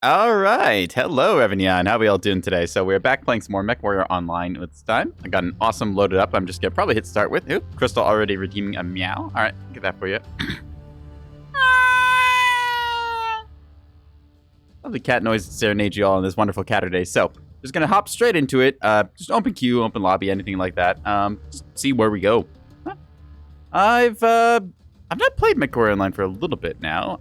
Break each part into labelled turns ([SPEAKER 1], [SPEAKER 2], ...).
[SPEAKER 1] All right. Hello, Evanyan. How are we all doing today? So we're back playing some more Mechwarrior Online this time. I got an awesome loaded up. I'm just going to probably hit start with. Ooh, Crystal already redeeming a meow. All right, get that for you. Lovely cat noise to serenade you all on this wonderful Caturday. So just going to hop straight into it. Just open queue, open lobby, anything like that. Just see where we go. Huh. I've not played Mechwarrior Online for a little bit now.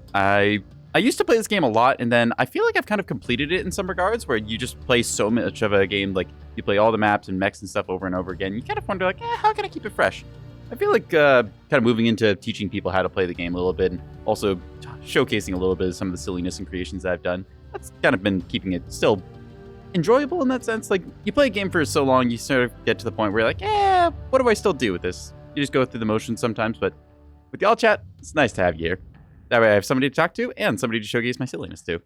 [SPEAKER 1] I used to play this game a lot, and then I feel like I've kind of completed it in some regards, where you just play so much of a game, like, you play all the maps and mechs and stuff over and over again. You kind of wonder, like, how can I keep it fresh? I feel like kind of moving into teaching people how to play the game a little bit, and also showcasing a little bit of some of the silliness and creations that I've done. That's kind of been keeping it still enjoyable in that sense. Like, you play a game for so long, you sort of get to the point where you're like, what do I still do with this? You just go through the motions sometimes, but with y'all chat, it's nice to have you here. That way I have somebody to talk to and somebody to showcase my silliness to.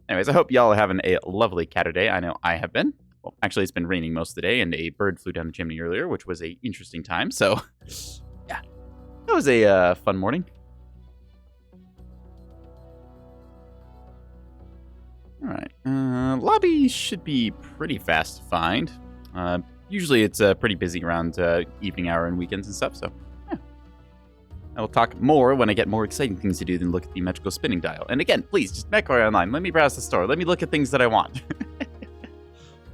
[SPEAKER 1] Anyways, I hope y'all are having a lovely Caturday. I know I have been. Well, actually, it's been raining most of the day, and a bird flew down the chimney earlier, which was a interesting time. So, yeah, that was a fun morning. All right, lobby should be pretty fast to find. Usually, it's pretty busy around evening hour and weekends and stuff. So. I will talk more when I get more exciting things to do than look at the magical spinning dial. And again, please, just Mechwarrior Online. Let me browse the store. Let me look at things that I want.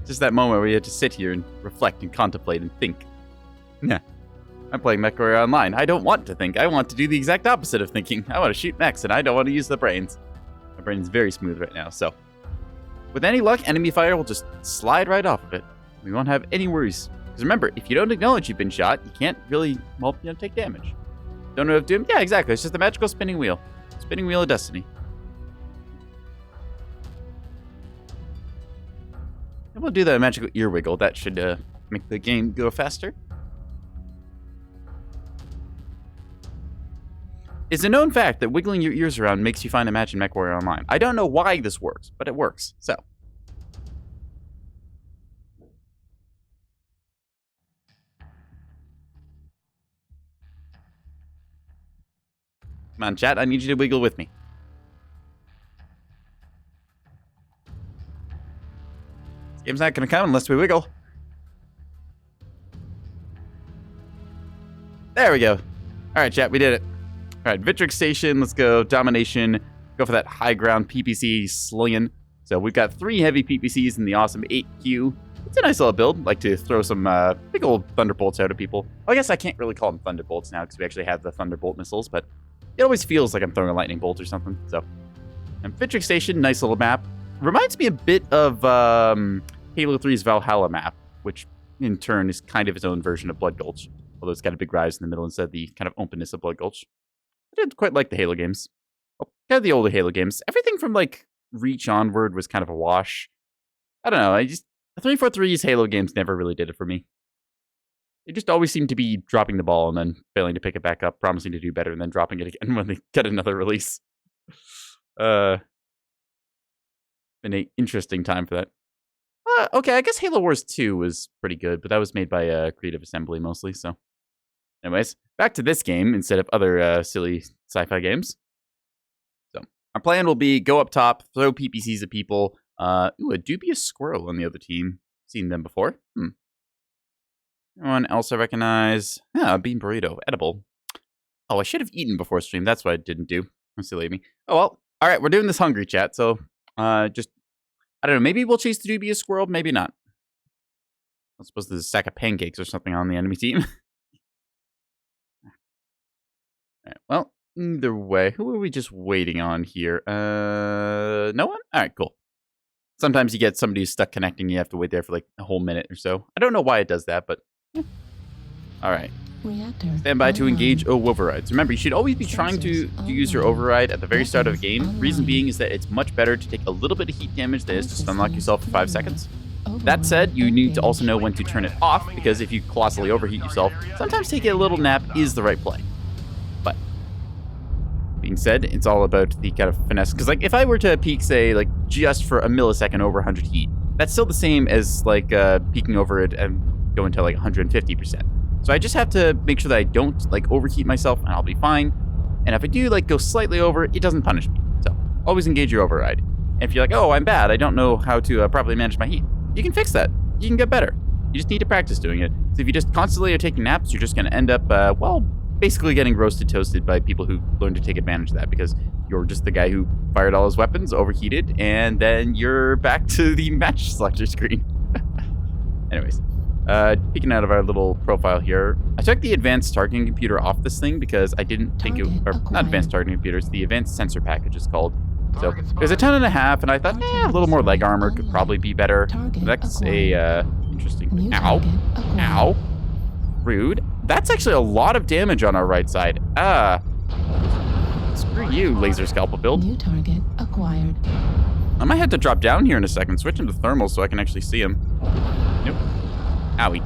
[SPEAKER 1] Just that moment where you have to sit here and reflect and contemplate and think. Nah, I'm playing Mechwarrior Online. I don't want to think. I want to do the exact opposite of thinking. I want to shoot mechs, and I don't want to use the brains. My brain is very smooth right now, so. With any luck, enemy fire will just slide right off of it. We won't have any worries. Because remember, if you don't acknowledge you've been shot, you can't really, well, take damage. Don't know of Doom? Yeah, exactly. It's just the magical spinning wheel. Spinning wheel of destiny. And we'll do the magical ear wiggle. That should make the game go faster. It's a known fact that wiggling your ears around makes you find a match in Mechwarrior Online. I don't know why this works, but it works. So. Come on, chat. I need you to wiggle with me. This game's not going to come unless we wiggle. There we go. All right, chat. We did it. All right, Vitric Station. Let's go. Domination. Go for that high ground PPC slinging. So we've got 3 heavy PPCs in the awesome 8Q. It's a nice little build. Like to throw some big old thunderbolts out at people. Well, I guess I can't really call them thunderbolts now because we actually have the thunderbolt missiles, but it always feels like I'm throwing a lightning bolt or something. So, and Vitric Station, nice little map. Reminds me a bit of Halo 3's Valhalla map, which in turn is kind of its own version of Blood Gulch. Although it's got a big rise in the middle instead of the kind of openness of Blood Gulch. I did quite like the Halo games. Oh, kind of the older Halo games. Everything from like Reach onward was kind of a wash. I don't know. 343's Halo games never really did it for me. They just always seem to be dropping the ball and then failing to pick it back up, promising to do better, and then dropping it again when they get another release. Been an interesting time for that. Okay, I guess Halo Wars 2 was pretty good, but that was made by Creative Assembly mostly, so. Anyways, back to this game instead of other silly sci-fi games. So, our plan will be go up top, throw PPCs at people. Ooh, a dubious squirrel on the other team. Seen them before. Anyone else I recognize? Yeah, bean burrito. Edible. Oh, I should have eaten before stream. That's what I didn't do. That's silly of me. Oh, well. All right, we're doing this hungry, chat. So, just, I don't know. Maybe we'll chase the dubious squirrel. Maybe not. I suppose there's a stack of pancakes or something on the enemy team. All right, well, either way. Who are we just waiting on here? No one? All right, cool. Sometimes you get somebody who's stuck connecting. You have to wait there for like a whole minute or so. I don't know why it does that, but... All right. Stand by to engage overrides. Remember, you should always be trying to use your override at the very start of a game. Reason being is that it's much better to take a little bit of heat damage than it is to stun lock yourself for 5 seconds. That said, you need to also know when to turn it off, because if you colossally overheat yourself, sometimes taking a little nap is the right play. But, being said, it's all about the kind of finesse. Because like, if I were to peak, say, like just for a millisecond over 100 heat, that's still the same as like peaking over it and going to like 150%. So I just have to make sure that I don't like overheat myself, and I'll be fine. And if I do like go slightly over, it doesn't punish me. So always engage your override. And if you're like, oh, I'm bad, I don't know how to properly manage my heat, you can fix that. You can get better. You just need to practice doing it. So if you just constantly are taking naps, you're just going to end up, well, basically getting roasted toasted by people who learn to take advantage of that because you're just the guy who fired all his weapons, overheated, and then you're back to the match selector screen. Anyways, peeking out of our little profile here, I took the advanced targeting computer off this thing because I didn't think it, or not advanced targeting computers, the advanced sensor package is called. So there's a 10.5, and I thought, a little more leg armor could probably be better. That's a, interesting, ow, rude. That's actually a lot of damage on our right side. Screw you, laser scalpel build.
[SPEAKER 2] New target acquired.
[SPEAKER 1] I might have to drop down here in a second, switch him to thermal so I can actually see him. Nope. Owie.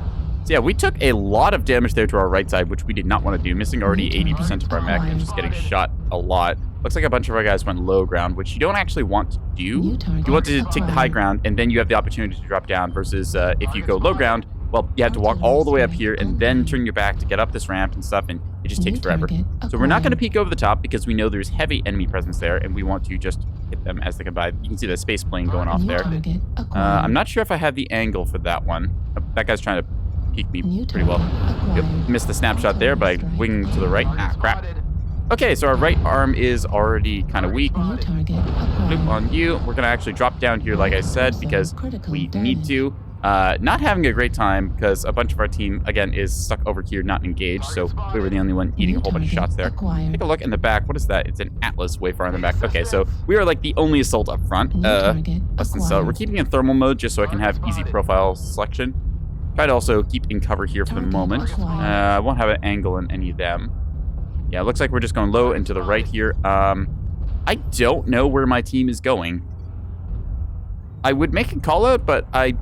[SPEAKER 1] So yeah, we took a lot of damage there to our right side, which we did not want to do, missing already 80% of our mech and just getting shot a lot. Looks like a bunch of our guys went low ground, which you don't actually want to do. You want to take the high ground, and then you have the opportunity to drop down, versus if you go low ground, well, you have to walk all the way up here and then turn your back to get up this ramp and stuff, and it just takes forever. So we're not going to peek over the top because we know there's heavy enemy presence there, and we want to just hit them as they come by. You can see the space plane going off there. I'm not sure if I have the angle for that one. That guy's trying to peek me pretty well. Yep, missed the snapshot there by winging to the right. Ah, crap. Okay, so our right arm is already kind of weak. Bloop on you. We're going to actually drop down here, like I said, because we need to. Not having a great time because a bunch of our team, again, is stuck over here, not engaged. So we were the only one eating a whole bunch of shots there. Take a look in the back. What is that? It's an Atlas way far in the back. Okay, so we are like the only assault up front. Less than so. We're keeping in thermal mode just so I can have easy profile selection. Try to also keep in cover here for the moment. I won't have an angle in any of them. Yeah, it looks like we're just going low and to the right here. I don't know where my team is going. I would make a call out, but I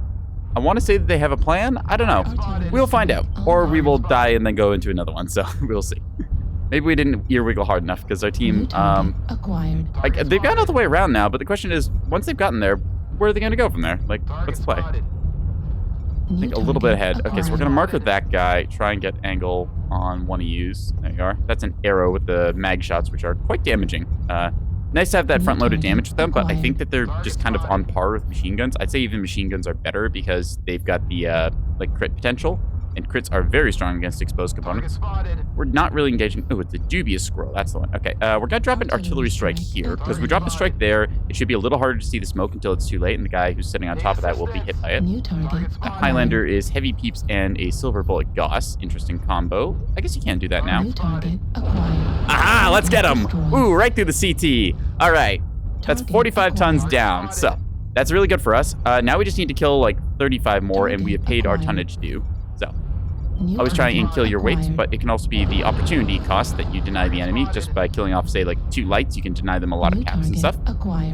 [SPEAKER 1] want to say that they have a plan. I don't know. We'll find out. Or we will die and then go into another one, so we'll see. Maybe we didn't ear wiggle hard enough because our team, they've gotten all the way around now, but the question is, once they've gotten there, where are they going to go from there? Like, what's the play? I think a little bit ahead. Okay, so we're going to marker that guy, try and get angle on one of yous. There you are. That's an arrow with the mag shots, which are quite damaging. Nice to have that front-loaded damage with them, but I think that they're just kind of on par with machine guns. I'd say even machine guns are better because they've got the, like, crit potential, and crits are very strong against exposed components. We're not really engaging... Oh, it's a dubious squirrel. That's the one. Okay, we're going to drop an artillery strike here, because we drop a strike there, it should be a little harder to see the smoke until it's too late, and the guy who's sitting on top of that will be hit by it. The Highlander is Heavy Peeps and a Silver Bullet Gauss. Interesting combo. I guess you can do that now. Aha! Let's get him! Ooh, right through the CT. All right. That's 45 tons down, so that's really good for us. Now we just need to kill, like, 35 more, and we have paid our tonnage due. So, always try and kill your weight, but it can also be the opportunity cost that you deny the enemy. Just by killing off, say, like 2 lights, you can deny them a lot of caps and stuff.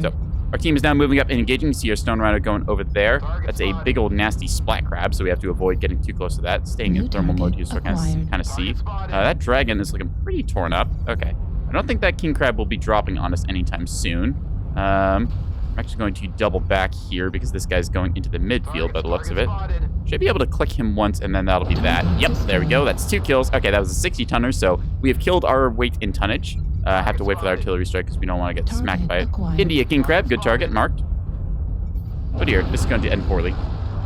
[SPEAKER 1] So, our team is now moving up and engaging. You see our Stone Rider going over there. That's a big old nasty splat crab, so we have to avoid getting too close to that. Staying in thermal mode here so I can kind of see. That dragon is looking pretty torn up. Okay. I don't think that king crab will be dropping on us anytime soon. I'm actually going to double back here because this guy's going into the midfield by the looks of it. Should be able to click him once, and then that'll be that. Yep, there we go. That's 2 kills. Okay, that was a 60 tonner, so we have killed our weight in tonnage. Have to wait for the artillery strike because we don't want to get smacked by it. India king crab, good target, marked. Oh dear, this is going to end poorly.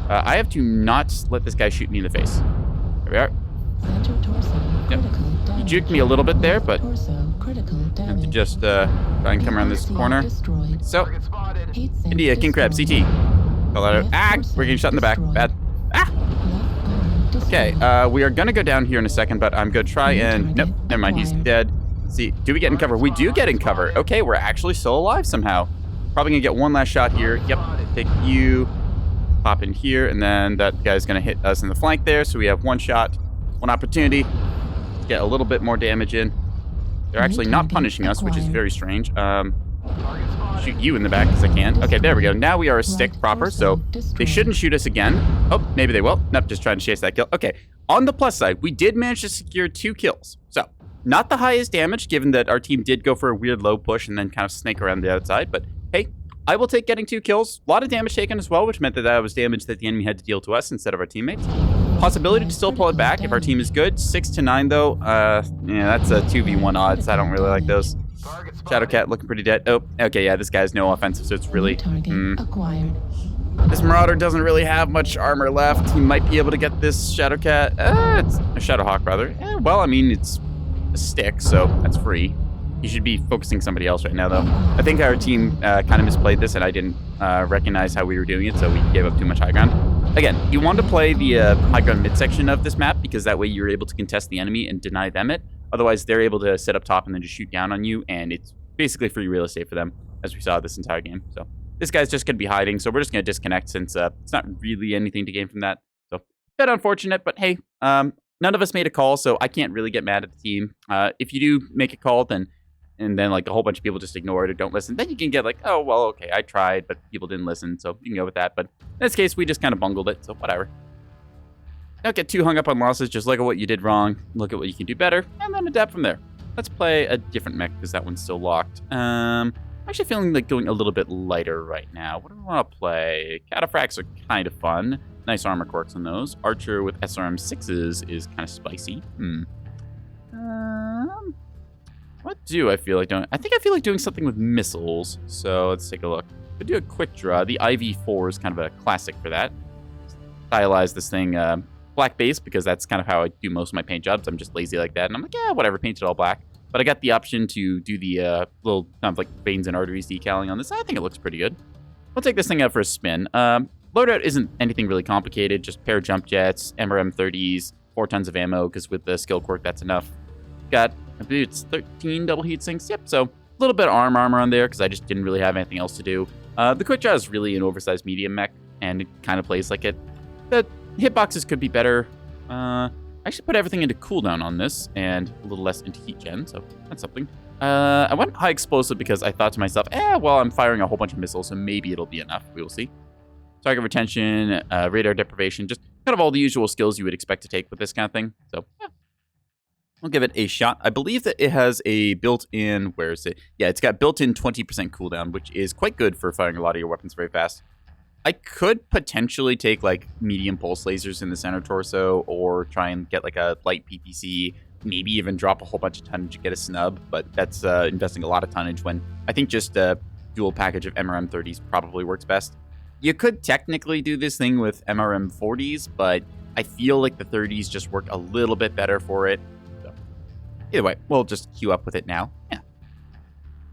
[SPEAKER 1] I have to not let this guy shoot me in the face. There we are. Yep. You juked me a little bit there, but I have to just try and come around this corner. So, India, king crab, CT. Call that out. Ah, we're getting shot in the back. Bad. Ah! Okay, we are going to go down here in a second, but I'm going to try and... Nope, never mind, he's dead. Let's see, do we get in cover? We do get in cover. Okay, we're actually still alive somehow. Probably going to get one last shot here. Yep, take you, pop in here, and then that guy's going to hit us in the flank there, so we have one shot, one opportunity to get a little bit more damage in. They're actually not punishing us, which is very strange. Shoot you in the back because I can. Okay, there we go. Now we are a stick proper, so they shouldn't shoot us again. Oh, maybe they will. Nope, just trying to chase that kill. Okay, on the plus side, we did manage to secure 2 kills. So, not the highest damage, given that our team did go for a weird low push and then kind of snake around the outside. But, hey, I will take getting 2 kills. A lot of damage taken as well, which meant that that was damage that the enemy had to deal to us instead of our teammates. Possibility to still pull it back if our team is good. 6 to 9, though. Yeah, that's a 2v1 odds. I don't really like those. Shadowcat looking pretty dead. Oh, okay, yeah, this guy's no offensive, so it's really...
[SPEAKER 2] Target acquired.
[SPEAKER 1] This Marauder doesn't really have much armor left. He might be able to get this Shadowcat. It's a Shadowhawk, rather. Well, I mean, it's a stick, so that's free. He should be focusing somebody else right now, though. I think our team kind of misplayed this, and I didn't recognize how we were doing it, so we gave up too much high ground. Again, you want to play the high ground midsection of this map, because that way you're able to contest the enemy and deny them it. Otherwise, they're able to sit up top and then just shoot down on you, and it's basically free real estate for them, as we saw this entire game. So this guy's just going to be hiding, so we're just going to disconnect since it's not really anything to gain from that. So, a bit unfortunate, but hey, none of us made a call, so I can't really get mad at the team. If you do make a call, and then like a whole bunch of people just ignore it or don't listen, then you can get like, oh, well, okay, I tried, but people didn't listen, so you can go with that. But in this case, we just kind of bungled it, so whatever. Don't get too hung up on losses, just look at what you did wrong, look at what you can do better, and then adapt from there. Let's play a different mech, because that one's still locked. I'm actually feeling like going a little bit lighter right now. What do we want to play? Cataphracts are kind of fun. Nice armor quirks on those. Archer with SRM6s is kind of spicy. What do I feel like doing? I think I feel like doing something with missiles. So let's take a look. If I do a quick draw, the IV4 is kind of a classic for that. Stylize this thing black base, because that's kind of how I do most of my paint jobs. I'm just lazy like that. And I'm like, yeah, whatever, paint it all black. But I got the option to do the little kind of like veins and arteries decaling on this. I think it looks pretty good. We'll take this thing out for a spin. Loadout isn't anything really complicated. Just pair jump jets, MRM30s, 4 tons of ammo, because with the skill quirk, that's enough. Got, I believe it's 13 double heat sinks. Yep, so a little bit of armor on there, because I just didn't really have anything else to do. The quick draw is really an oversized medium mech, and it kind of plays like it. The hitboxes could be better. I actually put everything into cooldown on this, and a little less into heat gen, so that's something. I went high explosive because I thought to myself, well, I'm firing a whole bunch of missiles, so maybe it'll be enough. We will see. Target retention, radar deprivation, just kind of all the usual skills you would expect to take with this kind of thing. So, yeah. We'll give it a shot. I believe that it has a built-in, where is it? Yeah, it's got built-in 20% cooldown, which is quite good for firing a lot of your weapons very fast. I could potentially take like medium pulse lasers in the center torso, or try and get like a light PPC, maybe even drop a whole bunch of tonnage to get a snub, but that's investing a lot of tonnage when I think just a dual package of MRM30s probably works best. You could technically do this thing with MRM40s, but I feel like the 30s just work a little bit better for it. So, either way, we'll just queue up with it now. Yeah.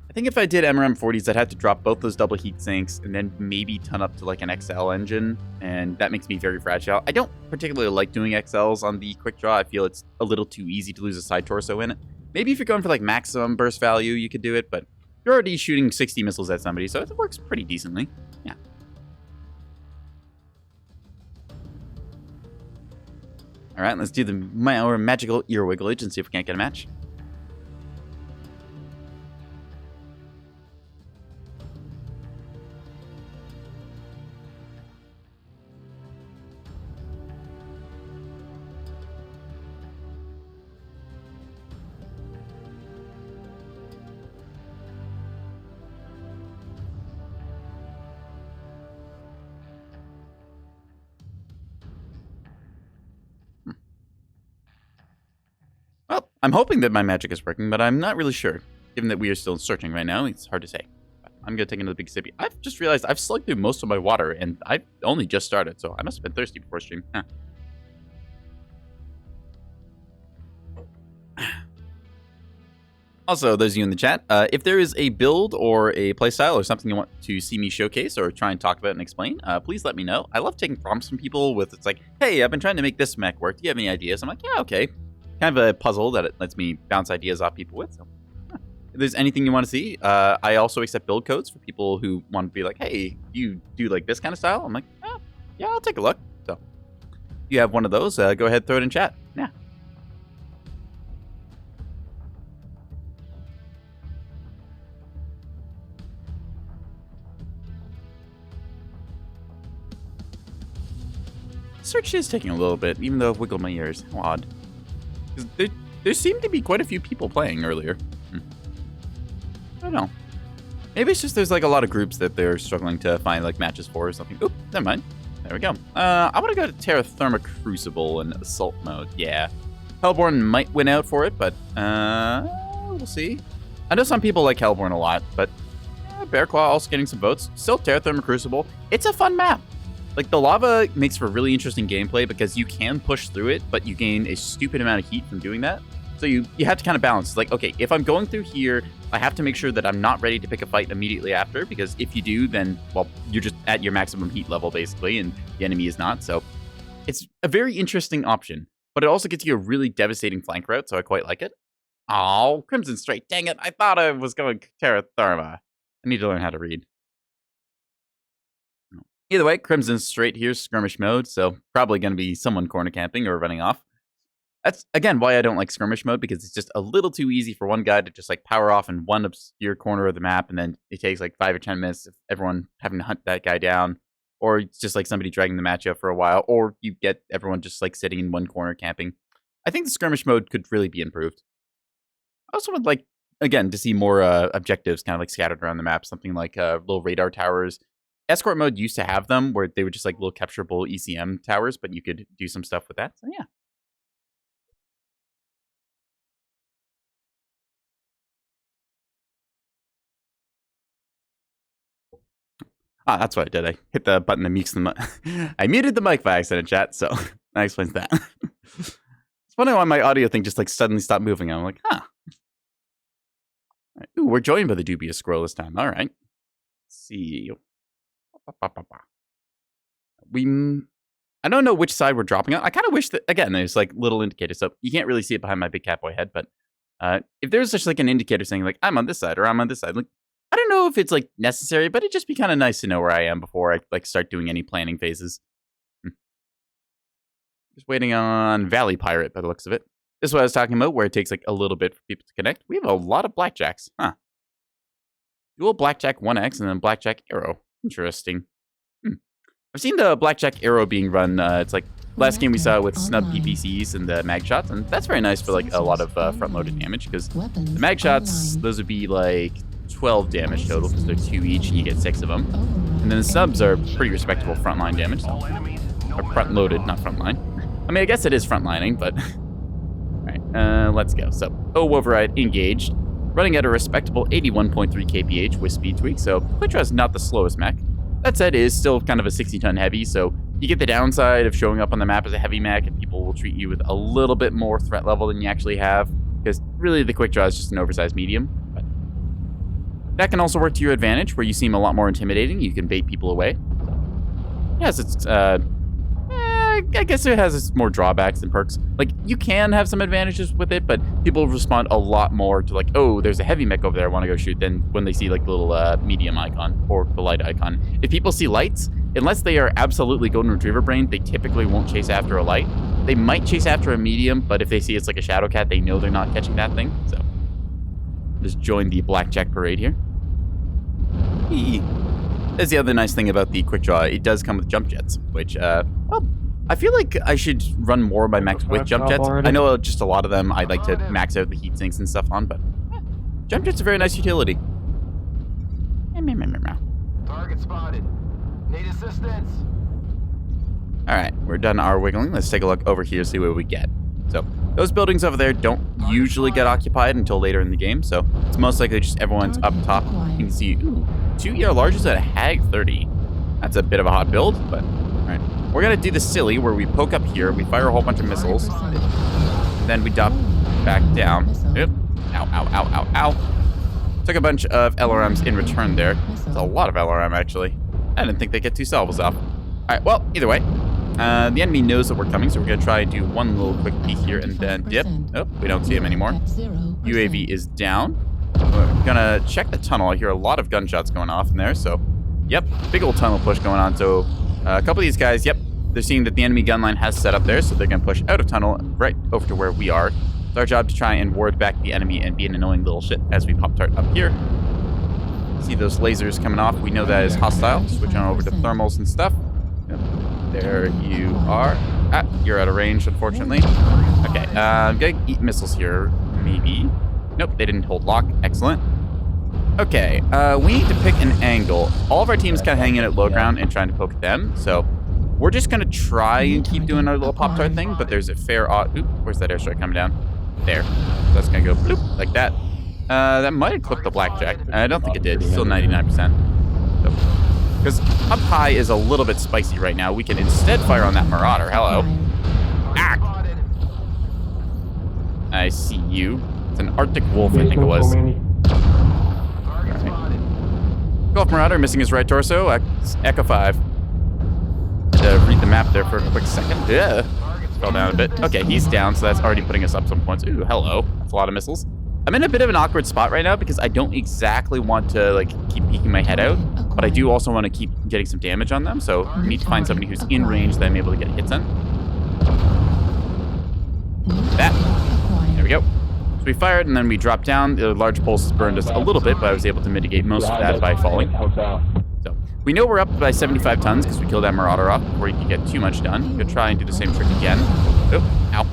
[SPEAKER 1] I think if I did MRM40s, I'd have to drop both those double heat sinks and then maybe ton up to like an XL engine, and that makes me very fragile. I don't particularly like doing XLs on the quick draw. I feel it's a little too easy to lose a side torso in it. Maybe if you're going for like maximum burst value, you could do it, but you're already shooting 60 missiles at somebody, so it works pretty decently. Yeah. All right, let's do our magical ear wigglage and see if we can't get a match. Well, I'm hoping that my magic is working, but I'm not really sure. Given that we are still searching right now, it's hard to say. I'm going to take another big sippy. I've just realized I've slugged through most of my water, and I've only just started, so I must have been thirsty before stream. Huh. Also, those of you in the chat, if there is a build or a playstyle or something you want to see me showcase or try and talk about and explain, please let me know. I love taking prompts from people with, it's like, hey, I've been trying to make this mech work. Do you have any ideas? I'm like, yeah, okay. Kind of a puzzle that it lets me bounce ideas off people with. So, if there's anything you want to see, I also accept build codes for people who want to be like, hey, you do like this kind of style? I'm like, yeah, I'll take a look. So, if you have one of those, go ahead, throw it in chat. Yeah. Search is taking a little bit, even though I've wiggled my ears. How odd. There seemed to be quite a few people playing earlier. I don't know. Maybe it's just there's like a lot of groups that they're struggling to find like matches for or something. Oop, never mind. There we go. I want to go to Terra Therma Crucible in Assault mode. Yeah. Hellborn might win out for it, but we'll see. I know some people like Hellborn a lot, but Bearclaw also getting some votes. Still Terra Therma Crucible. It's a fun map. Like, the lava makes for really interesting gameplay because you can push through it, but you gain a stupid amount of heat from doing that. So you have to kind of balance. It's like, okay, if I'm going through here, I have to make sure that I'm not ready to pick a fight immediately after, because if you do, then, well, you're just at your maximum heat level, basically, and the enemy is not. So it's a very interesting option, but it also gets you a really devastating flank route, so I quite like it. Oh, Crimson Straight. Dang it. I thought I was going Terra Therma. I need to learn how to read. Either way, Crimson Straight here's skirmish mode, so probably going to be someone corner camping or running off. That's, again, why I don't like skirmish mode, because it's just a little too easy for one guy to just, like, power off in one obscure corner of the map, and then it takes, like, 5 or 10 minutes of everyone having to hunt that guy down, or it's just, like, somebody dragging the match out for a while, or you get everyone just, like, sitting in one corner camping. I think the skirmish mode could really be improved. I also would like, again, to see more objectives kind of, like, scattered around the map, something like little radar towers. Escort mode used to have them, where they were just, like, little capturable ECM towers, but you could do some stuff with that, so yeah. Ah, that's what I did. I hit the button that mutes the mic. I muted the mic by accident, chat, so that explains that. It's funny why my audio thing just, like, suddenly stopped moving. I'm like, huh. Right. Ooh, we're joined by the dubious scroll this time. All right. Let's see. I don't know which side we're dropping on. I kind of wish that, again, there's, like, little indicators. So you can't really see it behind my big catboy head, but if there's just, like, an indicator saying, like, I'm on this side or I'm on this side, like, I don't know if it's, like, necessary, but it'd just be kind of nice to know where I am before I, like, start doing any planning phases. Just waiting on Valley Pirate by the looks of it. This is what I was talking about, where it takes, like, a little bit for people to connect. We have a lot of blackjacks. Huh. Dual blackjack 1x and then blackjack arrow. Interesting. I've seen the blackjack arrow being run. It's like last game we saw with snub PPCs and the mag shots, and that's very nice for, like, a lot of front-loaded damage, because the mag shots, those would be, like, 12 damage total, because they're 2 each and you get 6 of them. And then the subs are pretty respectable frontline damage. So. Or front-loaded, not frontline. I mean, I guess it is frontlining, but... Alright, let's go. So, override engaged. Running at a respectable 81.3 kph with speed tweak, so Quickdraw is not the slowest mech. That said, it is still kind of a 60-ton heavy, so you get the downside of showing up on the map as a heavy mech, and people will treat you with a little bit more threat level than you actually have, because really the Quickdraw is just an oversized medium. But that can also work to your advantage, where you seem a lot more intimidating. You can bait people away. Yes, it's I guess it has more drawbacks than perks. Like, you can have some advantages with it, but people respond a lot more to, like, oh, there's a heavy mech over there I want to go shoot, than when they see, like, the little medium icon or the light icon. If people see lights, unless they are absolutely golden retriever brain, they typically won't chase after a light. They might chase after a medium, but if they see it's like a shadow cat, they know they're not catching that thing. So just join the blackjack parade here. That's the other nice thing about the Quickdraw. It does come with jump jets, which, well, I feel like I should run more of my mechs with jump jets. I know just a lot of them I like to max out the heat sinks and stuff on, but jump jet's a very nice utility.
[SPEAKER 2] Target spotted. Need assistance.
[SPEAKER 1] Alright, we're done our wiggling. Let's take a look over here, see what we get. So, those buildings over there don't usually get occupied until later in the game, so it's most likely just everyone's up top. You can see, ooh, 2 larges at a Hag 30. That's a bit of a hot build, but alright. We're gonna do the silly where we poke up here, we fire a whole bunch of missiles, then we drop back down. Yep. Ow, ow, ow, ow, ow. Took a bunch of LRMs in return there. That's a lot of LRM, actually. I didn't think they'd get 2 salvos off. Alright, well, either way. The enemy knows that we're coming, so we're gonna try and do one little quick peek here and then dip. Oh, we don't see him anymore. UAV is down. We're gonna check the tunnel. I hear a lot of gunshots going off in there, so... Yep, big old tunnel push going on, so... a couple of these guys, yep, they're seeing that the enemy gun line has set up there, so they're going to push out of tunnel right over to where we are. It's our job to try and ward back the enemy and be an annoying little shit as we Pop-Tart up here. See those lasers coming off. We know that is hostile. Switch on over to thermals and stuff. Yep. There you are. Ah, you're out of range, unfortunately. Okay, I'm going to eat missiles here, maybe. Nope, they didn't hold lock. Excellent. Okay, we need to pick an angle. All of our team's kind of hanging at low ground and trying to poke at them, so we're just going to try and keep doing our little Pop-Tart thing, but there's a fair odd... Oop, where's that airstrike coming down? There. So that's going to go bloop, like that. That might have clipped the blackjack. I don't think it did. It's still 99%. Because up high is a little bit spicy right now. We can instead fire on that Marauder. Hello. Ah! I see you. It's an Arctic Wolf, I think it was. Golf Marauder missing his right torso. Echo 5. Had to read the map there for a quick second. Yeah. Fell down a bit. Okay, he's down, so that's already putting us up some points. Ooh, hello. That's a lot of missiles. I'm in a bit of an awkward spot right now because I don't exactly want to like keep peeking my head out, but I do also want to keep getting some damage on them, so I need to find somebody who's in range that I'm able to get hits on. That. There we go. So we fired and then we dropped down. The large pulse burned us a little bit, but I was able to mitigate most of that by falling. So we know we're up by 75 tons because we killed that Marauder off before he could get too much done. I'm gonna try and do the same trick again. Oh, ow.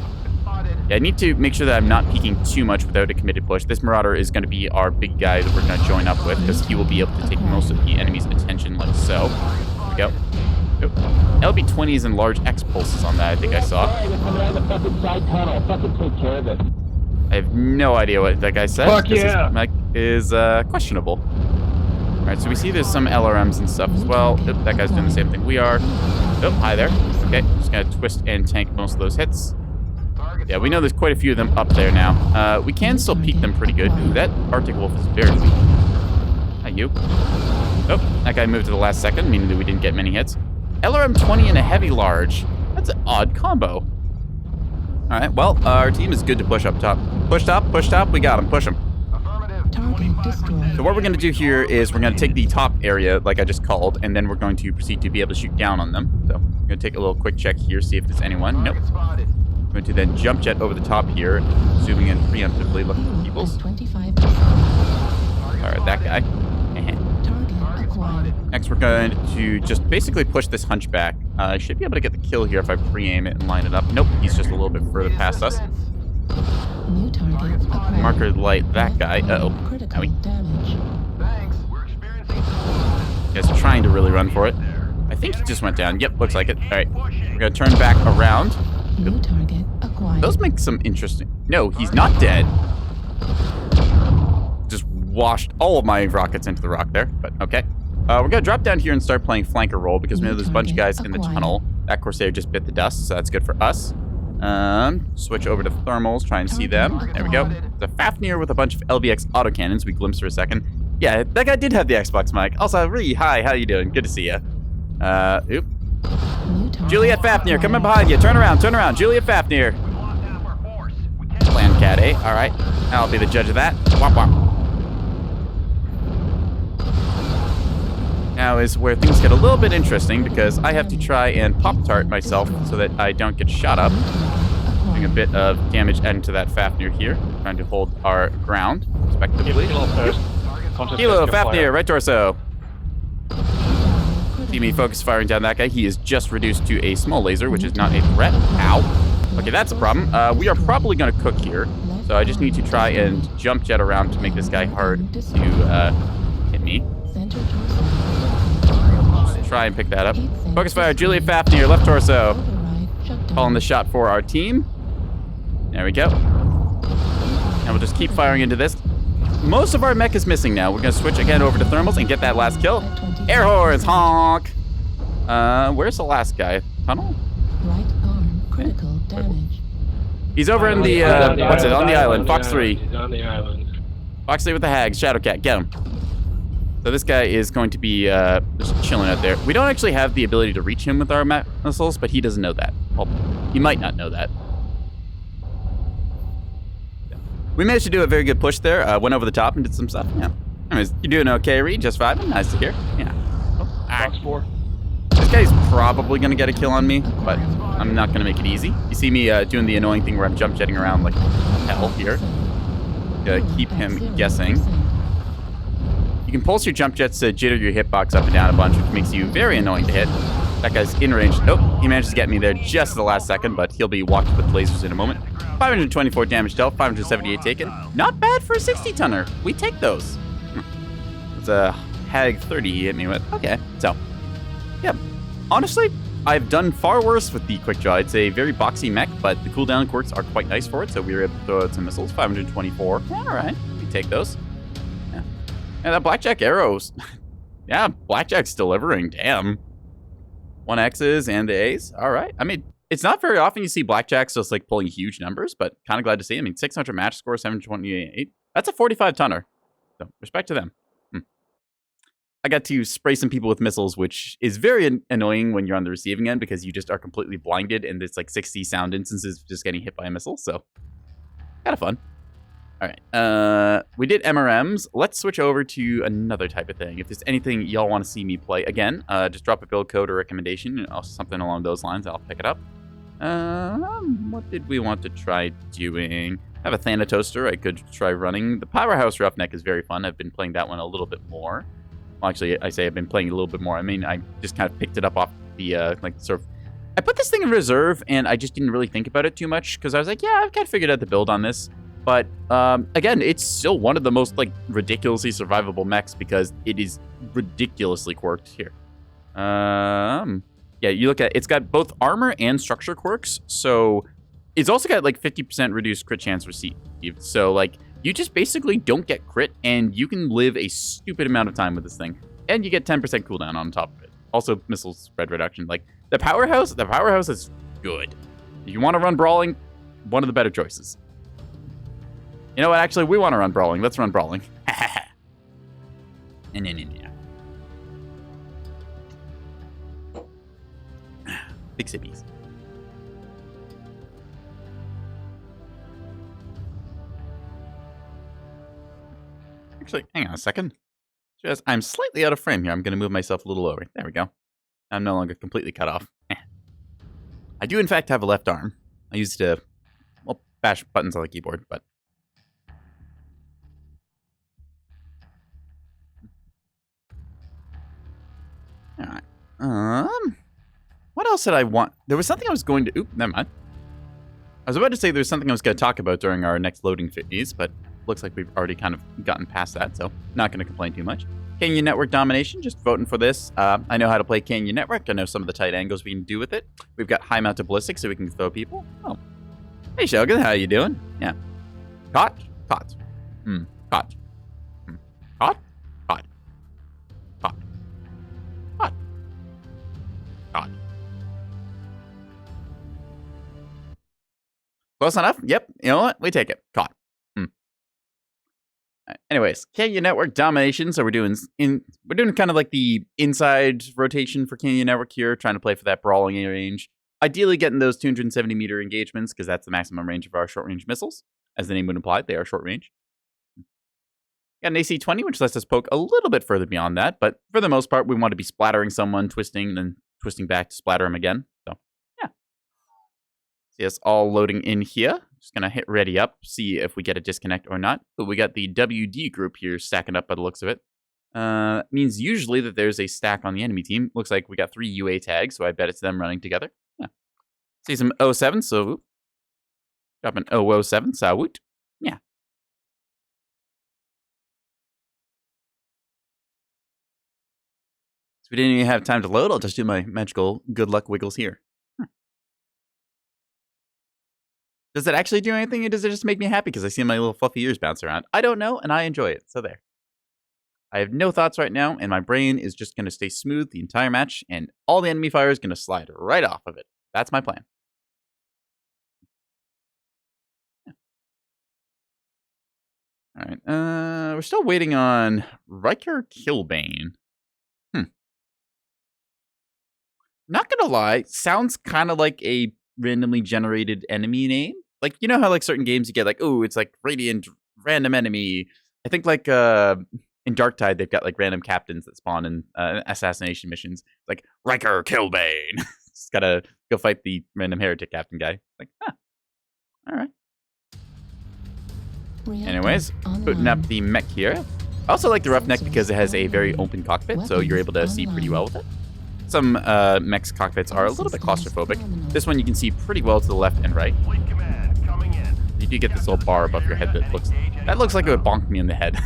[SPEAKER 1] Yeah, I need to make sure that I'm not peeking too much without a committed push. This Marauder is going to be our big guy that we're going to join up with because he will be able to take most of the enemy's attention like so. There we go. Oh. LB-20s and large X pulses on that, I think I saw. I have no idea what that guy said.
[SPEAKER 3] Fuck yeah!
[SPEAKER 1] His mic is questionable. Alright, so we see there's some LRMs and stuff as well. Oh, that guy's doing the same thing we are. Oh, hi there. Okay, just going to twist and tank most of those hits. Yeah, we know there's quite a few of them up there now. We can still peek them pretty good. Ooh, that Arctic Wolf is very weak. Hi, you. Oh, that guy moved to the last second, meaning that we didn't get many hits. LRM-20 and a heavy large. That's an odd combo. All right, well, our team is good to push up top. Push top, we got him. Push him. So what we're going to do here is we're going to take the top area, like I just called, and then we're going to proceed to be able to shoot down on them. So I'm going to take a little quick check here, see if there's anyone. Nope. I'm going to then jump jet over the top here, zooming in preemptively, looking for peoples. Alright, that guy. Next, we're going to just basically push this hunchback. I should be able to get the kill here if I pre-aim it and line it up. Nope, he's just a little bit further past us. Marker light that guy. Uh-oh. You guys are trying to really run for it. I think he just went down. Yep, looks like it. Alright, we're going to turn back around.
[SPEAKER 4] New target acquired.
[SPEAKER 1] Those make some interesting... No, he's not dead. Just washed all of my rockets into the rock there, but okay. We're going to drop down here and start playing flanker roll because we know there's a bunch of guys in the tunnel. That Corsair just bit the dust, so that's good for us. Switch over to thermals, try and see them. There we go. There's a Fafnir with a bunch of LBX autocannons. We glimpsed for a second. Yeah, that guy did have the Xbox mic. Also, really, hi, how you doing? Good to see you. Oop. Juliet Fafnir, coming behind you. Turn around, Juliet Fafnir. Plan Cat A. All right, I'll be the judge of that. Womp womp. Now is where things get a little bit interesting because I have to try and pop-tart myself so that I don't get shot up. Doing a bit of damage into that Fafnir here. Trying to hold our ground, respectively. Kilo, Fafnir, right torso. See me focus firing down that guy. He is just reduced to a small laser, which is not a threat. Ow. Okay, that's a problem. We are probably going to cook here. So I just need to try and jump jet around to make this guy hard to hit me. Just try and pick that up. Focus fire, Juliet Fafnir, left torso. Calling the shot for our team. There we go. And we'll just keep firing into this. Most of our mech is missing now. We're going to switch again over to thermals and get that last kill. Air horns, honk! Where's the last guy? Tunnel?
[SPEAKER 4] Right arm, critical damage.
[SPEAKER 1] He's over in the, what's it, on the island, Fox 3.
[SPEAKER 3] He's on the island.
[SPEAKER 1] Fox 3 with the hags, Shadowcat, get him. So this guy is going to be just chilling out there. We don't actually have the ability to reach him with our missiles, but he doesn't know that. Well, he might not know that. We managed to do a very good push there. Went over the top and did some stuff. Yeah. Anyways, you're doing okay, Reed? Just vibing? Nice to hear. Yeah. Oh,
[SPEAKER 3] Fox 4.
[SPEAKER 1] This guy's probably going to get a kill on me, but I'm not going to make it easy. You see me doing the annoying thing where I'm jump jetting around like hell here. To keep him guessing. You can pulse your jump jets to jitter your hitbox up and down a bunch, which makes you very annoying to hit. That guy's in range. Nope, he managed to get me there just at the last second, but he'll be walked with lasers in a moment. 524 damage dealt, 578 taken. Not bad for a 60-tonner. We take those. It's a Hag 30 he hit me with. Okay, so, yeah. Honestly, I've done far worse with the Quickjaw. It's a very boxy mech, but the cooldown quirks are quite nice for it, so we were able to throw out some missiles. 524. All right, take those. Yeah. And that blackjack arrows. Yeah, blackjack's delivering. Damn. 1X's and the A's. All right. I mean, it's not very often you see blackjacks just like pulling huge numbers, but kind of glad to see. I mean, 600 match score, 728. That's a 45 tonner. So respect to them. I got to spray some people with missiles, which is very annoying when you're on the receiving end because you just are completely blinded and it's like 60 sound instances just getting hit by a missile. So kind of fun. All right. We did MRMs. Let's switch over to another type of thing. If there's anything y'all want to see me play, again, just drop a build code or recommendation, or something along those lines. I'll pick it up. What did we want to try doing? I have a Thanatoaster I could try running. The Powerhouse Roughneck is very fun. I've been playing that one a little bit more. Well, actually, I say I've been playing a little bit more. I mean, I just kind of picked it up off the, like, sort of... I put this thing in reserve, and I just didn't really think about it too much, because I was like, yeah, I've kind of figured out the build on this. But, again, it's still one of the most, like, ridiculously survivable mechs, because it is ridiculously quirked here. Yeah, you look at... It's got both armor and structure quirks, so... It's also got, like, 50% reduced crit chance received. So, like... You just basically don't get crit, and you can live a stupid amount of time with this thing. And you get 10% cooldown on top of it. Also, missile spread reduction. Like, the powerhouse is good. If you want to run brawling, one of the better choices. You know what, actually, we want to run brawling. Let's run brawling. Big sippies. Actually, hang on a second. I'm slightly out of frame here. I'm going to move myself a little over. There we go. I'm no longer completely cut off. I do, in fact, have a left arm. I used to, well, bash buttons on the keyboard, but... Alright. What else did I want? There was something I was going to... Oop, never mind. I was about to say there was something I was going to talk about during our next loading phase, but... Looks like we've already kind of gotten past that, so not going to complain too much. Canyon Network Domination, just voting for this. I know how to play Canyon Network. I know some of the tight angles we can do with it. We've got high mounted ballistics so we can throw people. Oh. Hey, Shogun, how you doing? Yeah. Caught? Caught. Caught. Caught? Caught. Caught. Caught. Caught. Close enough? Yep. You know what? We take it. Caught. Anyways, Canyon Network Domination. So we're doing kind of like the inside rotation for Canyon Network here, trying to play for that brawling range. Ideally getting those 270-meter engagements, because that's the maximum range of our short-range missiles. As the name would imply, they are short-range. Got an AC-20, which lets us poke a little bit further beyond that, but for the most part, we want to be splattering someone, twisting, then twisting back to splatter them again. So, yeah. See us all loading in here. Just going to hit ready up, see if we get a disconnect or not. But we got the WD group here stacking up by the looks of it. Means usually that there's a stack on the enemy team. Looks like we got 3 UA tags, so I bet it's them running together. Yeah. See some 07, so whoop. Drop an 007, so woot. Yeah. So we didn't even have time to load. I'll just do my magical good luck wiggles here. Does it actually do anything, or does it just make me happy because I see my little fluffy ears bounce around? I don't know, and I enjoy it, so there. I have no thoughts right now, and my brain is just going to stay smooth the entire match, and all the enemy fire is going to slide right off of it. That's my plan. Yeah. Alright, we're still waiting on Riker Killbane. Not gonna lie, sounds kind of like a randomly generated enemy name. Like, you know how like certain games you get like, oh, it's like Radiant random enemy. I think like in Darktide they've got like random captains that spawn in assassination missions. Like Riker Killbane. Just gotta go fight the random heretic captain guy. Like, all right. Anyways, putting up the mech here. I also like the Roughneck because it has a very open cockpit, so you're able to see pretty well with it. Some mech's cockpits are a little bit claustrophobic. This one you can see pretty well to the left and right. You do get this little bar above your head that looks like it would bonk me in the head.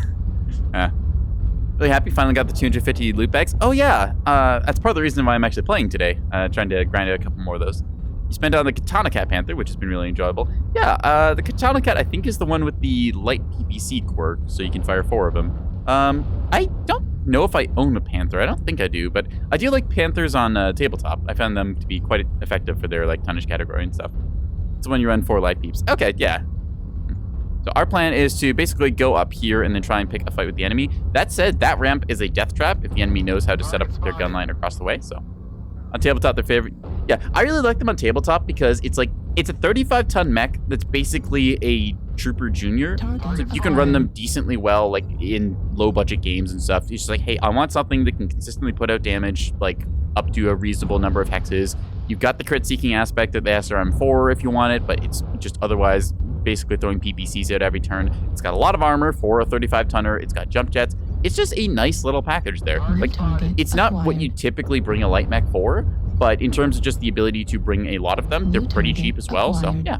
[SPEAKER 1] Really happy, finally got the 250 loot bags. Oh yeah, that's part of the reason why I'm actually playing today. Trying to grind out a couple more of those. You spend it on the Katana Cat Panther, which has been really enjoyable. Yeah, the Katana Cat, I think, is the one with the light PPC quirk, so you can fire 4 of them. I don't know if I own a Panther. I don't think I do, but I do like Panthers on tabletop. I found them to be quite effective for their like tonnage category and stuff. It's when you run 4 light peeps. Okay, yeah. So our plan is to basically go up here and then try and pick a fight with the enemy. That said, that ramp is a death trap if the enemy knows how to set up their gun line across the way. So on tabletop, their favorite. Yeah, I really like them on tabletop because it's like, it's a 35-ton mech that's basically a Trooper Junior. So you can run them decently well, like in low-budget games and stuff. It's just like, hey, I want something that can consistently put out damage, like up to a reasonable number of hexes. You've got the crit-seeking aspect of the SRM4 if you want it, but it's just otherwise basically throwing PPCs out every turn. It's got a lot of armor for a 35-tonner. It's got jump jets. It's just a nice little package there. Like, it's not what you typically bring a light mech for, but in terms of just the ability to bring a lot of them, they're pretty cheap as well. So yeah,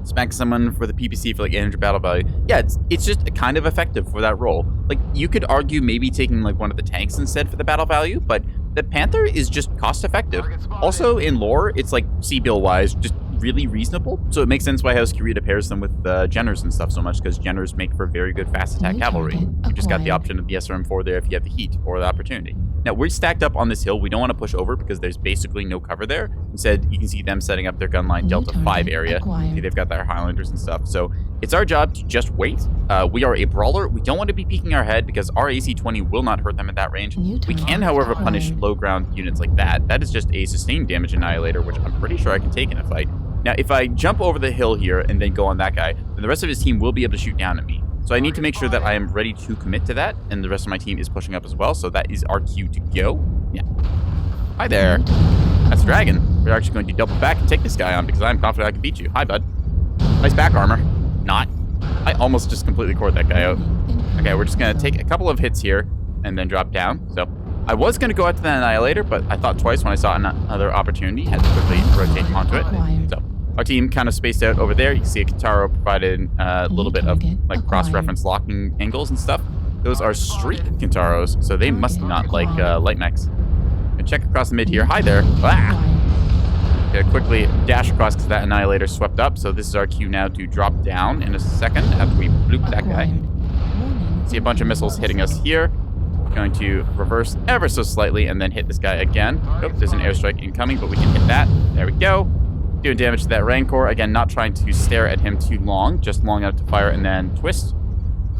[SPEAKER 1] smack someone for the PPC for like 800 battle value. Yeah, it's just kind of effective for that role. Like, you could argue maybe taking like one of the tanks instead for the battle value, but the Panther is just cost effective. Also in lore, it's like C-bill wise, just really reasonable. So it makes sense why House Kirita pairs them with Jenners and stuff so much, because Jenners make for very good fast attack cavalry. You just got the option of the SRM4 there if you have the heat or the opportunity. Now, we're stacked up on this hill. We don't want to push over because there's basically no cover there. Instead, you can see them setting up their gun line Delta 5 area. See, they've got their Highlanders and stuff. So it's our job to just wait. We are a brawler. We don't want to be peeking our head because our AC-20 will not hurt them at that range. We can, however, punish low ground units like that. That is just a sustained damage annihilator, which I'm pretty sure I can take in a fight. Now, if I jump over the hill here and then go on that guy, then the rest of his team will be able to shoot down at me. So I need to make sure that I am ready to commit to that, and the rest of my team is pushing up as well, so that is our cue to go. Yeah. Hi there. That's Dragon. We're actually going to double back and take this guy on because I'm confident I can beat you. Hi, bud. Nice back armor. Not. I almost just completely cored that guy out. Okay, we're just going to take a couple of hits here and then drop down. So I was going to go out to the Annihilator, but I thought twice when I saw another opportunity. Had to quickly rotate onto it. So our team kind of spaced out over there. You can see a Kitaro provided a little bit of like cross-reference locking angles and stuff. Those are streak Kentaros, so they must not like light mechs. Gonna check across the mid here. Hi there. Ah! Gonna quickly dash across because that Annihilator swept up. So this is our cue now to drop down in a second after we bloop that guy. See a bunch of missiles hitting us here. Going to reverse ever so slightly and then hit this guy again. Oh, there's an airstrike incoming, but we can hit that. There we go. Doing damage to that Rancor. Again, not trying to stare at him too long, just long enough to fire and then twist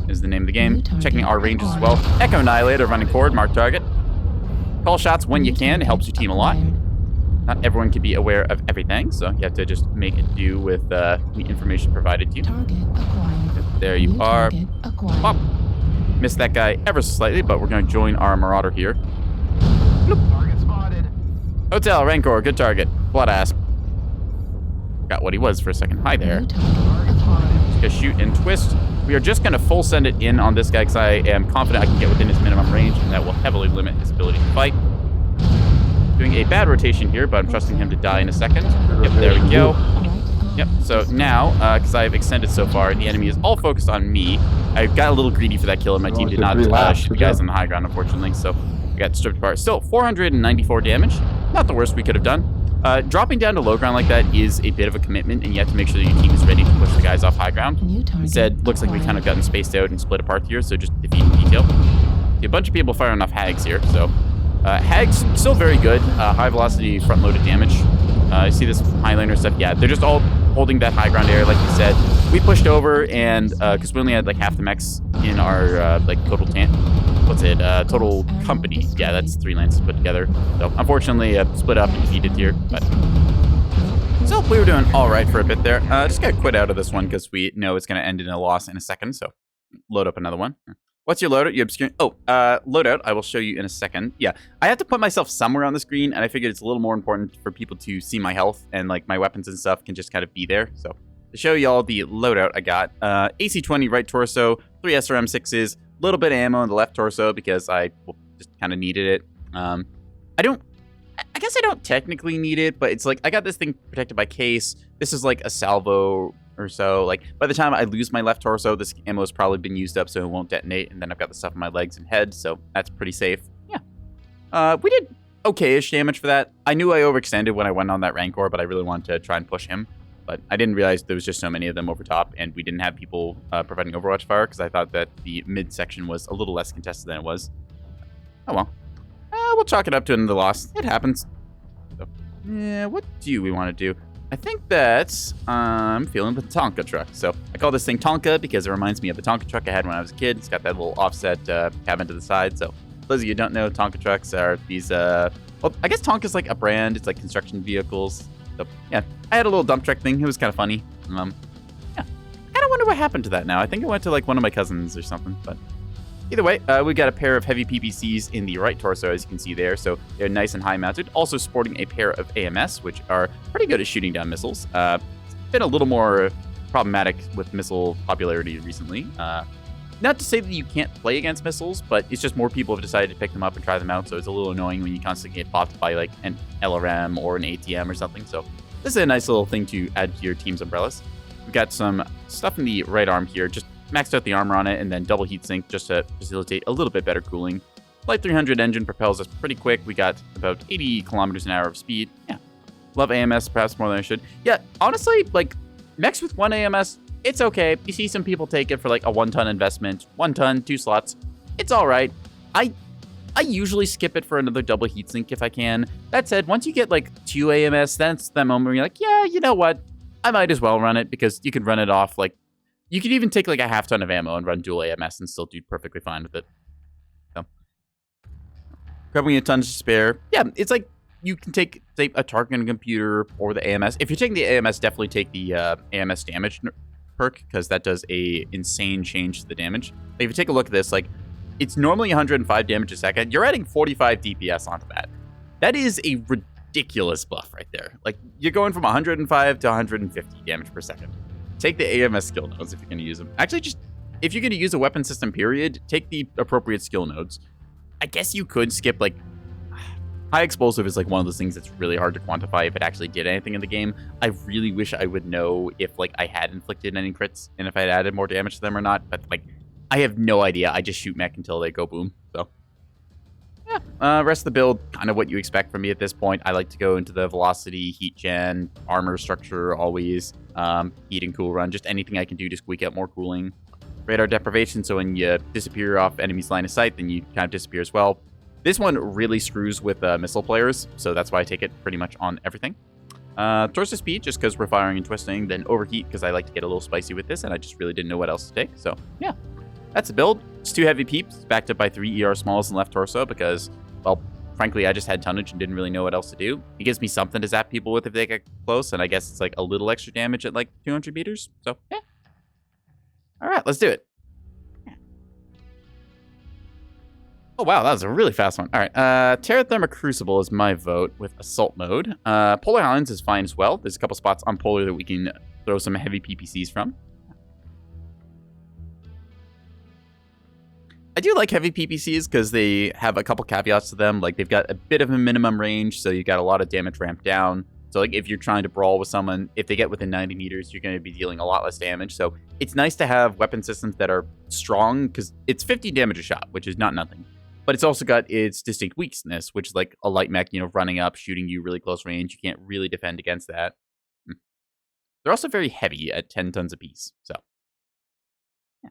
[SPEAKER 1] is the name of the game. Checking our ranges as well. Echo Annihilator running forward, mark target. Call shots when you can. It helps your team a lot. Not everyone can be aware of everything, so you have to just make it do with the information provided to you. There you are. Pop. Missed that guy ever so slightly, but we're going to join our Marauder here.
[SPEAKER 2] Target spotted.
[SPEAKER 1] Hotel, Rancor, good target. Blood asp. Got what he was for a second. Hi there. Just gonna shoot and twist. We are just gonna full send it in on this guy because I am confident I can get within his minimum range, and that will heavily limit his ability to fight. Doing a bad rotation here, but I'm trusting him to die in a second. Yep, there we go. Yep, so now, because I've extended so far, the enemy is all focused on me. I got a little greedy for that kill, and my team did not shoot the guys on the high ground, unfortunately, so we got stripped apart. Still, 494 damage. Not the worst we could have done. Dropping down to low ground like that is a bit of a commitment, and you have to make sure that your team is ready to push the guys off high ground. Instead, looks like we kind of gotten spaced out and split apart here, so just defeat in detail. See a bunch of people firing off hags here, so hags still very good. High velocity front loaded damage. You see this Highlander stuff? Yeah, they're just all holding that high ground area, like you said. We pushed over, and because we only had like half the mechs in our like total total company. Yeah, that's 3 lances put together. So unfortunately, split up and defeated here. But so we were doing all right for a bit there. Just gotta quit out of this one because we know it's gonna end in a loss in a second. So load up another one. What's your loadout? You obscure. Oh, loadout. I will show you in a second. Yeah, I have to put myself somewhere on the screen, and I figured it's a little more important for people to see my health and like my weapons and stuff can just kind of be there. So to show you all the loadout I got, AC-20 right torso, 3 SRM6s. Little bit of ammo in the left torso because I just kind of needed it. I guess I don't technically need it, but it's like I got this thing protected by case. This is like a salvo or so. Like by the time I lose my left torso, this ammo has probably been used up, so it won't detonate. And then I've got the stuff on my legs and head, so that's pretty safe. Yeah. We did okay-ish damage for that. I knew I overextended when I went on that Rancor, but I really wanted to try and push him. But I didn't realize there was just so many of them over top, and we didn't have people providing Overwatch fire, because I thought that the mid-section was a little less contested than it was. Oh well. We'll chalk it up to another loss. It happens. So, yeah, what do we want to do? I think that I'm feeling the Tonka truck. So I call this thing Tonka because it reminds me of the Tonka truck I had when I was a kid. It's got that little offset cabin to the side. So for those of you who don't know, Tonka trucks are these, well, I guess Tonka's like a brand. It's like construction vehicles. So yeah, I had a little dump truck thing. It was kind of funny. Yeah, I kind of wonder what happened to that now. I think it went to like one of my cousins or something, but either way, we got a pair of heavy PPCs in the right torso, as you can see there, so they're nice and high mounted. Also sporting a pair of AMS, which are pretty good at shooting down missiles. It's been a little more problematic with missile popularity recently. Not to say that you can't play against missiles, but it's just more people have decided to pick them up and try them out, so it's a little annoying when you constantly get popped by like an LRM or an ATM or something. So this is a nice little thing to add to your team's umbrellas. We've got some stuff in the right arm here, just maxed out the armor on it, and then double heatsink just to facilitate a little bit better cooling. Light 300 engine propels us pretty quick. We got about 80 kilometers an hour of speed. Yeah. Love AMS perhaps more than I should. Yeah, honestly, like, mechs with one AMS, it's okay. You see some people take it for like a 1 ton investment. 1 ton, 2 slots. It's all right. I usually skip it for another double heatsink if I can. That said, once you get like 2 AMS, that's that moment where you're like, yeah, you know what? I might as well run it because you can run it off like, you could even take like a half ton of ammo and run dual AMS and still do perfectly fine with it. So, grabbing a ton to spare. Yeah, it's like you can take, say, a targeting computer or the AMS. If you're taking the AMS, definitely take the AMS damage perk because that does a insane change to the damage. Like, if you take a look at this, like it's normally 105 damage a second. You're adding 45 DPS onto that. That is a ridiculous buff right there. Like you're going from 105 to 150 damage per second. Take the AMS skill nodes if you're going to use them. Actually, just if you're going to use a weapon system, period, take the appropriate skill nodes. I guess you could skip, like, high explosive is, like, one of those things that's really hard to quantify if it actually did anything in the game. I really wish I would know if, like, I had inflicted any crits and if I had added more damage to them or not. But, like, I have no idea. I just shoot mech until they go boom. So, yeah. Rest of the build, kind of what you expect from me at this point. I like to go into the velocity, heat gen, armor structure, always. Heat and cool run, just anything I can do to squeak out more cooling. Radar deprivation, so when you disappear off enemy's line of sight, then you kind of disappear as well. This one really screws with missile players, so that's why I take it pretty much on everything. Torso speed, just because we're firing and twisting, then overheat, because I like to get a little spicy with this, and I just really didn't know what else to take. So, yeah, that's a build. It's 2 heavy peeps, backed up by 3 ER smalls and left torso, because, well, frankly, I just had tonnage and didn't really know what else to do. It gives me something to zap people with if they get close, and I guess it's like a little extra damage at like 200 meters. So, yeah. All right, let's do it. Oh, wow, that was a really fast one. All right, Terra Therma Crucible is my vote with Assault Mode. Polar Islands is fine as well. There's a couple spots on Polar that we can throw some heavy PPCs from. I do like heavy PPCs because they have a couple caveats to them. Like, they've got a bit of a minimum range, so you got a lot of damage ramped down. So, like, if you're trying to brawl with someone, if they get within 90 meters, you're going to be dealing a lot less damage. So, it's nice to have weapon systems that are strong because it's 50 damage a shot, which is not nothing. But it's also got its distinct weakness, which is like a light mech, running up, shooting you really close range. You can't really defend against that. They're also very heavy at 10 tons apiece. So, yeah.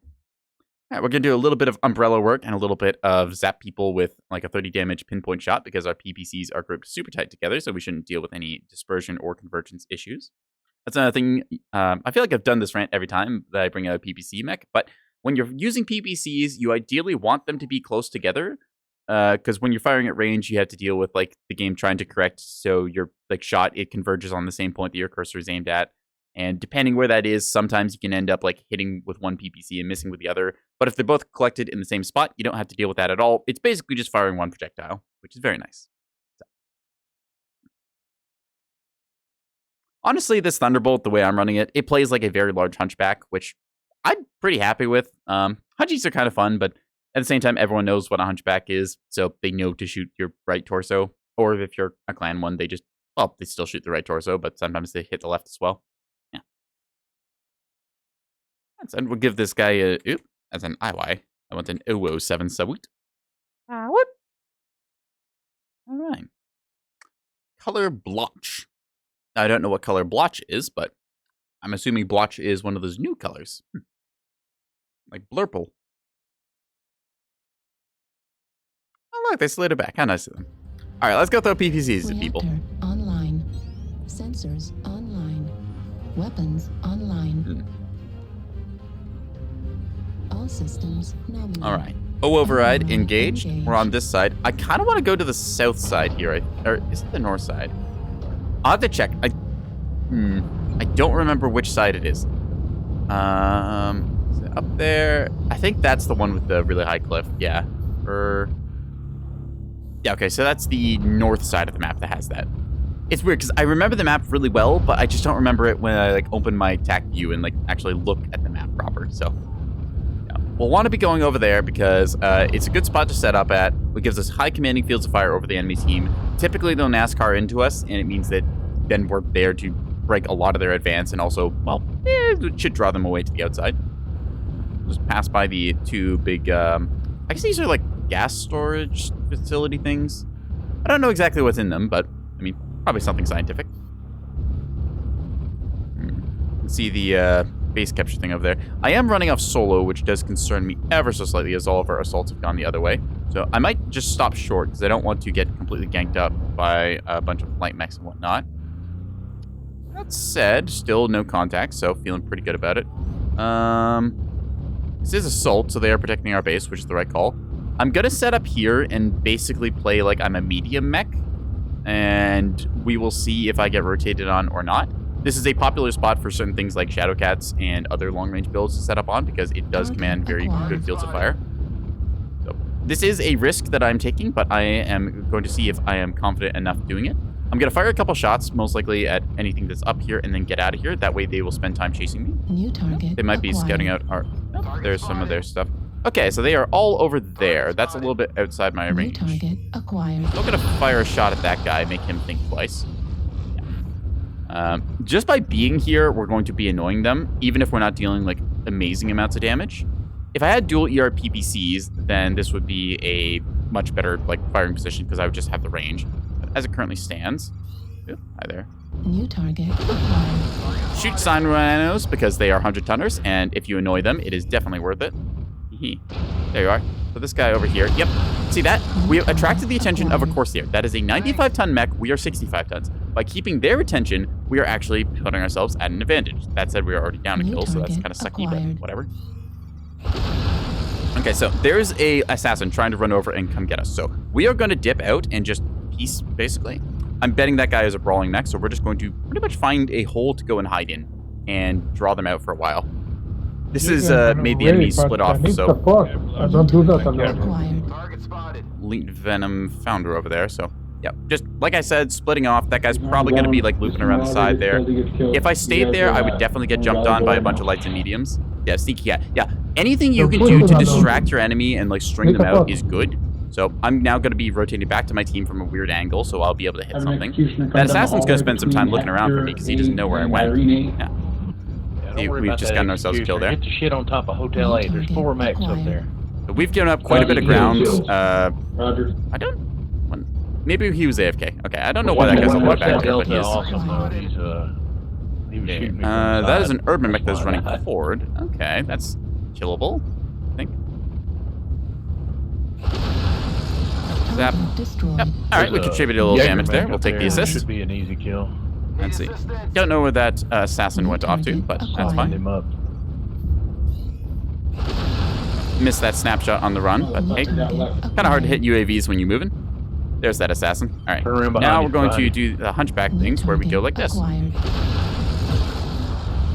[SPEAKER 1] All right, we're going to do a little bit of umbrella work and a little bit of zap people with like a 30 damage pinpoint shot because our PPCs are grouped super tight together, so we shouldn't deal with any dispersion or convergence issues. That's another thing. I feel like I've done this rant every time that I bring out a PPC mech, but when you're using PPCs, you ideally want them to be close together because when you're firing at range, you have to deal with like the game trying to correct so your like shot, it converges on the same point that your cursor is aimed at. And depending where that is, sometimes you can end up like hitting with one PPC and missing with the other. But if they're both collected in the same spot, you don't have to deal with that at all. It's basically just firing one projectile, which is very nice. So. Honestly, this Thunderbolt, the way I'm running it, it plays like a very large Hunchback, which I'm pretty happy with. Hunchies are kind of fun, but at the same time, everyone knows what a Hunchback is, so they know to shoot your right torso. Or if you're a clan one, they just, well, they still shoot the right torso, but sometimes they hit the left as well. Yeah. And we'll give this guy a, oop, as an IY. I want an 007 salute. What? All right. color blotch. Now, I don't know what color blotch is, but I'm assuming blotch is one of those new colors. Like blurple. Oh, look, they slid it back. How nice of them. All right, let's go throw PPCs at people.
[SPEAKER 4] Reactor online. Sensors online. Weapons online. All systems nominal.
[SPEAKER 1] All right. O override engaged. We're on this side. I kind of want to go to the south side here. Or is it the north side? I'll have to check. I don't remember which side it is. Is it up there? I think that's the one with the really high cliff. Yeah. Yeah, okay, so that's the north side of the map that has that. It's weird, because I remember the map really well, but I just don't remember it when I, like, open my TAC view and, like, actually look at the map proper, so... Yeah. We'll want to be going over there, because it's a good spot to set up at. It gives us high commanding fields of fire over the enemy team. Typically, they'll NASCAR into us, and it means that then we're there to break a lot of their advance, and also, well, it should draw them away to the outside. Just pass by the two big, I guess these are, like, gas storage facility things. I don't know exactly what's in them, but I mean, probably something scientific. See the base capture thing over there. I am running off solo, which does concern me ever so slightly, as all of our assaults have gone the other way. So I might just stop short, because I don't want to get completely ganked up by a bunch of light mechs and whatnot. That said, still no contact, so feeling pretty good about it. This is assault, so they are protecting our base, which is the right call. I'm going to set up here and basically play like I'm a medium mech, and we will see if I get rotated on or not. This is a popular spot for certain things like Shadowcats and other long-range builds to set up on, because it does command very good fields of fire. So this is a risk that I'm taking, but I am going to see if I am confident enough doing it. I'm going to fire a couple shots, most likely at anything that's up here, and then get out of here. That way they will spend time chasing me.
[SPEAKER 4] New target.
[SPEAKER 1] They might be scouting out our... Oh, there's some of their stuff. Okay, so they are all over there. That's a little bit outside my range.
[SPEAKER 4] New target acquired.
[SPEAKER 1] Still gonna fire a shot at that guy, make him think twice. Yeah. Just by being here, we're going to be annoying them, even if we're not dealing like amazing amounts of damage. If I had dual ER PPCs, then this would be a much better like firing position, because I would just have the range. But as it currently stands, hi there.
[SPEAKER 4] New target acquired.
[SPEAKER 1] Shoot sign rhinos because they are 100-tonners, and if you annoy them, it is definitely worth it. There you are. So this guy over here. Yep. See that? We have attracted the attention of a Corsair. That is a 95-ton mech. We are 65 tons. By keeping their attention, we are actually putting ourselves at an advantage. That said, we are already down a kill, so that's kind of sucky, but whatever. Okay, so there's a assassin trying to run over and come get us. So we are going to dip out and just peace, basically. I'm betting that guy is a brawling mech, so we're just going to pretty much find a hole to go and hide in and draw them out for a while. This has made the enemy split off, so...
[SPEAKER 3] I don't do that alone.
[SPEAKER 4] Acquired.
[SPEAKER 2] Target spotted.
[SPEAKER 1] Elite Venom Founder over there, so... Yeah, just like I said, splitting off. That guy's probably going to be, like, looping around the side there. If I stayed there, I would definitely get jumped on by a bunch of lights and mediums. Yeah, sneaky cat. Yeah, anything you can do to distract your enemy and, like, string them out is good. So I'm now going to be rotating back to my team from a weird angle, so I'll be able to hit something. That assassin's going to spend some time looking around for me, because he doesn't know where I went. Yeah. See, we've just gotten ourselves killed there.
[SPEAKER 5] Get the shit on top of Hotel 8. There's 4 mechs up there.
[SPEAKER 1] So we've given up quite a bit of ground.
[SPEAKER 3] Roger.
[SPEAKER 1] I don't... Maybe he was AFK. Okay, I don't know why that guy's all the way back there, but he is.
[SPEAKER 5] He was shooting me from the
[SPEAKER 1] That is
[SPEAKER 5] side.
[SPEAKER 1] an urban mech that's running forward. Okay, that's killable, I think. Zap.
[SPEAKER 4] Target destroyed.
[SPEAKER 1] Yep. Alright, we contributed a little damage there. We'll take the assist.
[SPEAKER 5] Should be an easy kill.
[SPEAKER 1] Let's see. Don't know where that assassin went off to, but that's
[SPEAKER 5] Find
[SPEAKER 1] fine.
[SPEAKER 5] him up.
[SPEAKER 1] Missed that snapshot on the run, but hey, kind of hard to hit UAVs when you're moving. There's that assassin. All right,
[SPEAKER 5] Turn around behind
[SPEAKER 1] now
[SPEAKER 5] you,
[SPEAKER 1] we're going to
[SPEAKER 5] behind
[SPEAKER 1] do the hunchback things where we go like this.
[SPEAKER 4] Acquired.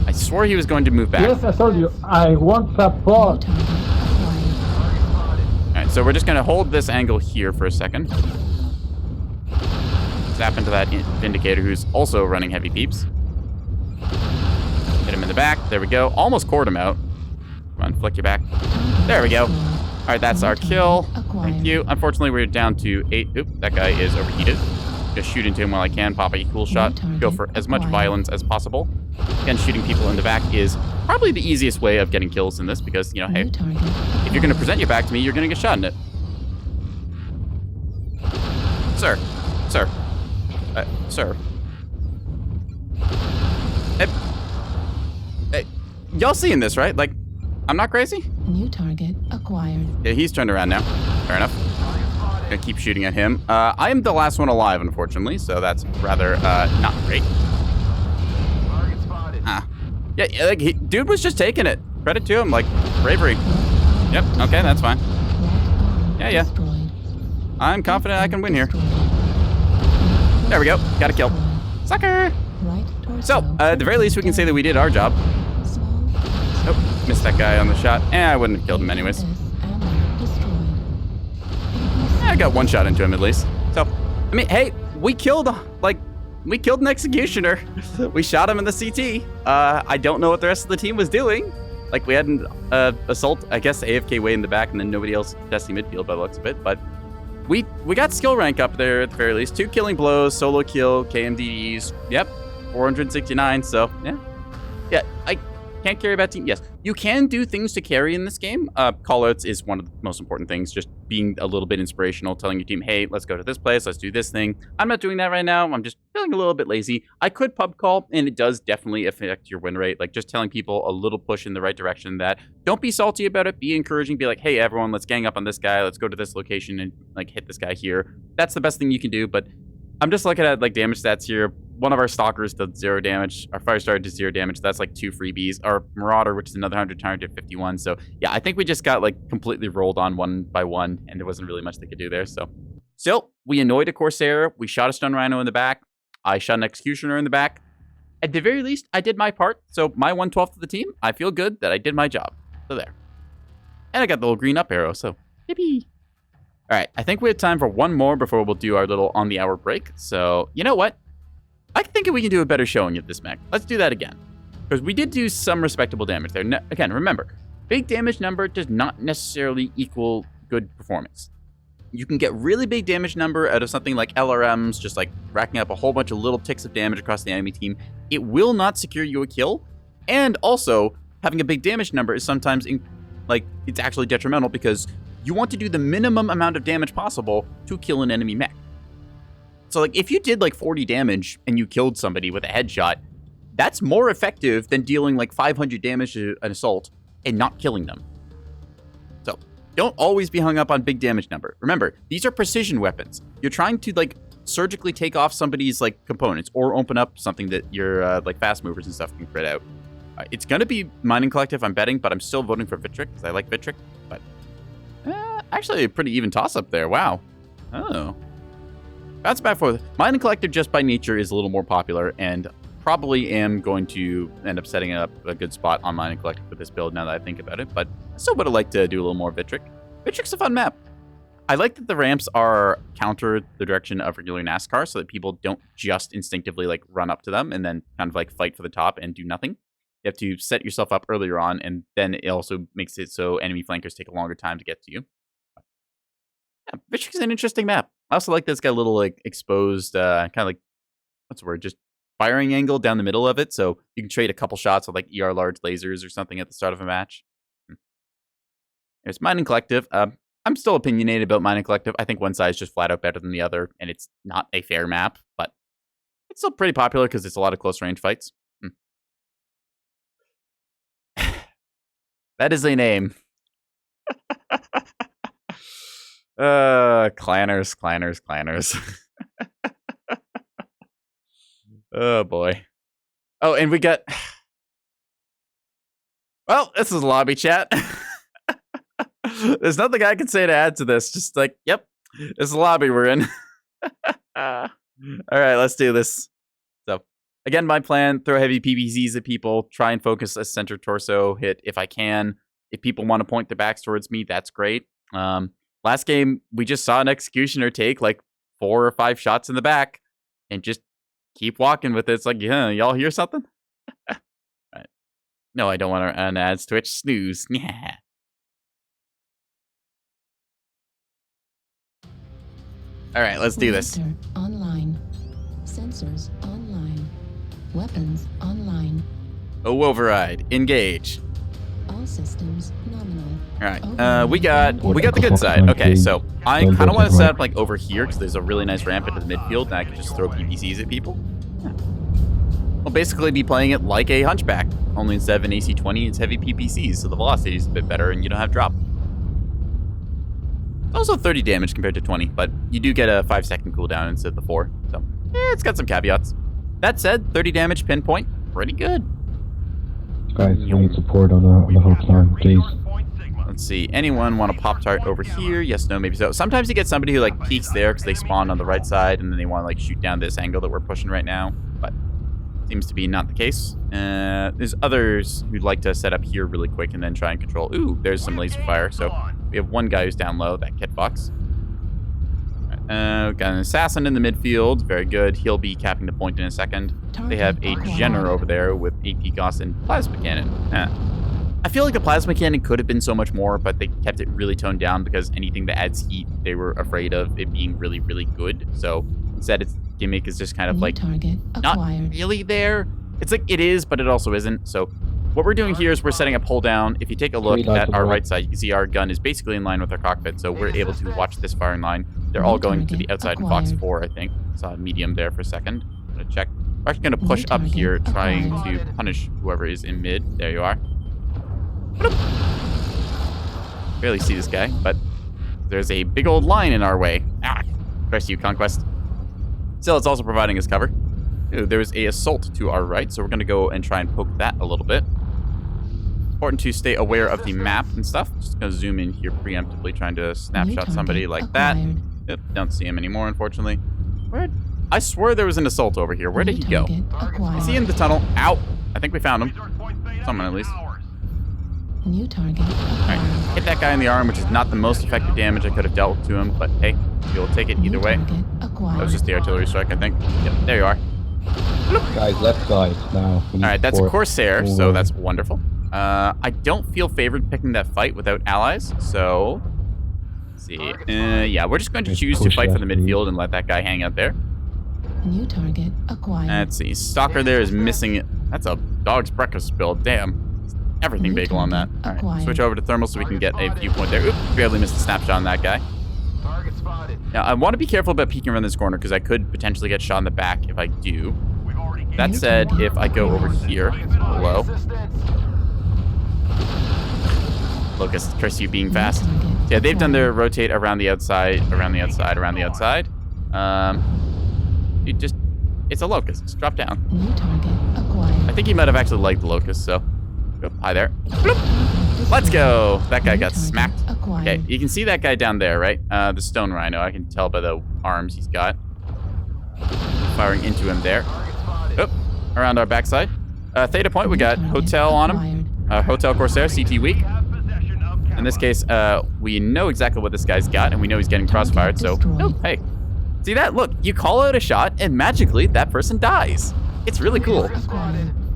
[SPEAKER 1] I swore he was going to move back.
[SPEAKER 3] Yes, I told you. I want
[SPEAKER 4] New
[SPEAKER 3] support.
[SPEAKER 4] target acquired.
[SPEAKER 1] All right, so we're just going to hold this angle here for a second. Zap into that Vindicator, who's also running heavy peeps. Hit him in the back. There we go. Almost cored him out. Come on, flick you back. There we go. All right, that's our kill. Thank you. Unfortunately, we're down to 8. Oop, that guy is overheated. Just shoot into him while I can. Pop a cool shot. Go for as much violence as possible. Again, shooting people in the back is probably the easiest way of getting kills in this, because, you know, hey,
[SPEAKER 4] New target
[SPEAKER 1] if you're going to present your back to me, you're going to get shot in it. Sir. Sir. Sir. Hey, y'all seeing this, right? Like, I'm not crazy?
[SPEAKER 4] New target acquired.
[SPEAKER 1] Yeah, he's turned around now. Fair enough. Gonna keep shooting at him. I am the last one alive, unfortunately, so that's rather, not great.
[SPEAKER 2] Target spotted.
[SPEAKER 1] Yeah, like, dude was just taking it. Credit to him, like, bravery. Yep, okay, that's fine. Yeah.
[SPEAKER 4] Destroyed.
[SPEAKER 1] I'm confident I can win here. There we go. Got a kill. Sucker!
[SPEAKER 4] Right torso.
[SPEAKER 1] So, at the very least, we can say that we did our job.
[SPEAKER 4] Small.
[SPEAKER 1] Oh, missed that guy on the shot. I wouldn't have killed him anyways.
[SPEAKER 4] Ammo destroyed.
[SPEAKER 1] I got one shot into him at least. So, I mean, hey, we killed an executioner. We shot him in the CT. I don't know what the rest of the team was doing. Like, we had an assault, I guess, AFK way in the back, and then nobody else contesting midfield by the looks of it. But we got skill rank up there at the very least. 2 killing blows, solo kill, KMDs. Yep, 469. So, yeah, I can't carry a bad team. Yes, you can do things to carry in this game. Callouts is one of the most important things. Just being a little bit inspirational, telling your team, hey, let's go to this place, let's do this thing. I'm not doing that right now. I'm just feeling a little bit lazy. I could pub call, and it does definitely affect your win rate. Like, just telling people a little push in the right direction. That don't be salty about it. Be encouraging. Be like, hey, everyone, let's gang up on this guy. Let's go to this location and like hit this guy here. That's the best thing you can do. But I'm just looking at like damage stats here. One of our stalkers did 0 damage. Our Firestarter did 0 damage. That's like 2 freebies. Our Marauder, which is another 100 target, did 51. So yeah, I think we just got like completely rolled on one by one, and there wasn't really much they could do there. So still, we annoyed a Corsair. We shot a Stun Rhino in the back. I shot an Executioner in the back. At the very least, I did my part. So my 1/12 of the team, I feel good that I did my job. So there. And I got the little green up arrow. So yippee. All right, I think we have time for one more before we'll do our little on the hour break. So you know what? I think we can do a better showing of this mech. Let's do that again. Because we did do some respectable damage there. Again, remember, big damage number does not necessarily equal good performance. You can get really big damage number out of something like LRMs, just like racking up a whole bunch of little ticks of damage across the enemy team. It will not secure you a kill. And also, having a big damage number is sometimes, it's actually detrimental because you want to do the minimum amount of damage possible to kill an enemy mech. So, like, if you did, like, 40 damage and you killed somebody with a headshot, that's more effective than dealing, like, 500 damage to an assault and not killing them. So, don't always be hung up on big damage number. Remember, these are precision weapons. You're trying to, like, surgically take off somebody's, like, components or open up something that your, like, fast movers and stuff can crit out. It's going to be Mining Collective, I'm betting, but I'm still voting for Vitric because I like Vitric. But, actually, a pretty even toss-up there. Wow. Oh. That's bad for Mining Collective just by nature is a little more popular, and probably am going to end up setting up a good spot on Mining Collective for this build now that I think about it, but I still would have liked to do a little more Vitric. Vitric's a fun map. I like that the ramps are counter the direction of regular NASCAR so that people don't just instinctively like run up to them and then kind of like fight for the top and do nothing. You have to set yourself up earlier on, and then it also makes it so enemy flankers take a longer time to get to you. Yeah, Vitric's an interesting map. I also like that it's got a little like exposed, kind of like, what's the word, just firing angle down the middle of it. So you can trade a couple shots with like ER large lasers or something at the start of a match. There's Mining Collective. I'm still opinionated about Mining Collective. I think one side is just flat out better than the other, and it's not a fair map, but it's still pretty popular because it's a lot of close range fights. That is a name. Clanners. Oh boy. Oh, and we got. Well, this is lobby chat. There's nothing I can say to add to this. Just like, yep, this is the lobby we're in. All right, let's do this. So, again, my plan: throw heavy PBZs at people. Try and focus a center torso hit if I can. If people want to point their backs towards me, that's great. Last game, we just saw an Executioner take like 4 or 5 shots in the back and just keep walking with it. It's like, yeah, y'all hear something? Right. No, I don't want to run ads. Twitch snooze. Yeah. All right, let's do this.
[SPEAKER 4] Reactor online. Sensors online. Weapons online.
[SPEAKER 1] Oh, override. Engage.
[SPEAKER 4] All systems nominal.
[SPEAKER 1] All right, we got the good side. Okay, so I kind of want to set up like over here because there's a really nice ramp into the midfield, and I can just throw PPCs at people. Yeah. We'll basically be playing it like a Hunchback, only instead of an AC-20, it's heavy PPCs, so the velocity is a bit better, and you don't have drop. It's also 30 damage compared to 20, but you do get a 5-second cooldown instead of the 4, so it's got some caveats. That said, 30 damage pinpoint, pretty good.
[SPEAKER 6] Guys, we need support on the whole plan, please.
[SPEAKER 1] Let's see. Anyone want a Pop-Tart over here? Yes, no, maybe so. Sometimes you get somebody who like peeks there because they spawn on the right side and then they want to like shoot down this angle that we're pushing right now. But seems to be not the case. There's others who'd like to set up here really quick and then try and control. Ooh, there's some laser fire. So we have one guy who's down low, that Kit Fox. Got an assassin in the midfield. Very good. He'll be capping the point in a second. They have a Jenner over there with AP Goss and Plasma Cannon. I feel like the Plasma Cannon could have been so much more, but they kept it really toned down because anything that adds heat, they were afraid of it being really, really good. So instead, its gimmick is just kind of like not really there. It's like it is, but it also isn't. So what we're doing here is we're setting up hold down. If you take a look at our right side, you can see our gun is basically in line with our cockpit. So we're able to watch this firing line. They're all going to the outside in Fox 4, I think. Saw a medium there for a second. I'm going to check. We're actually going to push up here, trying to punish whoever is in mid. There you are. Barely see this guy, but there's a big old line in our way. Ah, curse you, Conquest. Still, it's also providing us cover. Ooh, there's a assault to our right, so we're going to go and try and poke that a little bit. Important to stay aware of the map and stuff. Just going to zoom in here preemptively, trying to snapshot somebody like that. Yep, don't see him anymore, unfortunately. Where? I swear there was an assault over here. Where did he go? Is he in the tunnel? Ow! I think we found him. Someone, at least.
[SPEAKER 4] New target.
[SPEAKER 1] Alright, hit that guy in the arm, which is not the most effective damage I could have dealt to him, but hey, you'll take it either way. That was just the artillery strike, I think. Yep, there you are.
[SPEAKER 6] Guys, left side now.
[SPEAKER 1] Alright, that's Corsair, so that's wonderful. I don't feel favored picking that fight without allies, so... Let's see. Yeah, we're just going to choose to fight for the midfield and let that guy hang out there.
[SPEAKER 4] New target acquired.
[SPEAKER 1] Let's see. Stalker there is missing it. That's a dog's breakfast build. Damn. Everything bagel on that. All right. Switch over to thermal so we can get a viewpoint there. Oop, barely missed a snapshot on that guy.
[SPEAKER 2] Target spotted.
[SPEAKER 1] Now, I want to be careful about peeking around this corner because I could potentially get shot in the back if I do. That said, if I go over here, below. Locust, curse you being fast. Yeah, they've done their rotate around the outside, around the outside, around the outside. It's a Locust. Just drop down.
[SPEAKER 4] New target acquired.
[SPEAKER 1] I think he might have actually liked the Locust, so. Hi there. Bloop. Let's go. That guy got smacked. Okay, you can see that guy down there, right? The stone rhino. I can tell by the arms he's got. Firing into him there. Oop. Around our backside. Theta point, we got Hotel on him. Hotel Corsair, CT weak. In this case, we know exactly what this guy's got, and we know he's getting crossfired, so... Oh, hey. See that? Look, you call out a shot, and magically, that person dies. It's really cool.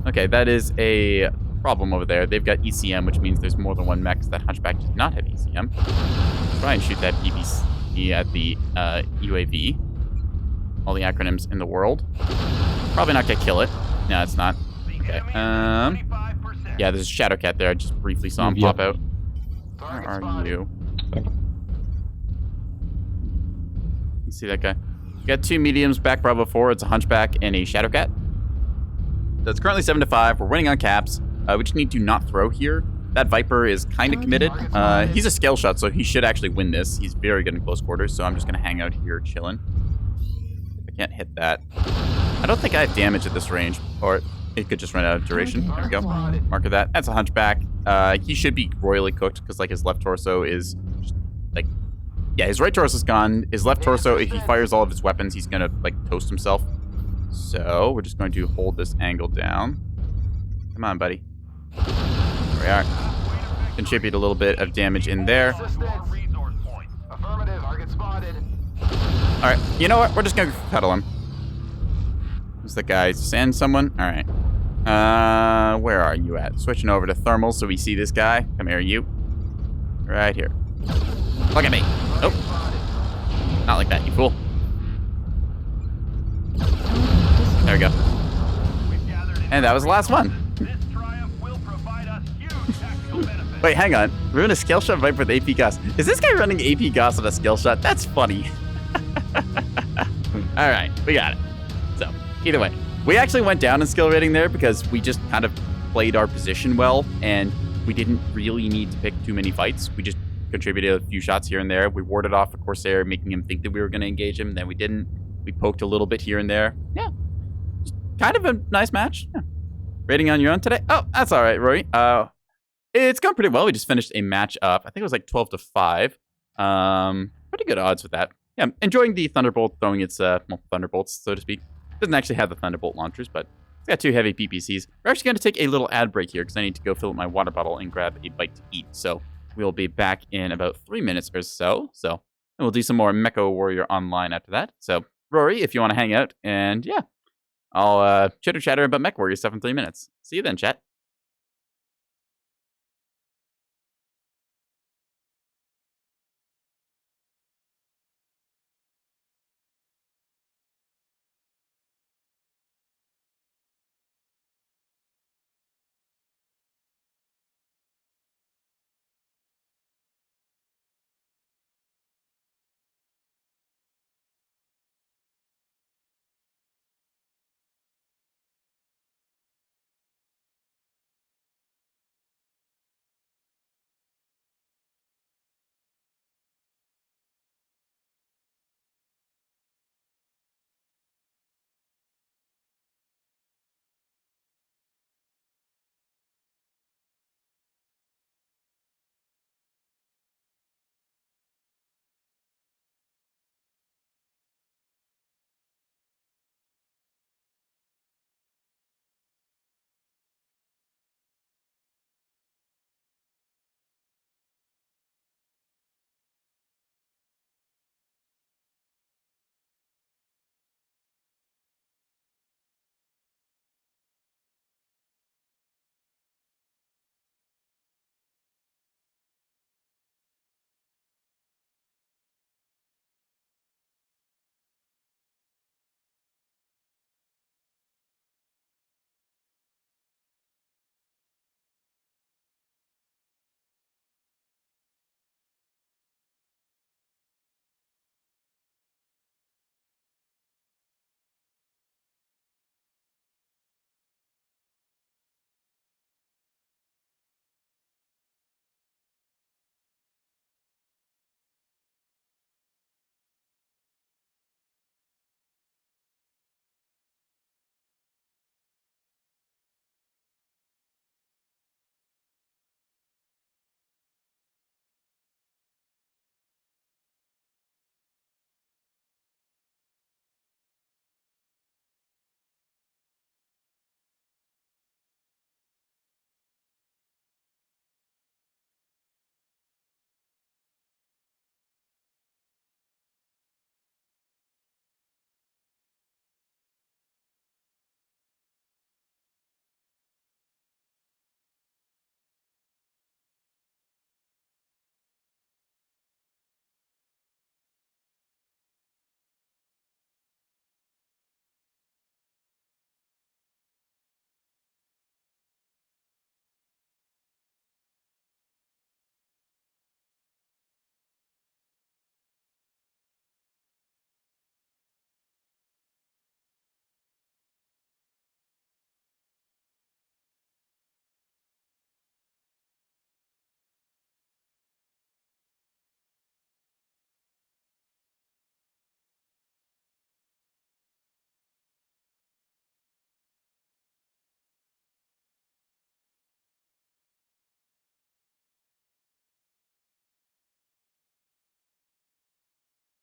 [SPEAKER 1] Okay, that is a... problem over there. They've got ECM, which means there's more than one mech. That Hunchback does not have ECM. Try and shoot that PPC at the UAV. All the acronyms in the world. Probably not gonna kill it. No, it's not. Okay. Yeah, there's a Shadowcat there. I just briefly saw him pop out. Where are you? You see that guy? We got two mediums, back Bravo 4. It's a Hunchback and a Shadowcat. So it's currently 7-5. We're winning on caps. We just need to not throw here. That Viper is kind of committed. He's a scale shot, so he should actually win this. He's very good in close quarters, so I'm just going to hang out here chilling. I can't hit that. I don't think I have damage at this range, or it could just run out of duration. There we go. Marker that. That's a Hunchback. He should be royally cooked, because like his left torso is just, like... Yeah, his right torso is gone. His left torso, if he fires all of his weapons, he's going to like toast himself. So we're just going to hold this angle down. Come on, buddy. There we are. Contribute a little bit of damage in there. Alright, you know what? We're just gonna cuddle him. Who's the guy? Send someone? Alright. Where are you at? Switching over to thermal so we see this guy. Come here, you. Right here. Look at me. Oh. Not like that, you fool. There we go. And that was the last one. Wait, hang on. We're in a skill shot right with AP Goss. Is this guy running AP Goss on a skill shot? That's funny. All right, we got it. So, either way, we actually went down in skill rating there because we just kind of played our position well, and we didn't really need to pick too many fights. We just contributed a few shots here and there. We warded off a Corsair, making him think that we were going to engage him. Then we didn't. We poked a little bit here and there. Yeah, just kind of a nice match. Yeah. Rating on your own today? Oh, that's all right, Rory. It's gone pretty well. We just finished a match up. I think it was like 12-5. Pretty good odds with that. Yeah, I'm enjoying the Thunderbolt throwing its Thunderbolts, so to speak. Doesn't actually have the Thunderbolt launchers, but it's got 2 heavy PPCs. We're actually going to take a little ad break here because I need to go fill up my water bottle and grab a bite to eat. So we'll be back in about 3 minutes or so. And we'll do some more Mechwarrior online after that. So Rory, if you want to hang out, and yeah, I'll chitter-chatter about Mechwarrior stuff in 3 minutes. See you then, chat.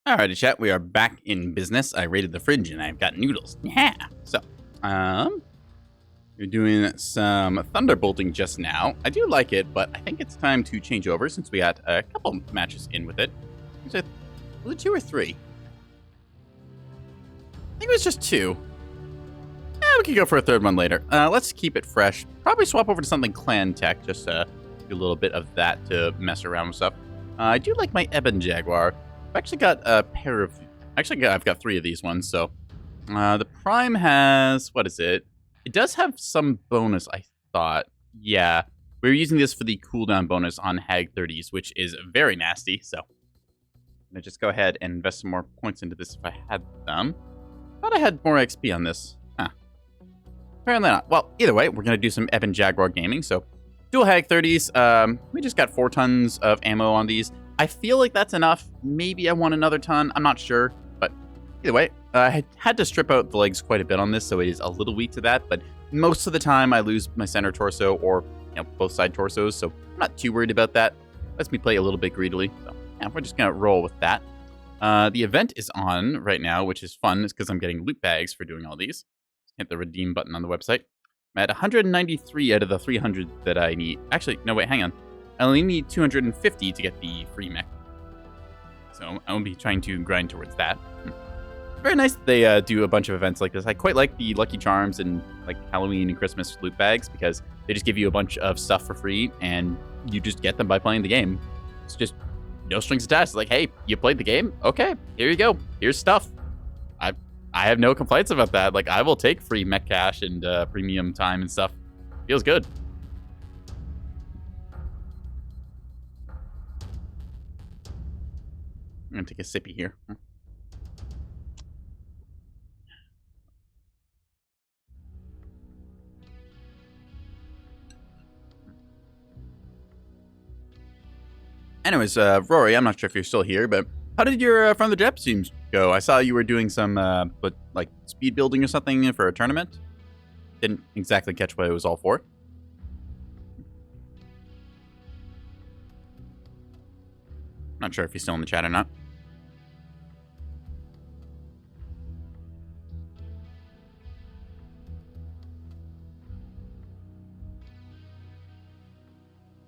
[SPEAKER 1] Alrighty, chat, we are back in business. I raided the fridge and I've got noodles. Yeah. So, you're doing some thunderbolting just now. I do like it, but I think it's time to change over since we got a couple matches in with it. Was it 2 or 3? I think it was just 2. Yeah, we could go for a 3rd one later. Let's keep it fresh. Probably swap over to something clan tech, just do a little bit of that to mess around with stuff. I do like my Ebon Jaguar. I've actually got a pair of... I've got 3 of these ones, so... the Prime has... What is it? It does have some bonus, I thought. Yeah. We were using this for the cooldown bonus on Hag 30s, which is very nasty, so I'm going to just go ahead and invest some more points into this if I had them. Thought I had more XP on this. Huh. Apparently not. Well, either way, we're going to do some Evan Jaguar gaming, so dual Hag 30s. We just got 4 tons of ammo on these. I feel like that's enough. Maybe I want another ton. I'm not sure, but either way, I had to strip out the legs quite a bit on this, so it is a little weak to that, but most of the time I lose my center torso or both side torsos, so I'm not too worried about that. Lets me play a little bit greedily, so yeah, we're just going to roll with that. The event is on right now, which is fun. It's because I'm getting loot bags for doing all these. Hit the redeem button on the website. I'm at 193 out of the 300 that I need. Actually, no, wait, hang on. I only need 250 to get the free mech. So I'll be trying to grind towards that. Very nice that they do a bunch of events like this. I quite like the Lucky Charms and like Halloween and Christmas loot bags because they just give you a bunch of stuff for free and you just get them by playing the game. It's just no strings attached. It's like, hey, you played the game? Okay, here you go. Here's stuff. I have no complaints about that. Like, I will take free mech cash and premium time and stuff. Feels good. I'm gonna take a sippy here. Anyways, Rory, I'm not sure if you're still here, but how did your From the Depths teams go? I saw you were doing some, like speed building or something for a tournament. Didn't exactly catch what it was all for. Not sure if he's still in the chat or not.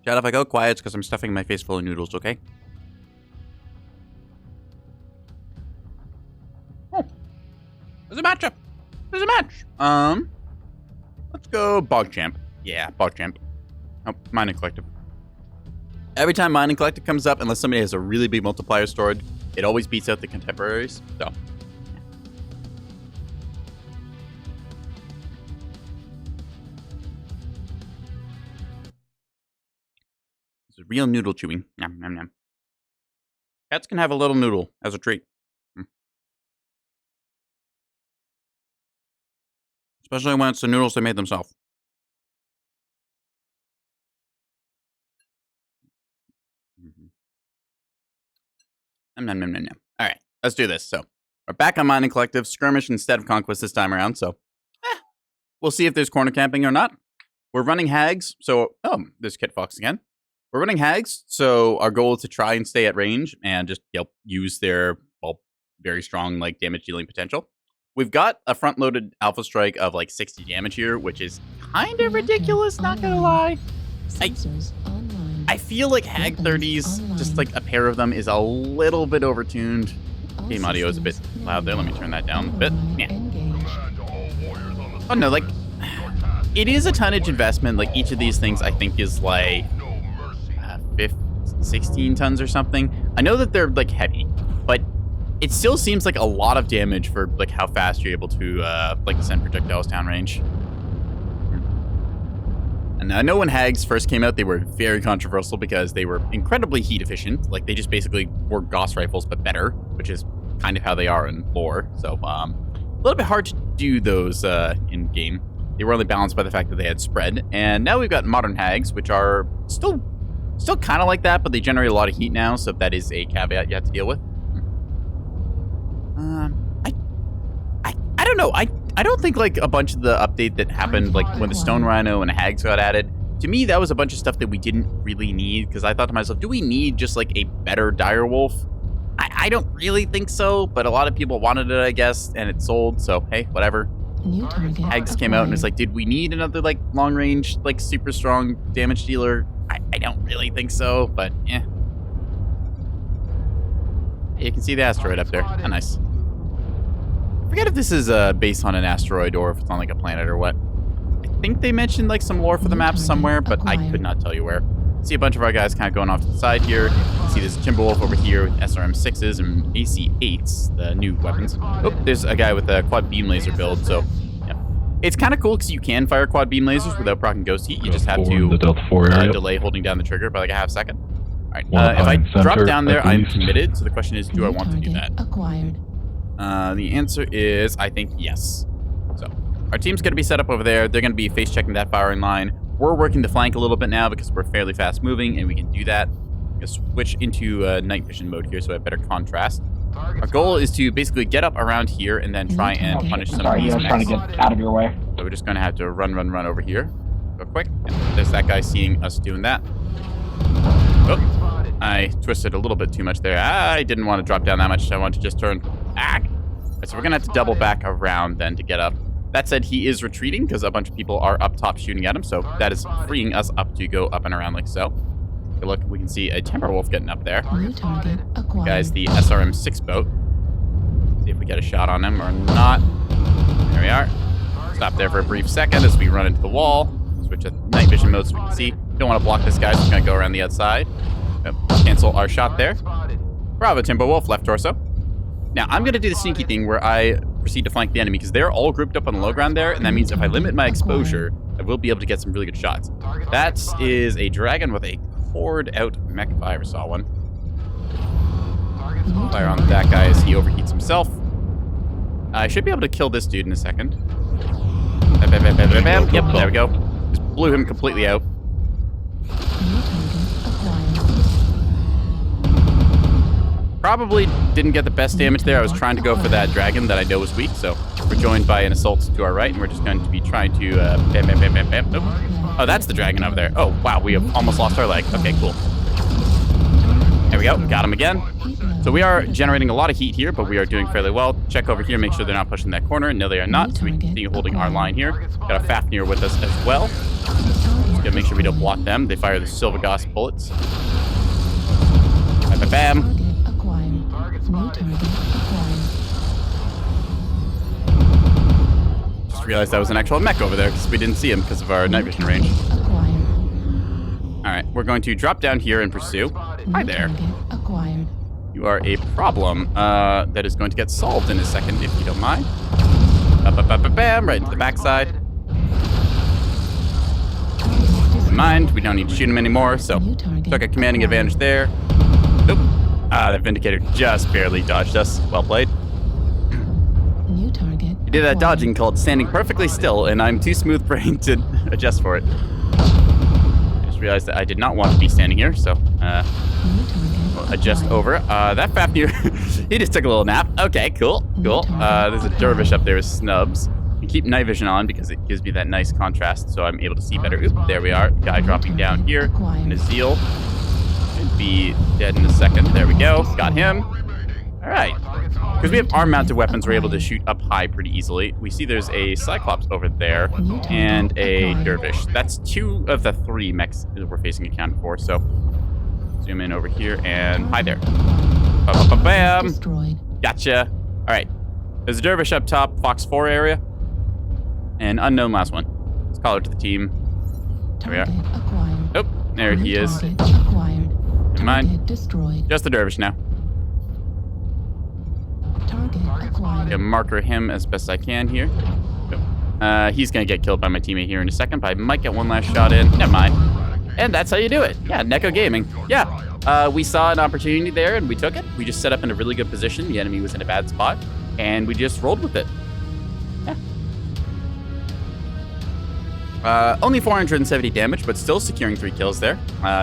[SPEAKER 1] Chat, if I go quiet, it's because I'm stuffing my face full of noodles, okay? Oh. There's a matchup. There's a match. Let's go Bog Champ. Yeah, Bog Champ. Oh, Mining Collective. Every time Mining Collective comes up, unless somebody has a really big multiplier stored, it always beats out the contemporaries. So. This is real noodle chewing. Nom, nom, nom. Cats can have a little noodle as a treat. Especially when it's the noodles they made themselves. Nom, nom, nom, nom, nom. All right, let's do this. So, we're back on Mining Collective. Skirmish instead of Conquest this time around, so we'll see if there's corner camping or not. We're running Hags, so... Oh, there's Kit Fox again. We're running Hags, so our goal is to try and stay at range and just use their very strong damage dealing potential. We've got a front-loaded Alpha Strike of 60 damage here, which is kind of ridiculous, not gonna lie. I feel like Hag 30s, just a pair of them, is a little bit overtuned. Game audio is a bit loud there. Let me turn that down a bit. Yeah. Oh no, it is a tonnage investment. Each of these things I think is 16 tons or something. I know that they're heavy, but it still seems like a lot of damage for how fast you're able to send projectiles down range. And I know when Hags first came out, they were very controversial because they were incredibly heat efficient. They just basically were Gauss rifles, but better, which is kind of how they are in lore. So, a little bit hard to do those in game. They were only balanced by the fact that they had spread. And now we've got modern Hags, which are still kind of like that, but they generate a lot of heat now, so that is a caveat you have to deal with. I don't know. I don't think a bunch of the update that happened when the Stone Rhino and Hags got added, to me that was a bunch of stuff that we didn't really need, because I thought to myself, do we need just a better direwolf? I don't really think so, but a lot of people wanted it, I guess, and it sold, so hey, whatever. Hags came out and it's did we need another long range super strong damage dealer? I don't really think so, but yeah. You can see the asteroid up there. Oh, nice. I forget if this is based on an asteroid or if it's on a planet or what. I think they mentioned some lore for the map somewhere, but I could not tell you where. See a bunch of our guys kind of going off to the side here. See this Timberwolf over here with SRM6s and AC8s, the new weapons. Oh, there's a guy with a quad beam laser build, so yeah. It's kind of cool because you can fire quad beam lasers without proccing ghost heat. You just have
[SPEAKER 6] The
[SPEAKER 1] to
[SPEAKER 6] Delta 4 area.
[SPEAKER 1] delay holding down the trigger by like a half second. All right.
[SPEAKER 6] One
[SPEAKER 1] If I
[SPEAKER 6] behind
[SPEAKER 1] drop
[SPEAKER 6] center,
[SPEAKER 1] down there,
[SPEAKER 6] at
[SPEAKER 1] I'm
[SPEAKER 6] least.
[SPEAKER 1] committed. So the question is, do I
[SPEAKER 4] New
[SPEAKER 1] want to do
[SPEAKER 4] target
[SPEAKER 1] that?
[SPEAKER 4] Acquired.
[SPEAKER 1] The answer is, I think, yes. So, our team's going to be set up over there. They're going to be face checking that firing line. We're working the flank a little bit now because we're fairly fast moving, and we can do that. I'm going to switch into night vision mode here so I have better contrast. Our goal is to basically get up around here and then try and punish some of
[SPEAKER 7] Sorry,
[SPEAKER 1] these
[SPEAKER 7] I was trying to
[SPEAKER 1] mechs.
[SPEAKER 7] get out of your way.
[SPEAKER 1] So we're just going to have to run over here. Go quick. And there's that guy seeing us doing that. Oh, I twisted a little bit too much there. I didn't want to drop down that much. I wanted to just turn. Ah! So we're going to have to double back around then to get up. That said, he is retreating because a bunch of people are up top shooting at him. So that is freeing us up to go up and around like so. Okay, look, we can see a Timberwolf getting up there.
[SPEAKER 4] New target acquired.
[SPEAKER 1] Guys, the SRM-6 boat. See if we get a shot on him or not. There we are. Stop there for a brief second as we run into the wall. Switch to night vision mode so we can see. Don't want to block this guy, so we're going to go around the outside. Cancel our shot there. Bravo, Timberwolf, left torso. Now, I'm going to do the sneaky thing where I proceed to flank the enemy because they're all grouped up on the low ground there, and that means if I limit my exposure, I will be able to get some really good shots. That is a dragon with a cord out mech if I ever saw one. Fire on that guy as he overheats himself. I should be able to kill this dude in a second. Bam, bam, bam, bam, bam, bam. Yep, there we go. Just blew him completely out.
[SPEAKER 4] New target acquired.
[SPEAKER 1] Probably didn't get the best damage there. I was trying to go for that dragon that I know was weak, so we're joined by an assault to our right, and we're just going to be trying to bam, bam, bam, bam, bam. Nope. Oh, that's the dragon over there. Oh, wow, we have almost lost our leg. Okay, cool. There we go. Got him again. So we are generating a lot of heat here, but we are doing fairly well. Check over here, make sure they're not pushing that corner. No, they are not, so we continue holding our line here. Got a Fafnir with us as well. Just gotta make sure we don't block them. They fire the Silver Goss bullets. Bam, bam, bam.
[SPEAKER 4] Target acquired. New target acquired.
[SPEAKER 1] Just realized that was an actual mech over there because we didn't see him because of our night vision range.
[SPEAKER 4] Acquired.
[SPEAKER 1] All right, we're going to drop down here and pursue. Hi
[SPEAKER 4] New
[SPEAKER 1] there.
[SPEAKER 4] target acquired.
[SPEAKER 1] You are a problem that is going to get solved in a second, if you don't mind. Bam, right into the backside. Never mind, we don't need to shoot him anymore, so
[SPEAKER 4] New target
[SPEAKER 1] took a commanding advantage there. Nope. Ah, that Vindicator just barely dodged us. Well played.
[SPEAKER 4] New target.
[SPEAKER 1] You did that dodging called standing perfectly still, and I'm too smooth-brained to adjust for it. I just realized that I did not want to be standing here, so adjust over. That Fafnir, he just took a little nap. Okay, cool, cool. There's a dervish up there with snubs. You keep night vision on because it gives me that nice contrast, so I'm able to see better. Oop, there we are. Guy dropping down here in a Zeal. Should be dead in a second. There we go. Got him. All right. Because we have arm-mounted weapons, we're able to shoot up high pretty easily. We see there's a Cyclops over there and a Dervish. That's 2 of the 3 mechs that we're facing accounted for, so zoom in over here and hi there. Bam!
[SPEAKER 4] Destroyed.
[SPEAKER 1] Gotcha. All right. There's a Dervish up top, Fox 4 area, and unknown last one. Let's call it to the team. There we are.
[SPEAKER 4] Target acquired.
[SPEAKER 1] Oh, there he
[SPEAKER 4] New
[SPEAKER 1] is.
[SPEAKER 4] target acquired.
[SPEAKER 1] Never mind.
[SPEAKER 4] Target destroyed.
[SPEAKER 1] Just the Dervish now.
[SPEAKER 4] Target acquired.
[SPEAKER 1] Gonna marker him as best I can here. He's gonna get killed by my teammate here in a second, but I might get one last shot in. Never mind. And that's how you do it. Yeah, Neko Gaming. Yeah. We saw an opportunity there and we took it. We just set up in a really good position. The enemy was in a bad spot, and we just rolled with it. Yeah. Only 470 damage, but still securing 3 kills there.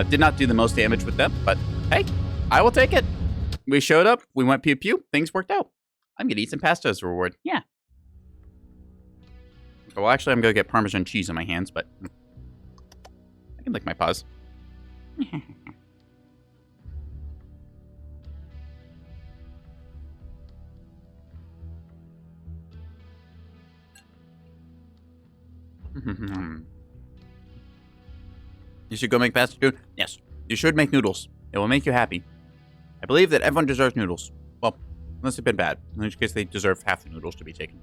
[SPEAKER 1] Did not do the most damage with them, but hey, I will take it. We showed up, we went pew pew, things worked out. I'm gonna eat some pasta as a reward. Yeah. Well, actually, I'm gonna get Parmesan cheese on my hands, but I can lick my paws. You should go make pasta too? Yes. You should make noodles. It will make you happy. I believe that everyone deserves noodles. Well, unless they've been bad. In which case, they deserve half the noodles to be taken.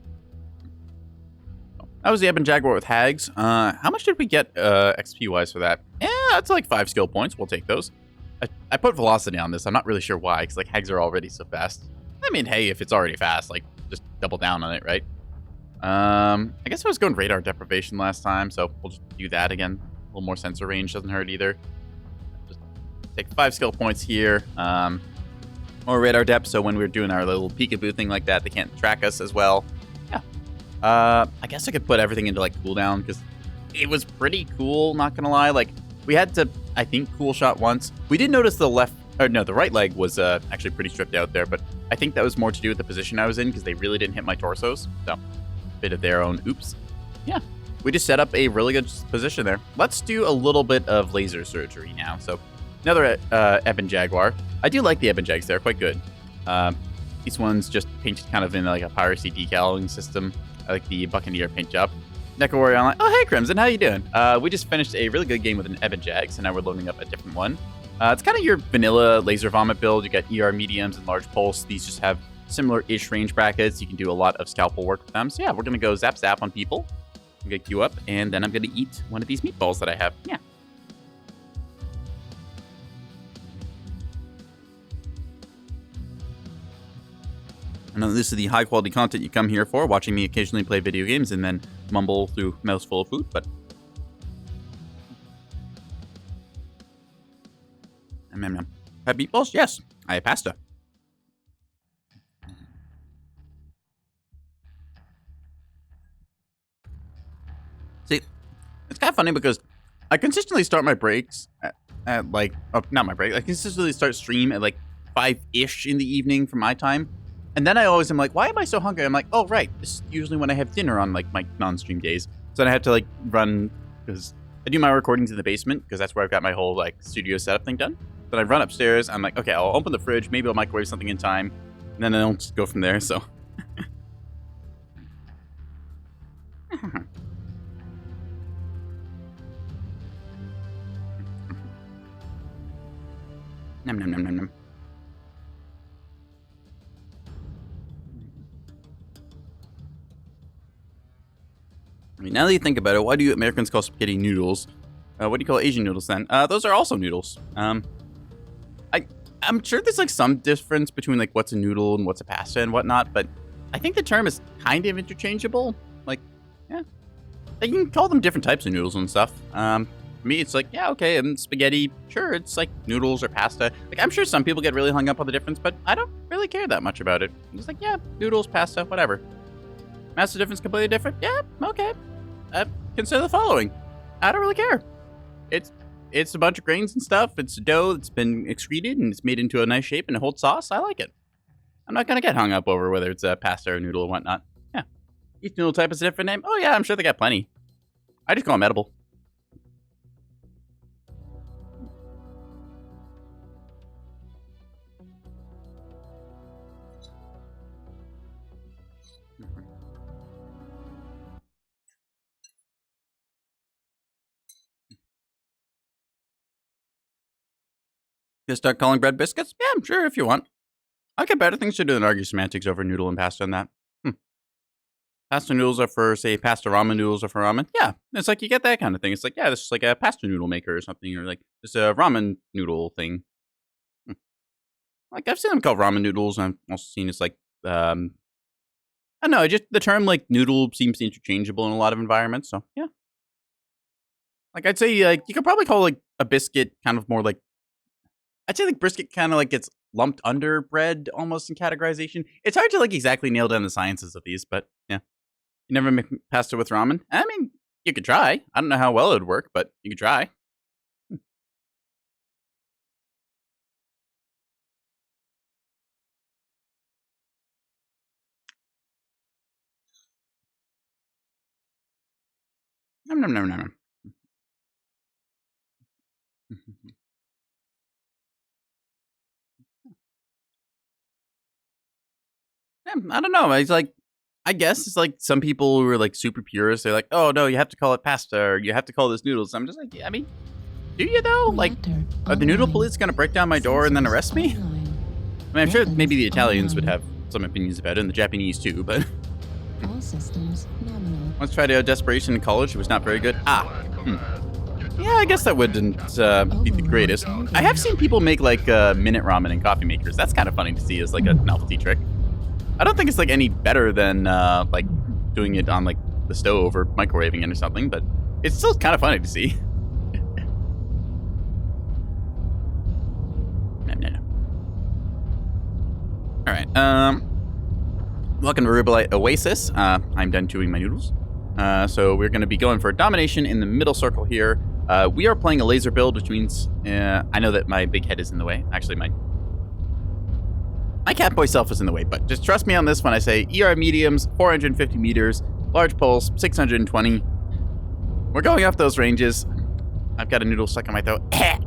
[SPEAKER 1] That was the Ebon Jaguar with Hags. How much did we get XP-wise for that? Yeah, that's like 5 skill points. We'll take those. I put velocity on this. I'm not really sure why, because like Hags are already so fast. I mean, hey, if it's already fast, like just double down on it, right? I guess I was going radar deprivation last time, so we'll just do that again. A little more sensor range doesn't hurt either. Just take 5 skill points here. More radar depth, so when we're doing our little peekaboo thing like that, they can't track us as well. Yeah. I guess I could put everything into like cooldown because it was pretty cool, not gonna lie. Like, we had to, I think, cool shot once. We did notice the right leg was actually pretty stripped out there, but I think that was more to do with the position I was in because they really didn't hit my torsos. So, bit of their own oops. Yeah, we just set up a really good position there. Let's do a little bit of laser surgery now. So, another Ebon Jaguar. I do like the Ebon Jags. They're quite good. These ones just painted kind of in like a piracy decaling system. I like the Buccaneer paint job. Nekowarrior online. Oh, hey, Crimson. How you doing? We just finished a really good game with an Ebon Jag, so now we're loading up a different one. It's kind of your vanilla laser vomit build. You got ER mediums and large pulse. These just have similar-ish range brackets. You can do a lot of scalpel work with them. So yeah, we're going to go zap zap on people. I'm going to queue up, and then I'm going to eat one of these meatballs that I have. Yeah. I know this is the high-quality content you come here for, watching me occasionally play video games and then mumble through a mouthful of food, but... Have meatballs? Yes. I have pasta. See, it's kind of funny because I consistently start my breaks at like... Oh, not my break. I consistently start stream at like 5-ish in the evening from my time. And then I always am like, why am I so hungry? I'm like, oh, right. This is usually when I have dinner on like my non-stream days. So then I have to like run, because I do my recordings in the basement, because that's where I've got my whole like studio setup thing done. Then I run upstairs. I'm like, okay, I'll open the fridge. Maybe I'll microwave something in time. And then I'll just go from there. So. Nom nom nom nom nom. I mean, now that you think about it, why do you Americans call spaghetti noodles? What do you call Asian noodles then? Those are also noodles. I'm sure there's like some difference between like what's a noodle and what's a pasta and whatnot, but I think the term is kind of interchangeable. Like, yeah, you can call them different types of noodles and stuff. For me, it's like, yeah, okay, and spaghetti, sure, it's like noodles or pasta. Like, I'm sure some people get really hung up on the difference, but I don't really care that much about it. I'm just like, yeah, noodles, pasta, whatever. Master difference completely different? Yeah, okay. Consider the following. I don't really care. It's a bunch of grains and stuff. It's dough that's been excreted and it's made into a nice shape and it holds sauce. I like it. I'm not going to get hung up over whether it's a pasta or noodle or whatnot. Yeah. Each noodle type is a different name. Oh, yeah, I'm sure they got plenty. I just call them edible. Just start calling bread biscuits? Yeah, I'm sure if you want. I got better things to do than argue semantics over noodle and pasta and that. Pasta noodles are for, say, pasta ramen noodles are for ramen. Yeah, it's like you get that kind of thing. It's like, yeah, this is like a pasta noodle maker or something, or like just a ramen noodle thing. Like, I've seen them called ramen noodles, and I've also seen it's like, I don't know, just the term like noodle seems interchangeable in a lot of environments, so yeah. Like, I'd say, like, you could probably call like a biscuit kind of more like, I'd say like brisket kind of like gets lumped under bread almost in categorization. It's hard to like exactly nail down the sciences of these, but yeah. You never make pasta with ramen? I mean, you could try. I don't know how well it would work, but you could try. Nom nom nom nom nom. I don't know. It's like, I guess it's like some people who are like super purists. They're like, oh no, you have to call it pasta or you have to call this noodles. I'm just like, yeah, I mean, do you though? Like, are the noodle police gonna break down my door and then arrest me? I mean, I'm sure maybe the Italians would have some opinions about it, and the Japanese too, but.
[SPEAKER 4] All systems nominal.
[SPEAKER 1] Once tried out desperation in college. It was not very good. Yeah, I guess that wouldn't be the greatest. I have seen people make like minute ramen and coffee makers. That's kind of funny to see as like a novelty trick. I don't think it's like any better than like doing it on like the stove or microwaving it or something, but it's still kind of funny to see. No. All right. Welcome to Rubelite Oasis. I'm done chewing my noodles. So we're going to be going for domination in the middle circle here. We are playing a laser build, which means I know that my big head is in the way. Actually, my catboy self is in the way, but just trust me on this when I say ER mediums, 450 meters, large pulse, 620. We're going off those ranges. I've got a noodle stuck in my throat. There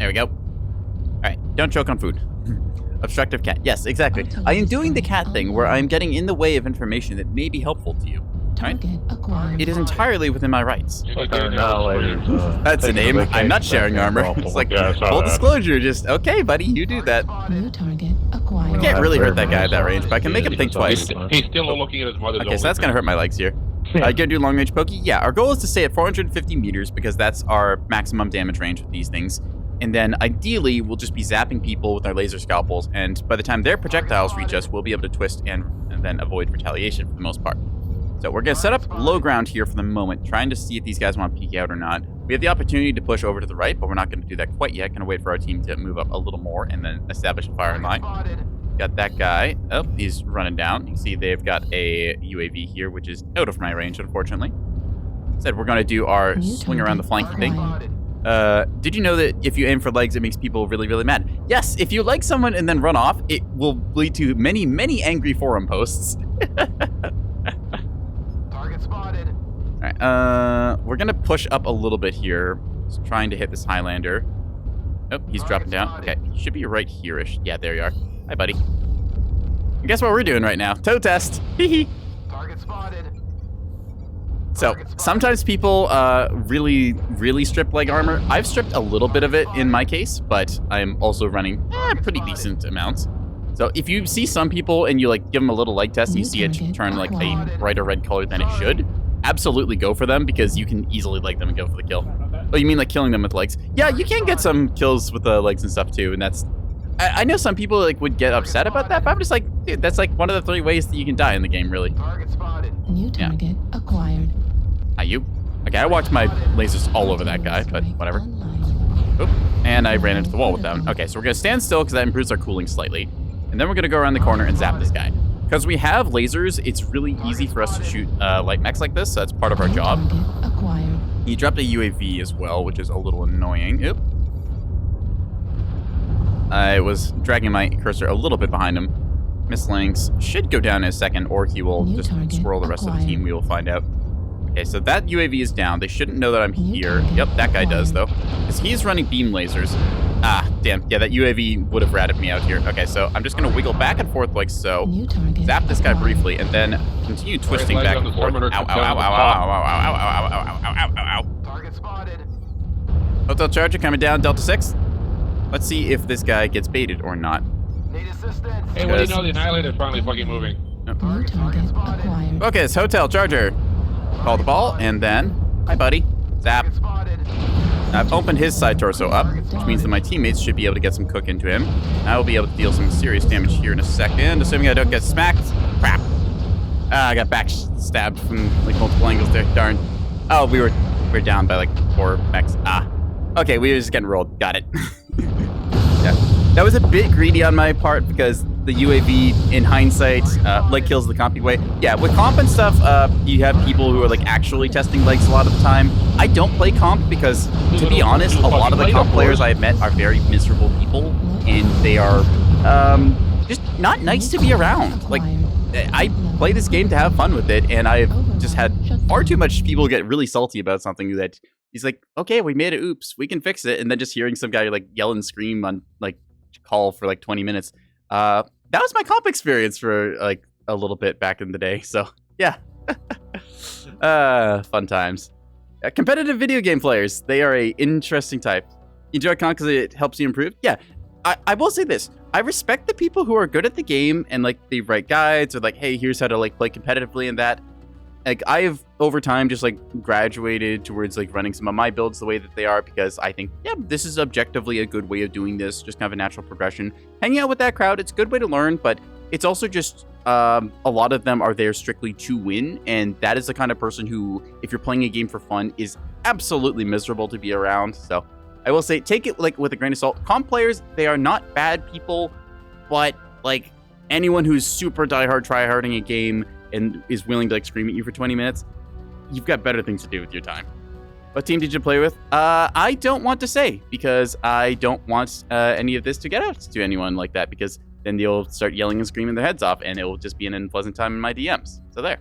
[SPEAKER 1] we go. All right, don't choke on food. Obstructive cat. Yes, exactly. I am doing the cat thing where I'm getting in the way of information that may be helpful to you. Right? It is entirely within my rights. That's the name. I'm not sharing armor. It's like full disclosure. Just okay, buddy. You do that.
[SPEAKER 4] New target acquired.
[SPEAKER 1] I can't really hurt that guy at that range, but I can make him think twice.
[SPEAKER 7] He's still looking at his mother's.
[SPEAKER 1] Okay, so that's gonna hurt my legs here. Gonna do long range pokey. Yeah, our goal is to stay at 450 meters because that's our maximum damage range with these things. And then ideally, we'll just be zapping people with our laser scalpels. And by the time their projectiles reach us, we'll be able to twist and then avoid retaliation for the most part. So we're going to set up low ground here for the moment, trying to see if these guys want to peek out or not. We have the opportunity to push over to the right, but we're not going to do that quite yet. Going to wait for our team to move up a little more and then establish a firing line. Got that guy. Oh, he's running down. You can see they've got a UAV here, which is out of my range, unfortunately. Said we're going to do our swing around the flank thing. Did you know that if you aim for legs, it makes people really, really mad? Yes, if you like someone and then run off, it will lead to many, many angry forum posts.
[SPEAKER 2] Target spotted.
[SPEAKER 1] All right, we're gonna push up a little bit here, just trying to hit this Highlander. Oh, he's dropping down. Okay, he should be right here-ish. Yeah, there you are. Hi, buddy. And guess what we're doing right now? Toe test. Hee hee.
[SPEAKER 2] Target spotted.
[SPEAKER 1] So sometimes people really, really strip leg armor. I've stripped a little bit of it in my case, but I'm also running pretty decent amounts. So if you see some people and you like give them a little leg test and you see it turn like a brighter red color than it should, absolutely go for them because you can easily leg them and go for the kill. Oh, you mean like killing them with legs? Yeah, you can get some kills with the legs and stuff too, and that's... I know some people like would get upset about that, but I'm just like, dude, that's like one of the 3 ways that you can die in the game, really.
[SPEAKER 2] Target spotted.
[SPEAKER 4] New target acquired.
[SPEAKER 1] Hi, you. Okay, I watched my lasers all over that guy, but whatever. Oop, and I ran into the wall with that one. Okay, so we're gonna stand still because that improves our cooling slightly. And then we're gonna go around the corner and zap this guy. Because we have lasers, it's really easy for us to shoot light mechs like this, so that's part of our job.
[SPEAKER 4] Acquired.
[SPEAKER 1] He dropped a UAV as well, which is a little annoying. Oop. I was dragging my cursor a little bit behind him. Mislinks should go down in a second, or he will just swirl the rest of the team. We will find out. Okay, so that UAV is down. They shouldn't know that I'm here. Yep, that guy does, though. Because he's running beam lasers. Ah, damn. Yeah, that UAV would have ratted me out here. Okay, so I'm just going to wiggle back and forth like so. Zap this guy briefly, and then continue twisting back and forth. Ow, ow, ow, ow, ow, ow, ow, ow, ow, ow, ow, ow, ow, ow, ow.
[SPEAKER 2] Target spotted.
[SPEAKER 1] Hotel Charger coming down, Delta 6. Let's see if this guy gets baited or not.
[SPEAKER 2] Need assistance.
[SPEAKER 7] Hey, what do you know? The Annihilator's finally fucking moving.
[SPEAKER 4] New target acquired.
[SPEAKER 1] Okay, it's Hotel Charger. Call the ball, and then... Hi, buddy. Zap.
[SPEAKER 2] Target spotted.
[SPEAKER 1] I've opened his side torso up, which means that my teammates should be able to get some cook into him. I will be able to deal some serious damage here in a second, assuming I don't get smacked. Crap. I got backstabbed from like multiple angles there. Darn. Oh, we're down by like 4 mechs. Okay, we were just getting rolled. Got it. Yeah. That was a bit greedy on my part because the UAV, in hindsight, leg kills the compy way. Yeah, with comp and stuff, you have people who are like actually testing legs a lot of the time. I don't play comp because, to be honest, a lot of the comp players I've met are very miserable people, and they are just not nice to be around. Like, I play this game to have fun with it, and I've just had far too much people get really salty about something that he's like, okay, we made it, oops, we can fix it, and then just hearing some guy like yell and scream on like call for like 20 minutes. That was my comp experience for like a little bit back in the day. So yeah, fun times. Competitive video game players, they are a interesting type. Enjoy comp because it helps you improve. Yeah, I will say this. I respect the people who are good at the game and like they write guides or like, hey, here's how to like play competitively and that. Like I've over time just like graduated towards like running some of my builds the way that they are because I think, yeah, this is objectively a good way of doing this, just kind of a natural progression. Hanging out with that crowd, it's a good way to learn, but it's also just a lot of them are there strictly to win, and that is the kind of person who, if you're playing a game for fun, is absolutely miserable to be around. So I will say, take it like with a grain of salt. Comp players, they are not bad people, but like anyone who's super diehard tryharding a game and is willing to like scream at you for 20 minutes, you've got better things to do with your time. What team did you play with? I don't want to say, because I don't want any of this to get out to anyone like that, because then they'll start yelling and screaming their heads off, and it will just be an unpleasant time in my DMs. So there.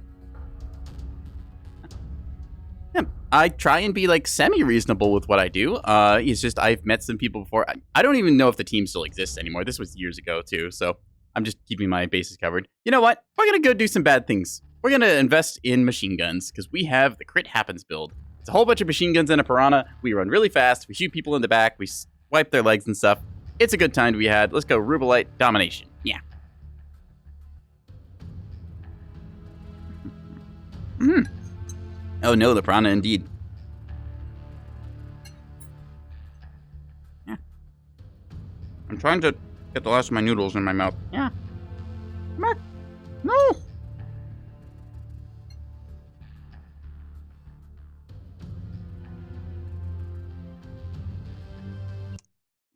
[SPEAKER 1] Yeah, I try and be like semi-reasonable with what I do. It's just I've met some people before. I don't even know if the team still exists anymore. This was years ago too, so I'm just keeping my bases covered. You know what? We're gonna go do some bad things. We're gonna invest in machine guns, because we have the Crit Happens build. It's a whole bunch of machine guns and a piranha. We run really fast. We shoot people in the back. We wipe their legs and stuff. It's a good time to be had. Let's go Rubalite Domination. Yeah. Oh no, the piranha indeed. Yeah. I'm trying to get the last of my noodles in my mouth. Yeah. Come back. No.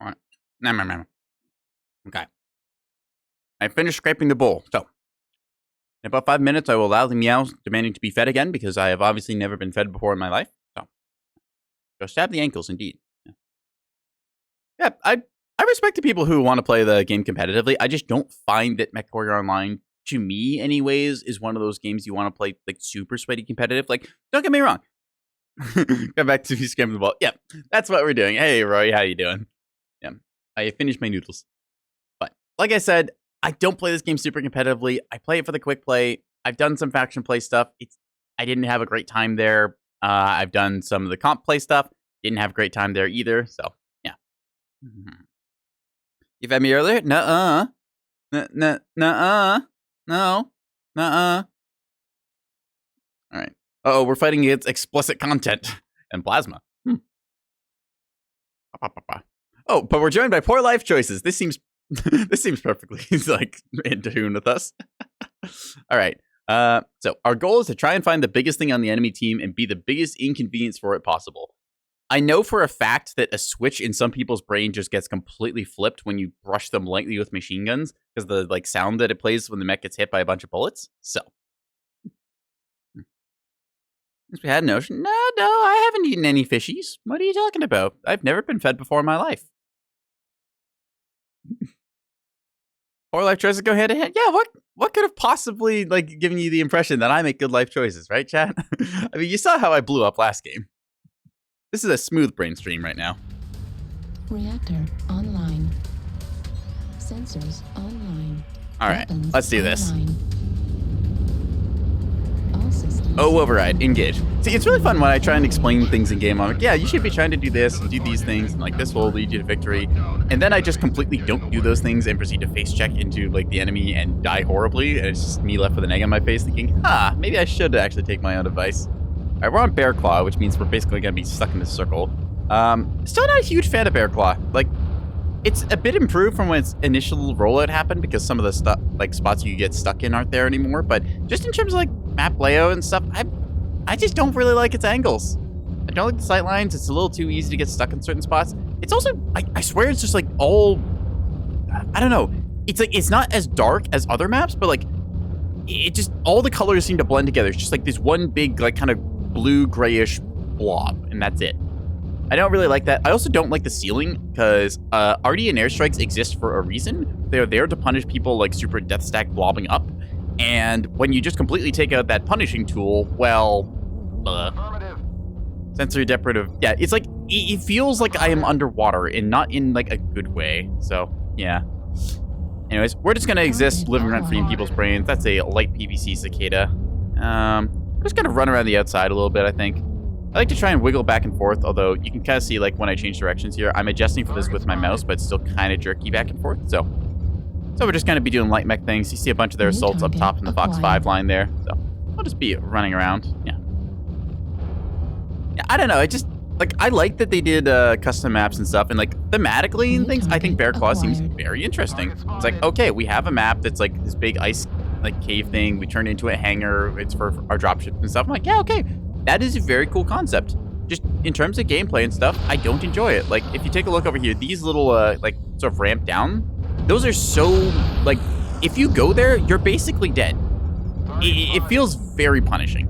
[SPEAKER 1] All right. No. Okay. I finished scraping the bowl, so in about 5 minutes, I will allow the meows demanding to be fed again, because I have obviously never been fed before in my life. So, go stab the ankles, indeed. Yeah, I respect the people who want to play the game competitively. I just don't find that Mechwarrior Online, to me anyways, is one of those games you want to play like super sweaty competitive. Like, don't get me wrong. Go back to scraping the ball. Yeah, that's what we're doing. Hey, Roy, how you doing? Yeah, I finished my noodles. But like I said, I don't play this game super competitively. I play it for the quick play. I've done some faction play stuff. I didn't have a great time there. I've done some of the comp play stuff. Didn't have a great time there either. So, yeah. You fed me earlier? Nuh-uh. Nuh-uh. No. Nuh-uh. All right. Uh-oh, we're fighting against explicit content and plasma. Oh, but we're joined by Poor Life Choices. This seems perfectly like in tune with us. All right. So our goal is to try and find the biggest thing on the enemy team and be the biggest inconvenience for it possible. I know for a fact that a switch in some people's brain just gets completely flipped when you brush them lightly with machine guns, because the like sound that it plays when the mech gets hit by a bunch of bullets. So we had an ocean. No, I haven't eaten any fishies. What are you talking about? I've never been fed before in my life. Poor life choices go hand in hand. Yeah, what could have possibly like given you the impression that I make good life choices, right, chat? I mean, you saw how I blew up last game. This is a smooth brain stream right now.
[SPEAKER 4] Reactor online. Sensors online.
[SPEAKER 1] All right,
[SPEAKER 4] Weapons
[SPEAKER 1] let's do this.
[SPEAKER 4] online. All systems.
[SPEAKER 1] Oh, override, engage. See, it's really fun when I try and explain things in game. I'm like, yeah, you should be trying to do this and do these things, and like this will lead you to victory. And then I just completely don't do those things and proceed to face check into like the enemy and die horribly. And it's just me left with an egg on my face thinking, maybe I should actually take my own advice. All right, we're on Bear Claw, which means we're basically going to be stuck in this circle. Still not a huge fan of Bear Claw. Like, it's a bit improved from when its initial rollout happened, because some of the stuff, like spots you get stuck in aren't there anymore. But just in terms of like map layout and stuff, I just don't really like its angles. I don't like the sight lines. It's a little too easy to get stuck in certain spots. It's also, I swear it's just like all, I don't know. It's like, it's not as dark as other maps, but like, it just, all the colors seem to blend together. It's just like this one big, like kind of blue grayish blob, and that's it. I don't really like that. I also don't like the ceiling, because RD and airstrikes exist for a reason. They're there to punish people like super death stack blobbing up. And when you just completely take out that punishing tool, well, sensory deprivative. Yeah, it's like, it feels like I am underwater and not in like a good way. So, yeah. Anyways, we're just going to exist living rent-free in people's brains. That's a light PVC cicada. We're just going to run around the outside a little bit, I think. I like to try and wiggle back and forth, although you can kind of see like when I change directions here, I'm adjusting for this with my mouse, but it's still kind of jerky back and forth. So we're just going to be doing light mech things. You see a bunch of their assaults up top in the Fox 5 line there. So I'll just be running around. Yeah, I don't know. I just, like, I like that they did custom maps and stuff, and like thematically and things. I think Bear Claw seems very interesting. It's like, okay, we have a map that's like this big ice like cave thing. We turned it into a hangar. It's for our dropships and stuff. I'm like, yeah, okay. That is a very cool concept. Just in terms of gameplay and stuff, I don't enjoy it. Like, if you take a look over here, these little, like, sort of ramp down, those are so, like, if you go there, you're basically dead. It feels very punishing.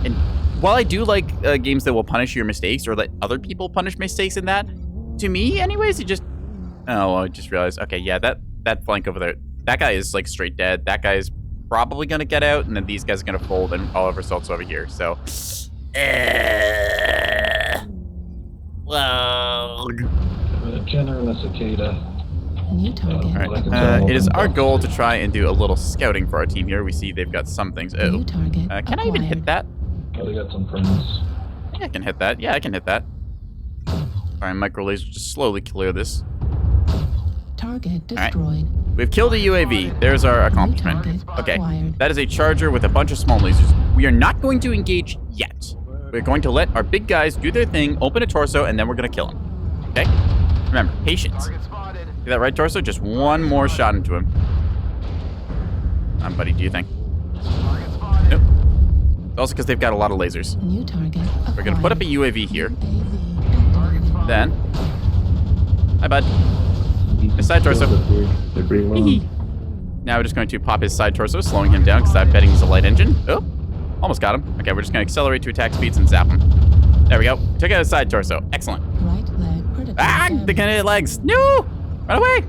[SPEAKER 1] And while I do like games that will punish your mistakes or let other people punish mistakes in that, to me, anyways, it just... Oh, I just realized. Okay, yeah, that flank over there, that guy is, like, straight dead. That guy is probably going to get out, and then these guys are going to fold, and all of our assaults over here. So... Well...
[SPEAKER 5] Jenner and a cicada.
[SPEAKER 4] New target.
[SPEAKER 1] All right. It is our goal to try and do a little scouting for our team here. We see they've got some things. Oh,
[SPEAKER 4] New target
[SPEAKER 1] can I even hit that?
[SPEAKER 5] Oh, they got some friends.
[SPEAKER 1] Yeah, I can hit that. Yeah, I can hit that. All right, micro laser, just slowly clear this.
[SPEAKER 4] Target
[SPEAKER 1] right.
[SPEAKER 4] destroyed.
[SPEAKER 1] We've killed a UAV. There's our accomplishment.
[SPEAKER 4] New target
[SPEAKER 1] Okay,
[SPEAKER 4] acquired.
[SPEAKER 1] that is a charger with a bunch of small lasers. We are not going to engage yet. We're going to let our big guys do their thing, open a torso, and then we're going to kill him. Okay? Remember, patience.
[SPEAKER 2] Target spotted.
[SPEAKER 1] See that right torso? Just one more shot into him. Buddy, do you think?
[SPEAKER 2] Target spotted.
[SPEAKER 1] Nope. Also because they've got a lot of lasers.
[SPEAKER 4] New target acquired.
[SPEAKER 1] We're going to put up a UAV here.
[SPEAKER 4] UAV activated.
[SPEAKER 1] Then... Hi, bud. His side torso.
[SPEAKER 6] They're pretty long.
[SPEAKER 1] Now we're just going to pop his side torso, slowing him down because I'm betting he's a light engine. Oh, almost got him. Okay, we're just going to accelerate to attack speeds and zap him. There we go. Took out his side torso. Excellent.
[SPEAKER 4] Right leg critical.
[SPEAKER 1] Ah, they're going to hit legs. No! Run away!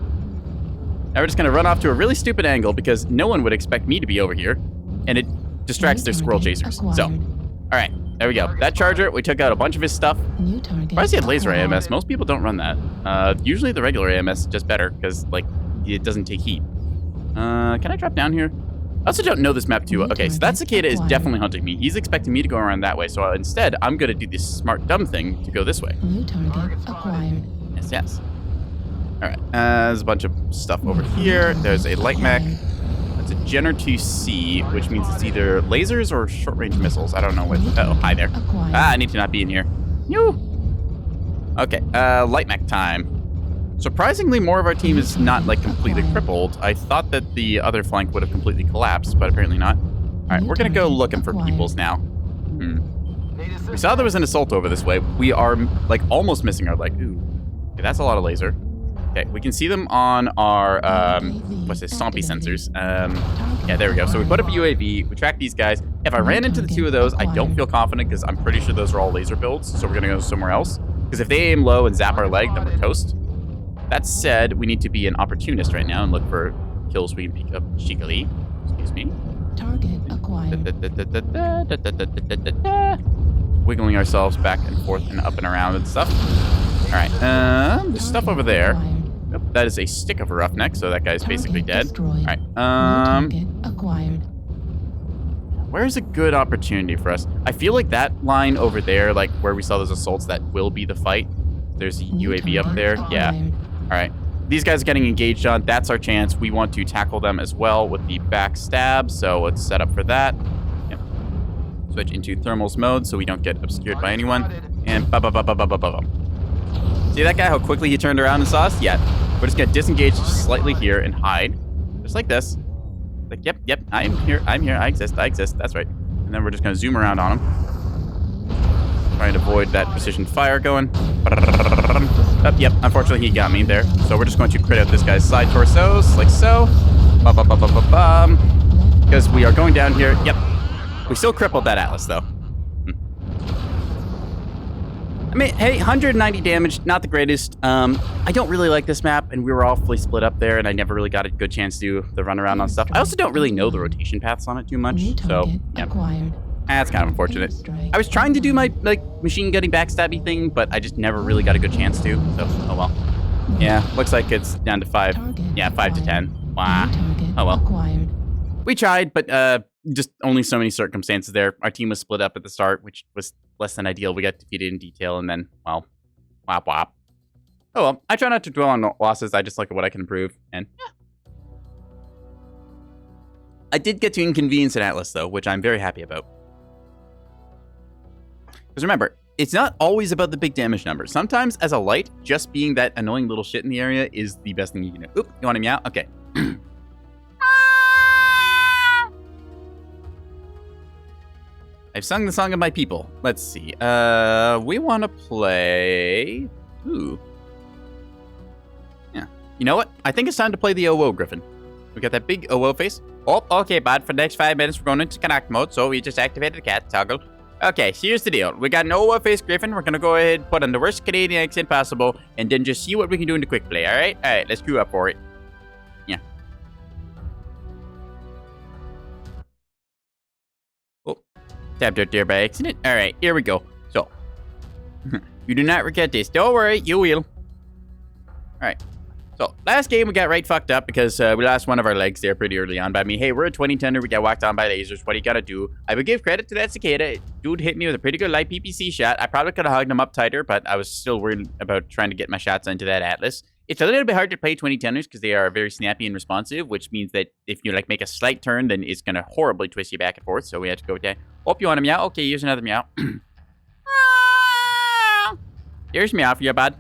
[SPEAKER 1] Now we're just going to run off to a really stupid angle because no one would expect me to be over here. And it distracts their squirrel chasers. So, all right. There we go. That charger, we took out a bunch of his stuff.
[SPEAKER 4] New target.
[SPEAKER 1] Surprised he had laser
[SPEAKER 4] acquired.
[SPEAKER 1] AMS. Most people don't run that. Usually the regular AMS is just better because, like, it doesn't take heat. Can I drop down here? I also don't know this map too well. Okay, so that cicada is definitely hunting me. He's expecting me to go around that way. So instead, I'm going to do this smart, dumb thing to go this way.
[SPEAKER 4] New target acquired.
[SPEAKER 1] Yes, yes. All right. There's a bunch of stuff over here. There's a light mech. That's a Jenner 2C, which means it's either lasers or short-range missiles. I don't know what... Oh, hi there.
[SPEAKER 4] Acquired.
[SPEAKER 1] Ah, I need to not be in here. Yoo! Okay, light mech time. Surprisingly, more of our team is not, like, completely crippled. I thought that the other flank would have completely collapsed, but apparently not. All right, we're going to go looking for peoples now.
[SPEAKER 2] Need assistance.
[SPEAKER 1] We saw there was an assault over this way. We are, like, almost missing our leg. Ooh. Okay, that's a lot of laser. Okay, we can see them on our, what's this, Stompy sensors. Yeah, there we go. So we put up a UAV, we track these guys. If I ran into the two of those, I don't feel confident because I'm pretty sure those are all laser builds, so we're gonna go somewhere else. Because if they aim low and zap our leg, then we're toast. That said, we need to be an opportunist right now and look for kills we can pick up cheekily. Excuse me.
[SPEAKER 4] Target acquired.
[SPEAKER 1] Wiggling ourselves back and forth and up and around and stuff. All right, there's stuff over there. Yep, that is a stick of a roughneck, so that guy's basically dead. All right,
[SPEAKER 4] Target acquired.
[SPEAKER 1] where's a good opportunity for us? I feel like that line over there, like where we saw those assaults, that will be the fight. There's a UAV up there. Yeah. All right. These guys are getting engaged on. That's our chance. We want to tackle them as well with the backstab, so let's set up for that. Yep. Switch into thermals mode so we don't get obscured by anyone. And ba-ba-ba-ba-ba-ba-ba. See that guy, how quickly he turned around and saw us? Yeah. We're just going to disengage slightly here and hide. Just like this. Like, yep, I'm here, I exist, that's right. And then we're just going to zoom around on him. Trying to avoid that precision fire going. Oh, yep, unfortunately he got me there. So we're just going to crit out this guy's side torsos, like so. Because we are going down here. Yep. We still crippled that Atlas, though. I mean, hey, 190 damage, not the greatest. I don't really like this map, and we were all fully split up there, and I never really got a good chance to do the runaround on stuff. I also don't really know the rotation paths on it too much, so, yeah.
[SPEAKER 4] Acquired.
[SPEAKER 1] That's kind of unfortunate. I was trying to do my, like, machine gunning backstabby thing, but I just never really got a good chance to, so, oh well. Yeah, looks like it's down to 5. Yeah, 5 to 10. Wow. Oh well.
[SPEAKER 4] Acquired.
[SPEAKER 1] We tried, but just only so many circumstances there. Our team was split up at the start, which was less than ideal. We got defeated in detail, and then, well, wop wop. Oh well, I try not to dwell on losses. I just look at what I can improve, and yeah. I did get to inconvenience an Atlas, though, which I'm very happy about. Because remember, it's not always about the big damage numbers. Sometimes, as a light, just being that annoying little shit in the area is the best thing you can do. Oop, you want him out? Okay. I've sung the song of my people. Let's see. We want to play... Ooh. Yeah. You know what? I think it's time to play the OO Griffin. We got that big OO face. Oh, okay, bud. For the next 5 minutes, we're going into connect mode, so we just activated the cat toggle. Okay, so here's the deal. We got an OO face Griffin. We're going to go ahead and put on the worst Canadian accent possible, and then just see what we can do in the quick play, alright? Alright, let's queue up for it. Yeah. Oh, tapped out there by accident. Alright, here we go. So, you do not regret this. Don't worry, you will. Alright. So, last game we got right fucked up because we lost one of our legs there pretty early on. But I mean, hey, we're a 20 tender, we got walked on by lasers. What do you gotta do? I would give credit to that cicada. Dude hit me with a pretty good light PPC shot. I probably could have hugged him up tighter, but I was still worried about trying to get my shots into that Atlas. It's a little bit hard to play 20 tenders because they are very snappy and responsive, which means that if you like make a slight turn, then it's gonna horribly twist you back and forth. So we have to go with that. Oh, you want a meow? Okay, here's another meow. There's meow for you, bud.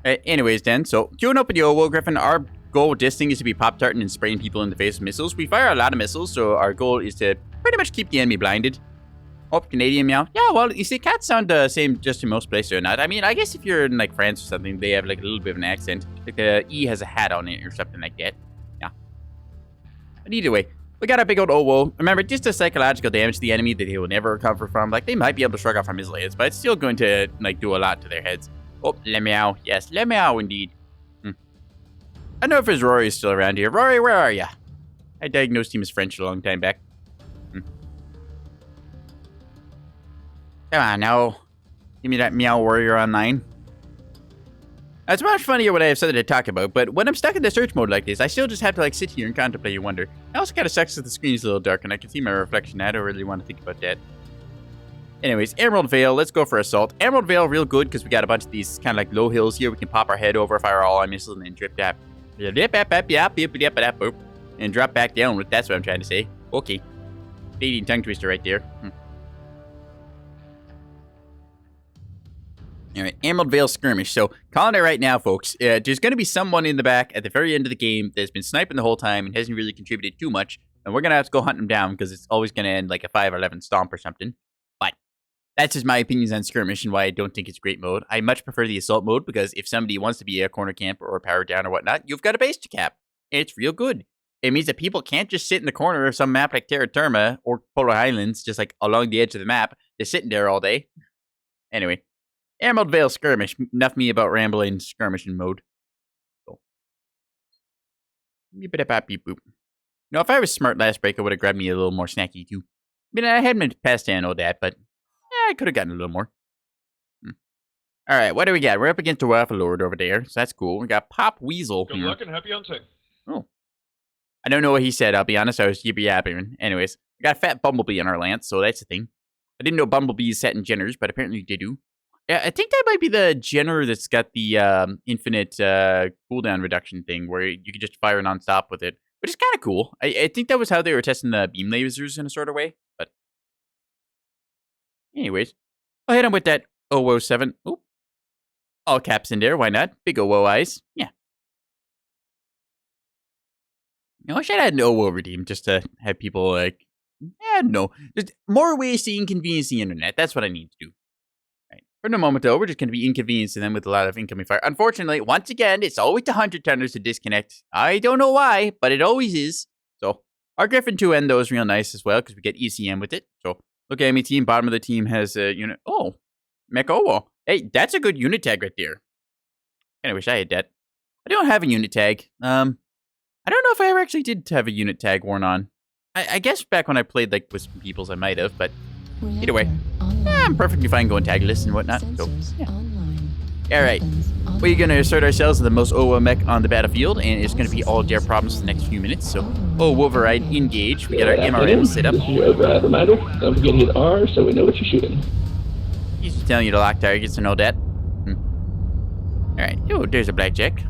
[SPEAKER 1] Anyways, then, so queuing up with the OO Griffin, our goal with this thing is to be pop-tarting and spraying people in the face with missiles. We fire a lot of missiles, so our goal is to pretty much keep the enemy blinded. Oh, Canadian meow. Yeah, well, you see, cats sound the same just in most places or not. I mean, I guess if you're in, like, France or something, they have, like, a little bit of an accent. Like, the E has a hat on it or something like that. Yeah. But either way, we got our big old OO. Remember, just the psychological damage to the enemy that they will never recover from. Like, they might be able to shrug off our missile hits, but it's still going to, like, do a lot to their heads. Oh, le meow. Yes, le meow indeed. I don't know if his Rory is still around here. Rory, where are ya? I diagnosed him as French a long time back. Come on, now. Give me that Mechwarrior online. It's much funnier when I have something to talk about, but when I'm stuck in the search mode like this, I still just have to, like, sit here and contemplate and wonder. It also kind of sucks that the screen is a little dark and I can see my reflection. I don't really want to think about that. Anyways, Emerald Vale, let's go for Assault. Emerald Vale, real good, because we got a bunch of these kind of like low hills here. We can pop our head over, fire all our missiles, and then drip that. And drop back down. That's what I'm trying to say. Okay. Canadian tongue twister right there. Alright, Emerald Vale Skirmish. So, calling it right now, folks. There's going to be someone in the back at the very end of the game that's been sniping the whole time and hasn't really contributed too much. And we're going to have to go hunt him down because it's always going to end like a 5 or 11 stomp or something. That's just my opinions on Skirmish and why I don't think it's great mode. I much prefer the Assault mode because if somebody wants to be a corner camper or power down or whatnot, you've got a base to cap. It's real good. It means that people can't just sit in the corner of some map like Terra Terma or Polar Highlands, just like along the edge of the map, just sitting there all day. Anyway, Emerald Vale Skirmish. Enough me about rambling skirmishing mode. Cool. Beep beep boop. No, if I was smart last break, I would have grabbed me a little more snacky too. I mean, I hadn't passed down all that, but I could have gotten a little more. Alright, what do we got? We're up against the Waffle Lord over there, so that's cool. We got Pop Weasel.
[SPEAKER 7] Good luck and happy hunting.
[SPEAKER 1] Oh. I don't know what he said, I'll be honest. I was yippee-yapping. Anyways, we got a fat Bumblebee on our lance, so that's the thing. I didn't know Bumblebees sat in Jenners, but apparently they do. Yeah, I think that might be the Jenner that's got the infinite cooldown reduction thing, where you can just fire nonstop with it, which is kind of cool. I think that was how they were testing the beam lasers in a sort of way, but anyways, I'll hit him with that 007. Oop. All caps in there, why not? Big OO eyes. Yeah. You know, I should add an OO redeem just to have people like, yeah, no. There's more ways to inconvenience the internet. That's what I need to do. Right. For the moment, though, we're just going to be inconveniencing them with a lot of incoming fire. Unfortunately, once again, it's always the 100 tenders to disconnect. I don't know why, but it always is. So, our Griffin 2N, though, is real nice as well because we get ECM with it. So, look at me, team. Bottom of the team has a unit. Oh, Mechwarrior. Hey, that's a good unit tag right there. I wish I had that. I don't have a unit tag. I don't know if I ever actually did have a unit tag worn on. I guess back when I played like with some peoples, I might have, but either way, I'm perfectly fine going tagless and whatnot. So, yeah. All right, we're gonna assert ourselves as the most OO mech on the battlefield, and it's gonna be all their problems for the next few minutes. So, Wolverine, engage. We got our MRM set up.
[SPEAKER 5] This is your override reminder. Don't forget to hit R so we know what you're shooting.
[SPEAKER 1] He's just telling you to lock targets and all that. Alright. Oh, there's a blackjack.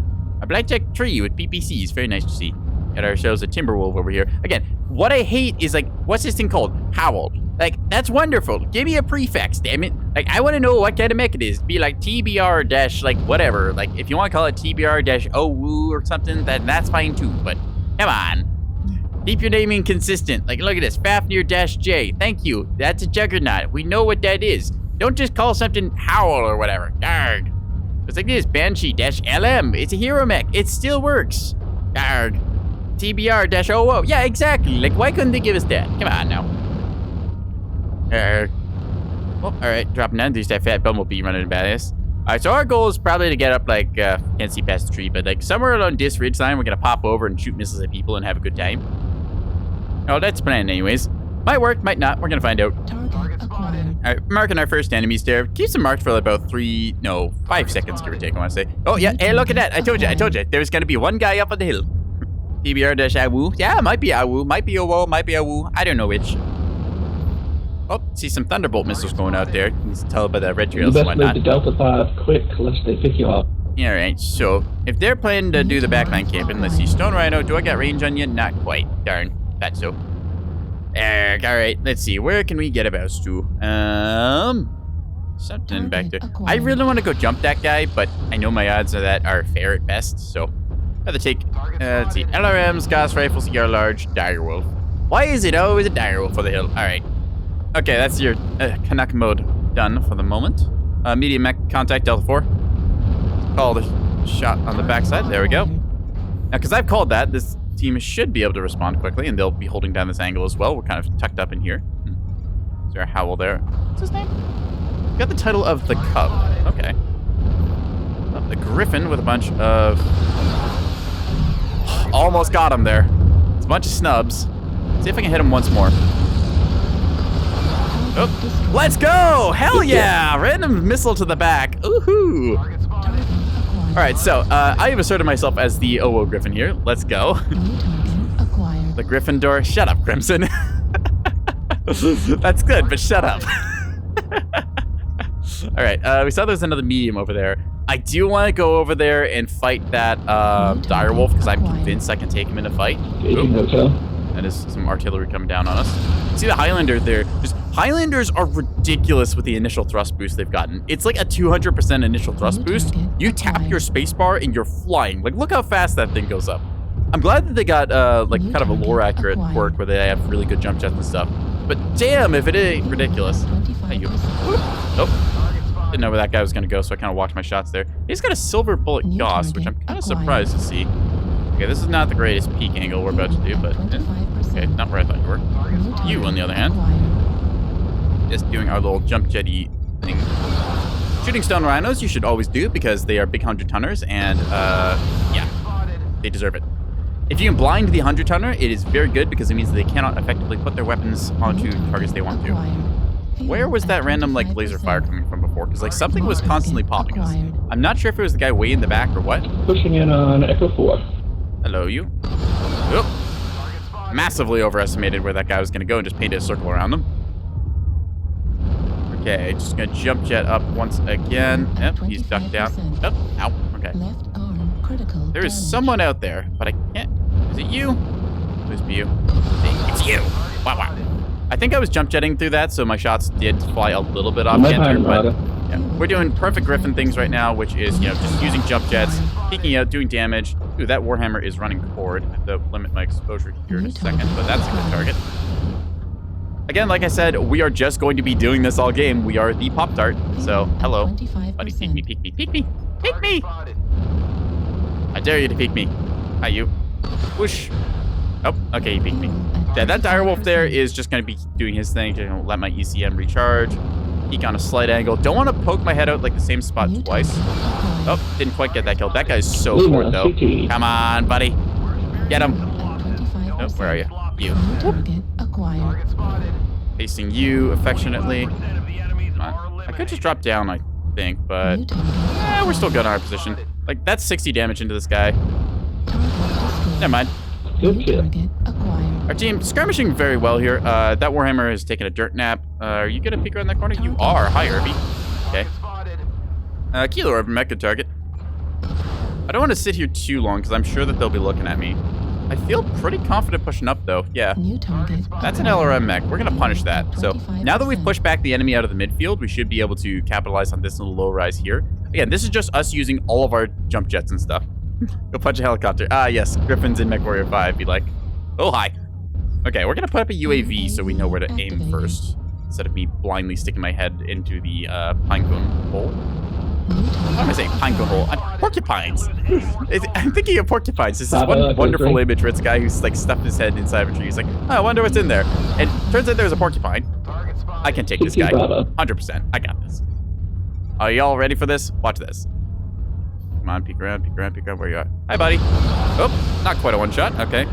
[SPEAKER 1] A blackjack tree with PPCs. Very nice to see. Got ourselves a Timberwolf over here. Again, what I hate is like, what's this thing called? Howl. Like, that's wonderful. Give me a prefix, damn it. Like, I want to know what kind of mech it is. Be like TBR dash, like, whatever. Like, if you want to call it TBR dash OWOO or something, then that's fine too. But, come on. Keep your naming consistent. Like, look at this. Fafnir-J. Thank you. That's a juggernaut. We know what that is. Don't just call something Howl or whatever. Darg. It's like this. Banshee-LM. It's a hero mech. It still works. Darg. TBR-OO. Yeah, exactly. Like, why couldn't they give us that? Come on now. Well, alright. Dropping down. There's that fat bumblebee running about us. Alright, so our goal is probably to get up, like, can't see past the tree, but, like, somewhere along this ridge line, we're gonna pop over and shoot missiles at people and have a good time. Oh, that's planned anyways. Might work, might not. We're gonna find out.
[SPEAKER 4] Target acquired.
[SPEAKER 1] Alright, marking our first enemies there. Keep them marked for about 5 seconds, give or take, I want to say. Oh, yeah, hey, look at that. I told you. There's gonna be one guy up on the hill. TBR-AWU. Yeah, might be AWU, might be OO, might be AWU. I don't know which. Oh, see some Thunderbolt missiles going out there. You can tell by the red
[SPEAKER 5] You
[SPEAKER 1] trails and
[SPEAKER 5] best move
[SPEAKER 1] whatnot.
[SPEAKER 5] to Delta 5 quick, lest they pick you up.
[SPEAKER 1] Yeah, right. So, if they're planning to do the backline camping, let's see. Stone Rhino, do I got range on you? Not quite. Darn. That's so. Alright, let's see. Where can we get about to? Something back there. I really want to go jump that guy, but I know my odds of that are fair at best, so. Rather take, let's see. LRMs, Gauss Rifle, Cigar Large, Direwolf. Why is it always a Direwolf for the hill? Alright. Okay, that's your Canuck mode done for the moment. Medium mech contact Delta 4. Call the shot on the backside. There we go. Now, because I've called that, this team should be able to respond quickly, and they'll be holding down this angle as well. We're kind of tucked up in here. Is there a Howl there? What's his name? Got the title of the Cub. Okay. Oh, the Griffin with a bunch of... Almost got him there. It's a bunch of snubs. See if I can hit him once more. Oh, let's go! Hell yeah! Random missile to the back. Ooh-hoo! All right, so I have asserted myself as the OO Griffin here. Let's go. The Gryffindor. Shut up, Crimson. That's good, but shut up. All right, we saw there's another medium over there. I do want to go over there and fight that Direwolf because I'm convinced I can take him in a fight.
[SPEAKER 5] Aging hotel.
[SPEAKER 1] That is some artillery coming down on us. See the Highlander there. Highlanders are ridiculous with the initial thrust boost they've gotten. It's like a 200% initial thrust boost. You tap your spacebar and you're flying. Like, look how fast that thing goes up. I'm glad that they got, like, kind of a lore-accurate quirk where they have really good jump jets and stuff. But damn, if it ain't ridiculous. Thank you. Nope. Didn't know where that guy was going to go, so I kind of watched my shots there. He's got a silver bullet Gauss, which I'm kind of surprised to see. Okay, this is not the greatest peak angle we're about to do, but okay, not where I thought you were. You, on the other hand, just doing our little jump jetty thing. Shooting stone rhinos, you should always do because they are big 100-tonners, and yeah, they deserve it. If you can blind the 100-tonner, it is very good because it means they cannot effectively put their weapons onto targets they want to. Where was that random like laser fire coming from before? Because like something was constantly popping us. I'm not sure if it was the guy way in the back or what.
[SPEAKER 5] Pushing in on Echo 4.
[SPEAKER 1] Hello, you. Oop. Massively overestimated where that guy was going to go and just painted a circle around them. Okay, just going to jump jet up once again. Yep, he's ducked down. Oh, ow. Okay. There is someone out there, but I can't. Is it you? Please be you. It's you. Wow, wow. I think I was jump jetting through that, so my shots did fly a little bit off center, but yeah, we're doing perfect Griffin things right now, which is, you know, just using jump jets, peeking out, doing damage. Ooh, that Warhammer is running cord. I have to limit my exposure here in a second, but that's a good target. Again, like I said, we are just going to be doing this all game. We are the Pop-Tart, so hello. Buddy, peek me, peek me, peek me, peek me! I dare you to peek me. Hi, you. Whoosh. Oh, okay, he peeked me. Yeah, that direwolf there is just going to be doing his thing. Gonna let my ECM recharge. Peek on a slight angle. Don't want to poke my head out like the same spot twice. Oh, didn't quite get that kill. That guy's so forward, though. Come on, buddy. Get him. Oh, where are you? You. Facing you affectionately. Come on. I could just drop down, I think, but yeah, we're still good on our position. Like, that's 60 damage into this guy. Never mind.
[SPEAKER 5] Good kill.
[SPEAKER 1] Our team skirmishing very well here. That Warhammer has taken a dirt nap. Are you gonna peek around that corner? You are. Hi, Irby. Okay. Kilo Urban Mech, good target. I don't want to sit here too long because I'm sure that they'll be looking at me. I feel pretty confident pushing up though. Yeah. That's an LRM mech. We're gonna punish that. So now that we've pushed back the enemy out of the midfield, we should be able to capitalize on this little low rise here. Again, this is just us using all of our jump jets and stuff. Go punch a helicopter. Ah, yes. Griffins in Mechwarrior 5 be like, oh, hi. Okay, we're gonna put up a UAV so we know where to aim first. Instead of me blindly sticking my head into the pinecone hole. Why am I saying pinecone hole? Porcupines! I'm thinking of porcupines. This is one wonderful image where it's a guy who's like stuffed his head inside of a tree. He's like, oh, I wonder what's in there. And turns out there's a porcupine. I can take this guy. 100%. I got this. Are y'all ready for this? Watch this. Come on, peek around, peek around, peek around. Where you at? Hi, buddy. Oh, not quite a one shot. Okay.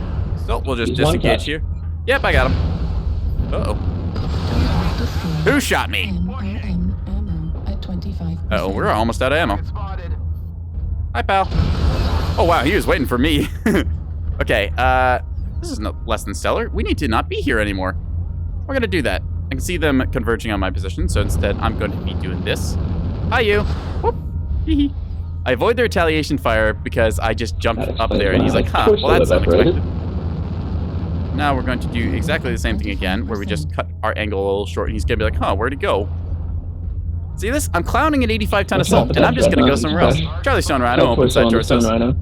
[SPEAKER 1] So we'll just disengage here. Yep, I got him. Uh-oh. Who shot me? Uh-oh, we're almost out of ammo. Hi, pal. Oh, wow, he was waiting for me. Okay, this is no less than stellar. We need to not be here anymore. We're gonna do that. I can see them converging on my position, so instead I'm going to be doing this. Hi, you. Whoop. Hee-hee. I avoid the retaliation fire because I just jumped up there, and he's like, huh, well, that's unexpected. Now we're going to do exactly the same thing again, where we just cut our angle a little short, and he's gonna be like, huh, where'd he go? See this? I'm clowning an 85-ton assault, and I'm just gonna go somewhere else. Charlie Stone Rhino, open side torsos. I'm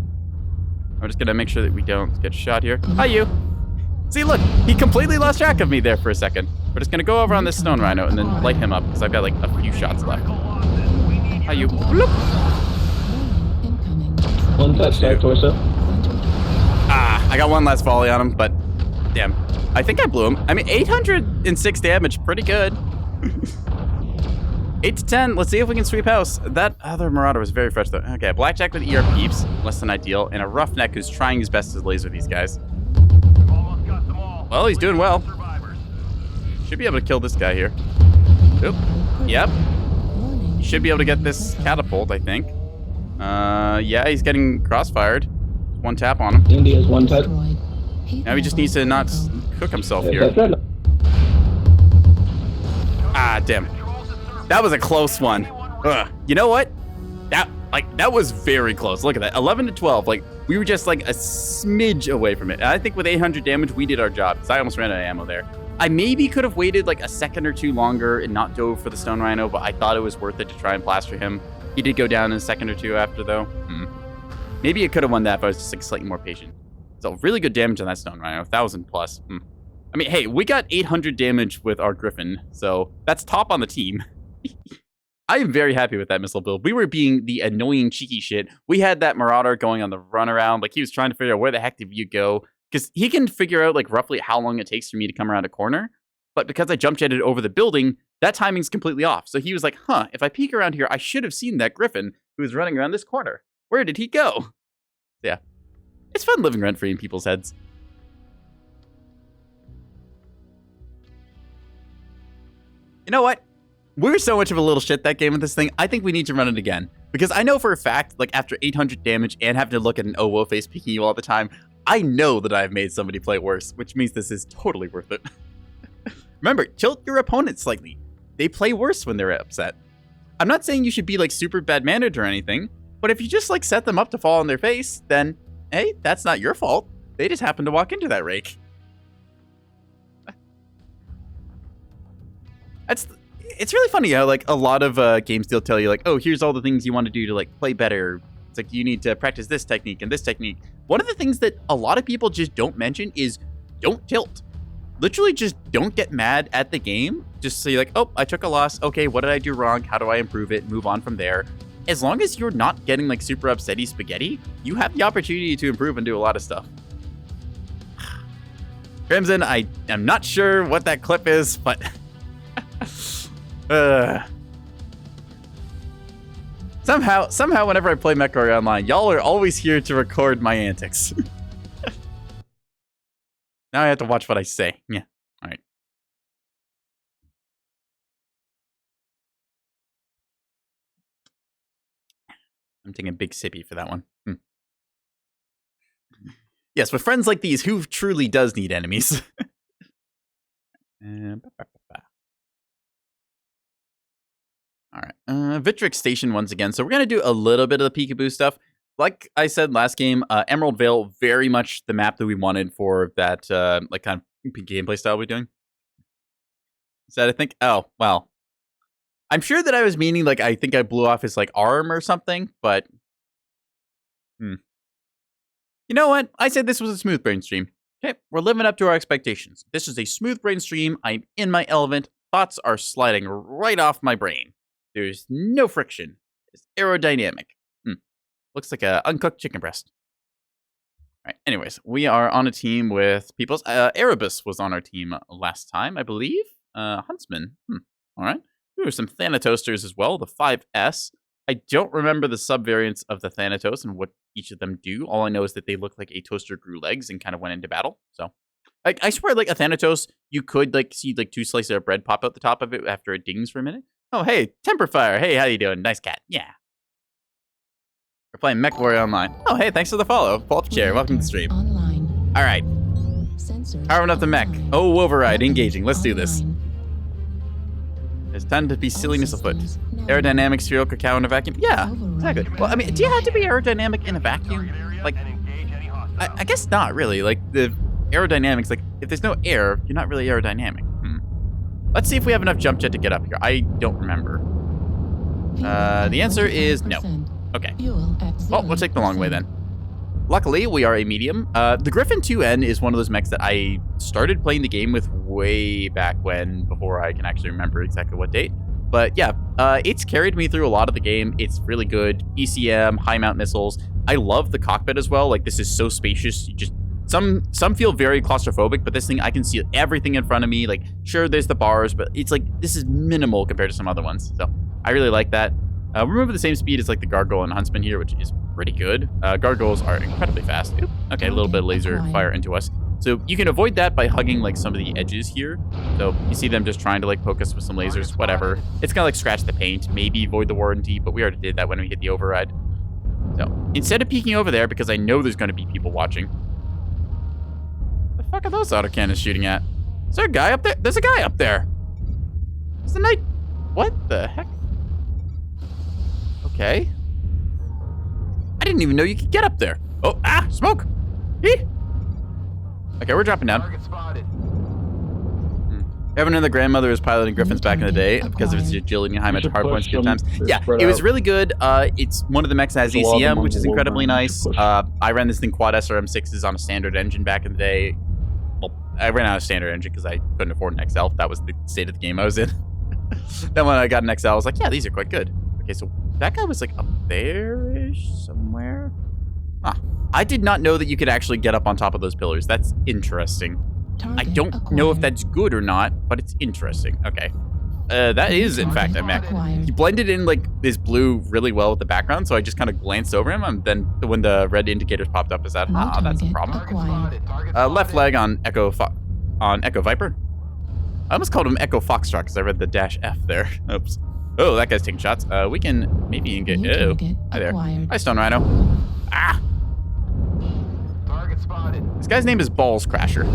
[SPEAKER 1] just gonna make sure that we don't get shot here. Hi, you. See, look, he completely lost track of me there for a second. We're just gonna go over on this Stone Rhino and then light him up, because I've got like a few shots left. Hi, you. Bloop.
[SPEAKER 5] One touch side torso.
[SPEAKER 1] Ah, I got one last volley on him, but damn. I think I blew him. I mean, 806 damage, pretty good. 8 to 10. Let's see if we can sweep house. That other Marauder was very fresh, though. Okay, Blackjack with ER peeps, less than ideal, and a Roughneck who's trying his best to laser these guys. Well, he's doing well. Should be able to kill this guy here. Oop. Yep. He should be able to get this catapult, I think. Yeah, he's getting crossfired. One tap on him.
[SPEAKER 5] India's one touch.
[SPEAKER 1] Now he just needs to not cook himself here. Ah, damn. That was a close one. Ugh. You know what? That was very close. Look at that. 11 to 12. Like, we were just like a smidge away from it. And I think with 800 damage, we did our job. Because I almost ran out of ammo there. I maybe could have waited like a second or two longer and not dove for the Stone Rhino, but I thought it was worth it to try and plaster him. He did go down in a second or two after, though. Maybe it could have won that if I was just like slightly more patient. So really good damage on that Stone Rhino, 1,000 plus. I mean, hey, we got 800 damage with our Griffin, so that's top on the team. I am very happy with that missile build. We were being the annoying cheeky shit. We had that Marauder going on the runaround, like he was trying to figure out where the heck did you go, because he can figure out like roughly how long it takes for me to come around a corner. But because I jump jetted over the building, that timing's completely off. So he was like, huh, if I peek around here, I should have seen that Griffin who was running around this corner. Where did he go? Yeah. It's fun living rent-free in people's heads. You know what? We're so much of a little shit that game with this thing, I think we need to run it again. Because I know for a fact, like after 800 damage and having to look at an OWO face peeking you all the time, I know that I've made somebody play worse, which means this is totally worth it. Remember, tilt your opponent slightly. They play worse when they're upset. I'm not saying you should be like super bad-mannered or anything, but if you just like set them up to fall on their face, then, hey, that's not your fault. They just happened to walk into that rake. It's really funny how like a lot of games still tell you like, oh, here's all the things you want to do to like play better. It's like you need to practice this technique and this technique. One of the things that a lot of people just don't mention is don't tilt. Literally just don't get mad at the game. Just say like, oh, I took a loss. Okay, what did I do wrong? How do I improve it? Move on from there. As long as you're not getting like super upsetty spaghetti, you have the opportunity to improve and do a lot of stuff. Crimson, I am not sure what that clip is, but somehow whenever I play Mechwarrior Online, y'all are always here to record my antics. Now I have to watch what I say. Yeah, all right. I'm taking a big sippy for that one. Yes, with friends like these, who truly does need enemies? All right, Vitric Station once again. So we're going to do a little bit of the peekaboo stuff. Like I said last game, Emerald Vale, very much the map that we wanted for that like kind of gameplay style we're doing. Is that I think, oh, well. I'm sure that I was meaning like I think I blew off his like arm or something, but you know what? I said this was a smooth brain stream. Okay, we're living up to our expectations. This is a smooth brain stream. I'm in my element. Thoughts are sliding right off my brain. There's no friction. It's aerodynamic. Looks like a uncooked chicken breast. All right, anyways, we are on a team with people's... Erebus was on our team last time, I believe. Huntsman. All right. There were some Thanatosters as well, the 5S. I don't remember the subvariants of the Thanatos and what each of them do. All I know is that they look like a toaster grew legs and kind of went into battle. So, I swear, like, a Thanatos, you could, like, see, like, 2 slices of bread pop out the top of it after it dings for a minute. Oh, hey, Temper Fire. Hey, how you doing? Nice cat. Yeah. We're playing Mechwarrior online. Oh, hey, thanks for the follow. Pull up chair. Welcome to the stream.
[SPEAKER 4] Online.
[SPEAKER 1] All right.
[SPEAKER 4] Sensors
[SPEAKER 1] Powering up the mech.
[SPEAKER 4] online.
[SPEAKER 1] Oh, override. Engaging. Let's do this.
[SPEAKER 4] Online.
[SPEAKER 1] There's time to be
[SPEAKER 4] All
[SPEAKER 1] silliness afoot.
[SPEAKER 4] systems now.
[SPEAKER 1] Aerodynamic, spherical cacao in a vacuum. Yeah,
[SPEAKER 4] Override.
[SPEAKER 1] exactly. Well, I mean, do you have to be aerodynamic in a vacuum? Like, I guess not really. Like, the aerodynamics, like, if there's no air, you're not really aerodynamic. Let's see if we have enough jump jet to get up here. I don't remember.
[SPEAKER 4] Fuel at
[SPEAKER 1] The answer is no.
[SPEAKER 4] 25%.
[SPEAKER 1] Okay.
[SPEAKER 4] Fuel at
[SPEAKER 1] Well, we'll take the long way
[SPEAKER 4] 0%.
[SPEAKER 1] then. Luckily, we are a medium. The Griffin 2N is one of those mechs that I started playing the game with way back when, before I can actually remember exactly what date. But yeah, it's carried me through a lot of the game. It's really good. ECM, high mount missiles. I love the cockpit as well. Like, this is so spacious. You just some feel very claustrophobic, but this thing, I can see everything in front of me. Like, sure, there's the bars, but it's like, this is minimal compared to some other ones. So I really like that. We're moving at the same speed as like the Gargoyle and Huntsman here, which is pretty good. Gargoyles are incredibly fast. Oop. Okay, a little bit of laser fire into us. So you can avoid that by hugging like some of the edges here. So you see them just trying to like poke us with some lasers, whatever. It's gonna like scratch the paint, maybe void the warranty, but we already did that when we hit the override. So instead of peeking over there, because I know there's gonna be people watching, the fuck are those autocannons shooting at? Is there a guy up there? There's a guy up there. It's the night. What the heck? Okay. I didn't even know you could get up there. Oh, smoke. Eee. Okay, we're dropping down.
[SPEAKER 2] Target spotted.
[SPEAKER 1] Evan and the grandmother was piloting Griffins back in the day because of its agility and high match hard points good times. Yeah, it was really good. It's one of the mechs that has
[SPEAKER 3] There's a lot of
[SPEAKER 1] ECM,
[SPEAKER 3] them
[SPEAKER 1] which
[SPEAKER 3] on
[SPEAKER 1] is
[SPEAKER 3] the
[SPEAKER 1] incredibly
[SPEAKER 3] wall,
[SPEAKER 1] nice. I ran this thing quad SRM6s on a standard engine back in the day. Well, I ran out of standard engine because I couldn't afford an XL. That was the state of the game I was in. Then when I got an XL, I was like, yeah, these are quite good. Okay, so that guy was like up there-ish somewhere. I did not know that you could actually get up on top of those pillars. That's interesting. I don't know if that's good or not, but it's interesting. Okay. That is, in fact, a mech. He blended in, like, this blue really well with the background, so I just kind of glanced over him, and then when the red indicators popped up, I said, that's a problem. Left leg on Echo Viper. I almost called him Echo Foxtrot because I read the -F there. Oops. Oh, that guy's taking shots. We can maybe engage. Oh, hi there. Hi, Stone Rhino.
[SPEAKER 2] Target spotted.
[SPEAKER 1] This guy's name is Balls Crasher.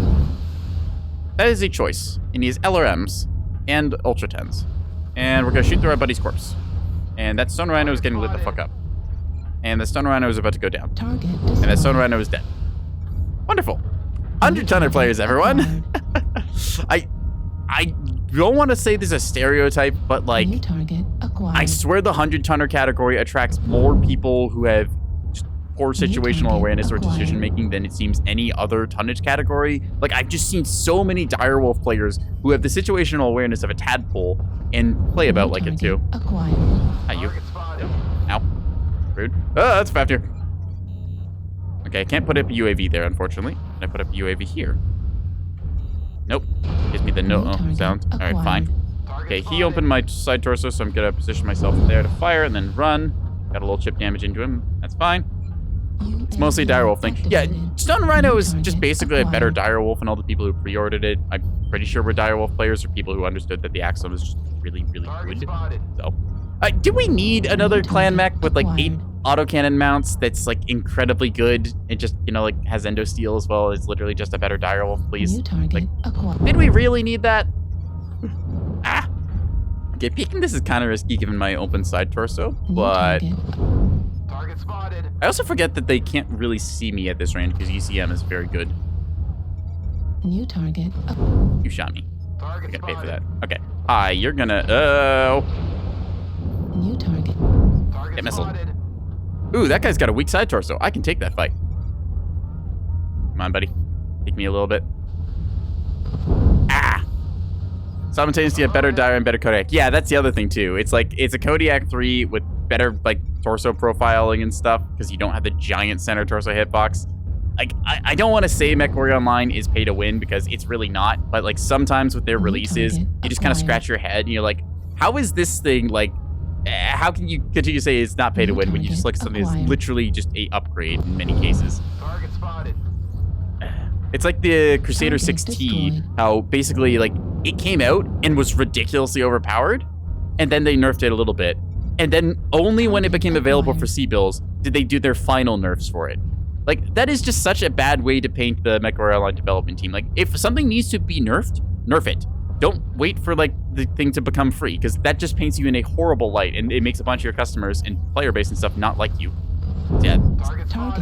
[SPEAKER 1] That is a choice. And he has LRMs and Ultra 10s. And we're going to shoot through our buddy's corpse. And that Stone Rhino is getting lit the fuck up. And the Stone Rhino is about to go down. And that Stone Rhino is dead. Wonderful. 100 tonner players, everyone. I don't want to say this is a stereotype, but like, I swear the 100 tonner category attracts more people who have just poor situational awareness or decision making than it seems any other tonnage category. Like, I've just seen so many direwolf players who have the situational awareness of a tadpole and play about like it too. Hi, you. Ow. Rude. Oh, that's Fafnir. Okay, I can't put up a UAV there, unfortunately. Can I put up a UAV here? Nope. Gives me the no sound. Alright, fine. Okay, he opened my side torso, so I'm gonna position myself there to fire and then run. Got a little chip damage into him. That's fine. It's mostly a direwolf thing. Yeah, Stone Rhino is just basically a better direwolf, and all the people who pre-ordered it, I'm pretty sure were direwolf players or people who understood that the Axum is just really, really good. So, do we need another clan mech with like 8 autocannon mounts that's like incredibly good and just, you know, like has endo steel as well? It's literally just a better direwolf, please. Like, did we really need that? Okay, peeking this is kind of risky given my open side torso, but
[SPEAKER 2] Target spotted.
[SPEAKER 1] I also forget that they can't really see me at this range because ECM is very good.
[SPEAKER 4] New target.
[SPEAKER 1] You shot me.
[SPEAKER 2] Target
[SPEAKER 1] I gotta pay for
[SPEAKER 2] spotted.
[SPEAKER 1] that. Okay. Hi, you're gonna. Oh.
[SPEAKER 4] New target.
[SPEAKER 2] Target
[SPEAKER 1] Get missile.
[SPEAKER 2] spotted.
[SPEAKER 1] Ooh, that guy's got a weak side torso. I can take that fight. Come on, buddy. Take me a little bit. Ah! Simultaneously, a better dire and better Kodiak. Yeah, that's the other thing, too. It's like, it's a Kodiak 3 with better, like, torso profiling and stuff, because you don't have the giant center torso hitbox. Like, I don't want to say Mechwarrior Online is pay to win, because it's really not, but, like, sometimes with their releases, you just kind of scratch your head, and you're like, how is this thing, like, how can you continue to say it's not pay to win when you just look at something that's literally just a upgrade in many cases?
[SPEAKER 2] Target spotted.
[SPEAKER 1] It's like the Crusader 6T, how basically, like, it came out and was ridiculously overpowered, and then they nerfed it a little bit. And then only when it became available for C-Bills did they do their final nerfs for it. Like, that is just such a bad way to paint the Mechwarrior Online development team. Like, if something needs to be nerfed, nerf it. Don't wait for, like, the thing to become free, because that just paints you in a horrible light, and it makes a bunch of your customers and player base and stuff not like you. Yeah,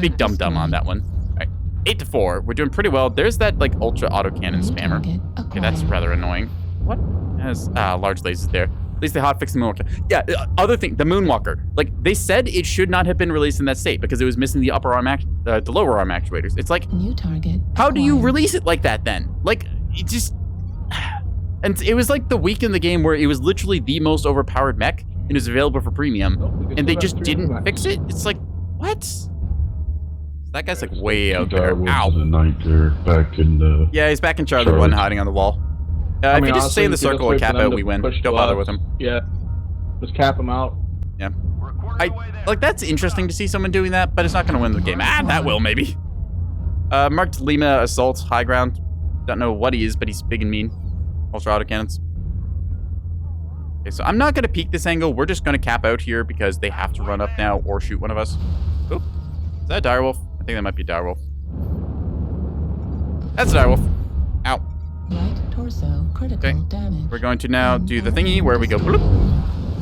[SPEAKER 1] big dum-dum on that one. All right, 8-4. We're doing pretty well. There's that, like, ultra autocannon spammer. Okay, that's rather annoying. What has large lasers there? At least they hotfixed the Moonwalker. Yeah, other thing, the Moonwalker. Like, they said it should not have been released in that state because it was missing the upper arm, the lower arm actuators. It's like,
[SPEAKER 4] New target.
[SPEAKER 1] how do you release it like that then? Like, it just... And it was like the week in the game where it was literally the most overpowered mech and it was available for premium, and they just didn't fix it? It's like, what? That guy's like way out there. Ow.
[SPEAKER 6] The night there back in the...
[SPEAKER 1] Yeah, he's back in Charlie 1 hiding on the wall. If you just stay in the circle and cap out, we win. Don't bother with him.
[SPEAKER 5] Yeah. Just cap him out.
[SPEAKER 1] Yeah. Like, that's interesting to see someone doing that, but it's not going to win the game. Ah, that will, maybe. Marked Lima Assault, high ground. Don't know what he is, but he's big and mean. Ultra autocannons. Okay, so I'm not going to peek this angle. We're just going to cap out here because they have to run up now or shoot one of us. Oop. Is that a direwolf? I think that might be a direwolf. That's a direwolf. Ow.
[SPEAKER 4] Right torso, critical damage.
[SPEAKER 1] We're going to now do the thingy where we go bloop,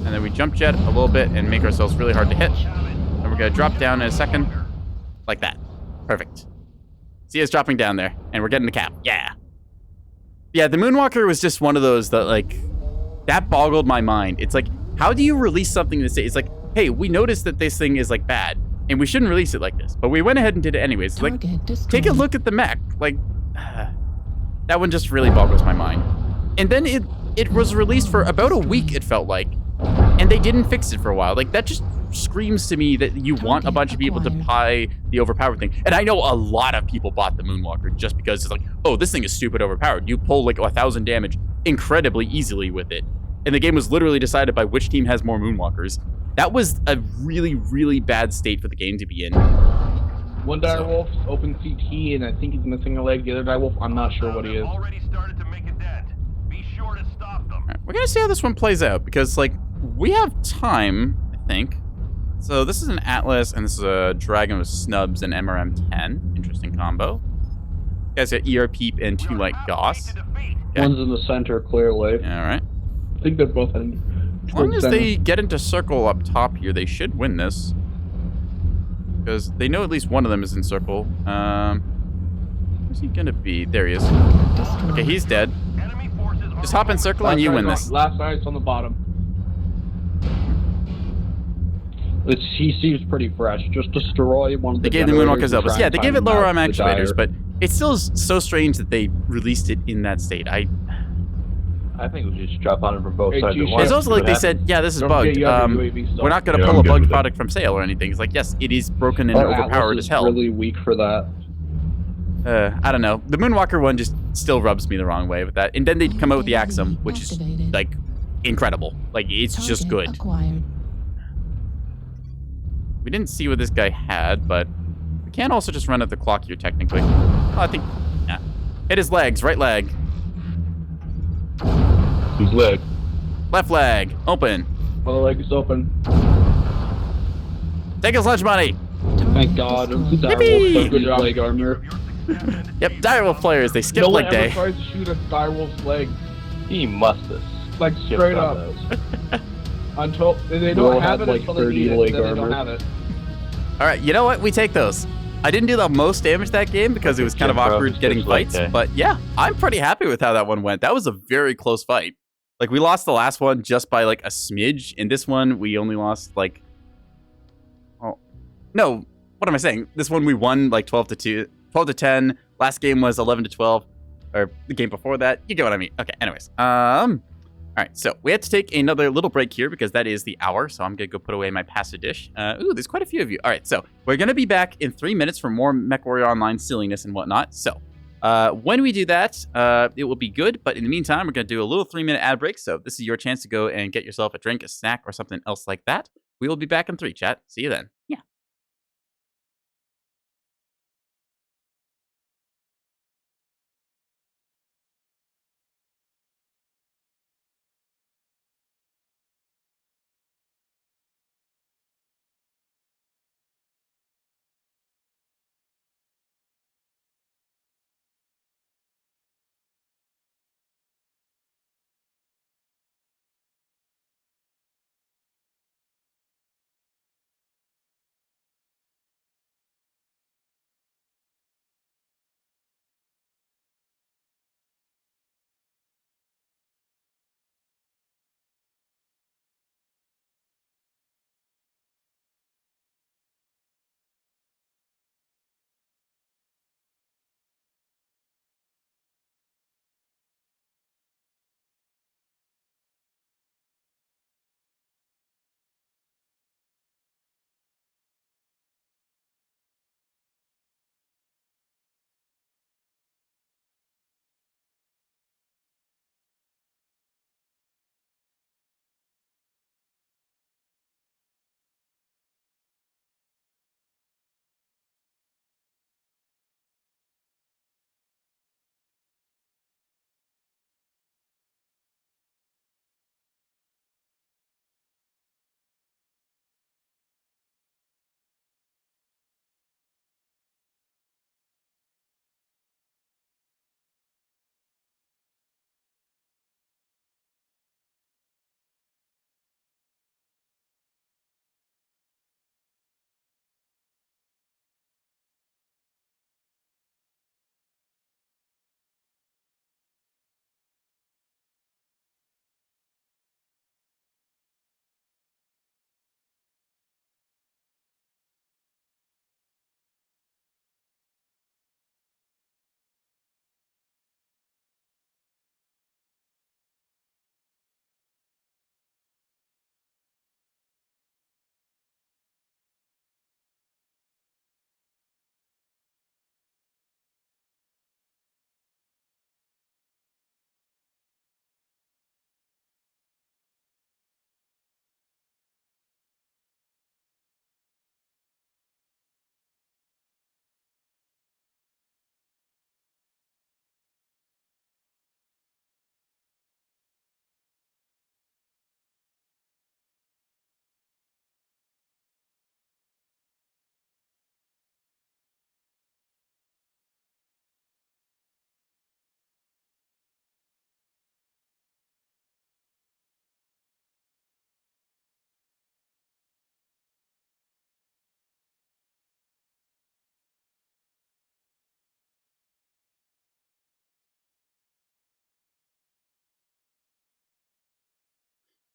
[SPEAKER 1] and then we jump jet a little bit and make ourselves really hard to hit. And we're going to drop down in a second. Like that. Perfect. See us dropping down there, and we're getting the cap. Yeah. Yeah, the Moonwalker was just one of those that, like, that boggled my mind. It's like, how do you release something that say, it's like, hey, we noticed that this thing is, like, bad, and we shouldn't release it like this, but we went ahead and did it anyways. Like, take a look at the mech. Like, that one just really boggles my mind. And then it was released for about a week, it felt like, and they didn't fix it for a while. Like, that just screams to me that you want a bunch of people to buy the overpowered thing. And I know a lot of people bought the Moonwalker just because it's like, oh, this thing is stupid overpowered. You pull like 1,000 damage incredibly easily with it. And the game was literally decided by which team has more Moonwalkers. That was a really, really bad state for the game to be in.
[SPEAKER 5] One direwolf, open CT, and I think he's missing a leg. The other direwolf, I'm not sure what he is.
[SPEAKER 2] Already started to make a dent. Be sure to stop them.
[SPEAKER 1] Right, we're gonna see how this one plays out because, like, we have time, I think. So this is an Atlas, and this is a Dragon with Snubs and MRM-10. Interesting combo. You guys got ER Peep and 2 Light Goss. Okay.
[SPEAKER 5] One's in the center, clearly.
[SPEAKER 1] All right.
[SPEAKER 5] I think they're both in.
[SPEAKER 1] As long as they get into circle up top here, they should win this. Because they know at least one of them is in circle. Where's he gonna be? There he is. Okay, he's dead. Just hop in circle and you win this.
[SPEAKER 5] Last sight's on the bottom. He seems pretty fresh. Just destroy one of the
[SPEAKER 1] They gave the Moonwalker's elbows. Yeah, they gave it lower arm actuators, but it still is so strange that they released it in that state. I
[SPEAKER 8] think we should just drop on it from both sides at once.
[SPEAKER 1] It's also like they said, yeah, this is bugged. We're not going to pull a bugged product from sale or anything. It's like, yes, it is broken and overpowered as hell.
[SPEAKER 5] Really weak for that.
[SPEAKER 1] I don't know. The Moonwalker one just still rubs me the wrong way with that. And then they'd come out with the Axum, which is, like, incredible. Like, it's just good. We didn't see what this guy had, but we can also just run at the clock here, technically. Oh, I think, yeah. Hit his legs, right leg.
[SPEAKER 6] His leg.
[SPEAKER 1] Left leg, open.
[SPEAKER 5] Other leg is open.
[SPEAKER 1] Take his lunch money.
[SPEAKER 5] Thank God.
[SPEAKER 1] Yippee!
[SPEAKER 5] So good leg armor.
[SPEAKER 1] Yep, direwolf players, they skip
[SPEAKER 5] No
[SPEAKER 1] leg
[SPEAKER 5] one
[SPEAKER 1] day.
[SPEAKER 5] ever tries to shoot a direwolf's leg.
[SPEAKER 8] He must have.
[SPEAKER 5] Like, straight up. Until they don't have it until they need it, then they don't have it.
[SPEAKER 1] All right, you know what? We take those. I didn't do the most damage that game because it was kind of awkward getting fights, but yeah, I'm pretty happy with how that one went. That was a very close fight. Like, we lost the last one just by, like, a smidge. In this one, we only lost, like... Oh, no, what am I saying? This one we won, like, 12 12 to 10. Last game was 11 to 12. Or the game before that. You get what I mean. Okay, anyways. All right, so we had to take another little break here because that is the hour. So I'm going to go put away my pasta dish. Ooh, there's quite a few of you. All right, so we're going to be back in 3 minutes for more Mechwarrior Online silliness and whatnot. So when we do that, it will be good. But in the meantime, we're going to do a little 3-minute ad break. So this is your chance to go and get yourself a drink, a snack, or something else like that. We will be back in 3, chat. See you then. Yeah.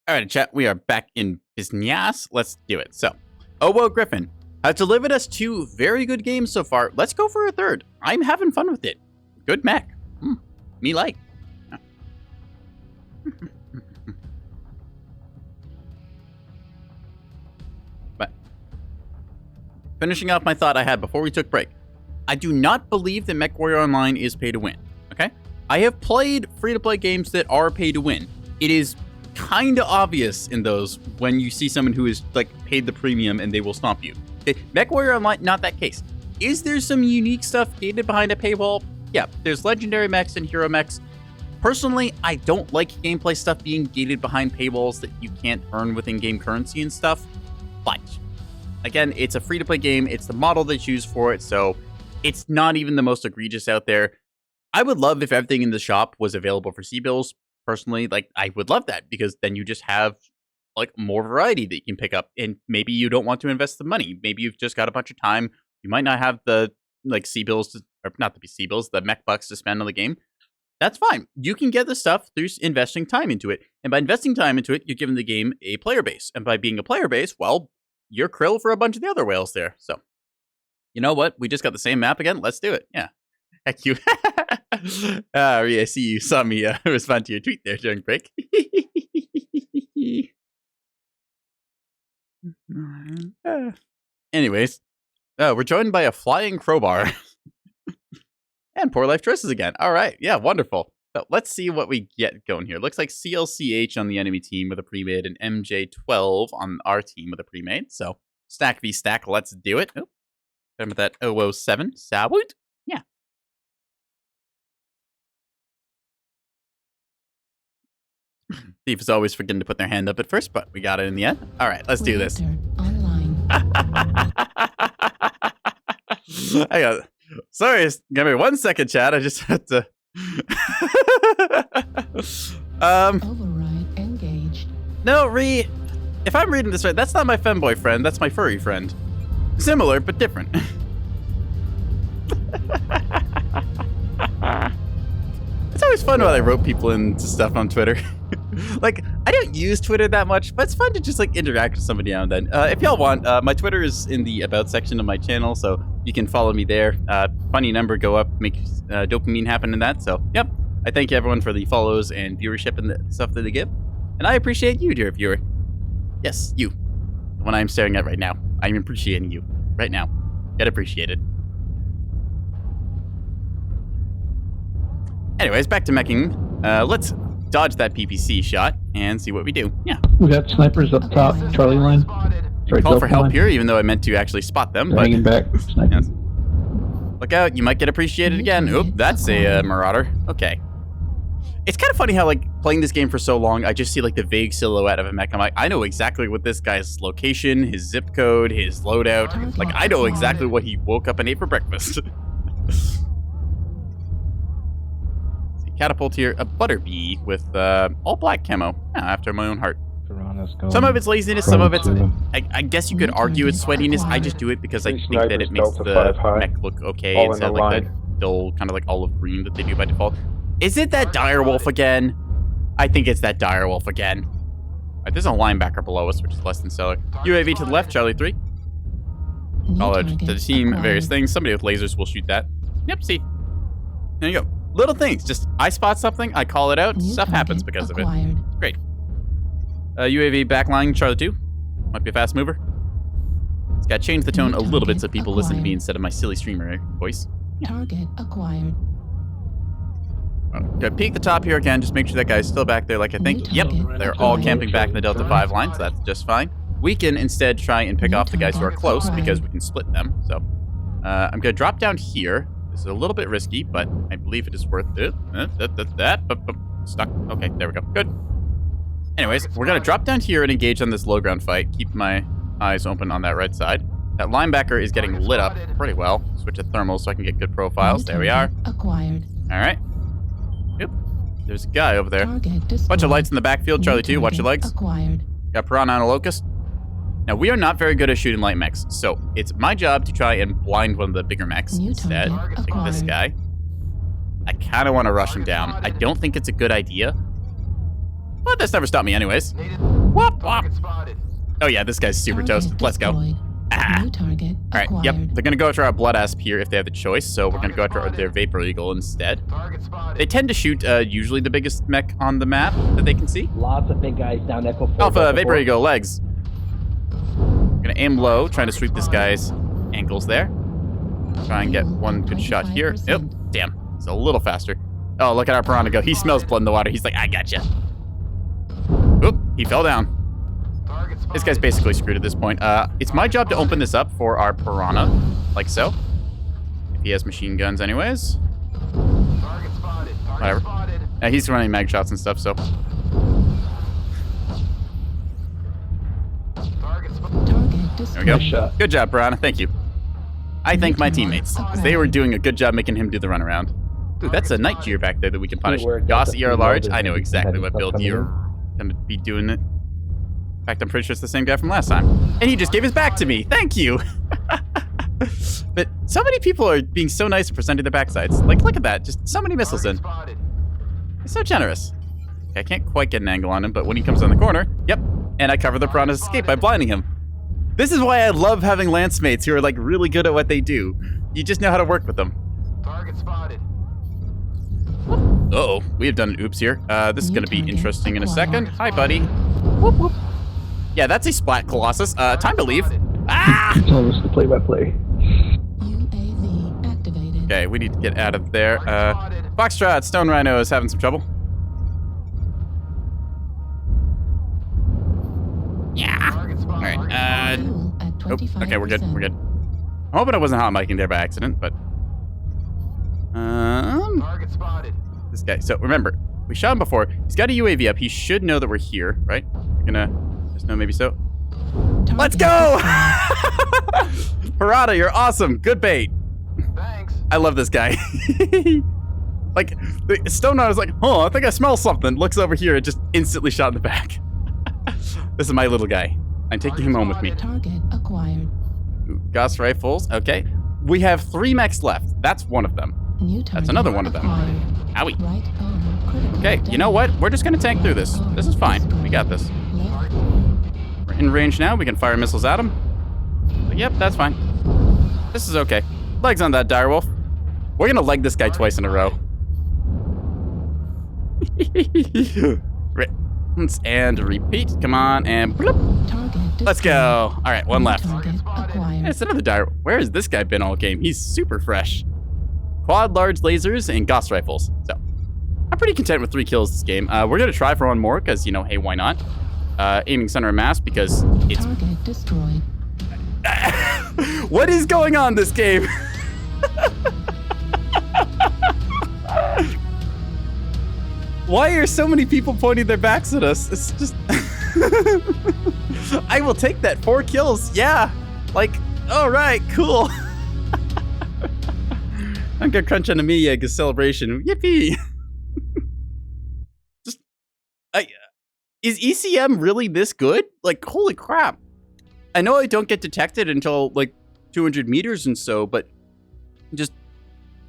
[SPEAKER 1] All right, chat, we are back in business. Let's do it. So, Owo Griffin has delivered us 2 very good games so far. Let's go for a third. I'm having fun with it. Good mech. Me like. But finishing off my thought I had before we took break. I do not believe that Mechwarrior Online is pay to win. Okay? I have played free-to-play games that are pay to win. It is kind of obvious in those when you see someone who is like paid the premium and they will stomp you. Okay, Mechwarrior Online, not that case. Is there some unique stuff gated behind a paywall? Yeah, there's legendary mechs and hero mechs. Personally, I don't like gameplay stuff being gated behind paywalls that you can't earn with in-game currency and stuff. But again, it's a free-to-play game. It's the model they choose for it, so it's not even the most egregious out there. I would love if everything in the shop was available for C-bills. Personally, like, I would love that because then you just have like more variety that you can pick up, and maybe you don't want to invest the money. Maybe you've just got a bunch of time. You might not have the like C-bills, or not the C-bills, the mech bucks to spend on the game. That's fine. You can get the stuff through investing time into it, and by investing time into it, you're giving the game a player base, and by being a player base, well, you're krill for a bunch of the other whales there. So You know what? We just got the same map again. Let's do it. Yeah. Heck you. I see you saw me respond to your tweet there during break. Anyways, we're joined by a flying crowbar. And poor life choices again. All right. Yeah, wonderful. So let's see what we get going here. Looks like CLCH on the enemy team with a pre-made and MJ12 on our team with a pre-made. So stack v stack, let's do it. Oh, done with that 007. Sawoot. Yeah. Thief is always forgetting to put their hand up at first, but we got it in the end. All right, let's do this.
[SPEAKER 4] Online.
[SPEAKER 1] I got. Sorry, give me 1 second, Chad. I just had to.
[SPEAKER 4] Override engaged.
[SPEAKER 1] No, if I'm reading this right, that's not my femboy friend. That's my furry friend. Similar, but different. It's always fun when I wrote people into stuff on Twitter. Like, I don't use Twitter that much, but it's fun to just, like, interact with somebody now and then. If y'all want, my Twitter is in the About section of my channel, so you can follow me there. Funny number go up, make dopamine happen in that. So, yep. I thank everyone for the follows and viewership and the stuff that they give. And I appreciate you, dear viewer. Yes, you. The one I'm staring at right now. I'm appreciating you. Right now. Get appreciated. Anyways, back to meching. Let's dodge that PPC shot and see what we do. Yeah.
[SPEAKER 6] We got snipers up top, Charlie line.
[SPEAKER 1] Call for help here, even though I meant to actually spot them. But
[SPEAKER 6] hanging back.
[SPEAKER 1] Yes. Look out, you might get appreciated again. Oop, that's a marauder. Okay. It's kind of funny how, like, playing this game for so long, I just see, like, the vague silhouette of a mech. I'm like, I know exactly what this guy's location, his zip code, his loadout. Like, I know exactly what he woke up and ate for breakfast. Catapult here, a Butterbee with all black camo. Yeah, after my own heart. Some of it's laziness, some of it's... I guess you could argue it's sweatiness. I just do it because I think that it makes the mech look okay instead of like the dull, kind of like olive green that they do by default. Is it that direwolf again? I think it's that direwolf again. All right, there's a linebacker below us, which is less than stellar. UAV to the left, Charlie 3. Call out to the team, various things. Somebody with lasers will shoot that. Yep, see. There you go. Little things. Just, I spot something, I call it out, stuff happens because of it. Great. UAV backline, Charlie 2. Might be a fast mover. It's got to change the tone a little bit so people listen to me instead of my silly streamer voice.
[SPEAKER 4] Target acquired.
[SPEAKER 1] Okay, peek the top here again, just make sure that guy's still back there like I think. Yep, they're all camping back in the Delta 5 line, so that's just fine. We can instead try and pick off the guys who are close because we can split them. So, I'm going to drop down here. This is a little bit risky, but I believe it is worth it. Stuck. Okay, there we go. Good. Anyways, we're going to drop down here and engage on this low ground fight. Keep my eyes open on that right side. That linebacker is getting lit up pretty well. Switch to thermal so I can get good profiles. There we are.
[SPEAKER 4] Acquired.
[SPEAKER 1] All right. Yep. There's a guy over there. Bunch of lights in the backfield. Charlie 2, watch your legs.
[SPEAKER 4] Acquired.
[SPEAKER 1] Got Piranha on a Locust. Now, we are not very good at shooting light mechs, so it's my job to try and blind one of the bigger mechs instead. Take this guy. I kind of want to rush him down. I don't think it's a good idea. But that's never stopped me anyways. Whoop, whoop. Oh yeah, this guy's super toast. Let's go. Ah. Alright, yep. They're going to go after our Blood Asp here if they have the choice, so we're going to go after their Vapor Eagle instead. They tend to shoot usually the biggest mech on the map that they can see.
[SPEAKER 8] Lots of big guys down Echo 4.
[SPEAKER 1] Alpha, Vapor Eagle, legs. Gonna aim low, trying to sweep this guy's ankles there. Try and get one good shot here. Yep, damn. He's a little faster. Oh, look at our Piranha go. He smells blood in the water. He's like, I gotcha. Oop, he fell down. This guy's basically screwed at this point. It's my job to open this up for our Piranha, like so. If he has machine guns anyways. Whatever. He's running mag shots and stuff, so. There we go. Good job, Piranha. Thank you. I thank my teammates, because they were doing a good job making him do the runaround. Ooh, that's a Night Gear back there that we can punish. Goss ER large. I know exactly what build you're going to be doing it. In fact, I'm pretty sure it's the same guy from last time. And he just gave his back to me. Thank you. But so many people are being so nice and presenting their backsides. Like, look at that. Just so many missiles in. It's so generous. Okay, I can't quite get an angle on him, but when he comes on the corner, yep. And I cover the Piranha's escape by blinding him. This is why I love having lance mates who are like really good at what they do. You just know how to work with them.
[SPEAKER 2] Target spotted.
[SPEAKER 1] Uh-oh, we have done an oops here. This is gonna be interesting in a second. Hi, buddy. Whoop, whoop. Yeah, that's a splat Colossus. Time to leave. Ah!
[SPEAKER 6] It's almost the play-by-play.
[SPEAKER 4] UAV activated.
[SPEAKER 1] Okay, we need to get out of there. Foxtrot, Stone Rhino is having some trouble. Yeah.
[SPEAKER 2] Target
[SPEAKER 1] All
[SPEAKER 2] spotted.
[SPEAKER 1] right.
[SPEAKER 4] Fuel at
[SPEAKER 1] Oh,
[SPEAKER 4] 25%.
[SPEAKER 1] okay, we're good. We're good. I'm hoping I wasn't hot micing there by accident, but
[SPEAKER 2] Target spotted.
[SPEAKER 1] this guy. So remember, we shot him before. He's got a UAV up. He should know that we're here, right? We're gonna just know maybe so.
[SPEAKER 4] Target
[SPEAKER 1] Let's go!
[SPEAKER 4] destroyed.
[SPEAKER 1] Parada, you're awesome. Good bait.
[SPEAKER 2] Thanks.
[SPEAKER 1] I love this guy. Like, the Stone Rhino was like, oh, I think I smell something. Looks over here and just instantly shot in the back. This is my little guy. I'm taking him home with me.
[SPEAKER 4] Target acquired.
[SPEAKER 1] Ooh, Gauss rifles. Okay. We have 3 mechs left. That's one of them.
[SPEAKER 4] New target
[SPEAKER 1] another one of them.
[SPEAKER 4] acquired.
[SPEAKER 1] Owie.
[SPEAKER 4] Right arm critical
[SPEAKER 1] Okay, you know what? We're just gonna tank through this. This is fine. We got this.
[SPEAKER 4] Left.
[SPEAKER 1] We're in range now. We can fire missiles at him. But yep, that's fine. This is okay. Legs on that direwolf. We're gonna leg this guy twice in a row. And repeat. Come on, and bloop.
[SPEAKER 4] Target
[SPEAKER 1] Let's go. All right, one
[SPEAKER 4] New
[SPEAKER 1] left.
[SPEAKER 4] Target acquired.
[SPEAKER 1] It's another dire. Where has this guy been all game? He's super fresh. Quad large lasers and Gauss rifles. So I'm pretty content with 3 kills this game. We're gonna try for one more because, you know, hey, why not? Aiming center of mass because it's.
[SPEAKER 4] Target destroyed.
[SPEAKER 1] What is going on this game? Why are so many people pointing their backs at us? It's just. I will take that. 4 kills. Yeah. Like, all right, cool. I'm gonna crunch on a Miyagi celebration. Yippee. Just, is ECM really this good? Like, holy crap. I know I don't get detected until like 200 meters and so, but just,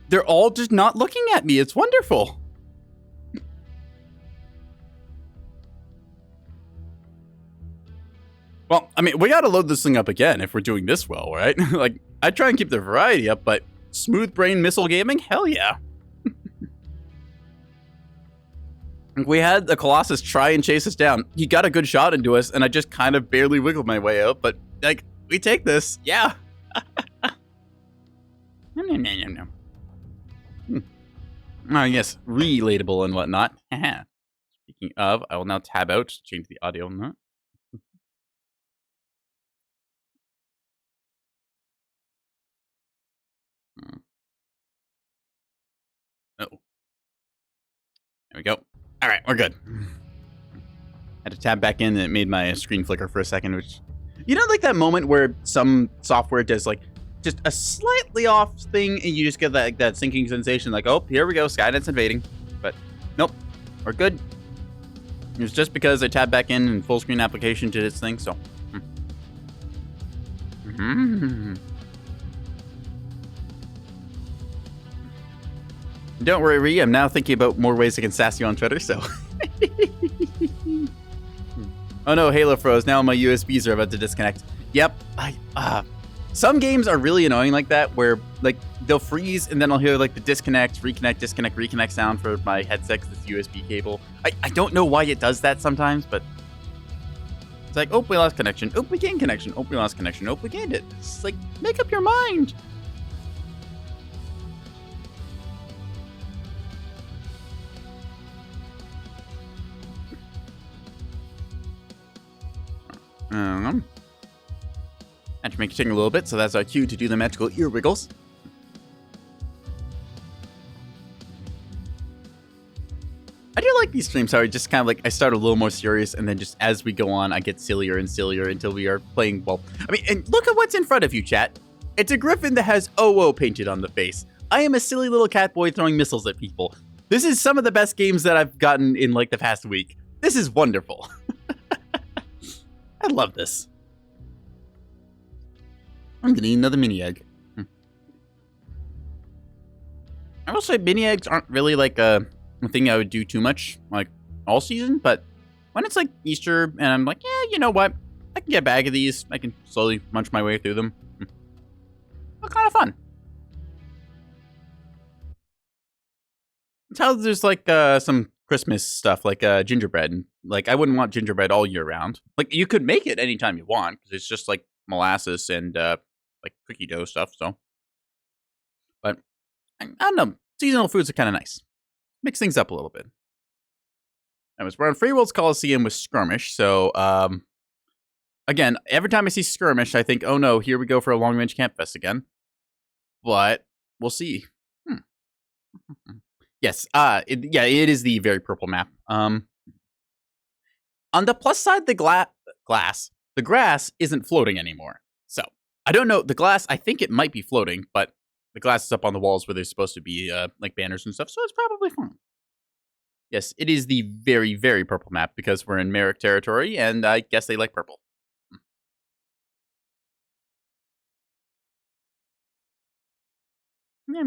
[SPEAKER 1] they're all just not looking at me. It's wonderful. Well, I mean, we gotta load this thing up again if we're doing this well, right? Like, I try and keep the variety up, but smooth brain missile gaming? Hell yeah. We had the Colossus try and chase us down. He got a good shot into us, and I just kind of barely wiggled my way out, but, like, we take this. Yeah. No. Oh, yes, relatable and whatnot. Speaking of, I will now tab out to change the audio on that. Oh. There we go. All right, we're good. Had to tab back in and it made my screen flicker for a second, which, you know, like that moment where some software does like just a slightly off thing and you just get that, like, that sinking sensation like, oh, here we go, Skynet's invading. But nope, we're good. It was just because I tabbed back in and full screen application did its thing, so. Don't worry, Ree, I'm now thinking about more ways I can sass you on Twitter, so. Oh no, Halo froze. Now my USBs are about to disconnect. Yep. Some games are really annoying like that, where like they'll freeze and then I'll hear like the disconnect, reconnect, disconnect, reconnect sound for my headset, this USB cable. I don't know why it does that sometimes, but it's like, oh, we lost connection. Oh, we gained connection. Oh, we lost connection. Oh, we gained it. It's like, make up your mind. Had to make it ting a little bit, so that's our cue to do the magical ear wiggles. I do like these streams how I just kind of like, I start a little more serious, and then just as we go on, I get sillier and sillier until we are playing, well, I mean, and look at what's in front of you, chat. It's a griffin that has OO painted on the face. I am a silly little cat boy throwing missiles at people. This is some of the best games that I've gotten in like the past week. This is wonderful. I love this. I'm gonna eat another mini egg. I will say mini eggs aren't really like a thing I would do too much, like all season, but when it's like Easter and I'm like, yeah, you know what? I can get a bag of these. I can slowly munch my way through them. What kind of fun. It's how there's like some Christmas stuff like gingerbread. And, like I wouldn't want gingerbread all year round. Like you could make it anytime you want because it's just like molasses and like cookie dough stuff. So, but I don't know. Seasonal foods are kind of nice. Mix things up a little bit. Anyways, we're on Free World's Coliseum with Skirmish. So, again, every time I see Skirmish, I think, oh no, here we go for a long range camp fest again. But we'll see. Yes, it is the very purple map. On the plus side, the grass isn't floating anymore. So I don't know the glass. I think it might be floating, but the glass is up on the walls where there's supposed to be like banners and stuff. So it's probably fine. Yes, it is the very, very purple map because we're in Merrick territory, and I guess they like purple. Meow.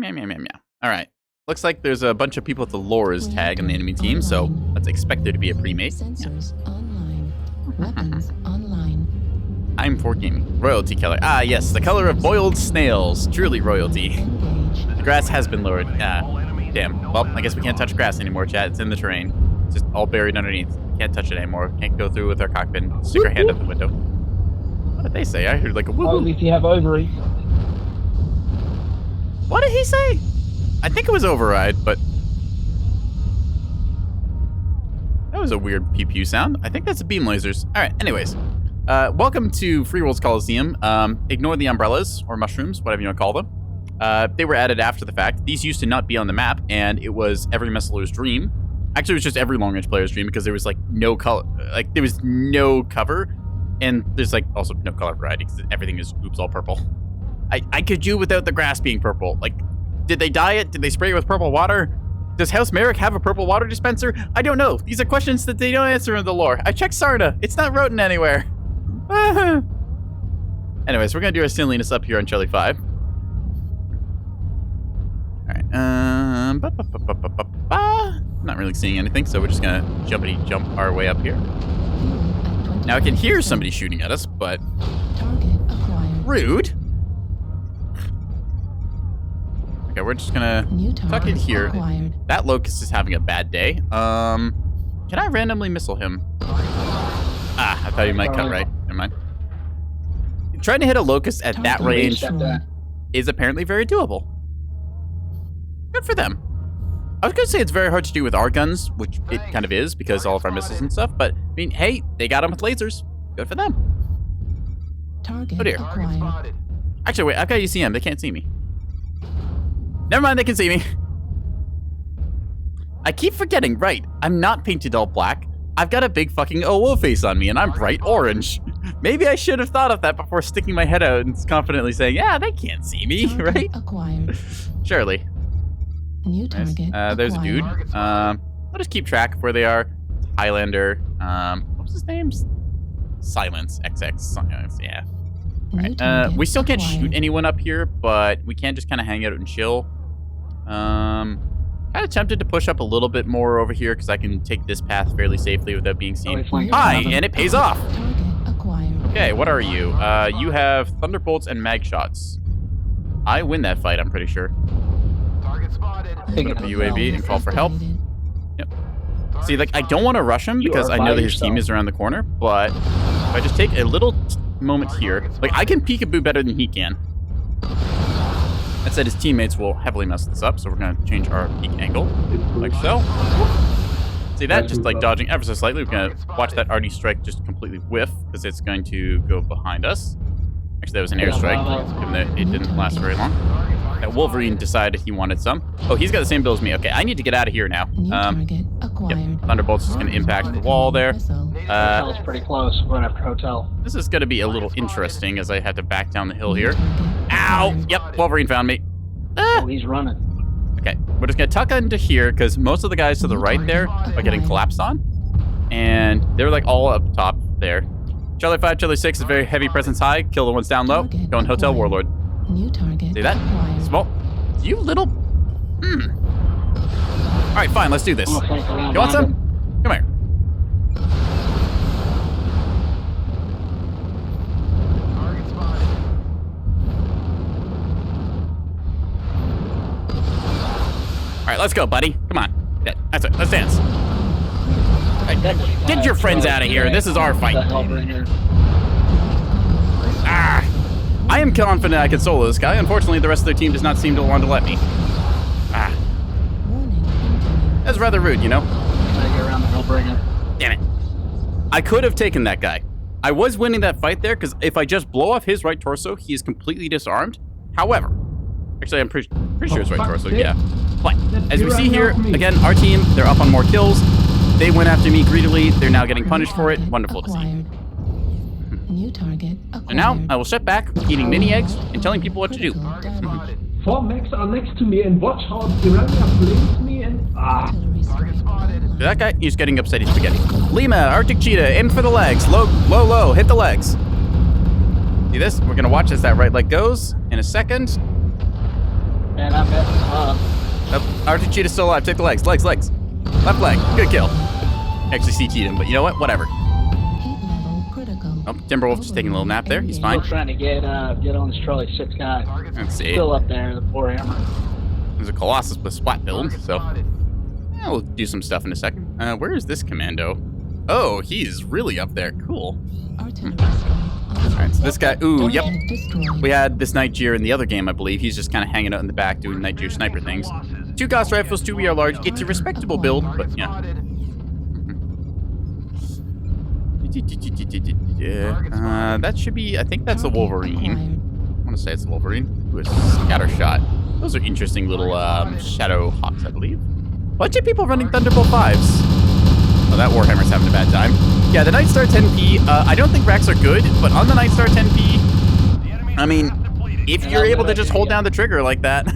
[SPEAKER 1] All right. Looks like there's a bunch of people with the Lores tag in the enemy team, so let's expect there to be a pre-mate.
[SPEAKER 4] Sensors online. Weapons online.
[SPEAKER 1] I'm for gaming. Royalty color. Ah, yes, the color of boiled snails. Truly royalty.
[SPEAKER 4] Engage.
[SPEAKER 1] The grass has been lowered. Damn. Well, I guess we can't touch grass anymore, chat. It's in the terrain. It's just all buried underneath. Can't touch it anymore. Can't go through with our cockpit and stick our hand out the window. What did they say? I heard like a woo.
[SPEAKER 5] Oh, at least you have ovaries.
[SPEAKER 1] What did he say? I think it was override, but that was a weird pew-pew sound. I think that's beam lasers. All right, anyways. Welcome to Free World's Coliseum. Ignore the umbrellas or mushrooms, whatever you want to call them. They were added after the fact. These used to not be on the map, and it was every Messler's dream. Actually, it was just every long-range player's dream because there was like no color, like there was no cover, and there's like also no color variety because everything is oops all purple. I could do without the grass being purple. Like, did they dye it? Did they spray it with purple water? Does House Merrick have a purple water dispenser? I don't know. These are questions that they don't answer in the lore. I checked Sarna. It's not written anywhere. Anyways, we're gonna do our silliness up here on Charlie 5. Alright, not really seeing anything, so we're just gonna jump our way up here. Now I can hear somebody shooting at us, but
[SPEAKER 4] Target acquired.
[SPEAKER 1] rude. Okay, we're just gonna
[SPEAKER 4] New
[SPEAKER 1] tuck
[SPEAKER 4] target
[SPEAKER 1] in here.
[SPEAKER 4] acquired.
[SPEAKER 1] That locust is having a bad day. Can I randomly missile him? Ah, I thought he might cut right. Never mind. Trying to hit a locust at that
[SPEAKER 4] Target
[SPEAKER 1] range
[SPEAKER 4] destroyed.
[SPEAKER 1] is apparently very doable. Good for them. I was gonna say it's very hard to do with our guns, which it kind of is because all of our missiles and stuff, but I mean, hey, they got them with lasers. Good for them.
[SPEAKER 4] Target
[SPEAKER 1] Oh dear.
[SPEAKER 4] acquired.
[SPEAKER 1] Actually, wait, I've got UCM. They can't see me. Never mind, they can see me. I keep forgetting, right, I'm not painted all black. I've got a big fucking OO face on me, and I'm bright orange. Maybe I should have thought of that before sticking my head out and confidently saying, yeah, they can't see me,
[SPEAKER 4] Target
[SPEAKER 1] right?
[SPEAKER 4] acquired.
[SPEAKER 1] Surely.
[SPEAKER 4] New
[SPEAKER 1] Nice.
[SPEAKER 4] target
[SPEAKER 1] There's a dude.
[SPEAKER 4] acquired.
[SPEAKER 1] I'll just keep track of where they are. Highlander. What was his name? Silence. XX. Silence. Yeah.
[SPEAKER 4] New
[SPEAKER 1] Alright.
[SPEAKER 4] target
[SPEAKER 1] We still can't shoot
[SPEAKER 4] acquired.
[SPEAKER 1] anyone up here, but we can just kind of hang out and chill. Kind of tempted to push up a little bit more over here because I can take this path fairly safely without being seen.
[SPEAKER 5] flank
[SPEAKER 1] Hi,
[SPEAKER 5] another.
[SPEAKER 1] and it pays off.
[SPEAKER 4] Target acquired.
[SPEAKER 1] Okay, what are you? You have thunderbolts and mag shots. I win that fight, I'm pretty sure.
[SPEAKER 2] Target spotted.
[SPEAKER 1] Put up a UAV and call for help.
[SPEAKER 4] Activated.
[SPEAKER 1] See, like, I don't want to rush him
[SPEAKER 5] You
[SPEAKER 1] because
[SPEAKER 5] are
[SPEAKER 1] I
[SPEAKER 5] by
[SPEAKER 1] know that his team
[SPEAKER 5] yourself.
[SPEAKER 1] is around the corner, but if I just take a little moment here, like, I can peekaboo better than he can. That said, his teammates will heavily mess this up, so we're going to change our peek angle, like so. See that? Just, like, dodging ever so slightly. We're going to watch that RD strike just completely whiff, because it's going to go behind us. Actually, that was an airstrike, given that it didn't last very long. That Wolverine decided he wanted some. Oh, he's got the same build as me. Okay, I need to get out of here now.
[SPEAKER 4] New target acquired.
[SPEAKER 1] Thunderbolt's just going to impact the wall there.
[SPEAKER 4] Missile.
[SPEAKER 5] Hotel's pretty close. Run after hotel.
[SPEAKER 1] This is going to be a little interesting as I had to back down the hill
[SPEAKER 4] New
[SPEAKER 1] here.
[SPEAKER 4] target
[SPEAKER 1] Ow!
[SPEAKER 4] acquired.
[SPEAKER 1] Yep, Wolverine found me. Ah!
[SPEAKER 5] Oh, he's running.
[SPEAKER 1] Okay, we're just going to tuck into here because most of the guys to the right there are getting collapsed on. And they're like all up top there. Charlie 5, Charlie 6 is very heavy presence high. Kill the ones down low.
[SPEAKER 4] Target
[SPEAKER 1] Going Hotel
[SPEAKER 4] acquired.
[SPEAKER 1] Warlord.
[SPEAKER 4] New target
[SPEAKER 1] See that?
[SPEAKER 4] acquired.
[SPEAKER 1] Small. You little... Alright, fine, let's do this.
[SPEAKER 5] I'm gonna flank around
[SPEAKER 1] You want
[SPEAKER 5] behind
[SPEAKER 1] some? Come here. let's go, buddy. Come on. Yeah, that's it. Let's dance. Right, get your friends out of here. This is our fight. Ah! I am confident I can solo this guy. Unfortunately, the rest of their team does not seem to want to let me. Ah. That's rather rude, you know? Damn it. I could have taken that guy. I was winning that fight there, because if I just blow off his right torso, he is completely disarmed. However, actually, I'm pretty sure it's right torso, yeah. But, as we see here, again, our team, they're up on more kills. They went after me greedily. They're now getting punished for it. Wonderful to see.
[SPEAKER 4] New target acquired.
[SPEAKER 1] And now, I will sit back, eating mini eggs, and telling people what to do.
[SPEAKER 4] Critical damage.
[SPEAKER 3] 4 mechs are next to me and watch how Piranha blames me and
[SPEAKER 4] Artillery strike.
[SPEAKER 1] That guy, he's getting upset, he's spaghetti. Lima, Arctic Cheetah, aim for the legs. Low, low, low, hit the legs. See this? We're gonna watch as that right leg goes in a second.
[SPEAKER 5] Man, I'm messing up.
[SPEAKER 1] Oh, Arctic Cheetah's still alive. Take the legs, legs, legs. Left leg, good kill. Actually CT'd him, but you know what? Whatever.
[SPEAKER 4] Heat level critical.
[SPEAKER 1] Oh, Timberwolf just taking a little nap there. He's fine.
[SPEAKER 5] Still trying to get on this Charlie 6 guy.
[SPEAKER 1] Let's see.
[SPEAKER 5] Still up there, the poor hammer.
[SPEAKER 1] There's a Colossus with splat build, so yeah, we'll do some stuff in a second. Where is this commando? Oh, he's really up there. Cool.
[SPEAKER 4] Artillery strike.
[SPEAKER 1] Alright, so this guy, ooh, yep.
[SPEAKER 4] Target destroyed.
[SPEAKER 1] We had this Night Jeer in the other game, I believe. He's just kind of hanging out in the back doing Night Jeer sniper things. 2 Gauss rifles, 2 ER large. It's a respectable build, but yeah. That should be, I think that's the Wolverine. I want to say it's the Wolverine. Ooh, a scatter shot. Those are interesting little shadow hawks, I believe. Bunch of people running Thunderbolt 5s. Oh, that Warhammer's having a bad time. Yeah, the Nightstar 10P, I don't think racks are good, but on the Nightstar 10P, I mean, if you're able to just hold down the trigger like that.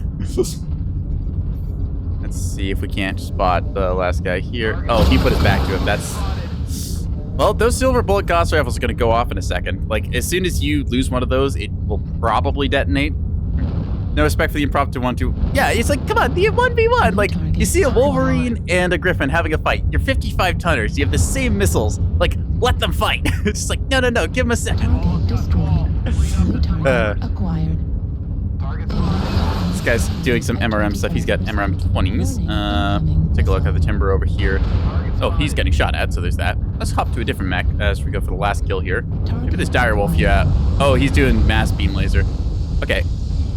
[SPEAKER 1] Let's see if we can't spot the last guy here. Oh, he put his back to him. That's... Well, those silver bullet Gauss rifles are going to go off in a second. Like, as soon as you lose one of those, it will probably detonate. No respect for the impromptu 1-2. Yeah, it's like, come on, the 1v1. Like, you see a Wolverine and a Griffin having a fight. You're 55 tonners. You have the same missiles. Like, let them fight. It's just like, no, no, no, give them a second.
[SPEAKER 4] Target destroyed. New target acquired.
[SPEAKER 1] This guy's doing some MRM stuff. He's got MRM 20s. Take a look at the Timber over here. Oh, he's getting shot at, so there's that. Let's hop to a different mech as we go for the last kill here. Look at this Direwolf, yeah. Oh, he's doing mass beam laser. Okay.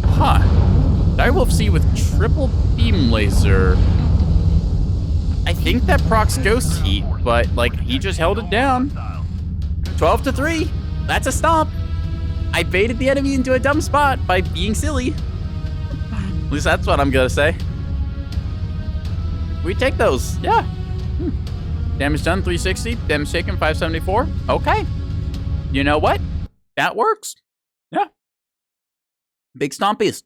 [SPEAKER 1] Huh. Direwolf C with triple beam laser. I think that procs Ghost Heat, but, like, he just held it down. 12-3. That's a stomp. I baited the enemy into a dumb spot by being silly. At least that's what I'm gonna say. We take those, yeah. Damage done, 360. Damage taken, 574. Okay. You know what? That works. Yeah. Big stompies.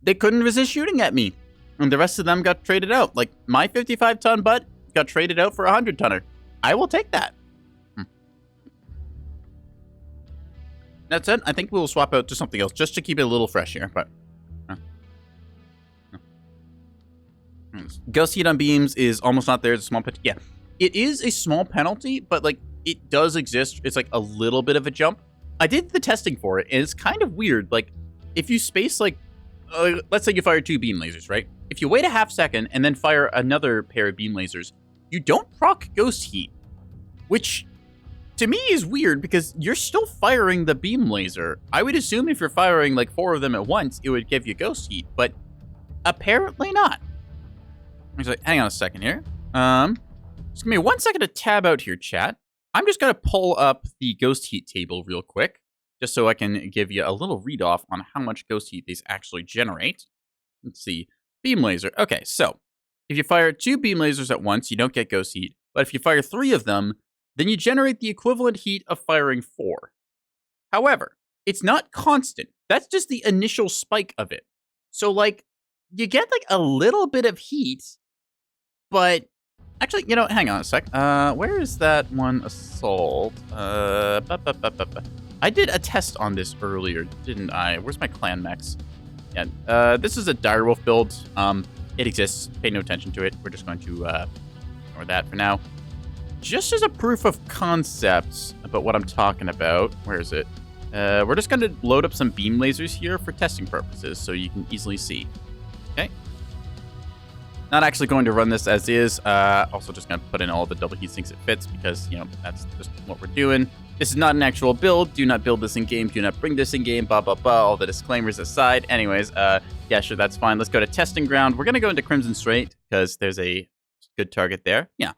[SPEAKER 1] They couldn't resist shooting at me. And the rest of them got traded out. Like, my 55-ton butt got traded out for a 100-tonner. I will take that. That's it. I think we'll swap out to something else just to keep it a little fresh here. But Ghost Heat on beams is almost not there. It's a small penalty. Yeah, it is a small penalty, but like it does exist. It's like a little bit of a jump. I did the testing for it, and it's kind of weird. Like if you space like, let's say you fire 2 beam lasers, right? If you wait a half second and then fire another pair of beam lasers, you don't proc Ghost Heat, which to me is weird because you're still firing the beam laser. I would assume if you're firing like 4 of them at once, it would give you Ghost Heat, but apparently not. He's like, hang on a second here. Just give me 1 second to tab out here, chat. I'm just gonna pull up the Ghost Heat table real quick, just so I can give you a little read off on how much Ghost Heat these actually generate. Let's see, beam laser. Okay, so if you fire 2 beam lasers at once, you don't get Ghost Heat. But if you fire 3 of them, then you generate the equivalent heat of firing 4. However, it's not constant. That's just the initial spike of it. So like, you get like a little bit of heat, but actually, you know, hang on a sec. Where is that one assault? I did a test on this earlier, didn't I? Where's my clan mechs? Yeah, this is a Direwolf build. It exists. Pay no attention to it. We're just going to ignore that for now. Just as a proof of concept about what I'm talking about. Where is it? We're just going to load up some beam lasers here for testing purposes so you can easily see. Okay. Not actually going to run this as is. Also just going to put in all the double heat sinks it fits because, you know, that's just what we're doing. This is not an actual build. Do not build this in game. Do not bring this in game. Blah, blah, blah. All the disclaimers aside. Anyways, yeah, sure, that's fine. Let's go to testing ground. We're going to go into Crimson Strait because there's a good target there. Yeah.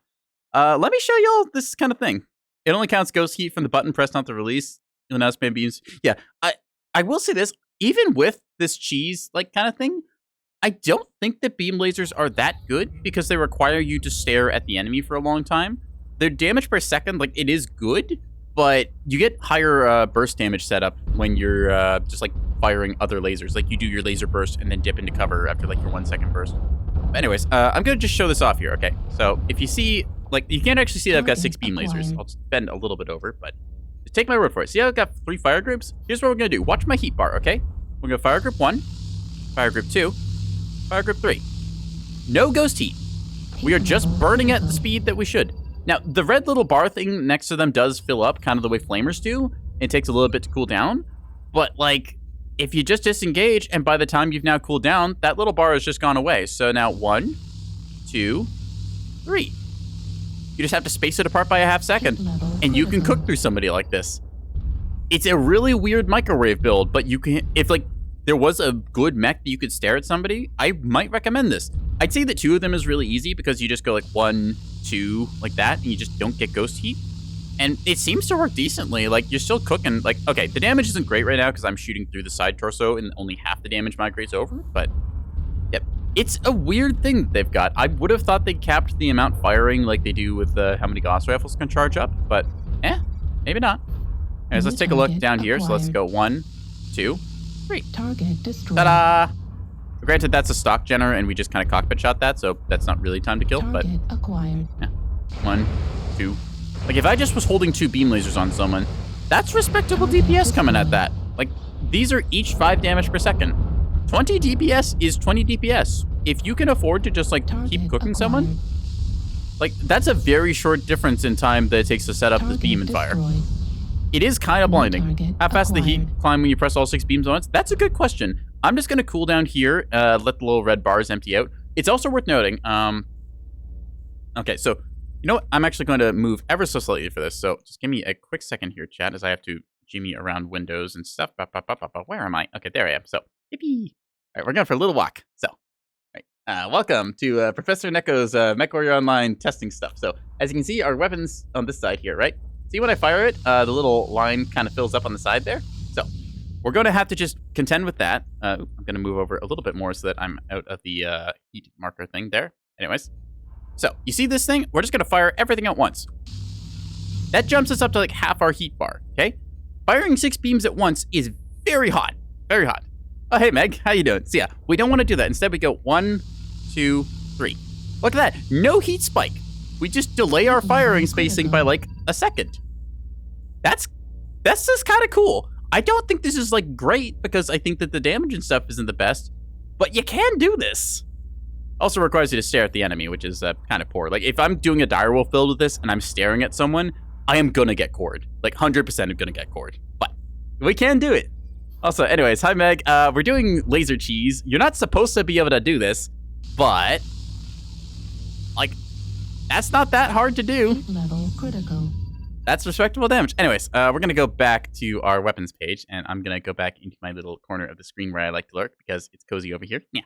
[SPEAKER 1] Let me show y'all this kind of thing. It only counts ghost heat from the button pressed not to release. You'll notice maybe. Yeah, I will say this. Even with this cheese like kind of thing, I don't think that beam lasers are that good because they require you to stare at the enemy for a long time. Their damage per second, like, it is good, but you get higher burst damage setup when you're just like firing other lasers. Like you do your laser burst and then dip into cover after like your 1 second burst. But anyways, I'm gonna just show this off here. Okay, so if you see, like, you can't actually see that I've got 6 beam lasers. I'll just bend a little bit over, but just take my word for it. See how I've got 3 fire groups? Here's what we're gonna do. Watch my heat bar. Okay, we're gonna fire group 1, fire group 2, fire group 3. No ghost heat. We are just burning at the speed that we should. Now, the red little bar thing next to them does fill up kind of the way flamers do. It takes a little bit to cool down. But, like, if you just disengage, and by the time you've now cooled down, that little bar has just gone away. So now 1, 2, 3. You just have to space it apart by a half second. And you can cook through somebody like this. It's a really weird microwave build, but you can, if, like, there was a good mech that you could stare at somebody, I might recommend this. I'd say that 2 of them is really easy because you just go like 1, 2, like that, and you just don't get ghost heat. And it seems to work decently. Like, you're still cooking. Like, okay, the damage isn't great right now because I'm shooting through the side torso and only half the damage migrates over, but yep. It's a weird thing that they've got. I would have thought they capped the amount firing like they do with how many Gauss rifles can charge up, but maybe not. Anyways, let's take a look down here. So let's go 1, 2, 3.
[SPEAKER 4] Target destroyed.
[SPEAKER 1] Ta-da! Granted, that's a stock generator, and we just kind of cockpit shot that, so that's not really time to kill, but
[SPEAKER 4] Target acquired.
[SPEAKER 1] yeah. 1, 2. Like, if I just was holding 2 beam lasers on someone, that's respectable DPS coming at that. Like, these are each 5 damage per second. 20 DPS is 20 DPS. If you can afford to just, like, keep cooking someone, like, that's a very short difference in time that it takes to set up this beam and fire. It is kind of blinding. How fast does the heat climb when you press all 6 beams at once? That's a good question. I'm just going to cool down here, let the little red bars empty out. It's also worth noting, okay, so, you know what? I'm actually going to move ever so slightly for this, so just give me a quick second here, chat, as I have to jimmy around windows and stuff. Where am I? Okay, there I am. So, yippee. All right, we're going for a little walk. So, all right, welcome to Professor Neko's Mechwarrior Online testing stuff. So, as you can see, our weapons on this side here, right? See when I fire it, the little line kind of fills up on the side there. So, we're going to have to just contend with that. I'm going to move over a little bit more so that I'm out of the heat marker thing there. Anyways, so you see this thing? We're just going to fire everything at once. That jumps us up to like half our heat bar, okay? Firing 6 beams at once is very hot. Very hot. Oh, hey, Meg. How you doing? So, yeah, we don't want to do that. Instead, we go 1, 2, 3. Look at that. No heat spike. We just delay our firing spacing by like a second. That's just kind of cool. I don't think this is like great because I think that the damage and stuff isn't the best, but you can do this. Also requires you to stare at the enemy, which is kind of poor. Like, if I'm doing a direwolf build with this and I'm staring at someone, I am gonna get cored. Like, 100% I'm gonna get cored, but we can do it. Also, anyways, hi Meg. We're doing laser cheese. You're not supposed to be able to do this, but like, that's not that hard to do.
[SPEAKER 4] Heat level critical.
[SPEAKER 1] That's respectable damage. Anyways, we're going to go back to our weapons page, and I'm going to go back into my little corner of the screen where I like to lurk, because it's cozy over here. Yeah.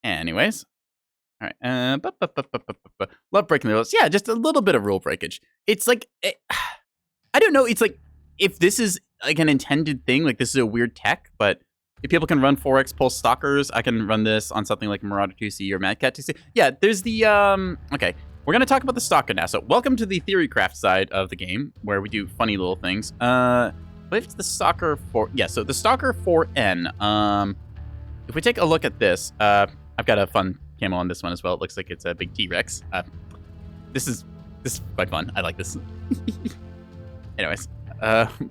[SPEAKER 1] Anyways. All right. Love breaking the rules. Yeah, just a little bit of rule breakage. It's like, I don't know, it's like, if this is like an intended thing, like this is a weird tech, but if people can run 4x pulse stalkers, I can run this on something like Marauder 2C or Mad Cat 2C. Yeah, there's the, okay. We're going to talk about the stalker now. So welcome to the Theorycraft side of the game, where we do funny little things. I believe it's the Stalker 4. Yeah, so the Stalker 4N. If we take a look at this, I've got a fun camo on this one as well. It looks like it's a big T-Rex. This is quite fun. I like this. Anyways,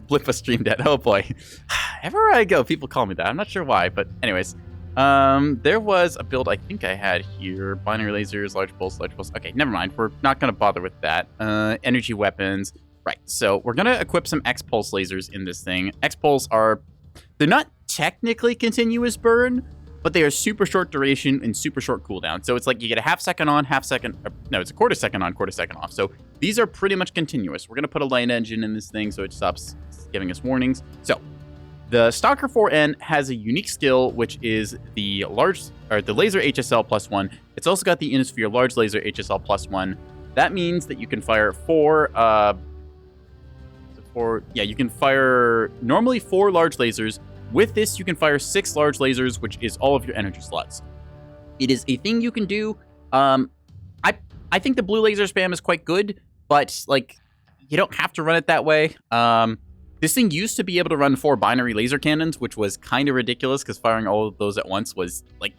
[SPEAKER 1] Blip was stream dead. Oh boy. Everywhere I go, people call me that. I'm not sure why, but anyways. There was a build I think I had here. Binary lasers, large pulse, large pulse. Okay, never mind. We're not going to bother with that. Energy weapons. Right, so we're going to equip some X-pulse lasers in this thing. X-pulse they're not technically continuous burn, but they are super short duration and super short cooldown. So it's like you get a half second on, half second, no, it's a quarter second on, quarter second off. So these are pretty much continuous. We're going to put a light engine in this thing so it stops giving us warnings. So the Stalker 4N has a unique skill, which is the laser HSL +1. It's also got the Innisphere large laser HSL +1. That means that you can fire you can fire normally 4 large lasers. With this, you can fire 6 large lasers, which is all of your energy slots. It is a thing you can do. I think the blue laser spam is quite good, but like you don't have to run it that way. This thing used to be able to run 4 binary laser cannons, which was kind of ridiculous because firing all of those at once was like,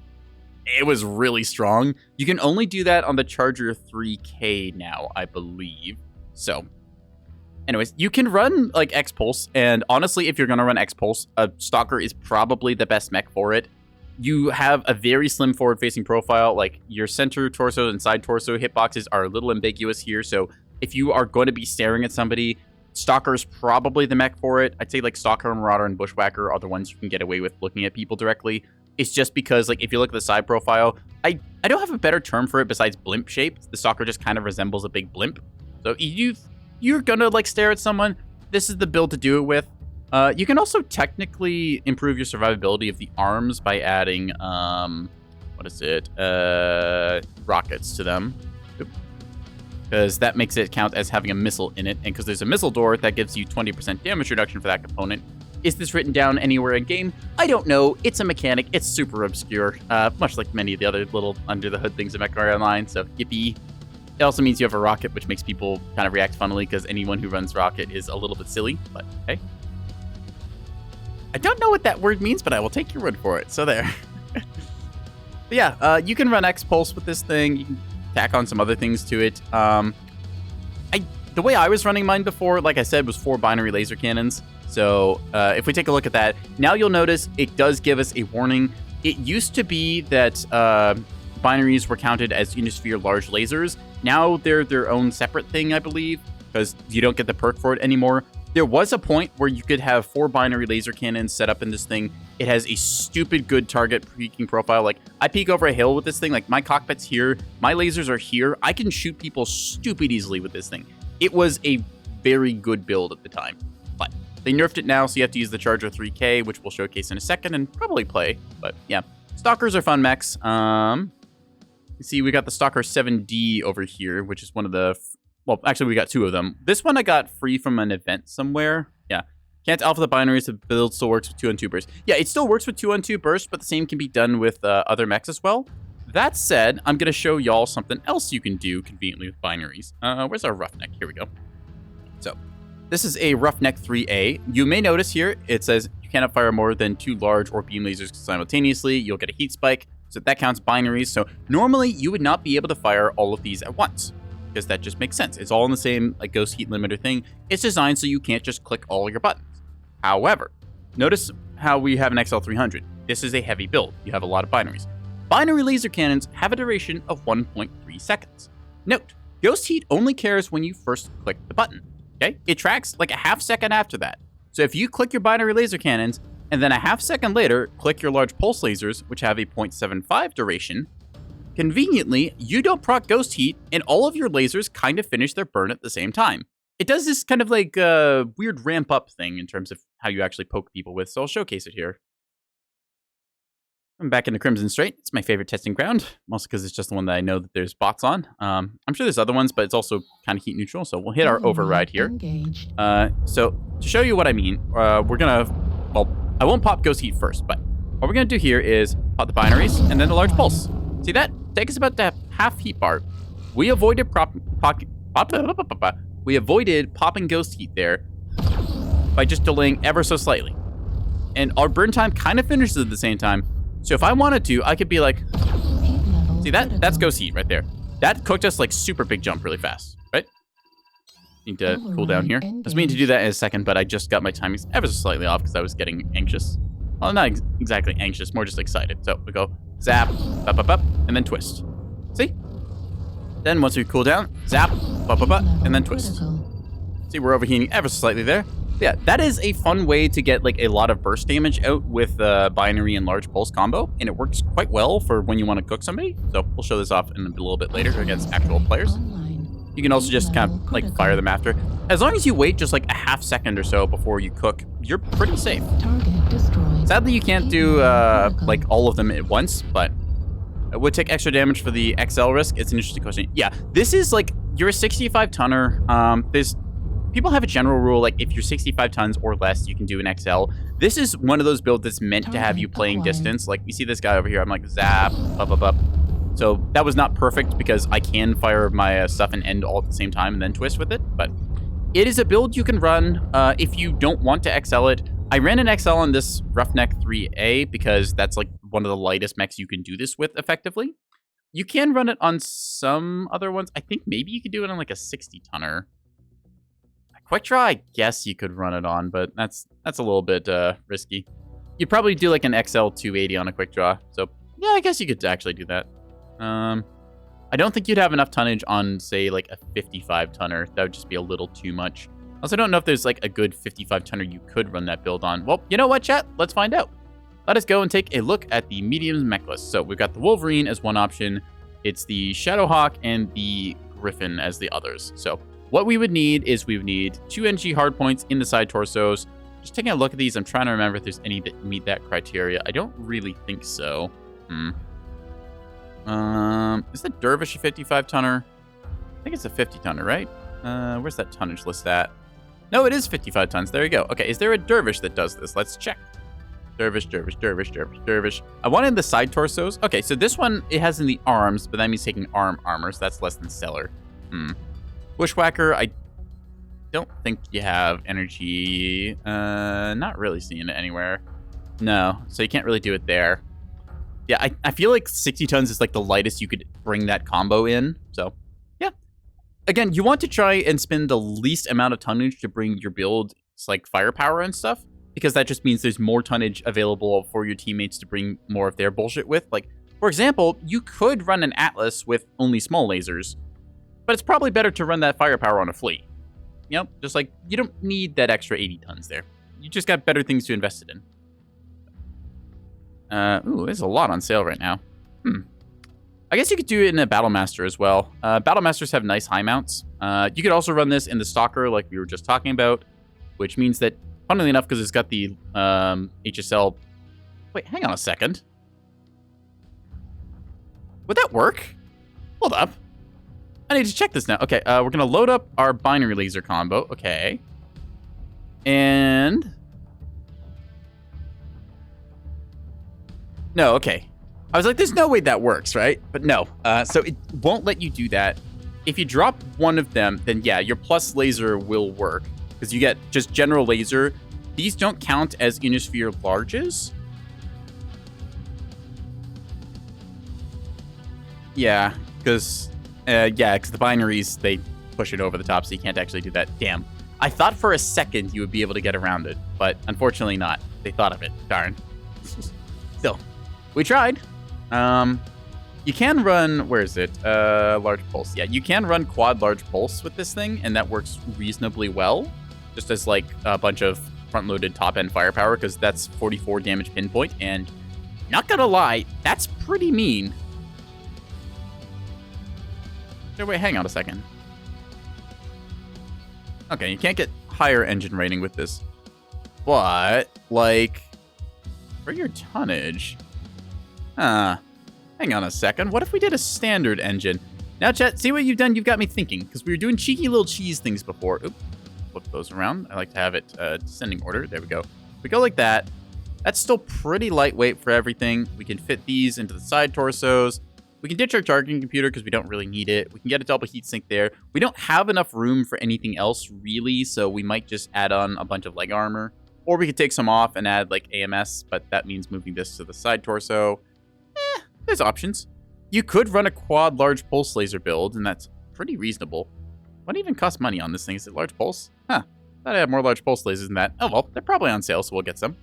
[SPEAKER 1] it was really strong. You can only do that on the Charger 3K now, I believe. So anyways, you can run like X-Pulse, and honestly, if you're going to run X-Pulse, a Stalker is probably the best mech for it. You have a very slim forward-facing profile, like your center torso and side torso hitboxes are a little ambiguous here, so if you are going to be staring at somebody, Stalker is probably the mech for it. I'd say like Stalker, Marauder, and Bushwhacker are the ones you can get away with looking at people directly. It's just because, like, if you look at the side profile, I don't have a better term for it besides blimp shaped. The Stalker just kind of resembles a big blimp. So you're gonna like stare at someone, this is the build to do it with. You can also technically improve your survivability of the arms by adding rockets to them, because that makes it count as having a missile in it, and because there's a missile door that gives you 20% damage reduction for that component. Is this written down anywhere in game? I don't know. It's a mechanic. It's super obscure, much like many of the other little under the hood things in Mechwarrior Online. So yippee. It also means you have a rocket, which makes people kind of react funnily, because anyone who runs rocket is a little bit silly, but hey. I don't know what that word means, but I will take your word for it, so there. But yeah, you can run X-Pulse with this thing. You can tack on some other things to it. The way I was running mine before, like I said, was 4 binary laser cannons. So if we take a look at that, now you'll notice it does give us a warning. It used to be that binaries were counted as Innisphere large lasers. Now they're their own separate thing, I believe, because you don't get the perk for it anymore. There was a point where you could have 4 binary laser cannons set up in this thing. It has a stupid good target peeking profile. Like, I peek over a hill with this thing. Like, my cockpit's here. My lasers are here. I can shoot people stupid easily with this thing. It was a very good build at the time. But they nerfed it now, so you have to use the Charger 3K, which we'll showcase in a second and probably play. But yeah, Stalkers are fun mechs. You see, we got the Stalker 7D over here, which is one of the... Well, actually, we got 2 of them. This one I got free from an event somewhere. Yeah. Can't alpha the binaries. The build still works with 2-on-2 burst. Yeah, it still works with 2-on-2 burst, but the same can be done with other mechs as well. That said, I'm going to show y'all something else you can do conveniently with binaries. Where's our Roughneck? Here we go. So, this is a Roughneck 3A. You may notice here, it says you cannot fire more than 2 large or beam lasers simultaneously. You'll get a heat spike. So that counts binaries. So normally you would not be able to fire all of these at once, because that just makes sense. It's all in the same like ghost heat limiter thing. It's designed so you can't just click all your buttons. However, notice how we have an XL300. This is a heavy build. You have a lot of binaries. Binary laser cannons have a duration of 1.3 seconds. Note, ghost heat only cares when you first click the button. Okay? It tracks like a half second after that. So if you click your binary laser cannons, and then a half second later, click your large pulse lasers, which have a 0.75 duration, conveniently, you don't proc ghost heat, and all of your lasers kind of finish their burn at the same time. It does this kind of like weird ramp up thing in terms of how you actually poke people with, so I'll showcase it here. I'm back into Crimson Strait. It's my favorite testing ground, mostly because it's just the one that I know that there's bots on. I'm sure there's other ones, but it's also kind of heat neutral, so we'll hit our override here. So to show you what I mean, we're gonna, well, I won't pop ghost heat first, but what we're gonna do here is pop the binaries and then the large pulse. See that? Take us about the half heat bar. We avoided popping ghost heat there by just delaying ever so slightly. And our burn time kind of finishes at the same time. So if I wanted to, I could be like, see that? That's ghost heat right there. That cooked us like super big jump really fast, right? Need to cool down here. I was meaning to do that in a second, but I just got my timings ever so slightly off because I was getting anxious. Well, not exactly anxious, more just excited. So we go zap, up, up, up, and then twist. See? Then once we cool down, zap, up, up, up, and then twist. See, we're overheating ever so slightly there. Yeah, that is a fun way to get like a lot of burst damage out with binary and large pulse combo, and it works quite well for when you want to cook somebody. So we'll show this off in a little bit later against actual players. You can also just kind of like fire them after. As long as you wait just like a half second or so before you cook, you're pretty safe.
[SPEAKER 4] Target destroyed.
[SPEAKER 1] Sadly, you can't do like all of them at once, but it would take extra damage for the XL risk. It's an interesting question. Yeah, this is like, you're a 65 tonner. People have a general rule, like if you're 65 tons or less, you can do an XL. This is one of those builds that's meant to have you playing distance. Like we see this guy over here, I'm like zap, up. So that was not perfect because I can fire my stuff and end all at the same time and then twist with it. But it is a build you can run if you don't want to XL it. I ran an XL on this Roughneck 3A because that's like one of the lightest mechs you can do this with effectively. You can run it on some other ones. I think maybe you could do it on like a 60 tonner. Quick Draw, I guess you could run it on, but that's a little bit risky. You'd probably do like an XL 280 on a Quick Draw. So yeah, I guess you could actually do that. I don't think you'd have enough tonnage on, say, like a 55 tonner. That would just be a little too much. Also, I don't know if there's like a good 55 tonner you could run that build on. Well, you know what, chat? Let's find out. Let us go and take a look at the mediums mech list. So we've got the Wolverine as one option. It's the Shadowhawk and the Griffin as the others. So what we would need is we would need 2 NG hardpoints in the side torsos. Just taking a look at these, I'm trying to remember if there's any that meet that criteria. I don't really think so. Is the Dervish a 55 tonner? I think it's a 50 tonner, right? Where's that tonnage list at? No, it is 55 tons. There you go. Okay, is there a Dervish that does this? Let's check. Dervish. I wanted the side torsos. Okay, so this one, it has in the arms, but that means taking arm armor, so that's less than stellar. Bushwhacker, I don't think you have energy. Not really seeing it anywhere. No, so you can't really do it there. Yeah, I feel like 60 tons is like the lightest you could bring that combo in. So, yeah. Again, you want to try and spend the least amount of tonnage to bring your build like firepower and stuff, because that just means there's more tonnage available for your teammates to bring more of their bullshit with. Like, for example, you could run an Atlas with only small lasers, but it's probably better to run that firepower on a fleet. You know, just like, you don't need that extra 80 tons there. You just got better things to invest it in. Ooh, there's a lot on sale right now. I guess you could do it in a Battlemaster as well. Battlemasters have nice high mounts. You could also run this in the Stalker like we were just talking about, which means that, funnily enough, because it's got the HSL... Wait, hang on a second. Would that work? Hold up. I need to check this now. Okay, we're going to load up our binary laser combo. Okay. And... No, okay. I was like, there's no way that works, right? But no. So it won't let you do that. If you drop one of them, then yeah, your plus laser will work. Because you get just general laser. These don't count as Ionosphere larges. Yeah, because the binaries, they push it over the top, so you can't actually do that. Damn. I thought for a second you would be able to get around it, but unfortunately not. They thought of it. Darn. Still. We tried. You can run, where is it? Large pulse. Yeah, you can run quad large pulse with this thing, and that works reasonably well. Just as like a bunch of front-loaded top-end firepower, because that's 44 damage pinpoint, and not gonna lie, that's pretty mean. So wait, hang on a second. Okay, you can't get higher engine rating with this. But, like, for your tonnage... hang on a second. What if we did a standard engine? Now, chat, see what you've done? You've got me thinking, because we were doing cheeky little cheese things before. Oop, flip those around. I like to have it descending order. There we go. If we go like that, that's still pretty lightweight for everything. We can fit these into the side torsos. We can ditch our targeting computer because we don't really need it. We can get a double heatsink there. We don't have enough room for anything else, really, so we might just add on a bunch of leg armor. Or we could take some off and add, like, AMS, but that means moving this to the side torso. There's options. You could run a quad large pulse laser build, and that's pretty reasonable. What even costs money on this thing? Is it large pulse? Huh. Thought I had more large pulse lasers than that. Oh, well, they're probably on sale, so we'll get some.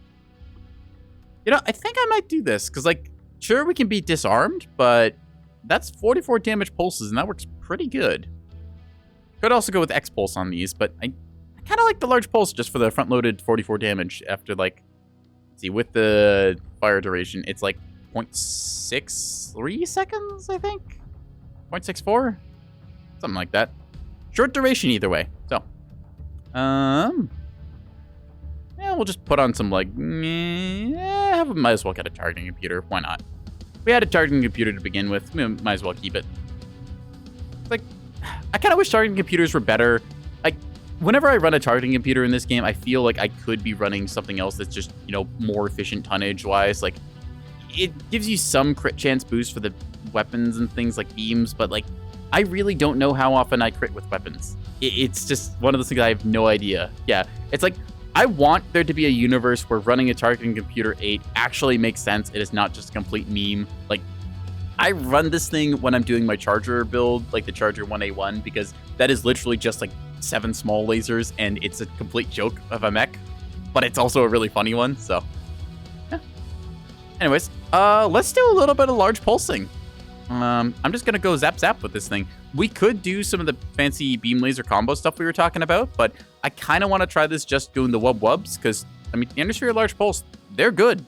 [SPEAKER 1] You know, I think I might do this, because, like, sure, we can be disarmed, but that's 44 damage pulses, and that works pretty good. Could also go with X-Pulse on these, but I kind of like the large pulse just for the front-loaded 44 damage after, like, see, with the fire duration, it's like 0.63 seconds, I think? 0.64? Something like that. Short duration either way. So, yeah, we'll just put on some, like, might as well get a targeting computer. Why not? We had a targeting computer to begin with. We might as well keep it. Like, I kind of wish targeting computers were better. Like, whenever I run a targeting computer in this game, I feel like I could be running something else that's just, you know, more efficient tonnage-wise. Like, it gives you some crit chance boost for the weapons and things like beams, but, like, I really don't know how often I crit with weapons. It's just one of those things I have no idea. Yeah, it's like, I want there to be a universe where running a targeting computer 8 actually makes sense. It is not just a complete meme. Like, I run this thing when I'm doing my Charger build, like the Charger 1A1, because that is literally just like 7 small lasers, and it's a complete joke of a mech, but it's also a really funny one, so. Yeah. Anyways, let's do a little bit of large pulsing. I'm just gonna go zap zap with this thing. We could do some of the fancy beam laser combo stuff we were talking about, but I kind of want to try this just doing the wubs, because, I mean, the Endosphere Large Pulse, they're good.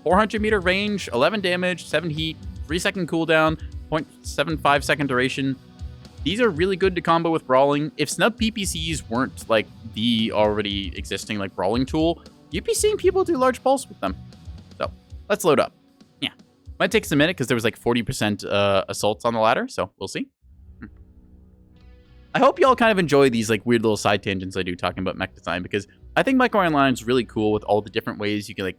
[SPEAKER 1] 400 meter range, 11 damage, 7 heat, 3-second cooldown, 0.75 second duration. These are really good to combo with Brawling. If snub PPCs weren't, like, the already existing, like, Brawling tool, you'd be seeing people do Large Pulse with them. So, let's load up. Yeah. Might take us a minute, because there was, like, 40% assaults on the ladder, so we'll see. I hope y'all kind of enjoy these, like, weird little side tangents I do talking about mech design, because I think Mechwarrior Online is really cool with all the different ways you can, like,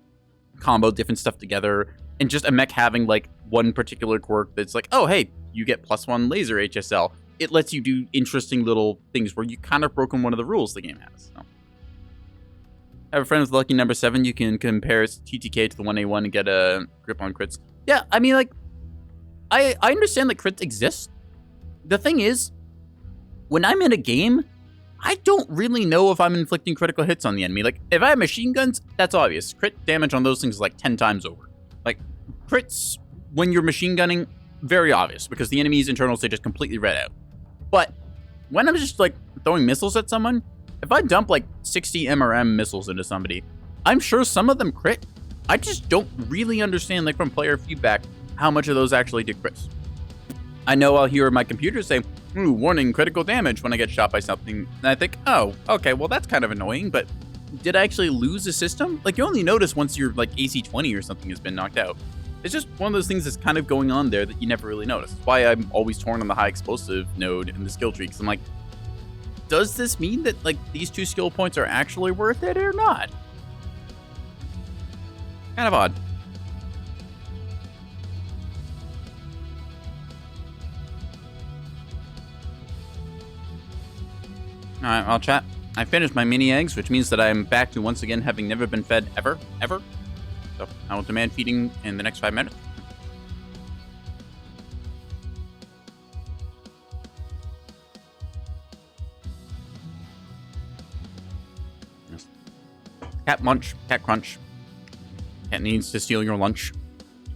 [SPEAKER 1] combo different stuff together, and just a mech having, like, one particular quirk that's like, oh, hey, you get +1 laser HSL. It lets you do interesting little things where you kind of broken one of the rules the game has. So. I have a friend with lucky number 7. You can compare TTK to the 1A1 and get a grip on crits. Yeah, I mean, like, I understand that crits exist. The thing is, when I'm in a game, I don't really know if I'm inflicting critical hits on the enemy. Like, if I have machine guns, that's obvious. Crit damage on those things is like 10 times over. Like, crits, when you're machine gunning, very obvious, because the enemy's internals, they just completely red out. But when I'm just, like, throwing missiles at someone, if I dump, like, 60 MRM missiles into somebody, I'm sure some of them crit. I just don't really understand, like, from player feedback, how much of those actually do crits. I know I'll hear my computer say, ooh, warning, critical damage when I get shot by something. And I think, oh, okay, well, that's kind of annoying, but did I actually lose a system? Like, you only notice once your, like, AC 20 or something has been knocked out. It's just one of those things that's kind of going on there that you never really notice. That's why I'm always torn on the high explosive node in the skill tree, because I'm like, does this mean that, like, these 2 skill points are actually worth it or not? Kind of odd. Alright, I'll chat. I finished my mini eggs, which means that I am back to once again having never been fed ever. So I will demand feeding in the next 5 minutes. Yes. Cat munch, cat crunch. Cat needs to steal your lunch.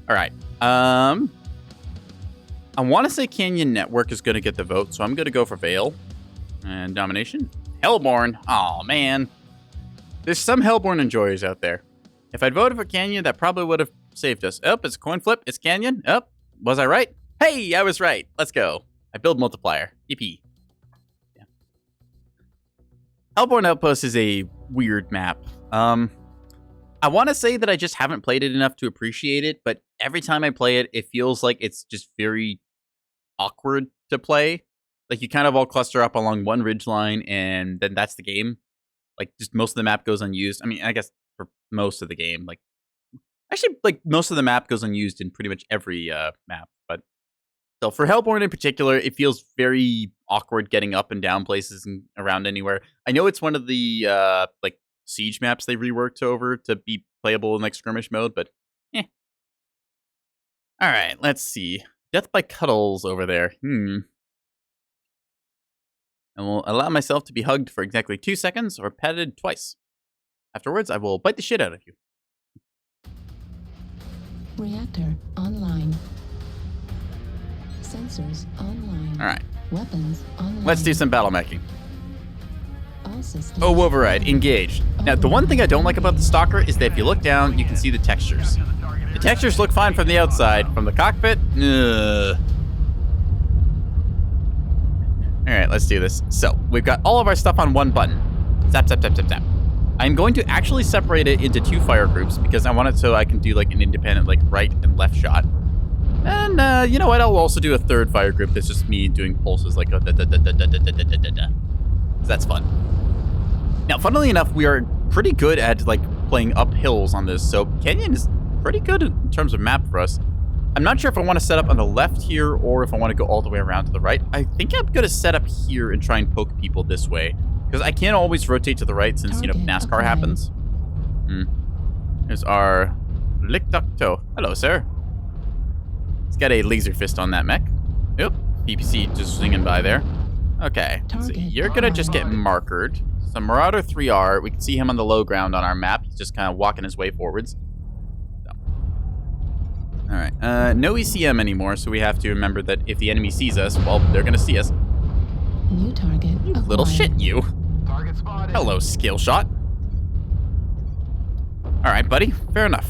[SPEAKER 1] Alright. I want to say Canyon Network is going to get the vote, so I'm going to go for Vale. And domination. Hellborn. Oh man. There's some Hellborn enjoyers out there. If I'd voted for Canyon, that probably would have saved us. Oh, it's a coin flip. It's Canyon. Oh, was I right? Hey, I was right. Let's go. I build multiplier. EP. Yeah. Hellborn Outpost is a weird map. I want to say that I just haven't played it enough to appreciate it, but every time I play it, it feels like it's just very awkward to play. Like, you kind of all cluster up along one ridgeline, and then that's the game. Like, just most of the map goes unused. I mean, I guess for most of the game. Like, actually, like, most of the map goes unused in pretty much every map. But so for Hellborn in particular, it feels very awkward getting up and down places and around anywhere. I know it's one of the, like, siege maps they reworked over to be playable in, like, skirmish mode, but eh. All right, let's see. Death by Cuddles over there. I will allow myself to be hugged for exactly 2 seconds or petted twice. Afterwards, I will bite the shit out of you.
[SPEAKER 4] Reactor online. Sensors online.
[SPEAKER 1] All right.
[SPEAKER 4] Weapons online.
[SPEAKER 1] Let's do some battle making.
[SPEAKER 4] All All systems.
[SPEAKER 1] Oh, override. Engaged. Now, the one thing I don't like about the Stalker is that if you look down, you can see the textures. The textures look fine from the outside. From the cockpit, ugh. Alright, let's do this. So, we've got all of our stuff on one button. Zap, zap, zap, zap, zap. I'm going to actually separate it into 2 fire groups because I want it so I can do like an independent like right and left shot. And you know what? I'll also do a 3rd fire group that's just me doing pulses like a da-da-da-da-da-da-da-da-da. That's fun. Now, funnily enough, we are pretty good at like playing up hills on this, so Canyon is pretty good in terms of map for us. I'm not sure if I want to set up on the left here or if I want to go all the way around to the right. I think I'm going to set up here and try and poke people this way because I can't always rotate to the right since, you know, NASCAR happens. There's our Lick-Duck-Toe. Hello, sir. He's got a laser fist on that mech. Oop, PPC just swinging by there. Okay, so you're going to just get markered. So Marauder 3R, we can see him on the low ground on our map. He's just kind of walking his way forwards. All right, no ECM anymore, so we have to remember that if the enemy sees us, well, they're gonna see us.
[SPEAKER 4] New target.
[SPEAKER 1] You little shit, you.
[SPEAKER 2] Target spotted.
[SPEAKER 1] Hello, skill shot. All right, buddy, fair enough.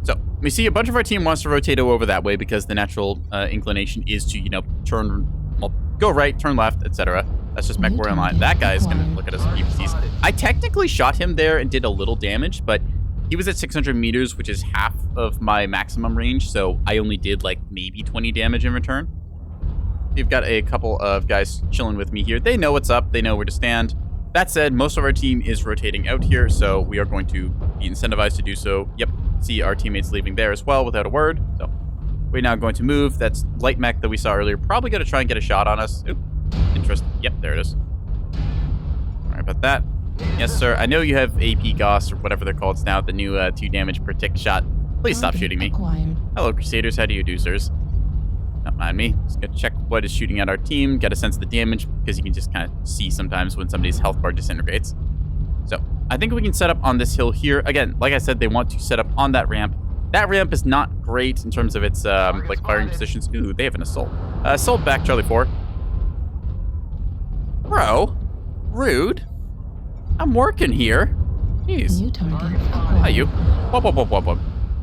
[SPEAKER 1] So we see a bunch of our team wants to rotate over that way because the natural inclination is to, you know, turn, well, go right, turn left, etc. That's just Mechwarrior online. That guy's gonna look at us PPCs. I technically shot him there and did a little damage, but he was at 600 meters, which is half of my maximum range, so I only did like maybe 20 damage in return. We've got a couple of guys chilling with me here. They know what's up. They know where to stand. That said, most of our team is rotating out here, so we are going to be incentivized to do so. Yep, see our teammates leaving there as well without a word. So we're now going to move. That's light mech that we saw earlier. Probably going to try and get a shot on us. Oop, interesting. Yep, there it is. All right, about that. Yes, sir. I know you have AP Goss or whatever they're called now, the new 2 damage per tick shot. Please stop shooting me.
[SPEAKER 4] Acquired.
[SPEAKER 1] Hello, Crusaders. How do you do, sirs? Don't mind me. Just gonna check what is shooting at our team, get a sense of the damage, because you can just kind of see sometimes when somebody's health bar disintegrates. So, I think we can set up on this hill here. Again, like I said, they want to set up on that ramp. That ramp is not great in terms of its like firing positions. Ooh, they have an assault. Assault back, Charlie 4. Bro, rude. I'm working here. Jeez.
[SPEAKER 4] New target.
[SPEAKER 1] Hi, you. Whoop, whoop, whoop, whoop, whoop.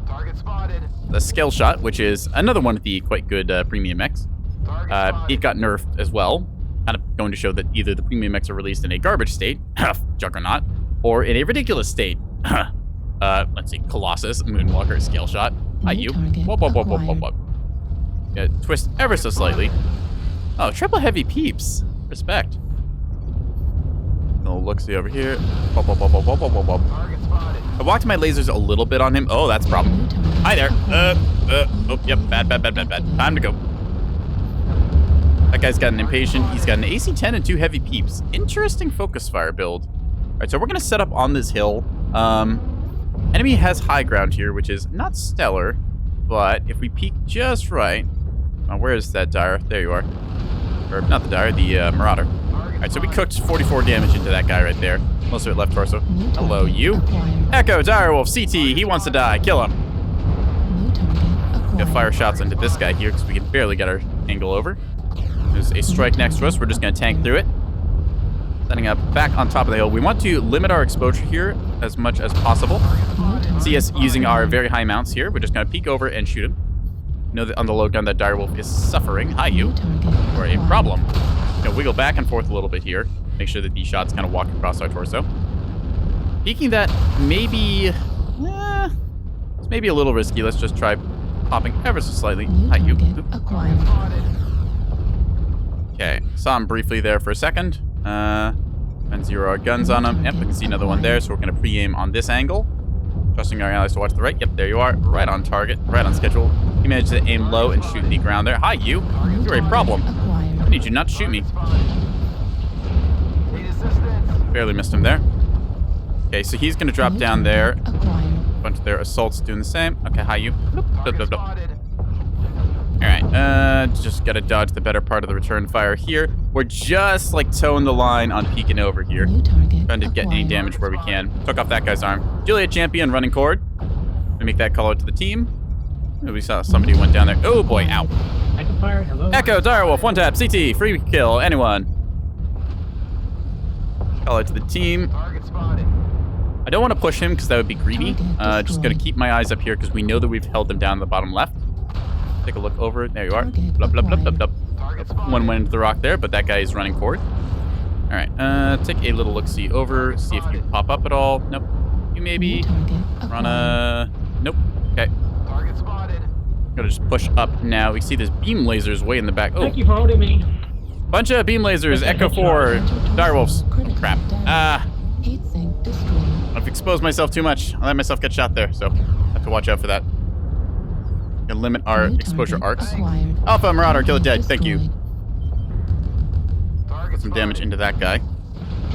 [SPEAKER 2] Target spotted.
[SPEAKER 1] The skill shot, which is another one of the quite good premium mechs. It got nerfed as well. Kind of going to show that either the premium mechs are released in a garbage state, Juggernaut, or in a ridiculous state. Let's see, Colossus, Moonwalker, skill shot. Hi, you. Whoop, whoop, whoop, whoop, whoop, whoop. Yeah, twist ever so slightly. Oh, triple heavy peeps. Respect. Little look-see over here. Whoop, whoop, whoop, whoop, whoop, whoop, whoop. I walked my lasers a little bit on him. Oh, that's a problem. Hi there. Oh, yep. Bad. Time to go. That guy's got an impatient. He's got an AC-10 and 2 heavy peeps. Interesting focus fire build. All right, so we're gonna set up on this hill. Enemy has high ground here, which is not stellar, but if we peek just right, where is that dire? There you are. Or not the dire, the Marauder. All right, so we cooked 44 damage into that guy right there. Most of it left torso. Hello, you. Echo, Direwolf, CT, he wants to die. Kill him. We'll fire shots into this guy here because we can barely get our angle over. There's a strike next to us. We're just going to tank through it. Setting up back on top of the hill. We want to limit our exposure here as much as possible. See us using our very high mounts here. We're just going to peek over and shoot him. You know that on the low gun that Direwolf is suffering. Hi, you. Or a problem. Wiggle back and forth a little bit here. Make sure that these shots kind of walk across our torso. Peeking that maybe... it's maybe a little risky. Let's just try popping ever so slightly. Hi, you. Okay, saw him briefly there for a second. And zero our guns on him. Yep, we can see another one there, so we're going to pre-aim on this angle. Trusting our allies to watch the right. Yep, there you are. Right on target, right on schedule. He managed to aim low and shoot the ground there. Hi, you. You're a problem. I need you not to shoot me. Barely missed him there. Okay, so he's going to drop down there. A bunch of their assaults doing the same. Okay, hi, you. Alright, just got to dodge the better part of the return fire here. We're just, like, towing the line on peeking over here. Trying to get any damage where we can. Took off that guy's arm. Juliet Champion running cord. Gonna make that call out to the team. We saw somebody went down there. Oh, boy, ow.
[SPEAKER 3] I can fire. Hello.
[SPEAKER 1] Echo, Direwolf, one tap, CT, free kill, anyone. Call out to the team.
[SPEAKER 2] Target spotted.
[SPEAKER 1] I don't want to push him because that would be greedy.
[SPEAKER 4] Target
[SPEAKER 1] Just going to
[SPEAKER 4] destroyed.
[SPEAKER 1] keep my eyes up here because we know that we've held them down in the bottom left. Take a look over. There you are.
[SPEAKER 4] Target
[SPEAKER 1] Blub, blub, blub, blub, blub.
[SPEAKER 2] Target spotted.
[SPEAKER 1] One went into the rock there, but that guy is running forward. All right. Take a little look-see over. See if you pop up at all. Nope. You maybe
[SPEAKER 4] New target
[SPEAKER 1] run
[SPEAKER 4] acquired.
[SPEAKER 1] Nope. Okay.
[SPEAKER 2] Target spotted.
[SPEAKER 1] Gonna just push up now. We see there's beam lasers way in the back. Oh,
[SPEAKER 3] Thank you for holding me.
[SPEAKER 1] bunch of beam lasers.
[SPEAKER 3] That's a
[SPEAKER 1] Echo
[SPEAKER 3] headshot.
[SPEAKER 1] 4. Direwolves.
[SPEAKER 4] Critical
[SPEAKER 1] Crap.
[SPEAKER 4] damage. Heat sink destroyed.
[SPEAKER 1] I've exposed myself too much. I let myself get shot there, so I have to watch out for that. Gonna limit our
[SPEAKER 4] New
[SPEAKER 1] exposure
[SPEAKER 4] target
[SPEAKER 1] arcs.
[SPEAKER 4] acquired.
[SPEAKER 1] Alpha Marauder, kill it dead. Thank you.
[SPEAKER 4] Destroyed.
[SPEAKER 2] Target
[SPEAKER 1] Put some damage
[SPEAKER 2] spotted.
[SPEAKER 1] into that guy.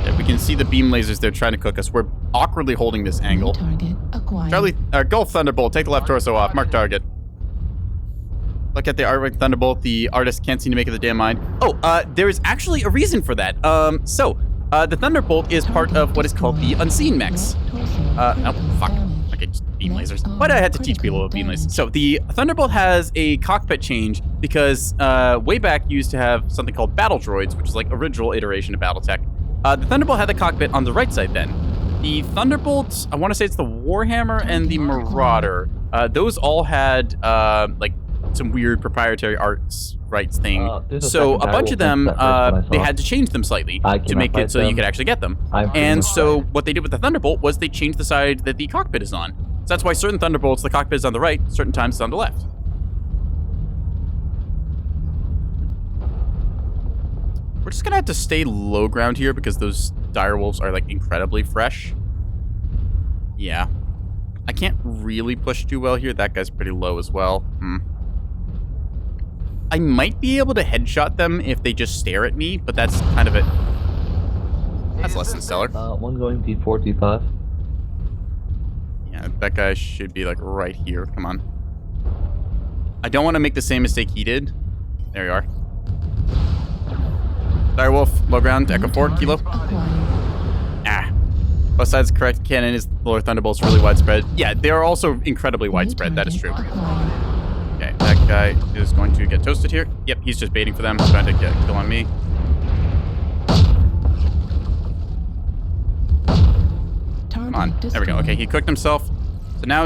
[SPEAKER 1] Yeah, we can see the beam lasers. They're trying to cook us. We're awkwardly holding this
[SPEAKER 4] New
[SPEAKER 1] angle.
[SPEAKER 4] target acquired.
[SPEAKER 1] Charlie, Gulf Thunderbolt, take the left torso off. Mark target. Look at the artwork Thunderbolt. The artist can't seem to make it the damn mind. Oh, there is actually a reason for that. The Thunderbolt is part of what is called the unseen mechs. Oh, fuck. Okay, just beam lasers. Why do I have to teach people about beam lasers? So the Thunderbolt has a cockpit change because way back you used to have something called battle droids, which is like original iteration of BattleTech. The Thunderbolt had the cockpit on the right side then. The Thunderbolts, I want to say it's the Warhammer and the Marauder. Those all had like some weird proprietary arts rights thing.
[SPEAKER 8] There's a
[SPEAKER 1] So
[SPEAKER 8] second
[SPEAKER 1] a bunch of
[SPEAKER 8] direwolf
[SPEAKER 1] them,
[SPEAKER 8] that I
[SPEAKER 1] they
[SPEAKER 8] saw.
[SPEAKER 1] had to change them slightly
[SPEAKER 8] I
[SPEAKER 1] to
[SPEAKER 8] cannot
[SPEAKER 1] make it
[SPEAKER 8] fight
[SPEAKER 1] so you
[SPEAKER 8] them.
[SPEAKER 1] could actually get them.
[SPEAKER 8] I'm pretty
[SPEAKER 1] And
[SPEAKER 8] much
[SPEAKER 1] so
[SPEAKER 8] dead.
[SPEAKER 1] what they did with the Thunderbolt was they changed the side that the cockpit is on. So that's why certain Thunderbolts, the cockpit is on the right, certain times it's on the left. We're just gonna have to stay low ground here because those direwolves are like incredibly fresh. Yeah. I can't really push too well here. That guy's pretty low as well. I might be able to headshot them if they just stare at me, but that's kind of it. That's less than stellar.
[SPEAKER 8] One going D4, D5.
[SPEAKER 1] Yeah, that guy should be like right here. Come on. I don't want to make the same mistake he did. There you are. Direwolf, low ground, Echo 4, Kilo.
[SPEAKER 4] Acquired.
[SPEAKER 1] Ah. Both sides correct. Cannon is lower Thunderbolt's really widespread. Yeah, they are also incredibly
[SPEAKER 4] New
[SPEAKER 1] widespread. That is true.
[SPEAKER 4] target acquired.
[SPEAKER 1] Okay, that guy is going to get toasted here. Yep, he's just baiting for them, trying to get a kill on me. Come on, there we go. Okay, he cooked himself. So now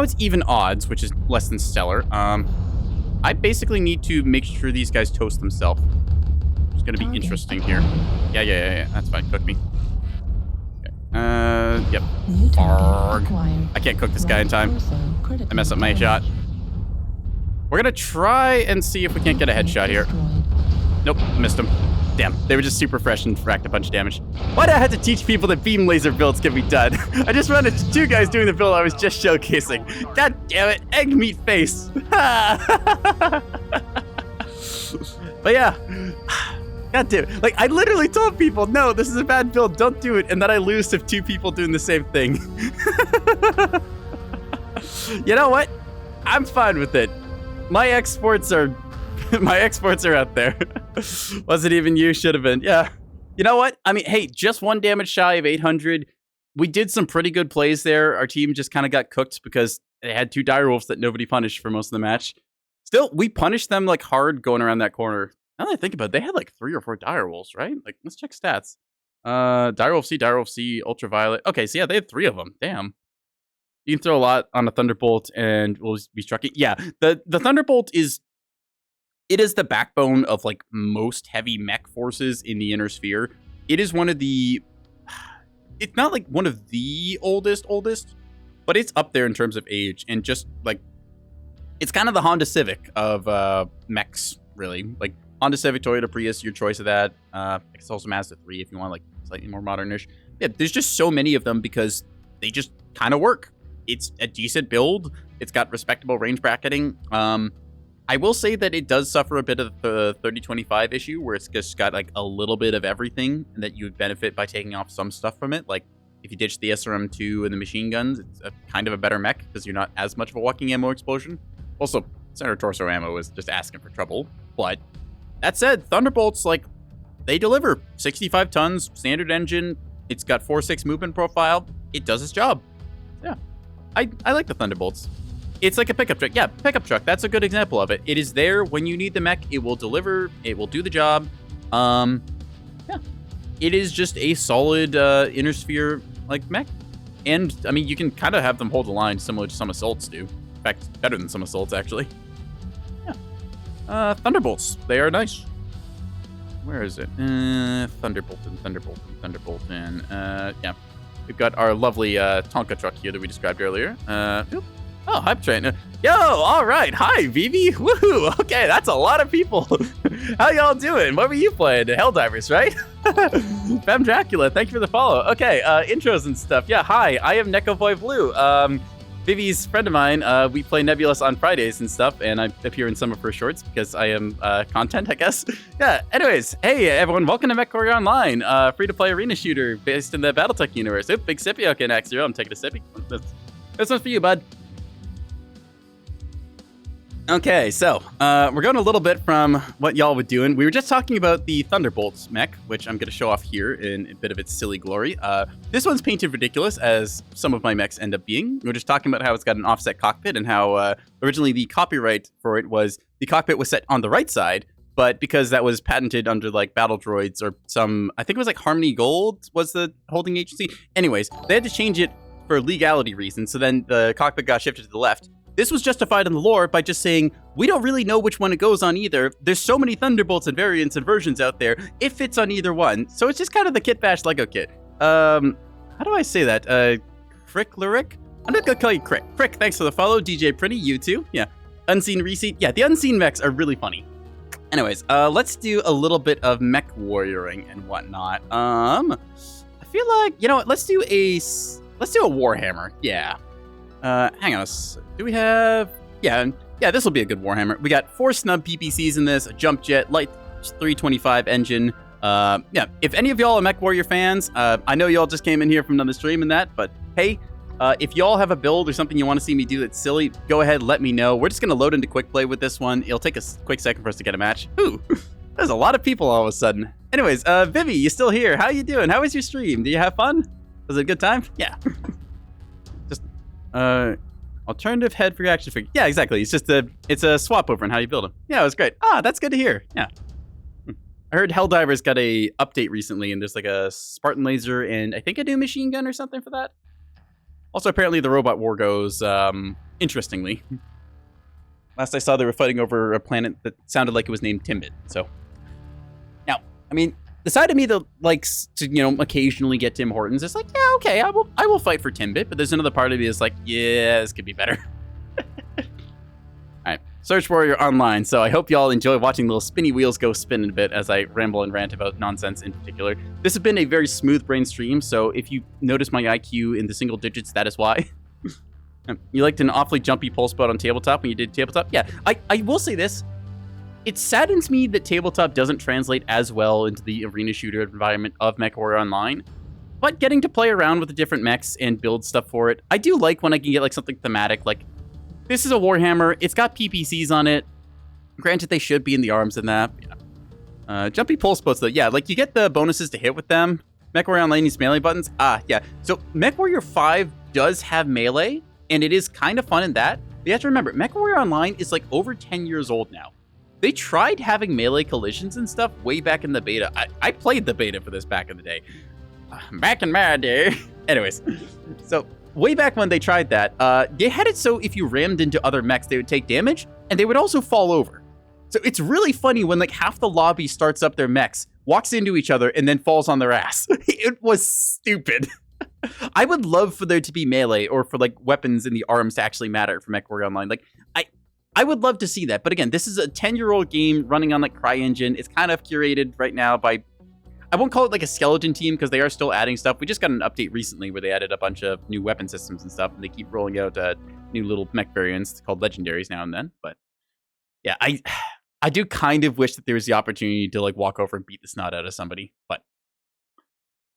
[SPEAKER 1] it's even odds, which is less than stellar. I basically need to make sure these guys toast themselves. It's gonna be interesting here. Yeah. That's fine. Cook me. Okay. Yep.
[SPEAKER 4] New target
[SPEAKER 1] Arg.
[SPEAKER 4] acquired.
[SPEAKER 1] I can't cook this guy in time.
[SPEAKER 4] Torso critical
[SPEAKER 1] I messed up my
[SPEAKER 4] damage.
[SPEAKER 1] shot. We're gonna try and see if we can't get a headshot here.
[SPEAKER 4] Destroyed.
[SPEAKER 1] Nope, missed him. Damn, they were just super fresh and fracked a bunch of damage. Why did I have to teach people that beam laser builds can be done? I just ran into two guys doing the build I was just showcasing. God damn it, egg meat face. But yeah, god damn it. Like, I literally told people, no, this is a bad build, don't do it. And then I lose to two people doing the same thing. You know what? I'm fine with it. My exports are out there. Wasn't even you, should have been. Yeah. You know what? I mean, hey, just one damage shy of 800. We did some pretty good plays there. Our team just kind of got cooked because they had two direwolves that nobody punished for most of the match. Still, we punished them like hard going around that corner. Now that I think about it, they had like 3 or 4 direwolves, right? Like, let's check stats. Direwolf C, Ultraviolet. Okay, so yeah, they had 3 of them. Damn. You can throw a lot on a Thunderbolt and we'll be struck. Yeah, the Thunderbolt is the backbone of like most heavy mech forces in the inner sphere. It is one of the, it's not like one of the oldest, but it's up there in terms of age and just like, it's kind of the Honda Civic of mechs, really. Like Honda Civic, Toyota Prius, your choice of that. It's also Mazda 3 if you want like slightly more modernish. Yeah, there's just so many of them because they just kind of work. It's a decent build. It's got respectable range bracketing. I will say that it does suffer a bit of the 3025 issue where it's just got like a little bit of everything and that you would benefit by taking off some stuff from it. Like if you ditch the SRM2 and the machine guns, it's a kind of a better mech because you're not as much of a walking ammo explosion. Also, center torso ammo is just asking for trouble. But that said, Thunderbolts, like, they deliver 65 tons, standard engine. It's got 4.6 movement profile. It does its job. Yeah, I like the Thunderbolts. It's like a pickup truck. Yeah, pickup truck. That's a good example of it. It is there when you need the mech. It will deliver. It will do the job. Yeah. it is just a solid inner sphere like mech. And I mean, you can kind of have them hold the line similar to some assaults do. In fact, better than some assaults actually. Yeah. Thunderbolts. They are nice. Where is it? Thunderbolton. Yeah. We've got our lovely Tonka truck here that we described earlier. Oop. Oh, hype train. Yo, all right. Hi, Vivi. Woohoo. Okay, that's a lot of people. How y'all doing? What were you playing? Helldivers, right? Fem Dracula, thank you for the follow. Okay, intros and stuff. Yeah, hi. I am NekoboyBlue. Vivi's friend of mine. We play Nebulous on Fridays and stuff, and I appear in some of her shorts because I am content, I guess. Yeah, anyways. Hey, everyone. Welcome to Mechwarrior Online. Free-to-play arena shooter based in the Battletech universe. Oop, big sippy. Okay, next zero. I'm taking a sippy. This one's for you, bud. Okay, so we're going a little bit from what y'all were doing. We were just talking about the Thunderbolts mech, which I'm going to show off here in a bit of its silly glory. This one's painted ridiculous, as some of my mechs end up being. We're just talking about how it's got an offset cockpit and how originally the copyright for it was the cockpit was set on the right side, but because that was patented under like Battle Droids or some, I think it was like Harmony Gold was the holding agency. Anyways, they had to change it for legality reasons, so then the cockpit got shifted to the left. This was justified in the lore by just saying, we don't really know which one it goes on either. There's so many Thunderbolts and variants and versions out there. It fits on either one. So it's just kind of the Kit Bash Lego kit. How do I say that? Crick Lyric? I'm not gonna call you Crick. Crick, thanks for the follow. DJ Pretty, you too. Yeah. Unseen Receipt. Yeah, the unseen mechs are really funny. Anyways, let's do a little bit of mech warrioring and whatnot. I feel like, you know what, let's do a Warhammer. Yeah. Hang on. Do we have? Yeah, this will be a good Warhammer. We got 4 snub PPCs in this, a jump jet, light 325 engine. Yeah, if any of y'all are Mechwarrior fans, I know y'all just came in here from another stream and that, but hey, if y'all have a build or something you want to see me do that's silly, go ahead, let me know. We're just going to load into quick play with this one. It'll take a quick second for us to get a match. Ooh, there's a lot of people all of a sudden. Anyways, Vivi, you still here? How you doing? How was your stream? Did you have fun? Was it a good time? Yeah. Just, alternative head for your action figure. Yeah, exactly. It's a swap over in how you build them. Yeah, it was great. Ah, that's good to hear. Yeah. I heard Helldivers got a update recently, and there's like a Spartan laser and I think a new machine gun or something for that. Also, apparently the robot war goes interestingly. Last I saw, they were fighting over a planet that sounded like it was named Timbit. So, now, I mean, the side of me that likes to, you know, occasionally get Tim Hortons is like, yeah, okay, I will fight for Timbit, but there's another part of me that's like, yeah, this could be better. All right, Search Warrior Online. So I hope y'all enjoy watching little spinny wheels go spin a bit as I ramble and rant about nonsense in particular. This has been a very smooth brain stream, so if you notice my IQ in the single digits, that is why. You liked an awfully jumpy pulse spot on tabletop when you did tabletop? Yeah, I will say this. It saddens me that tabletop doesn't translate as well into the arena shooter environment of Mechwarrior Online, but getting to play around with the different mechs and build stuff for it, I do like when I can get like something thematic, like this is a Warhammer, it's got PPCs on it. Granted, they should be in the arms and that. Yeah. Jumpy pulse boats though, yeah, like you get the bonuses to hit with them. Mechwarrior Online needs melee buttons. Ah, yeah. So Mechwarrior 5 does have melee, and it is kind of fun in that. But you have to remember, Mechwarrior Online is like over 10 years old now. They tried having melee collisions and stuff way back in the beta. I played the beta for this back in the day. Back in my day. Anyways, so way back when they tried that, they had it so if you rammed into other mechs, they would take damage, and they would also fall over. So it's really funny when like half the lobby starts up their mechs, walks into each other, and then falls on their ass. It was stupid. I would love for there to be melee or for like weapons in the arms to actually matter for Mechwarrior Online. Like, I would love to see that. But again, this is a 10-year-old game running on like CryEngine. It's kind of curated right now by, I won't call it like a skeleton team because they are still adding stuff. We just got an update recently where they added a bunch of new weapon systems and stuff, and they keep rolling out new little mech variants called legendaries now and then. But yeah, I do kind of wish that there was the opportunity to like walk over and beat the snot out of somebody. But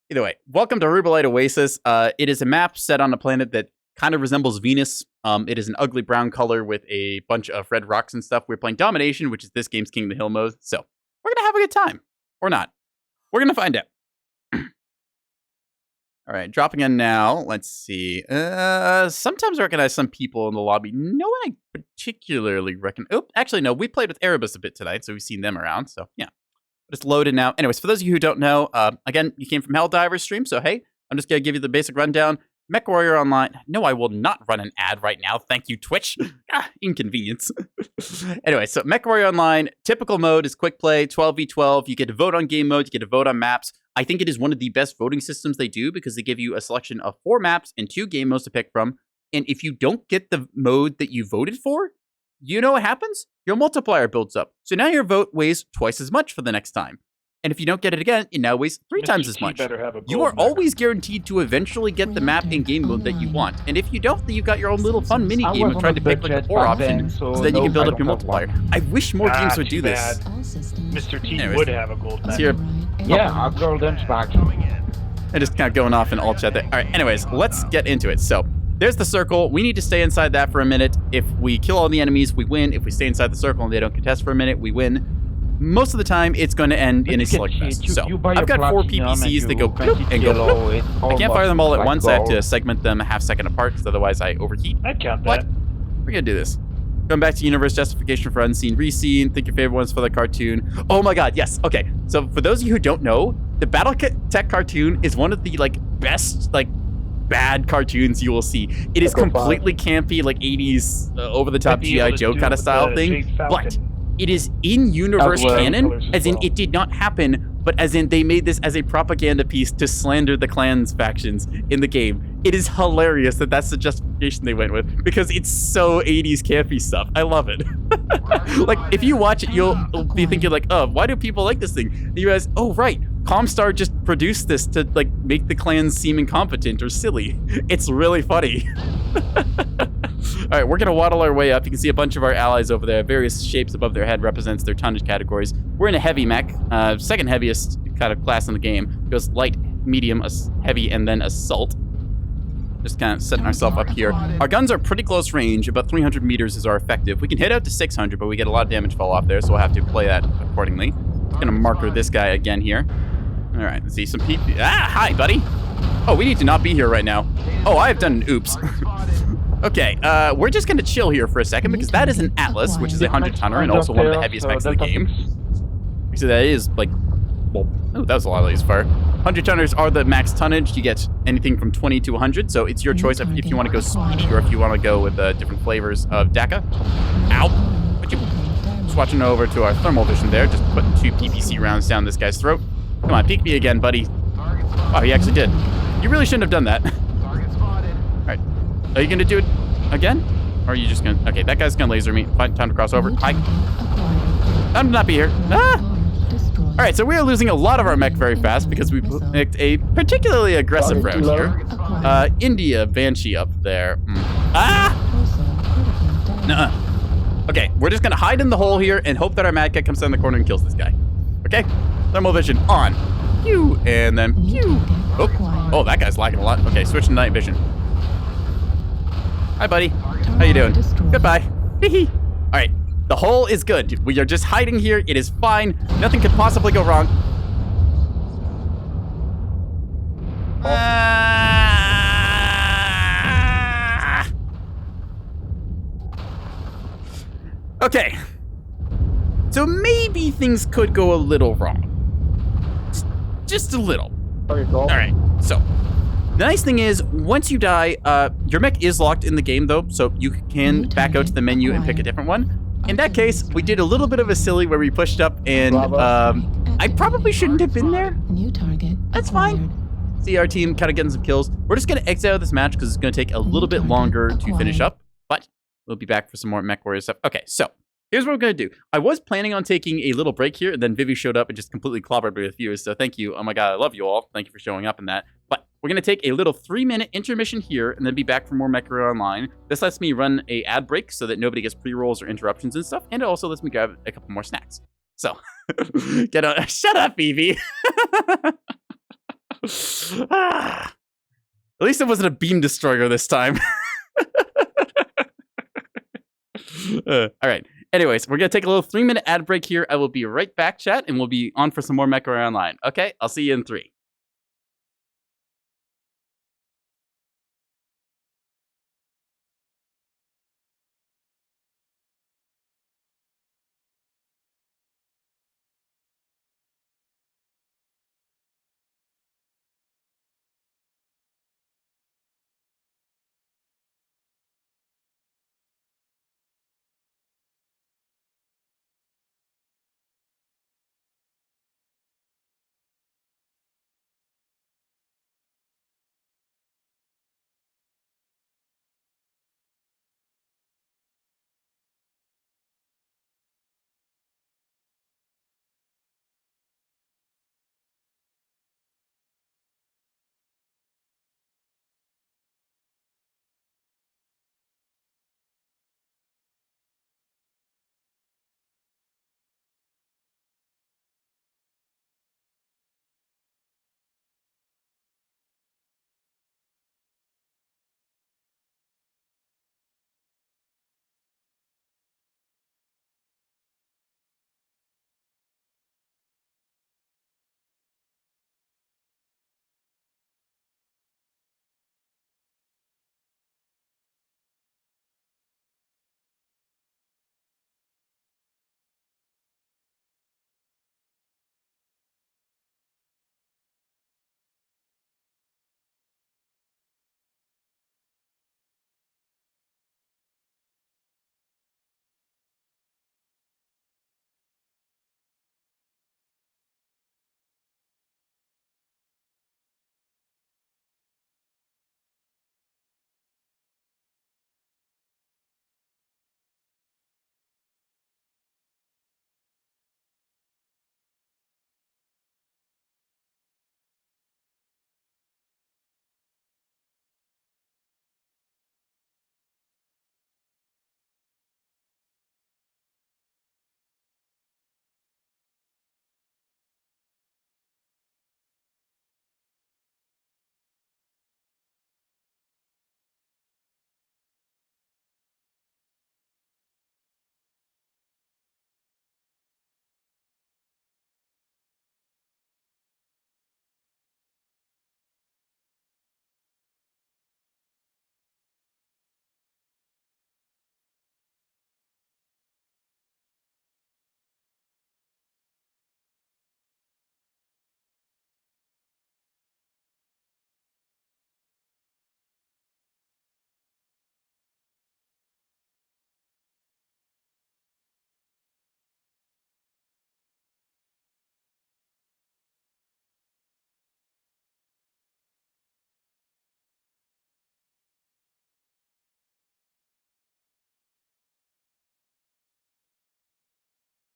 [SPEAKER 1] either way, welcome to Rubalite Oasis. It is a map set on a planet that kind of resembles Venus. It is an ugly brown color with a bunch of red rocks and stuff. We're playing Domination, which is this game's King of the Hill mode. So we're going to have a good time. Or not. We're going to find out. All right, dropping in now. Let's see. Sometimes I recognize some people in the lobby. No one I particularly recognize. Oh, actually, no. We played with Erebus a bit tonight, so we've seen them around. So, yeah. but it's loaded now. Anyways, for those of you who don't know, again, you came from Helldiver's stream, so hey, I'm just gonna give you the basic rundown. Mechwarrior Online. No, I will not run an ad right now. Thank you, Twitch. Inconvenience. Anyway, so Mechwarrior Online, typical mode is quick play, 12v12. You get to vote on game mode, you get to vote on maps. I think it is one of the best voting systems they do because they give you a selection of 4 maps and 2 game modes to pick from. And if you don't get the mode that you voted for, you know what happens? Your multiplier builds up. So now your vote weighs twice as much for the next time. And if you don't get it again, it now weighs 3 times as much. You are always guaranteed to eventually get the map and game mode that you want. And if you don't, then you've got your own little fun mini game of trying to pick like a 4 option, so then you can build up your multiplier. I wish more games would do this.
[SPEAKER 2] Mr. T
[SPEAKER 1] Anyways,
[SPEAKER 2] would have a gold
[SPEAKER 1] let's
[SPEAKER 2] medal.
[SPEAKER 1] hear
[SPEAKER 8] Yeah, I'm golden back.
[SPEAKER 1] and just kind of going off in alt chat there. All right, anyways, let's get into it. So there's the circle. We need to stay inside that for a minute. If we kill all the enemies, we win. If we stay inside the circle and they don't contest for a minute, we win. Most of the time, it's going to end in a slugfest. So I've got 4 PPCs that go bloop and go bloop. I can't fire them all at once. I have to segment them a half second apart, because otherwise I overheat.
[SPEAKER 2] I'd count
[SPEAKER 1] But
[SPEAKER 2] that.
[SPEAKER 1] we're going to do this. Going back to universe justification for unseen reseen. Think your favorite ones for the cartoon. Oh my god, yes. Okay, so for those of you who don't know, the Battletech cartoon is one of the best bad cartoons you will see. It is completely campy, like 80s over the top G.I. Joe kind of style thing, but it is in universe canon, as in it did not happen, but as in they made this as a propaganda piece to slander the clans factions in the game. It is hilarious that that's the justification they went with, because it's so 80s campy stuff. I love it. Like, if you watch it, you'll be thinking like, oh, why do people like this thing? And you guys, oh, right. Comstar just produced this to make the clans seem incompetent or silly. It's really funny. All right, we're gonna waddle our way up. You can see a bunch of our allies over there. Various shapes above their head represents their tonnage categories. We're in a heavy mech, second heaviest kind of class in the game. It goes light, medium, heavy, and then assault. Just kind of setting ourselves up here. Our guns are pretty close range. About 300 meters is our effective. We can hit out to 600, but we get a lot of damage fall off there, so we'll have to play that accordingly. I'm gonna marker this guy again here. All right, let's see some people. Ah, hi, buddy. Oh, we need to not be here right now. Oh, I have done an oops. Okay, we're just gonna chill here for a second because that is an Atlas, which is a 100-tonner and also one of the heaviest mechs in the game. So that is well, oh, that was a lot of these fire. 100-tonners are the max tonnage. You get anything from 20 to 100, so it's your choice if you want to go speedy or if you want to go with different flavors of DACA. Ow! Would you? Swatching over to our thermal vision there, just putting 2 PPC rounds down this guy's throat. Come on, peek me again, buddy. Wow, he actually did. You really shouldn't have done that. Alright. Are you gonna do it again? Or are you just gonna... Okay, that guy's gonna laser me. Fine, time to cross over. Hi. Time to not be here. Ah! Alright, so we are losing a lot of our mech very fast because we picked a particularly aggressive route here. India Banshee up there. Ah! Nuh-uh. Okay, we're just gonna hide in the hole here and hope that our mad cat comes down the corner and kills this guy. Okay? Thermal vision on. Pew! And then pew! Oh, that guy's lagging a lot. Okay, switch to night vision. Hi, buddy. How you doing? Goodbye. Hee Alright, the hole is good. We are just hiding here. It is fine. Nothing could possibly go wrong. Okay. So maybe things could go a little wrong. Just a little. Alright, so the nice thing is, once you die, your mech is locked in the game though, so you can back out to the menu and pick a different one. In that case, we did a little bit of a silly where we pushed up and I probably shouldn't have been there.
[SPEAKER 4] New target.
[SPEAKER 1] That's fine. See our team kind of getting some kills. We're just going to exit out of this match because it's going to take a little bit longer to finish up, but we'll be back for some more Mechwarrior stuff. Okay, so here's what we're going to do. I was planning on taking a little break here, and then Vivi showed up and just completely clobbered me with viewers, so thank you. Oh my god, I love you all. Thank you for showing up in that. But we're going to take a little 3-minute intermission here, and then be back for more Mechwarrior Online. This lets me run a ad break so that nobody gets pre-rolls or interruptions and stuff, and it also lets me grab a couple more snacks. So, get on. Shut up, Vivi. At least it wasn't a beam destroyer this time. All right. Anyways, we're going to take a little 3-minute ad break here. I will be right back, chat, and we'll be on for some more Mechwarrior Online. Okay? I'll see you in 3.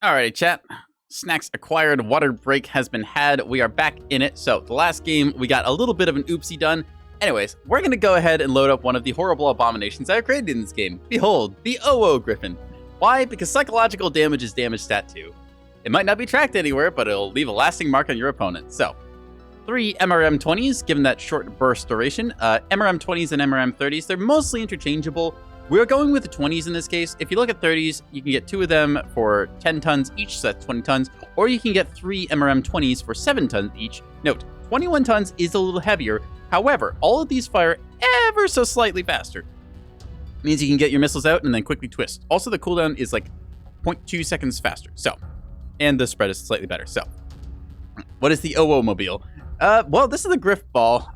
[SPEAKER 1] Alrighty, chat. Snacks acquired, water break has been had. We are back in it. So the last game, we got a little bit of an oopsie done. Anyways, we're going to go ahead and load up one of the horrible abominations I created in this game. Behold, the OO Griffin. Why? Because psychological damage is damage stat 2. It might not be tracked anywhere, but it'll leave a lasting mark on your opponent. So, 3 MRM-20s, given that short burst duration. MRM-20s and MRM-30s, they're mostly interchangeable. We're going with the 20s in this case. If you look at 30s, you can get 2 of them for 10 tons each, so that's 20 tons. Or you can get 3 MRM-20s for 7 tons each. Note, 21 tons is a little heavier. However, all of these fire ever so slightly faster. It means you can get your missiles out and then quickly twist. Also, the cooldown is like 0.2 seconds faster. So, and the spread is slightly better. So, what is the OO mobile? Well, this is the Griff ball.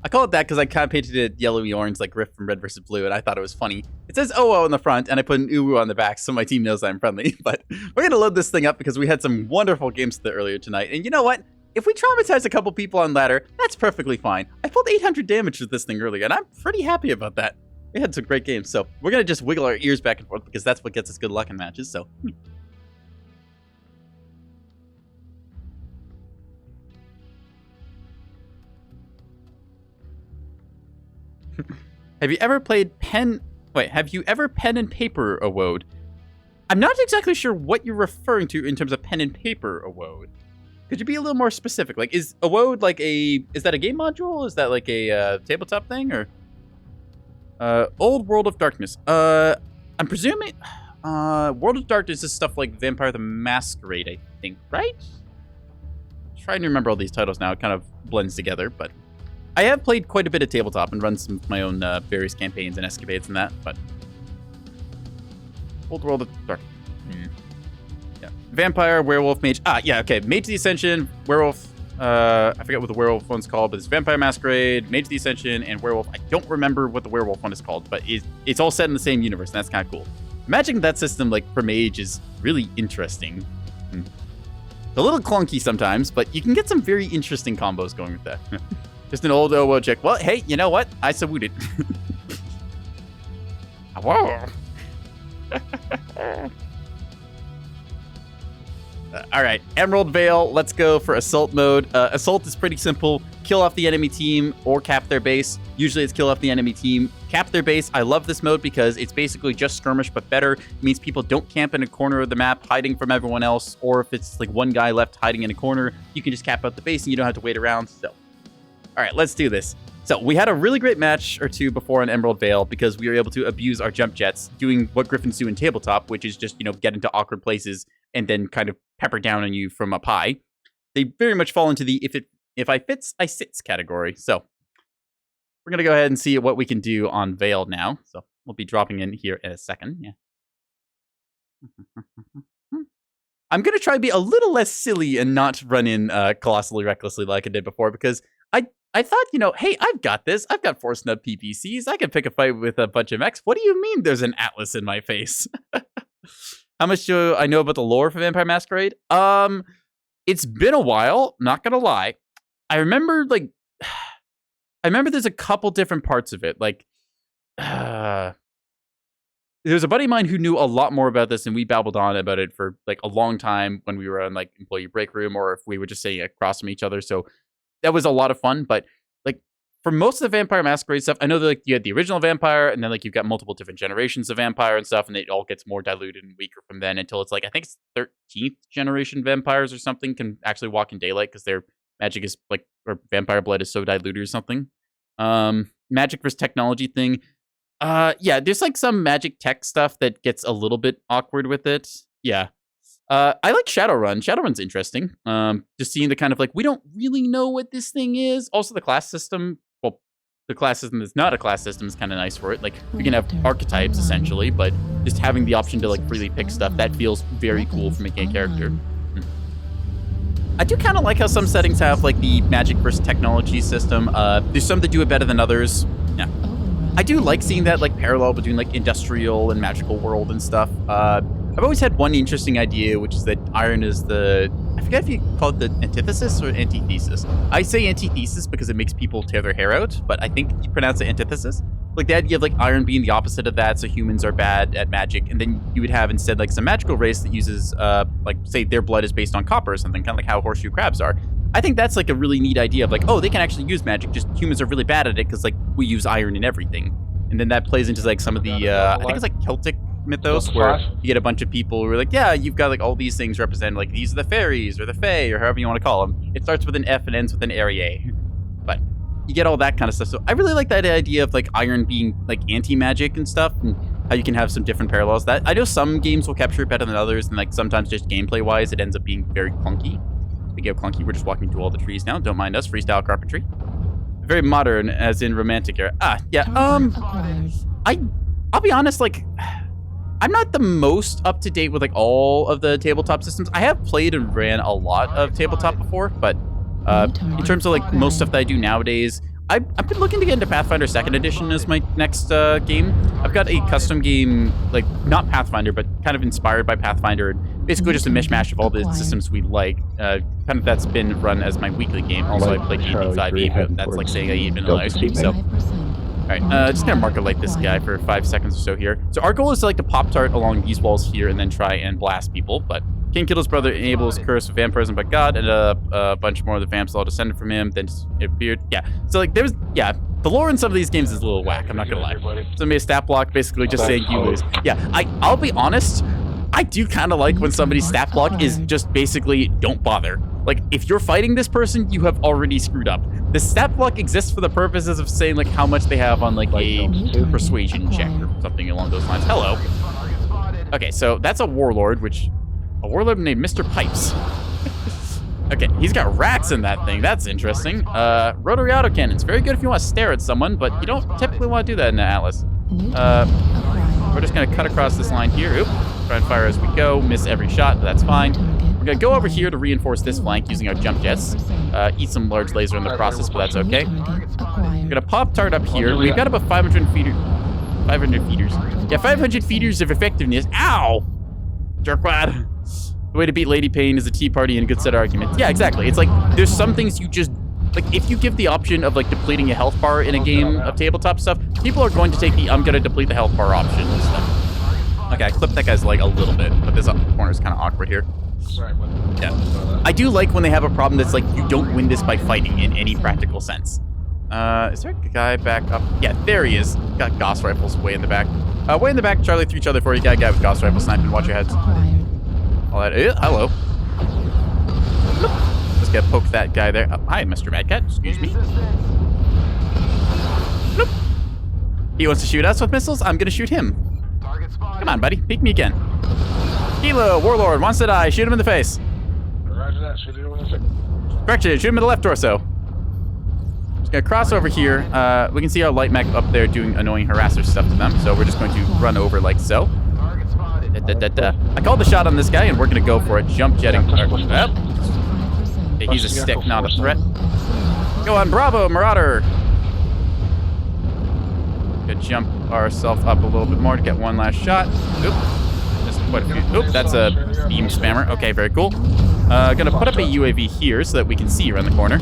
[SPEAKER 1] I call it that because I kind of painted it yellowy orange like Griff from Red vs. Blue, and I thought it was funny. It says OO in the front, and I put an UU on the back so my team knows I'm friendly. But we're going to load this thing up because we had some wonderful games with it earlier tonight. And you know what? If we traumatize a couple people on ladder, that's perfectly fine. I pulled 800 damage with this thing earlier, and I'm pretty happy about that. We had some great games, so we're going to just wiggle our ears back and forth because that's what gets us good luck in matches, so... Have you ever pen and paper awode? I'm not exactly sure what you're referring to in terms of pen and paper awode. Could you be a little more specific? Like, is awode like is that a game module? Is that like a tabletop thing, or Old World of Darkness? I'm presuming World of Darkness is stuff like Vampire the Masquerade, I think, right? I'm trying to remember all these titles now. It kind of blends together, but I have played quite a bit of tabletop and run some of my own various campaigns and escapades and that, but Old World of Darkness. Yeah. Vampire, Werewolf, Mage. Yeah, okay. Mage the Ascension, Werewolf. I forget what the Werewolf one's called, but it's Vampire Masquerade, Mage the Ascension, and Werewolf. I don't remember what the Werewolf one is called, but it's all set in the same universe, and that's kind of cool. Imagining that system, like, for Mage is really interesting. It's a little clunky sometimes, but you can get some very interesting combos going with that. Just an old OO check. Well, hey, you know what? I saluted. Whoa. All right, Emerald Vale. Let's go for Assault mode. Assault is pretty simple. Kill off the enemy team or cap their base. Usually it's kill off the enemy team. Cap their base. I love this mode because it's basically just skirmish, but better. It means people don't camp in a corner of the map hiding from everyone else, or if it's like one guy left hiding in a corner, you can just cap out the base and you don't have to wait around. So, all right, let's do this. So we had a really great match or two before on Emerald Vale because we were able to abuse our jump jets, doing what Griffins do in tabletop, which is just, you know, get into awkward places and then kind of pepper down on you from up high. They very much fall into the if I fits, I sits category. So we're going to go ahead and see what we can do on Vale now. So we'll be dropping in here in a second. Yeah. I'm going to try to be a little less silly and not run in colossally recklessly like I did before because I thought, you know, hey, I've got this. I've got 4 snub PPCs. I can pick a fight with a bunch of mechs. What do you mean there's an Atlas in my face? How much do I know about the lore for Vampire Masquerade? It's been a while, not gonna lie. I remember there's a couple different parts of it. Like, there's a buddy of mine who knew a lot more about this, and we babbled on about it for like a long time when we were in like employee break room, or if we were just sitting across from each other. So that was a lot of fun, but like for most of the Vampire Masquerade stuff, I know that like you had the original Vampire, and then like you've got multiple different generations of Vampire and stuff, and it all gets more diluted and weaker from then until it's like, I think it's 13th generation vampires or something can actually walk in daylight because their magic is like, or vampire blood is so diluted or something. Magic versus technology thing. Yeah, there's like some magic tech stuff that gets a little bit awkward with it. Yeah. I like Shadowrun. Shadowrun's interesting. Just seeing the kind of like, we don't really know what this thing is. Also, the class system, well, the class system is not a class system is kind of nice for it. Like, we can have archetypes, essentially, but just having the option to, like, freely pick stuff, that feels very cool for making a character. I do kind of like how some settings have, like, the magic versus technology system. There's some that do it better than others. Yeah. I do like seeing that, like, parallel between, like, industrial and magical world and stuff. I've always had one interesting idea, which is that iron is the... I forget if you call it the antithesis or antithesis. I say antithesis because it makes people tear their hair out, but I think you pronounce it antithesis. Like the idea of like iron being the opposite of that, so humans are bad at magic, and then you would have instead like some magical race that uses like say their blood is based on copper or something, kind of like how horseshoe crabs are. I think that's like a really neat idea of like, oh, they can actually use magic, just humans are really bad at it because like we use iron in everything. And then that plays into like some of the I think it's like Celtic mythos where you get a bunch of people who are like, yeah, you've got like all these things represented, like these are the fairies or the fae or however you want to call them. It starts with an F and ends with an area. But you get all that kind of stuff. So I really like that idea of like iron being like anti-magic and stuff, and how you can have some different parallels. That I know some games will capture it better than others, and like sometimes just gameplay wise it ends up being very clunky. Speaking of clunky, we're just walking through all the trees now. Don't mind us, freestyle carpentry. Very modern, as in romantic era. Yeah. I'll be honest, like I'm not the most up to date with like all of the tabletop systems. I have played and ran a lot of tabletop before, but in terms of like most stuff that I do nowadays, I've been looking to get into Pathfinder 2nd Edition as my next game. I've got a custom game, like not Pathfinder, but kind of inspired by Pathfinder. Basically just a mishmash of all the systems we like. Kind of that's been run as my weekly game. Also, I played 8.5e, but that's like saying I eat vanilla ice cream, so. Alright, just gonna marker light this guy for 5 seconds or so here. So our goal is to like to Pop-Tart along these walls here and then try and blast people, but King killed his brother, enables curse of vampirism by God, and a bunch more of the vamps all descended from him, then it appeared. Yeah, so like there's, yeah, the lore in some of these games is a little whack, I'm not gonna lie. So made a stat block basically just saying you lose. Yeah, I'll be honest, I do kind of like when somebody's stat block is just basically don't bother. Like, if you're fighting this person, you have already screwed up. The stat block exists for the purposes of saying, like, how much they have on, like, a persuasion check or something along those lines. Hello. Okay, so that's a warlord, a warlord named Mr. Pipes. Okay, he's got racks in that thing. That's interesting. Rotary autocannons. Very good if you want to stare at someone, but you don't typically want to do that in Atlas. We're just going to cut across this line here. Oop. Try and fire as we go. Miss every shot, but that's fine. We're going to go over here to reinforce this flank using our jump jets. Eat some large laser in the process, but that's okay. We're going to Pop-Tart up here. We've got about 500 feeders. Yeah, 500 feeders of effectiveness. Ow! Jerkwad. The way to beat Lady Pain is a tea party and a good set of arguments. Yeah, exactly. It's like, there's some things you just... Like, if you give the option of, like, depleting a health bar in a game of tabletop stuff, people are going to take the I'm going to deplete the health bar option and stuff. Okay, I clipped that guy's leg a little bit, but this corner is kind of awkward here. Yeah. I do like when they have a problem that's like, you don't win this by fighting in any practical sense. Is there a guy back up? Yeah, there he is. Got Gauss rifles way in the back. Way in the back, Charlie 3 Charlie 4, you got a guy with Gauss rifles sniping. Watch your heads. All that. Hello. Just gotta poke that guy there. Hi, Mr. Mad Cat. Excuse me. Bloop. He wants to shoot us with missiles. I'm gonna shoot him. Come on, buddy. Peek me again. Kilo, Warlord, wants to die. Shoot him in the face. Correction, shoot him in the left torso. Just gonna cross over here. We can see our light mech up there doing annoying harasser stuff to them, so we're just going to run over like so. I called the shot on this guy, and we're gonna go for it. Jump jetting. Okay, he's a stick, not a threat. Go on, bravo, Marauder. Gonna jump ourselves up a little bit more to get one last shot. Oop. Just quite a few. Oop, that's a beam spammer. Okay, very cool. Gonna put up a UAV here so that we can see around the corner.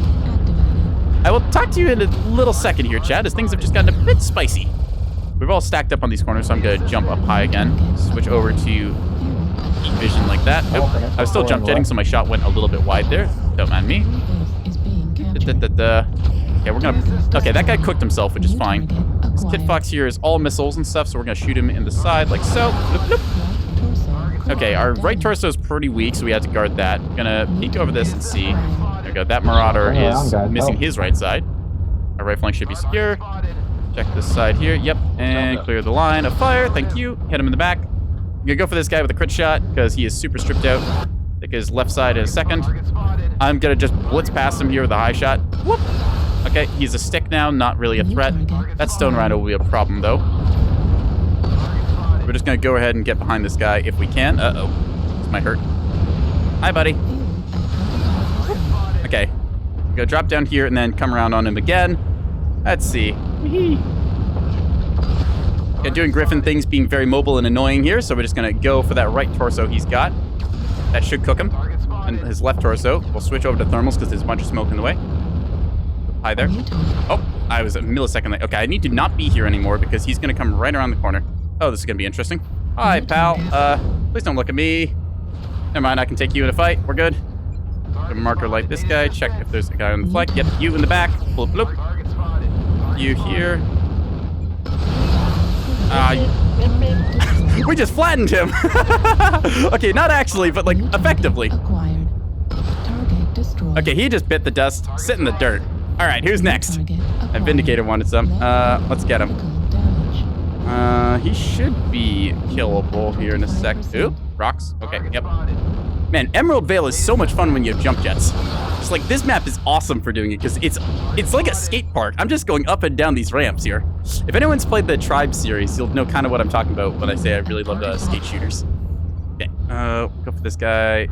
[SPEAKER 1] I will talk to you in a little second here, Chad, as things have just gotten a bit spicy. We've all stacked up on these corners, so I'm gonna jump up high again. Switch over to vision like that. Oop. I was still jump jetting, so my shot went a little bit wide there. Don't mind me. Okay, we're gonna... Okay, that guy cooked himself, which is fine. This Kit Fox here is all missiles and stuff, so we're gonna shoot him in the side like so. Bloop, bloop. Okay, our right torso is pretty weak, so we had to guard that. Gonna peek over this and see. There we go. That Marauder is missing his right side. Our right flank should be secure. Check this side here. Yep, and clear the line of fire. Thank you. Hit him in the back. I'm gonna go for this guy with a crit shot because he is super stripped out. Take his left side in a second. I'm gonna just blitz past him here with a high shot. Whoop. Okay, he's a stick now, not really a threat. That Stone Rhino will be a problem, though. We're just gonna go ahead and get behind this guy if we can. Uh-oh. This might hurt. Hi, buddy. Okay. Go drop down here and then come around on him again. Let's see. Yeah, doing Griffin things, being very mobile and annoying here, so we're just gonna go for that right torso he's got. That should cook him. And his left torso. We'll switch over to thermals because there's a bunch of smoke in the way. Hi there. Oh, I was a millisecond late. Okay, I need to not be here anymore because he's gonna come right around the corner. Oh, this is gonna be interesting. Hi, pal. Please don't look at me. Never mind, I can take you in a fight. We're good. A marker like this guy. Check if there's a guy on the flank. Yep, you in the back. Bloop, bloop. You here. We just flattened him. Okay, not actually, but like effectively.
[SPEAKER 4] Acquired. Target destroyed.
[SPEAKER 1] Okay, he just bit the dust. Sit in the dirt. All right, who's next?
[SPEAKER 4] Target
[SPEAKER 1] And
[SPEAKER 4] acquired.
[SPEAKER 1] Vindicator wanted some. Let's get him.
[SPEAKER 4] Critical damage.
[SPEAKER 1] He should be killable here in a sec. Ooh, rocks. Okay, yep. Man, Emerald Vale is so much fun when you have jump jets. It's like, this map is awesome for doing it because it's like a skate park. I'm just going up and down these ramps here. If anyone's played the Tribe series, you'll know kind of what I'm talking about when I say I really love skate shooters. Okay, go for this guy.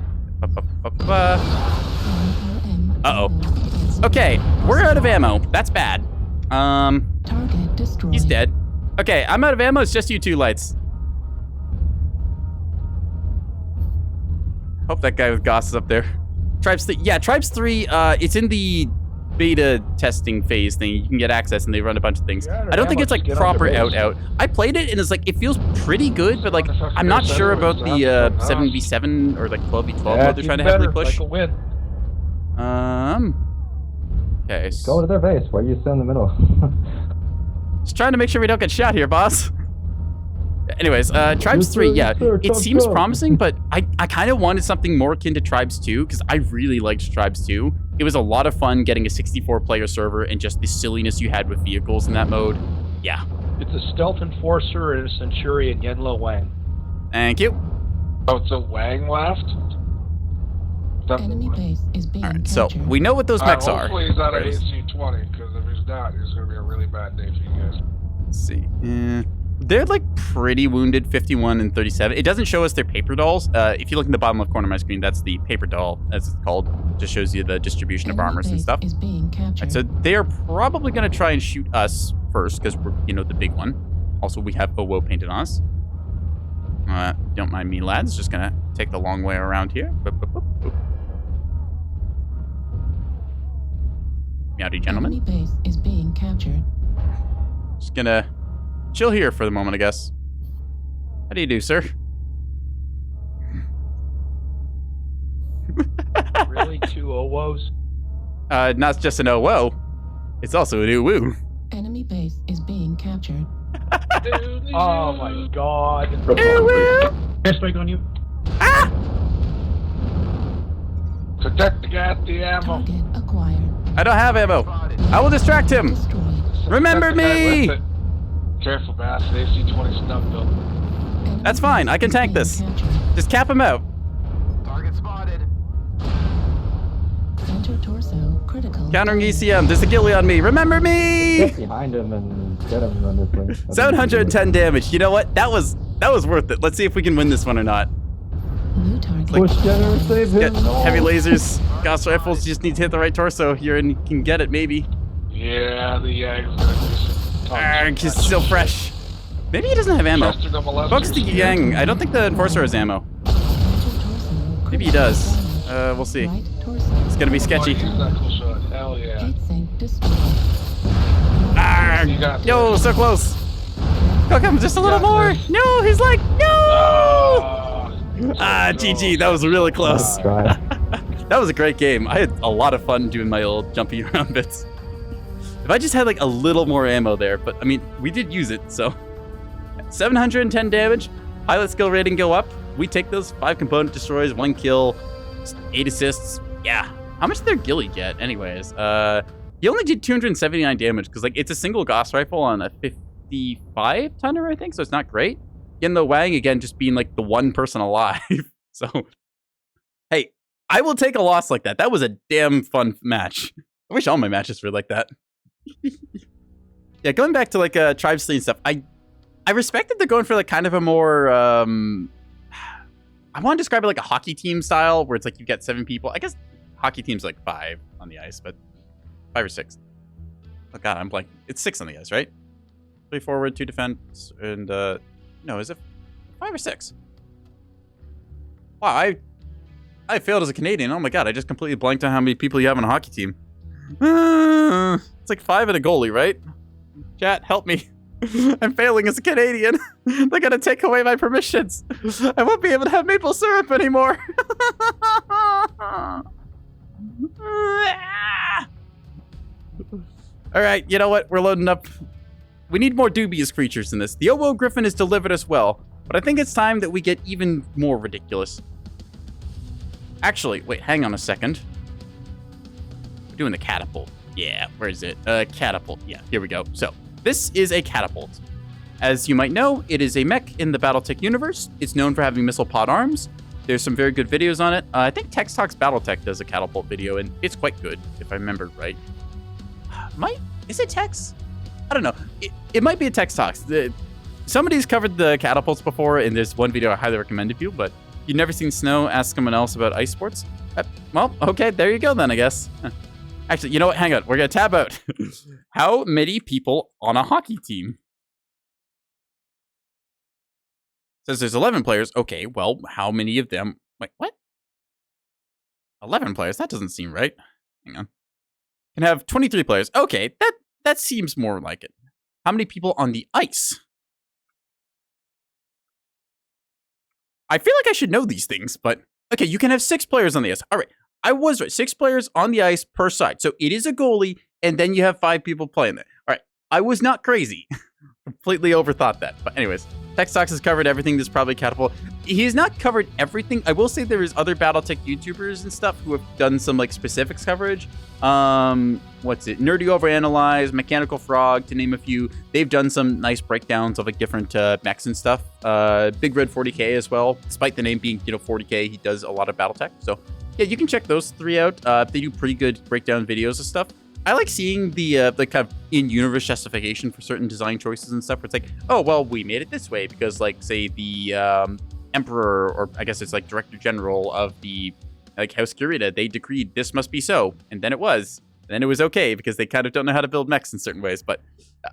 [SPEAKER 1] Uh-oh. Okay, we're out of ammo. That's bad.
[SPEAKER 4] Target destroyed.
[SPEAKER 1] He's dead. Okay, I'm out of ammo. It's just you two lights. Hope that guy with Goss is up there. Tribes 3. Yeah, Tribes 3, it's in the beta testing phase thing. You can get access and they run a bunch of things. I don't think it's like proper out. I played it and it's like, it feels pretty good, but like, I'm not sure about the 7v7 or like 12v12 mode they're trying to heavily push.
[SPEAKER 5] Like a win.
[SPEAKER 1] Okay.
[SPEAKER 6] Go to their base. Why are you still in the middle?
[SPEAKER 1] Just trying to make sure we don't get shot here, boss. Anyways, Tribes 3, yeah, it seems promising, but I kind of wanted something more akin to Tribes 2, because I really liked Tribes 2. It was a lot of fun getting a 64-player server and just the silliness you had with vehicles in that mode. Yeah.
[SPEAKER 5] It's a stealth enforcer and a Centurion Yenlo Wang.
[SPEAKER 1] Thank you.
[SPEAKER 7] Oh, it's a Wang left?
[SPEAKER 4] Enemy base is being
[SPEAKER 1] Alright, so
[SPEAKER 4] captured.
[SPEAKER 1] we know what those mechs are.
[SPEAKER 7] Hopefully he's not an
[SPEAKER 1] Right.
[SPEAKER 7] AC-20, because if he's not, it's going to be a really bad day for you guys.
[SPEAKER 1] Let's see. They're like pretty wounded, 51 and 37. It doesn't show us their paper dolls. If you look in the bottom left corner of my screen, that's the paper doll, as it's called. It just shows you the distribution of
[SPEAKER 4] Enemy
[SPEAKER 1] armors and
[SPEAKER 4] base
[SPEAKER 1] stuff.
[SPEAKER 4] is being captured.
[SPEAKER 1] Right, so they are probably going to try and shoot us first, because we're, you know, the big one. Also, we have OWO painted on us. Don't mind me, lads. Just going to take the long way around here. Boop, boop, boop, boop. Meowdy, gentlemen.
[SPEAKER 4] Enemy base is being captured.
[SPEAKER 1] Just going to chill here for the moment, I guess. How do you do, sir?
[SPEAKER 5] Really? 2 OWOs?
[SPEAKER 1] Not just an OWO. It's also an UWoo.
[SPEAKER 4] Enemy base is being captured.
[SPEAKER 5] Oh my god.
[SPEAKER 3] Airstrike on you.
[SPEAKER 1] Ah!
[SPEAKER 7] Protect the goddamn ammo.
[SPEAKER 4] Target acquired.
[SPEAKER 1] I don't have ammo. I will distract him.
[SPEAKER 4] Destroyed.
[SPEAKER 1] Remember
[SPEAKER 7] Protect the guy
[SPEAKER 1] me.
[SPEAKER 7] with it. Careful, bastard. AC-20 snub build.
[SPEAKER 4] Enemy
[SPEAKER 1] That's fine.
[SPEAKER 4] base
[SPEAKER 1] I can
[SPEAKER 4] is
[SPEAKER 1] tank
[SPEAKER 4] being
[SPEAKER 1] this.
[SPEAKER 4] captured.
[SPEAKER 1] Just cap him out.
[SPEAKER 2] Target spotted.
[SPEAKER 4] Center torso critical.
[SPEAKER 1] Countering
[SPEAKER 4] damage.
[SPEAKER 1] ECM. There's a ghillie on me. Remember me.
[SPEAKER 6] Get behind him and get him on this way.
[SPEAKER 1] 710 damage. You know what? That was worth it. Let's see if we can win this one or not.
[SPEAKER 4] New target.
[SPEAKER 1] Like,
[SPEAKER 6] Push Jenner, save him.
[SPEAKER 1] Get
[SPEAKER 6] No.
[SPEAKER 1] heavy lasers, Gauss rifles. You just need to hit the right torso here and you can get it maybe.
[SPEAKER 7] Yeah, the Yang's going to do some tons
[SPEAKER 1] He's
[SPEAKER 7] of
[SPEAKER 1] still
[SPEAKER 7] shit.
[SPEAKER 1] fresh. Maybe he doesn't have ammo.
[SPEAKER 7] Chester double L's
[SPEAKER 1] Focus the
[SPEAKER 7] here.
[SPEAKER 1] Yang. I don't think the Enforcer has ammo.
[SPEAKER 4] Center torso
[SPEAKER 1] Maybe he
[SPEAKER 4] critical
[SPEAKER 1] does.
[SPEAKER 4] damage.
[SPEAKER 1] We'll see.
[SPEAKER 4] Right torso.
[SPEAKER 1] It's gonna be sketchy.
[SPEAKER 7] Use that cool shot. Hell yeah.
[SPEAKER 4] Heat sink destroyed.
[SPEAKER 7] You got
[SPEAKER 1] Yo,
[SPEAKER 7] this.
[SPEAKER 1] so close. Go, come, just a little
[SPEAKER 7] got
[SPEAKER 1] more.
[SPEAKER 7] this.
[SPEAKER 1] No, he's like, no.
[SPEAKER 7] Ah,
[SPEAKER 1] GG. That was really close.
[SPEAKER 6] Try.
[SPEAKER 1] That was a great game. I had a lot of fun doing my old jumpy around bits. If I just had like a little more ammo there, but I mean, we did use it, so. 710 damage. Pilot skill rating go up. We take those 5 component destroys, 1 kill, 8 assists. Yeah. How much did their ghillie get anyways? He only did 279 damage because like it's a single Gauss rifle on a 55 tonner, I think, so it's not great. Again, the Wang again just being like the one person alive. So hey, I will take a loss like that. That was a damn fun match. I wish all my matches were like that. Yeah, going back to like Tribes 3 and stuff, I respect that they're going for like kind of a more I want to describe it like a hockey team style where it's like you get 7 people. I guess hockey team's like 5 on the ice, but 5 or 6. Oh god, I'm blanking. It's 6 on the ice, right? 3 forward, 2 defense, and no, is it 5 or 6? Wow, I failed as a Canadian. Oh my god, I just completely blanked on how many people you have on a hockey team. It's like 5 and a goalie, right? Chat, help me. I'm failing as a Canadian. They're gonna take away my permissions. I won't be able to have maple syrup anymore. Alright, you know what? We're loading up. We need more dubious creatures in this. The Owo Griffin has delivered us well, but I think it's time that we get even more ridiculous. Actually, wait, hang on a second. We're doing the catapult. Yeah, where is it? Catapult. Yeah, here we go. So, this is a catapult. As you might know, it is a mech in the Battletech universe. It's known for having missile pod arms. There's some very good videos on it. I think Tex Talks Battletech does a catapult video, and it's quite good, if I remember right. Is it Tex? I don't know. It might be a Tex Talks. Somebody's covered the catapults before, and there's one video I highly recommend to you, but if you've never seen snow, ask someone else about ice sports. Well, okay, there you go then, I guess. Actually, you know what? Hang on. We're going to tab out. How many people on a hockey team? Says there's 11 players. Okay, well, how many of them? Wait, what? 11 players? That doesn't seem right. Hang on. Can have 23 players. Okay, that seems more like it. How many people on the ice? I feel like I should know these things, but... Okay, you can have 6 players on the ice. All right, I was right. 6 players on the ice per side. So it is a goalie, and then you have 5 people playing there. All right, I was not crazy. Completely overthought that. But anyways, Tex Talks has covered everything. There's probably catapult. He has not covered everything. I will say there is other Battletech YouTubers and stuff who have done some like specifics coverage. What's it? Nerdy Overanalyze, Mechanical Frog, to name a few. They've done some nice breakdowns of like different mechs and stuff. Big Red 40K as well. Despite the name being 40K, he does a lot of Battletech. So yeah, you can check those 3 out. They do pretty good breakdown videos of stuff. I like seeing the kind of in-universe justification for certain design choices and stuff where it's like, oh, well, we made it this way because, like, say, the Emperor, or I guess it's like Director General of the House Kurita, they decreed this must be so, and then it was. And then it was okay because they kind of don't know how to build mechs in certain ways. But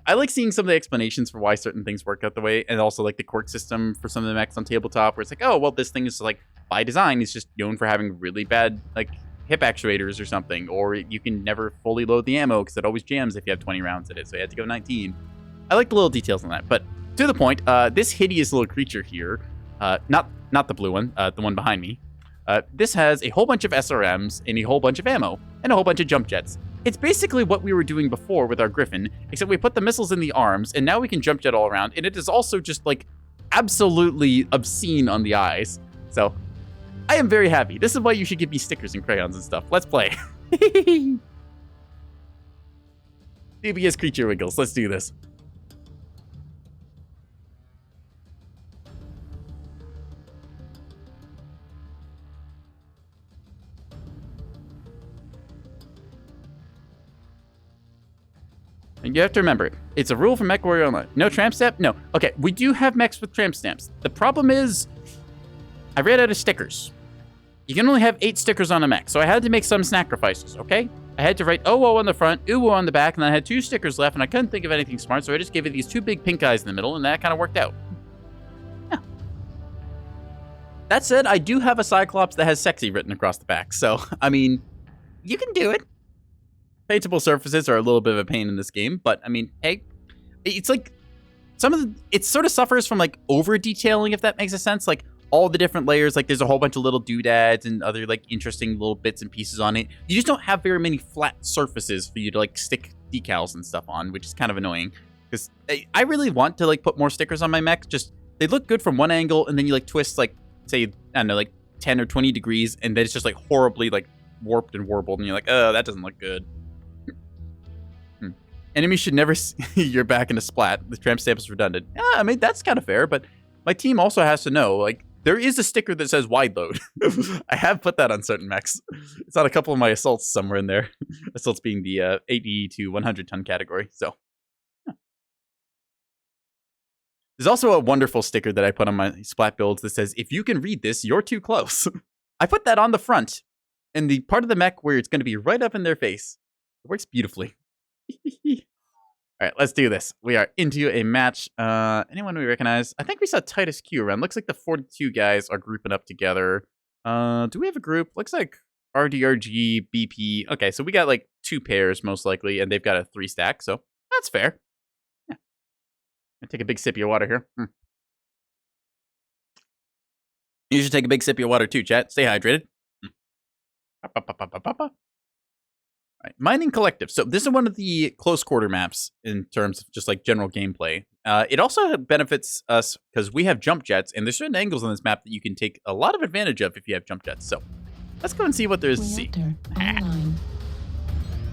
[SPEAKER 1] I like seeing some of the explanations for why certain things work out the way, and also like the quirk system for some of the mechs on tabletop where it's like, oh, well, this thing is like, by design, is just known for having really bad, like, hip actuators or something, or you can never fully load the ammo because it always jams if you have 20 rounds in it, so you had to go 19. I like the little details on that, but to the point, this hideous little creature here, not the blue one, the one behind me, this has a whole bunch of SRMs and a whole bunch of ammo and a whole bunch of jump jets. It's basically what we were doing before with our Griffin, except we put the missiles in the arms, and now we can jump jet all around, and it is also just like absolutely obscene on the eyes. So I am very happy. This is why you should give me stickers and crayons and stuff. Let's play. CBS Creature Wiggles. Let's do this. And you have to remember, it's a rule for Mechwarrior Online. No tramp stamp? No. Okay, we do have mechs with tramp stamps. The problem is, I ran out of stickers. You can only have 8 stickers on a mech, so I had to make some sacrifices, okay? I had to write OO on the front, UWO on the back, and then I had 2 stickers left, and I couldn't think of anything smart, so I just gave it these 2 big pink eyes in the middle, and that kind of worked out. Yeah. That said, I do have a Cyclops that has sexy written across the back, so, I mean, you can do it. Paintable surfaces are a little bit of a pain in this game, but, I mean, hey, it's like, it sort of suffers from, like, over-detailing, if that makes a sense, like, all the different layers, like there's a whole bunch of little doodads and other like interesting little bits and pieces on it. You just don't have very many flat surfaces for you to like stick decals and stuff on, which is kind of annoying because I really want to like put more stickers on my mech. Just they look good from one angle, and then you like twist like, say, I don't know, like 10 or 20 degrees, and then it's just like horribly like warped and warbled, and you're like, oh, that doesn't look good. Enemies should never see your back in a splat. The tramp stamp is redundant. Yeah, I mean, that's kind of fair, but my team also has to know, like, there is a sticker that says wide load. I have put that on certain mechs. It's on a couple of my assaults somewhere in there. Assaults being the 80 to 100 ton category. So yeah. There's also a wonderful sticker that I put on my splat builds that says, if you can read this, you're too close. I put that on the front and the part of the mech where it's going to be right up in their face. It works beautifully. All right, let's do this. We are into a match. Anyone we recognize? I think we saw Titus Q around. Looks like the 42 guys are grouping up together. Do we have a group? Looks like RDRG, BP. Okay, so we got like 2 pairs, most likely, and they've got a 3 stack, so that's fair. Yeah. I take a big sip of your water here. You should take a big sip of your water too, chat. Stay hydrated. All right. Mining Collective. So this is one of the close quarter maps in terms of just like general gameplay. It also benefits us because we have jump jets, and there's certain angles on this map that you can take a lot of advantage of if you have jump jets. So let's go and see what there is to see.
[SPEAKER 4] Reactor online.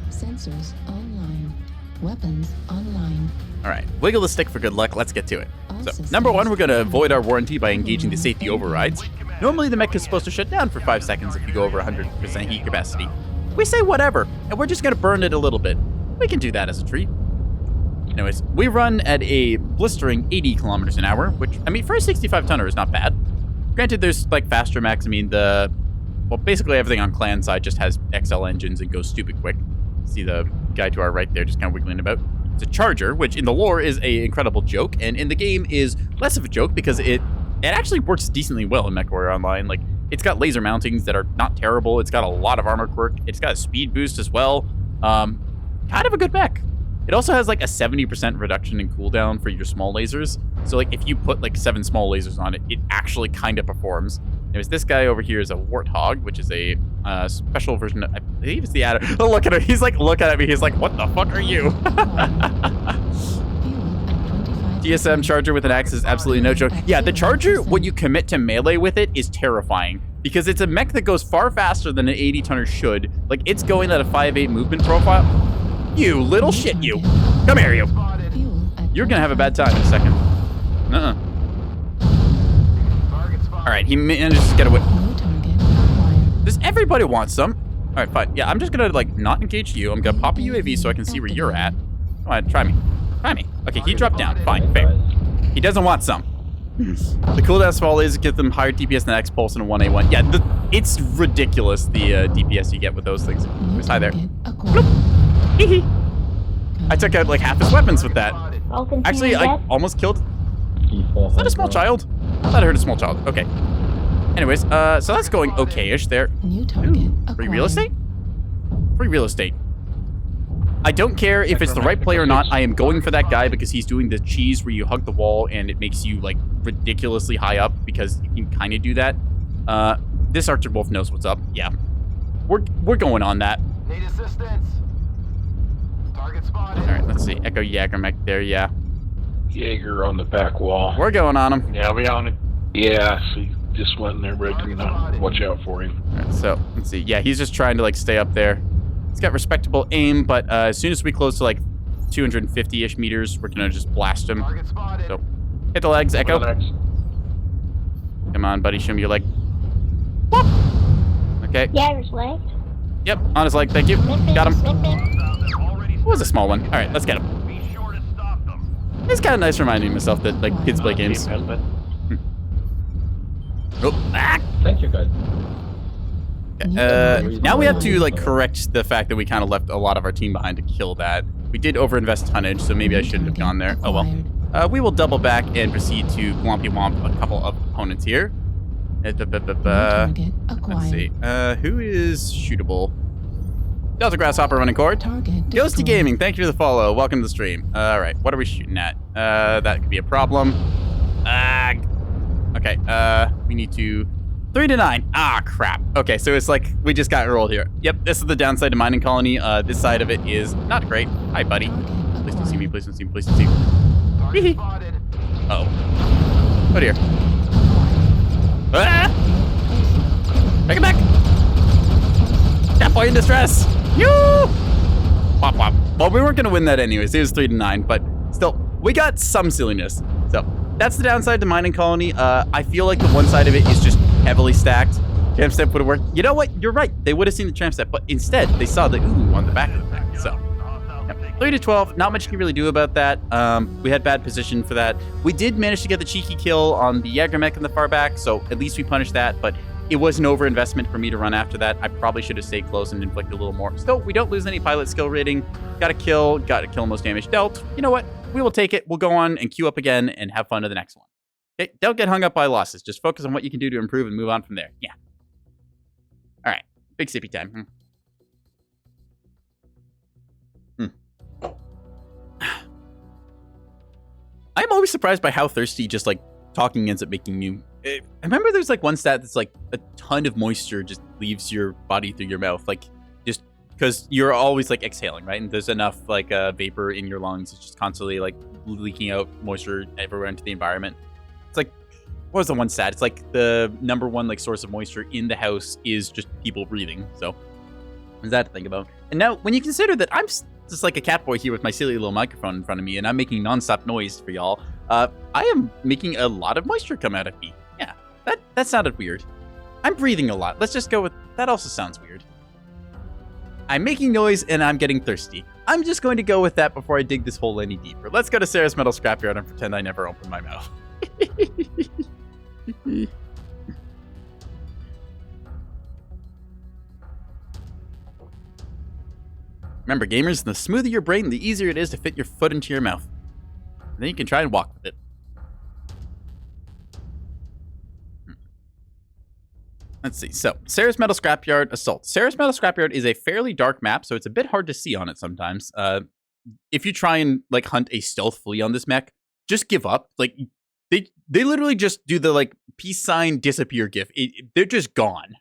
[SPEAKER 4] Sensors online. Weapons online.
[SPEAKER 1] All right, wiggle the stick for good luck. Let's get to it.
[SPEAKER 4] All
[SPEAKER 1] So,
[SPEAKER 4] systems
[SPEAKER 1] number 1, we're going to
[SPEAKER 4] online.
[SPEAKER 1] avoid our warranty by engaging the safety overrides. Normally, the mech is supposed to shut down for 5 seconds if you go over 100% heat capacity. We say whatever, and we're just going to burn it a little bit. We can do that as a treat. Anyways, we run at a blistering 80 kilometers an hour, which, I mean, for a 65 tonner is not bad. Granted, there's like faster mechs. I mean, basically everything on clan side just has XL engines and goes stupid quick. See the guy to our right there just kind of wiggling about. It's a charger, which in the lore is a incredible joke, and in the game is less of a joke because it actually works decently well in Mechwarrior Online. Like, it's got laser mountings that are not terrible. It's got a lot of armor quirk. It's got a speed boost as well. Kind of a good mech. It also has like a 70% reduction in cooldown for your small lasers. So like if you put like 7 small lasers on it, it actually kind of performs. There's this guy over here is a Warthog, which is a special version of, I believe it's the Adder. Oh, look at him. He's like looking at me. He's like, what the fuck are you? DSM charger with an axe is absolutely no joke. Yeah, the charger, when you commit to melee with it, is terrifying. Because it's a mech that goes far faster than an 80 tonner should. Like, it's going at a 5'8 movement profile. You little shit, you. Come here, you. You're gonna have a bad time in a second. All right, he manages to get away. Does everybody want some? All right, fine. Yeah, I'm just gonna like not engage you. I'm gonna pop a UAV so I can see where you're at. Come on, try me. Try me. Okay, he dropped down. Fine, fair. He doesn't want some. The cooldown small lasers give them higher DPS than X-Pulse and a 1A1. Yeah, it's ridiculous the DPS you get with those things. Who's high there? Hee I took out like half his weapons with that. Actually, I almost killed. Is that a small child? I thought I heard a small child. Okay. Anyways, so that's going okay-ish there.
[SPEAKER 4] New target
[SPEAKER 1] Free real estate? Free real estate. I don't care if it's the right play or not. I am going for that guy because he's doing the cheese where you hug the wall and it makes you like ridiculously high up because you can kind of do that. This Arctic Wolf knows what's up. Yeah. We're going on that.
[SPEAKER 2] Need assistance. Target spotted.
[SPEAKER 1] All right, let's see. Echo Jagermech there, yeah.
[SPEAKER 7] Jaeger on the back wall.
[SPEAKER 1] We're going on him.
[SPEAKER 7] Yeah, we on it. Yeah, see, just went in there, ready to watch out for him.
[SPEAKER 1] All right, so let's see. Yeah, he's just trying to like stay up there. He's got respectable aim, but as soon as we close to like 250-ish meters, we're gonna just blast him.
[SPEAKER 2] Target spotted.
[SPEAKER 1] So hit the legs, Echo.
[SPEAKER 7] Next.
[SPEAKER 1] Come on, buddy, show me your leg. Whoop. Okay.
[SPEAKER 9] Jaeger's leg.
[SPEAKER 1] Yep, on his leg. Thank you. Got him. What was a small one? All right, let's get him.
[SPEAKER 2] Be sure to stop them.
[SPEAKER 1] It's kind of nice reminding myself that like kids play games. Oh, ah.
[SPEAKER 5] Thank you, guys.
[SPEAKER 1] Now we have to like correct the fact that we kind of left a lot of our team behind to kill that. We did overinvest tonnage, so maybe I shouldn't have gone there. Oh well. We will double back and proceed to Glompy Womp a couple of opponents here. Let's see. Who is shootable? Delta Grasshopper running cord. Ghosty Gaming, thank you for the follow. Welcome to the stream. All right, what are we shooting at? That could be a problem. Okay, we need to 3 to 9. Ah, crap. Okay, so it's like we just got rolled here. Yep, this is the downside to mining colony. This side of it is not great. Hi, buddy. Please don't see me. Please don't see me. Please don't see me.
[SPEAKER 2] Target spotted.
[SPEAKER 1] Oh. Oh dear. Ah! Take it back. That boy in distress. You. Wop wop. Well, we weren't gonna win that anyways. It was 3 to 9, but still, we got some silliness. So that's the downside to mining colony. I feel like the one side of it is just heavily stacked. Tramp step would have worked. You know what? You're right. They would have seen the tramp step, but instead they saw the ooh on the back of the thing. So. 3 to 12, not much you can really do about that. We had bad position for that. We did manage to get the cheeky kill on the Jagermech in the far back, so at least we punished that, but it was an overinvestment for me to run after that. I probably should have stayed close and inflicted a little more. Still, we don't lose any pilot skill rating. Got to kill most damage dealt. You know what? We will take it. We'll go on and queue up again and have fun to the next one. Okay? Don't get hung up by losses. Just focus on what you can do to improve and move on from there. Yeah. All right. Big sippy time. always surprised by how thirsty just like talking ends up making you. I remember there's like one stat that's like a ton of moisture just leaves your body through your mouth, like just because you're always like exhaling, right? And there's enough like vapor in your lungs, it's just constantly like leaking out moisture everywhere into the environment. It's like, what was the one stat? It's like the #1 like source of moisture in the house is just people breathing. So there's that to think about. And now when you consider that I'm just like a cat boy here with my silly little microphone in front of me, and I'm making nonstop noise for y'all, I am making a lot of moisture come out of me. Yeah, that sounded weird. I'm breathing a lot. Let's just go with that. Also sounds weird. I'm making noise and I'm getting thirsty. I'm just going to go with that before I dig this hole any deeper. Let's go to Sarah's Metal Scrapyard and pretend I never opened my mouth. Remember, gamers, the smoother your brain, the easier it is to fit your foot into your mouth. And then you can try and walk with it. Let's see. So, Sarah's Metal Scrapyard Assault. Sarah's Metal Scrapyard is a fairly dark map, so it's a bit hard to see on it sometimes. If you try and like hunt a stealth flea on this mech, just give up. Like they literally just do the like peace sign disappear gif. They're just gone.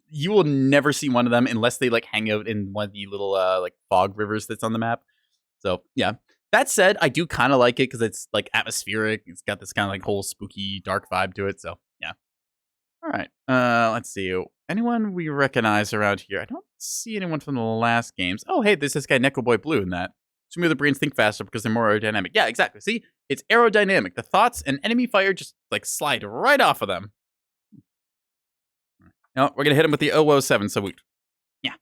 [SPEAKER 1] You will never see one of them unless they like hang out in one of the little like fog rivers that's on the map. So yeah. That said, I do kind of like it because it's like atmospheric. It's got this kind of like whole spooky dark vibe to it. So yeah. All right. Let's see. Anyone we recognize around here? I don't see anyone from the last games. Oh, hey, there's this guy NekoboyBlue in that. Smoother brains think faster because they're more aerodynamic. Yeah, exactly. See, it's aerodynamic. The thoughts and enemy fire just like slide right off of them. No, we're gonna hit him with the 007 salute. Yeah.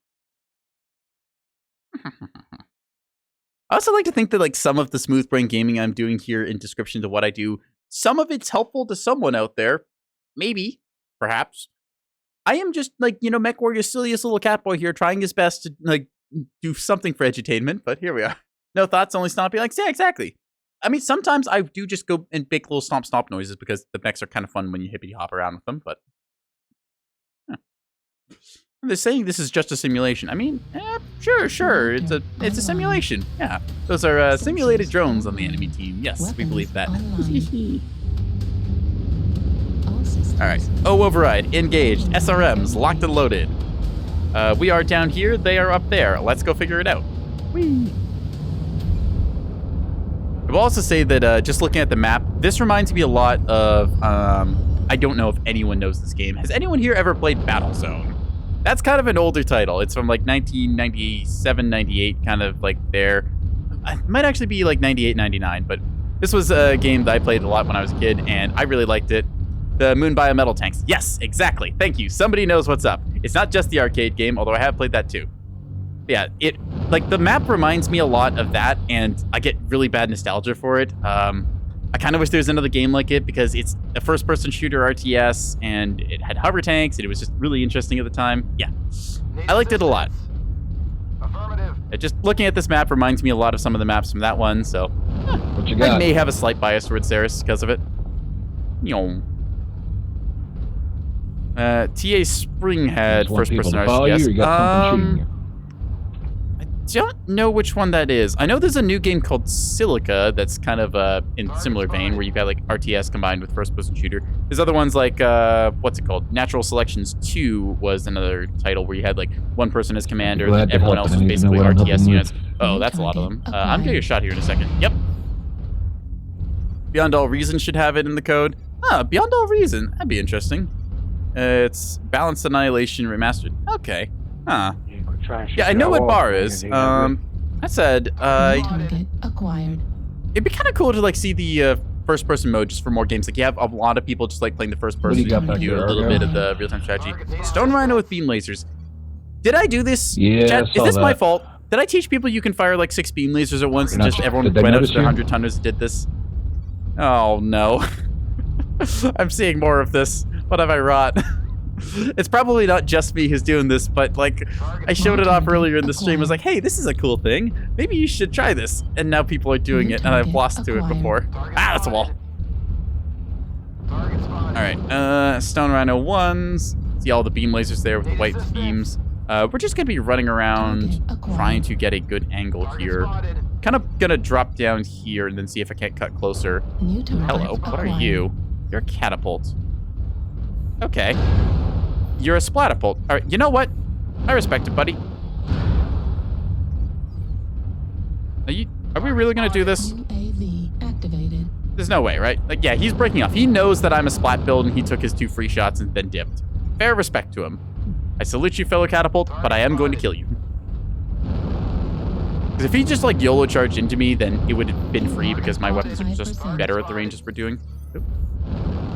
[SPEAKER 1] I also like to think that like some of the smooth brain gaming I'm doing here in description to what I do, some of it's helpful to someone out there. Maybe, perhaps. I am just like, you know, Mechwarrior's silliest little cat boy here trying his best to like do something for edutainment, but here we are. No thoughts, only stompy. Like, yeah, exactly. I mean, sometimes I do just go and make little stomp noises because the mechs are kind of fun when you hippity hop around with them, but they're saying this is just a simulation. I mean, sure. It's a simulation. Yeah. Those are simulated drones on the enemy team. Yes, we believe that. All right. Override. Engaged. SRMs. Locked and loaded. We are down here. They are up there. Let's go figure it out. Whee! I will also say that just looking at the map, this reminds me a lot of, I don't know if anyone knows this game. Has anyone here ever played Battlezone? That's kind of an older title. It's from like 1997, 98, kind of like there. It might actually be like 98, 99, but this was a game that I played a lot when I was a kid, and I really liked it. The Moon Bio Metal Tanks. Yes, exactly. Thank you. Somebody knows what's up. It's not just the arcade game, although I have played that too. Yeah, like the map reminds me a lot of that, and I get really bad nostalgia for it. I kind of wish there was another game like it because it's a first-person shooter RTS, and it had hover tanks, and it was just really interesting at the time. Yeah, I liked it a lot.
[SPEAKER 2] Affirmative.
[SPEAKER 1] Just looking at this map reminds me a lot of some of the maps from that one, so
[SPEAKER 5] What you got?
[SPEAKER 1] I may have a slight bias towards Ceres because of it. TA Spring had first-person RTS. I don't know which one that is. I know there's a new game called Silica that's kind of in similar vein, where you've got like RTS combined with first-person shooter. There's other ones like, what's it called? Natural Selections 2 was another title where you had like one person as commander, and everyone else was basically RTS units. Oh, that's a lot of them. I'm getting a shot here in a second. Yep. Beyond All Reason should have it in the code. Beyond All Reason. That'd be interesting. It's Balanced Annihilation Remastered. Okay. Yeah, I know what bar is. I said,
[SPEAKER 4] Target acquired.
[SPEAKER 1] it'd be kind of cool to like see the first-person mode just for more games. Like you have a lot of people just like playing the first person.
[SPEAKER 5] you got back
[SPEAKER 1] do
[SPEAKER 5] there,
[SPEAKER 1] a little
[SPEAKER 5] Argo?
[SPEAKER 1] bit of the real-time strategy. Stone Rhino with beam lasers. Did I do this?
[SPEAKER 5] Yeah,
[SPEAKER 1] Chat?
[SPEAKER 5] I
[SPEAKER 1] Is
[SPEAKER 5] saw
[SPEAKER 1] this my
[SPEAKER 5] that.
[SPEAKER 1] fault? Did I teach people you can fire like 6 beam lasers at once and
[SPEAKER 5] You're
[SPEAKER 1] just
[SPEAKER 5] not-
[SPEAKER 1] everyone
[SPEAKER 5] did they
[SPEAKER 1] went out to
[SPEAKER 5] notice
[SPEAKER 1] their
[SPEAKER 5] you?
[SPEAKER 1] 100 tonners and did this? Oh no. I'm seeing more of this. What have I wrought? It's probably not just me who's doing this, but like I showed it off earlier in the stream. I was like, hey, this is a cool thing. Maybe you should try this. And now people are doing it, and I've lost to it before. Ah, that's a wall. Alright, Stone Rhino 1s. See all the beam lasers there with the white beams. We're just going to be running around trying to get a good angle here. kind of gonna drop down here and then see if I can't cut closer.
[SPEAKER 4] New target
[SPEAKER 1] Hello, what are
[SPEAKER 4] acquired.
[SPEAKER 1] you? You're a catapult. Okay. You're a splatterpult. All right, you know what? I respect it, buddy. Are we really gonna do this?
[SPEAKER 4] UAV activated.
[SPEAKER 1] There's no way, right? Like, yeah, he's breaking off. He knows that I'm a splat build and he took his 2 free shots and then dipped. Fair respect to him. I salute you, fellow catapult, but I am going to kill you. Because if he just, like, YOLO charged into me, then it would have been free because my weapons are just better at the ranges we're doing.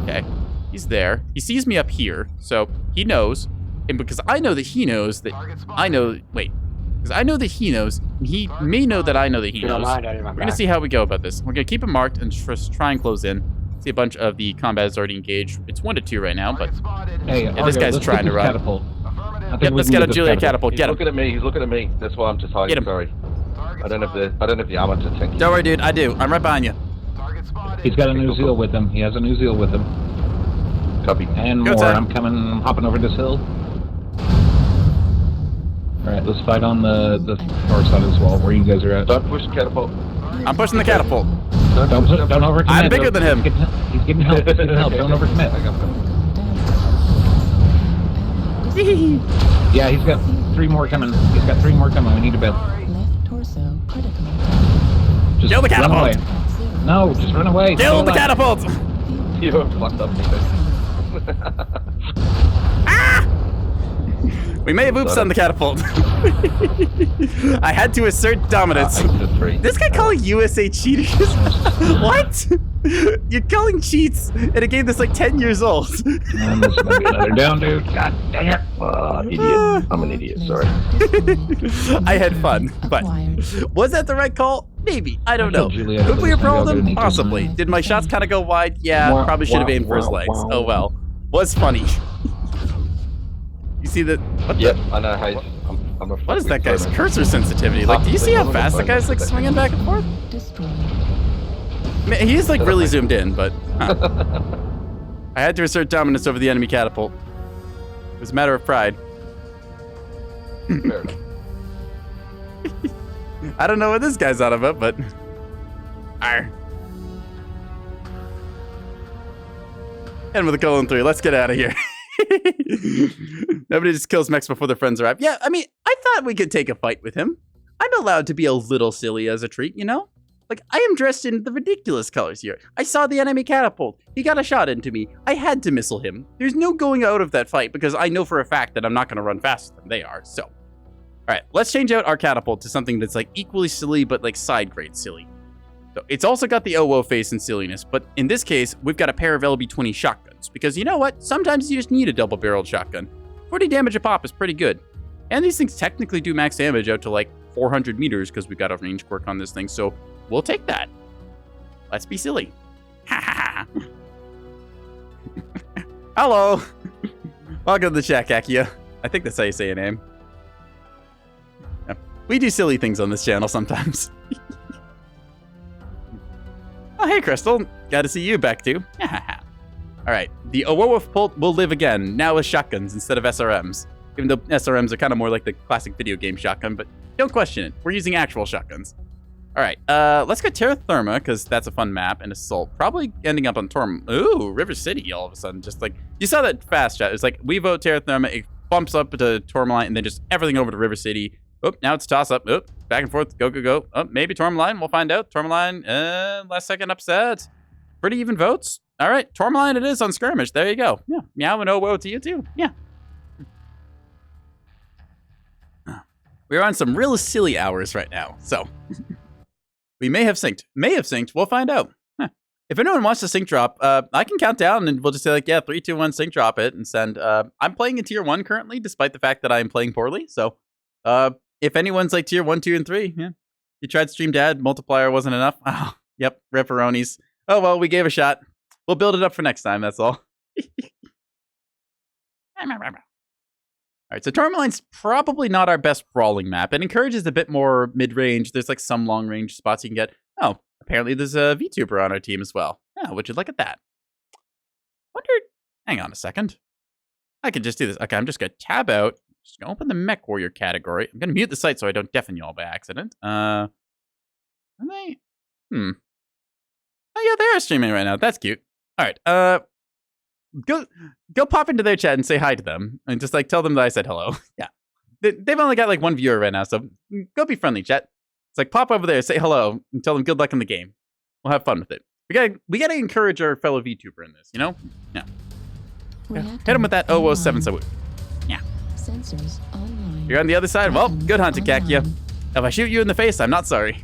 [SPEAKER 1] Okay. He's there. He sees me up here, so he knows. And because I know that he knows that I know... Wait. Because I know that he knows, and he may know that I know that he knows. We're going to see how we go about this. We're going to keep him marked and just try and close in. See a bunch of the combat is already engaged. It's 1 to 2 right now, but
[SPEAKER 5] Hey,
[SPEAKER 1] yeah, this guy's trying to run.
[SPEAKER 5] Catapult.
[SPEAKER 1] Yep, let's get a Julia catapult.
[SPEAKER 8] He's
[SPEAKER 1] Get him.
[SPEAKER 8] looking at me. He's looking at me. That's why I'm just hiding.
[SPEAKER 1] Get him.
[SPEAKER 8] Sorry. I don't have the armor to tank you.
[SPEAKER 1] Don't worry, dude. I do. I'm right behind you.
[SPEAKER 5] He's got a new zeal with him. He has a new zeal with him.
[SPEAKER 8] Copy.
[SPEAKER 5] And
[SPEAKER 1] Go
[SPEAKER 5] more.
[SPEAKER 1] time.
[SPEAKER 5] I'm coming. I'm hopping over this hill. All right, let's fight on the far side as well, where you guys are at.
[SPEAKER 8] Don't push the catapult.
[SPEAKER 1] I'm pushing the catapult.
[SPEAKER 5] Don't overcommit.
[SPEAKER 1] I'm bigger than him.
[SPEAKER 5] He's getting help. He's getting help. Don't overcommit. Yeah, he's got 3 more coming. He's got 3 more coming. We need a bit.
[SPEAKER 4] Left torso critical.
[SPEAKER 5] Just
[SPEAKER 1] Kill the
[SPEAKER 5] run
[SPEAKER 1] catapult.
[SPEAKER 5] away. No, just run away.
[SPEAKER 1] Kill the
[SPEAKER 5] Stay alive.
[SPEAKER 1] catapult!
[SPEAKER 8] You're fucked up, Nico.
[SPEAKER 1] We may have oops on the catapult. I had to assert dominance. This guy calling USA cheaters? What? You're calling cheats in a game that's like 10 years old.
[SPEAKER 5] And this is gonna be another down, dude. God dang it.
[SPEAKER 8] Idiot. I'm an idiot. Sorry.
[SPEAKER 1] I had fun, but
[SPEAKER 4] Acquired.
[SPEAKER 1] was that the right call? Maybe. I don't know.
[SPEAKER 5] told Juliet
[SPEAKER 1] Could
[SPEAKER 5] it
[SPEAKER 1] we
[SPEAKER 5] was
[SPEAKER 1] have rolled
[SPEAKER 5] gonna
[SPEAKER 1] him?
[SPEAKER 5] be
[SPEAKER 1] Possibly. Did my shots kind of go wide? Yeah, probably should have aimed for his legs. Oh well. Was funny. You see that? What the?
[SPEAKER 8] Yep, I know how. I'm a
[SPEAKER 1] What is that
[SPEAKER 8] fucking
[SPEAKER 1] guy's
[SPEAKER 8] phone.
[SPEAKER 1] cursor sensitivity? Like, do you see how fast that guy's like swinging back and forth?
[SPEAKER 4] Destroyed.
[SPEAKER 1] I mean, he's like really zoomed in, but I had to assert dominance over the enemy catapult. It was a matter of pride.
[SPEAKER 8] Fair enough.
[SPEAKER 1] I don't know what this guy's on about, but Arr. And with a colon 3, let's get out of here. Nobody just kills mechs before their friends arrive. Yeah, I mean, I thought we could take a fight with him. I'm allowed to be a little silly as a treat, you know? Like, I am dressed in the ridiculous colors here. I saw the enemy catapult. He got a shot into me. I had to missile him. There's no going out of that fight because I know for a fact that I'm not going to run faster than they are. So, all right, let's change out our catapult to something that's like equally silly, but like side grade silly. So it's also got the OO face and silliness, but in this case, we've got a pair of LB20 shotguns because you know what? Sometimes you just need a double-barreled shotgun. 40 damage a pop is pretty good. And these things technically do max damage out to like 400 meters because we've got a range quirk on this thing, so we'll take that. Let's be silly. Ha ha ha. Hello. Welcome to the chat, Kakia. I think that's how you say your name. Yeah. We do silly things on this channel sometimes. Oh, hey, Crystal. Glad to see you back too. All right, the Awoa Pult will live again, now with shotguns instead of SRMs. Even though SRMs are kind of more like the classic video game shotgun, but don't question it. We're using actual shotguns. All right, let's go Terra Therma, because that's a fun map, and Assault. Probably ending up on Ooh, River City all of a sudden. Just like, you saw that fast chat. It's like, we vote Terra Therma, it bumps up to Tourmaline, and then just everything over to River City. Oh, now it's toss up. Oh, back and forth. Go, go, go. Oh, maybe Tourmaline. We'll find out. Tourmaline, last second upset. Pretty even votes. All right, Tourmaline it is on skirmish. There you go. Yeah, meow and oh, woe to you too. Yeah. We're on some real silly hours right now, so we may have synced. We'll find out. Huh. If anyone wants to sync drop, I can count down and we'll just say like, yeah, 3, 2, 1, sync drop it and send. I'm playing in tier 1 currently, despite the fact that I'm playing poorly. So, if anyone's like tier 1, 2, and 3, yeah, you tried stream dad, multiplier wasn't enough. Oh, yep, ripperonis. Oh well, we gave a shot. We'll build it up for next time. That's all. All right, so Tourmaline's probably not our best brawling map. It encourages a bit more mid-range. There's like some long-range spots you can get. Oh, apparently there's a VTuber on our team as well. Yeah, would you look at that? Hang on a second. I can just do this. Okay, I'm just going to tab out. Just going to open the Mechwarrior category. I'm going to mute the site so I don't deafen you all by accident. Are they? Oh yeah, they are streaming right now. That's cute. All right. Go pop into their chat and say hi to them, and just like tell them that I said hello. Yeah. They've only got like one viewer right now, so go be friendly, chat. It's like pop over there, say hello, and tell them good luck in the game. We'll have fun with it. We gotta encourage our fellow VTuber in this, you know? Yeah. Hit him with that 007 salute. Yeah.
[SPEAKER 4] Sensors online.
[SPEAKER 1] You're on the other side. Well, good hunting, Kakia. If I shoot you in the face, I'm not sorry.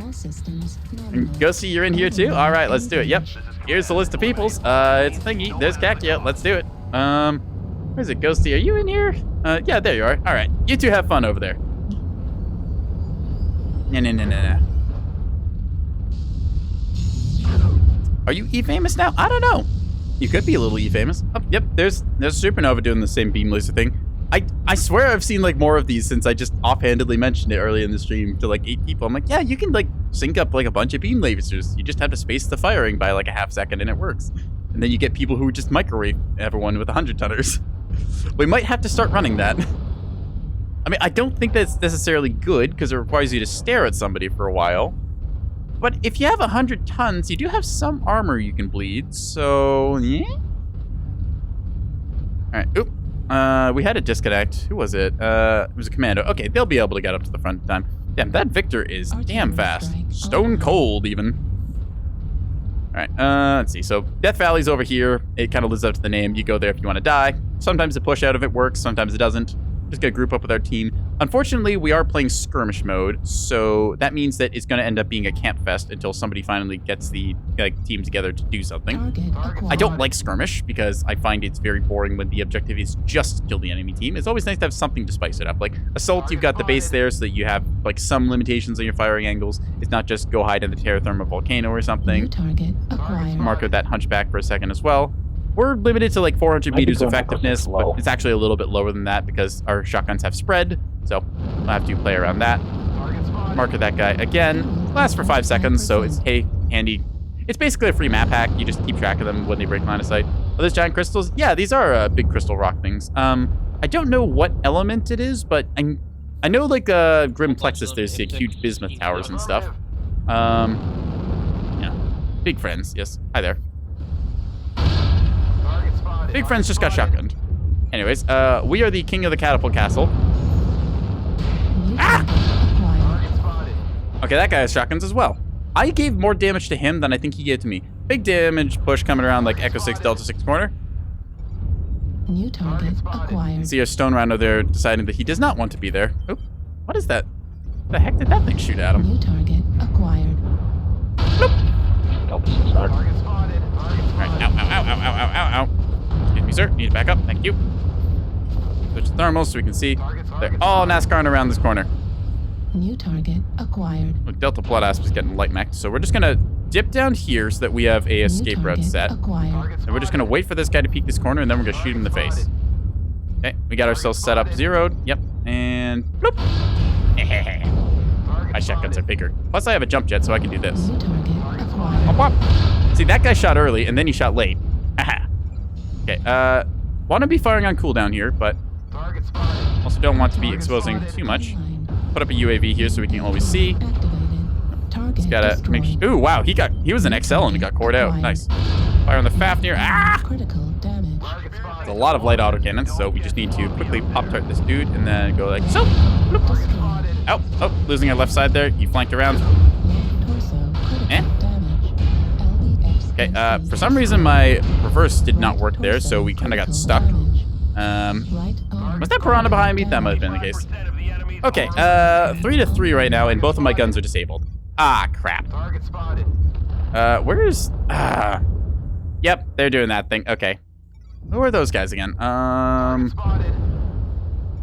[SPEAKER 4] All systems
[SPEAKER 1] And
[SPEAKER 4] nominal.
[SPEAKER 1] Ghosty, you're in here too? All right, let's do it. Yep. Here's the list of peoples. It's a thingy. There's Kakia. Let's do it. Where's it? Ghosty, are you in here? Yeah, there you are. All right. You two have fun over there. No. Are you E-famous now? I don't know. You could be a little E-famous. Oh, yep, there's Supernova doing the same beam laser thing. I swear I've seen like more of these since I just offhandedly mentioned it early in the stream to like 8 people. I'm like, yeah, you can like sync up like a bunch of beam lasers. You just have to space the firing by like a half second and it works. And then you get people who just microwave everyone with 100-tonners. We might have to start running that. I mean, I don't think that's necessarily good because it requires you to stare at somebody for a while. But if you have 100 tons, you do have some armor you can bleed, so yeah. All right, oop. We had a disconnect. Who was it? It was a commando. Okay, they'll be able to get up to the front in time. Damn, that Victor is damn fast. Stone cold, even. All right, let's see. So Death Valley's over here. It kind of lives up to the name. You go there if you want to die. Sometimes the push out of it works. Sometimes it doesn't. Just gonna group up with our team. Unfortunately, we are playing skirmish mode, so that means that it's gonna end up being a camp fest until somebody finally gets the team together to do something. I don't like skirmish because I find it's very boring when the objective is just to kill the enemy team. It's always nice to have something to spice it up. Like assault, you've got the base there so that you have like some limitations on your firing angles. It's not just go hide in the terra therma volcano or something.
[SPEAKER 4] New target acquired.
[SPEAKER 1] Marker that hunchback for a second as well. We're limited to like 400 meters effectiveness, but it's actually a little bit lower than that because our shotguns have spread, so we'll have to play around that. Marker that guy again. Lasts for 5 seconds, so it's handy. It's basically a free map hack. You just keep track of them when they break line of sight. Are those giant crystals? Yeah, these are big crystal rock things. I don't know what element it is, but I know like Grim Plexus, there's like huge bismuth towers and stuff. Yeah, big friends. Yes, hi there. Big friends just got shotgunned. Anyways, we are the king of the catapult castle. Ah! Okay, that guy has shotguns as well. I gave more damage to him than I think he gave to me. Big damage push coming around like Echo 6, Delta 6 corner.
[SPEAKER 4] New target acquired.
[SPEAKER 1] See a stone rounder there deciding that he does not want to be there. Oh, what is that? The heck did that thing shoot at him?
[SPEAKER 4] New target acquired.
[SPEAKER 8] Delta 6 hard.
[SPEAKER 1] Alright, ow. Excuse me, sir. Need to back up. Thank you. Switch to thermals so we can see. They're all NASCARing around this corner.
[SPEAKER 4] New target acquired.
[SPEAKER 1] Look, Delta Blood Asp is getting light mech, so we're just gonna dip down here so that we have a escape route set.
[SPEAKER 4] Acquired.
[SPEAKER 1] And we're just gonna wait for this guy to peek this corner, and then we're gonna shoot him in the face. Okay, we got ourselves set up, zeroed. Yep, and bloop. My shotguns are bigger. Plus, I have a jump jet, so I can do this.
[SPEAKER 4] New target acquired.
[SPEAKER 1] Wop, wop. See, that guy shot early, and then he shot late. Haha. Okay, want to be firing on cooldown here, but also don't want to be exposing too much. Put up a UAV here so we can always see. Just gotta make sure. Ooh, wow, he was an XL and he got cored out. Nice. Fire on the Fafnir. Ah!
[SPEAKER 4] Critical damage.
[SPEAKER 1] There's a lot of light autocannons, so we just need to quickly pop-tart this dude and then go like so. Oh, losing our left side there. He flanked around.
[SPEAKER 4] Torso critical
[SPEAKER 1] Eh?
[SPEAKER 4] damage. LBX.
[SPEAKER 1] Okay, for some reason my reverse did not work there, so we kind of got stuck. Was that Piranha behind me? That might have been the case. Okay, 3-3 right now, and both of my guns are disabled. Ah, crap. Where's... Yep, they're doing that thing. Okay. Who are those guys again?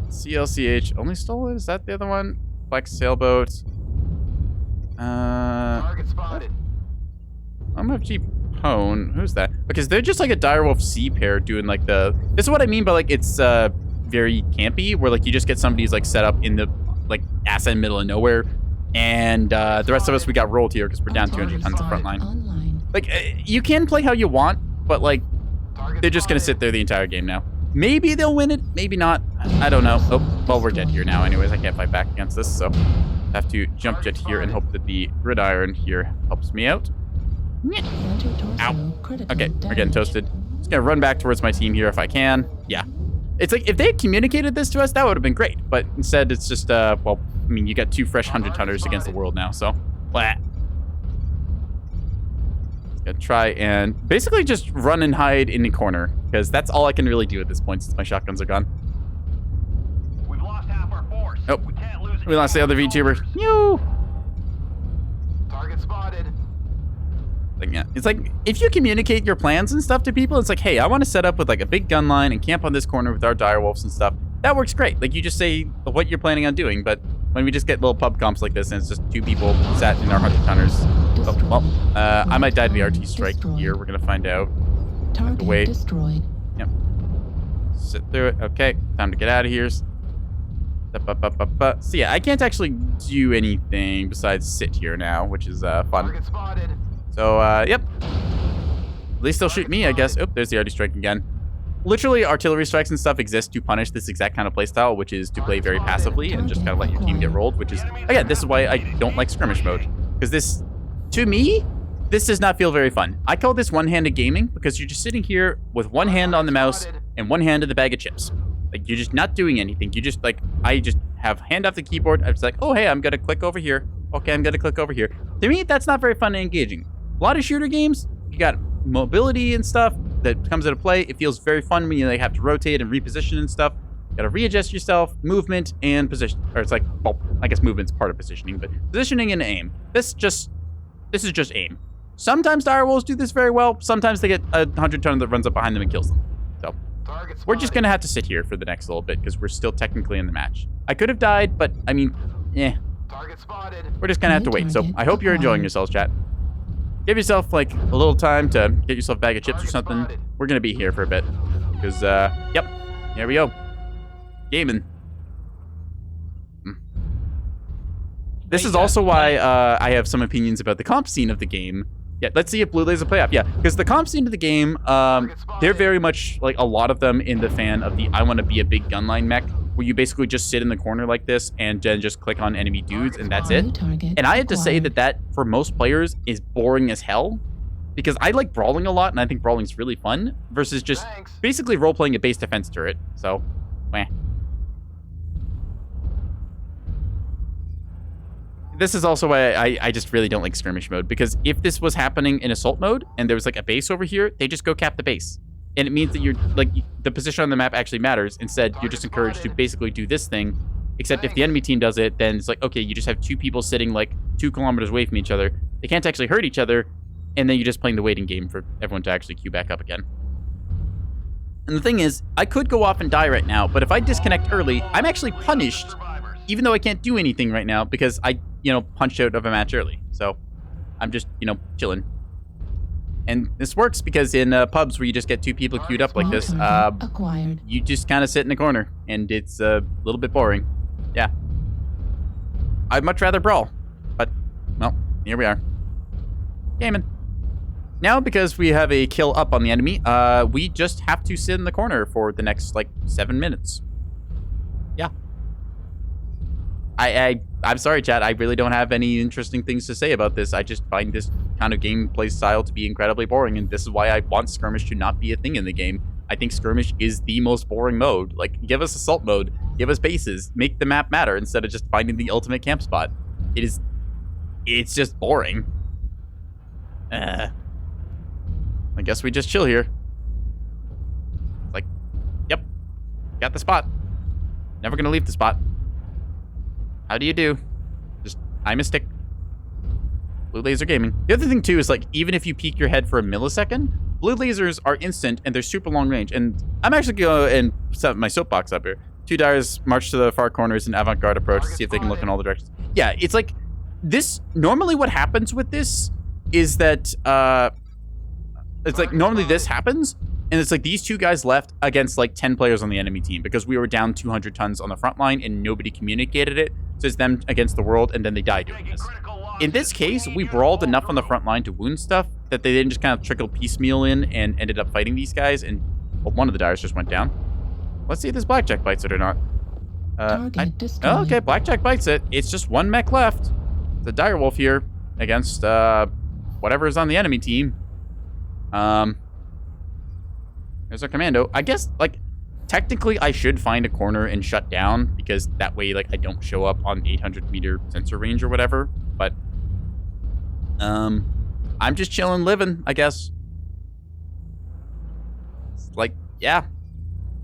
[SPEAKER 1] CLCH. Only stolen? Is that the other one? Flex sailboat. MFG Pone. Who's that? Because they're just like a Direwolf Sea pair doing like the... This is what I mean by like it's very campy, where like you just get somebody's like set up in the like ass end middle of nowhere, and the rest of us, we got rolled here because we're down 200 tons of front line. Like you can play how you want, but like they're just gonna sit there the entire game now. Maybe they'll win it, maybe not. I don't know. Oh, well, we're dead here now anyways. I can't fight back against this, so Have to jump jet here and hope that the gridiron here helps me out. Ow. Okay, we're getting toasted. Just gonna run back towards my team here if I can. Yeah. It's like, if they had communicated this to us, that would have been great. But instead, it's just, well, I mean, you got 2 fresh 100-tonners against the world now, so. Blah. Just gonna try and basically just run and hide in the corner, because that's all I can really do at this point since my shotguns are gone.
[SPEAKER 2] We've lost half our force.
[SPEAKER 1] Nope.
[SPEAKER 2] We can't lose
[SPEAKER 1] We lost the other VTuber. Yoo!
[SPEAKER 2] Target spotted.
[SPEAKER 1] Like, yeah. It's like, if you communicate your plans and stuff to people, it's like, hey, I want to set up with like a big gun line and camp on this corner with our direwolves and stuff. That works great. Like, you just say what you're planning on doing, but when we just get little pub comps like this and it's just 2 people sat in our 100-tonners. Oh, well, I might die to the RT strike here. We're going to find out.
[SPEAKER 4] Target
[SPEAKER 1] Wait.
[SPEAKER 4] destroyed.
[SPEAKER 1] Yep. Sit through it. Okay, time to get out of here. So yeah, I can't actually do anything besides sit here now, which is fun.
[SPEAKER 2] Target spotted.
[SPEAKER 1] So, yep. At least they'll shoot me, I guess. Oh, there's the RT strike again. Literally, artillery strikes and stuff exist to punish this exact kind of playstyle, which is to play very passively and just kind of let your team get rolled, which is, again, this is why I don't like skirmish mode. Because this, to me, this does not feel very fun. I call this one-handed gaming because you're just sitting here with one hand on the mouse and one hand in the bag of chips. Like, you're just not doing anything. You just, like, I just have hand off the keyboard. I'm just like, oh, hey, I'm going to click over here. Okay, I'm going to click over here. To me, that's not very fun and engaging. A lot of shooter games, you got mobility and stuff that comes into play. It feels very fun when you like have to rotate and reposition and stuff. You got to readjust yourself, movement and position. Or it's like, well, I guess movement's part of positioning, but positioning and aim. This is just aim. Sometimes direwolves do this very well. Sometimes they get a 100-tonner that runs up behind them and kills them. So we're just gonna have to sit here for the next little bit because we're still technically in the match. I could have died, but I mean,
[SPEAKER 2] Target spotted.
[SPEAKER 1] we're just gonna have to wait. So I hope you're enjoying yourselves, chat. Give yourself like a little time to get yourself a bag of chips or something. We're gonna be here for a bit because yep, here we go, gaming. This is also why I have some opinions about the comp scene of the game. Yeah, let's see if Blue Laser play up. Yeah, because the comp scene of the game, they're very much like a lot of them in the fan of the I want to be a big gunline mech, where you basically just sit in the corner like this and then just click on enemy dudes and that's it. And I had to say that for most players is boring as hell, because I like brawling a lot and I think brawling's really fun versus just basically role-playing a base defense turret. So, meh. This is also why I just really don't like skirmish mode, because if this was happening in assault mode and there was like a base over here, they just go cap the base. And it means that you're like, the position on the map actually matters. Instead, you're just encouraged to basically do this thing, except if the enemy team does it, then it's like, okay, you just have 2 people sitting like 2 kilometers away from each other. They can't actually hurt each other, and then you're just playing the waiting game for everyone to actually queue back up again. And the thing is, I could go off and die right now, but if I disconnect early, I'm actually punished, even though I can't do anything right now because I, punched out of a match early. So I'm just, chilling. And this works because in pubs where you just get 2 people queued up like this, you just kind of sit in the corner, and it's a little bit boring. Yeah. I'd much rather brawl, but, well, here we are. Gaming. Now, because we have a kill up on the enemy, we just have to sit in the corner for the next, 7 minutes. Yeah. I'm sorry, chat. I really don't have any interesting things to say about this. I just find this kind of gameplay style to be incredibly boring, and this is why I want skirmish to not be a thing in the game. I think skirmish is the most boring mode. Like, give us assault mode, give us bases, make the map matter instead of just finding the ultimate camp spot. It's just boring. I guess we just chill here. Like, yep, got the spot. Never gonna leave the spot. How do you do? Just, I'm a stick. Blue laser gaming. The other thing too is like, even if you peek your head for a millisecond, blue lasers are instant and they're super long range. And I'm actually going to set my soapbox up here. 2 dyers march to the far corners in avant-garde approach to see if they can look in all the directions. Yeah, it's like this. Normally what happens with this is that it's like normally this happens and it's like these 2 guys left against like 10 players on the enemy team because we were down 200 tons on the front line and nobody communicated it. So it's them against the world, and then they die doing this. In this case, we brawled enough on the front line to wound stuff that they didn't just kind of trickle piecemeal in and ended up fighting these guys, and well, one of the dyers just went down. Let's see if this blackjack bites it or not.
[SPEAKER 4] Target
[SPEAKER 1] Oh,
[SPEAKER 4] destroyed.
[SPEAKER 1] okay, Blackjack bites it. It's just one mech left. The direwolf here against whatever is on the enemy team. There's our commando. I guess, like, technically I should find a corner and shut down because that way, like, I don't show up on 800-meter sensor range or whatever. But, I'm just chilling, living, I guess. It's like, yeah,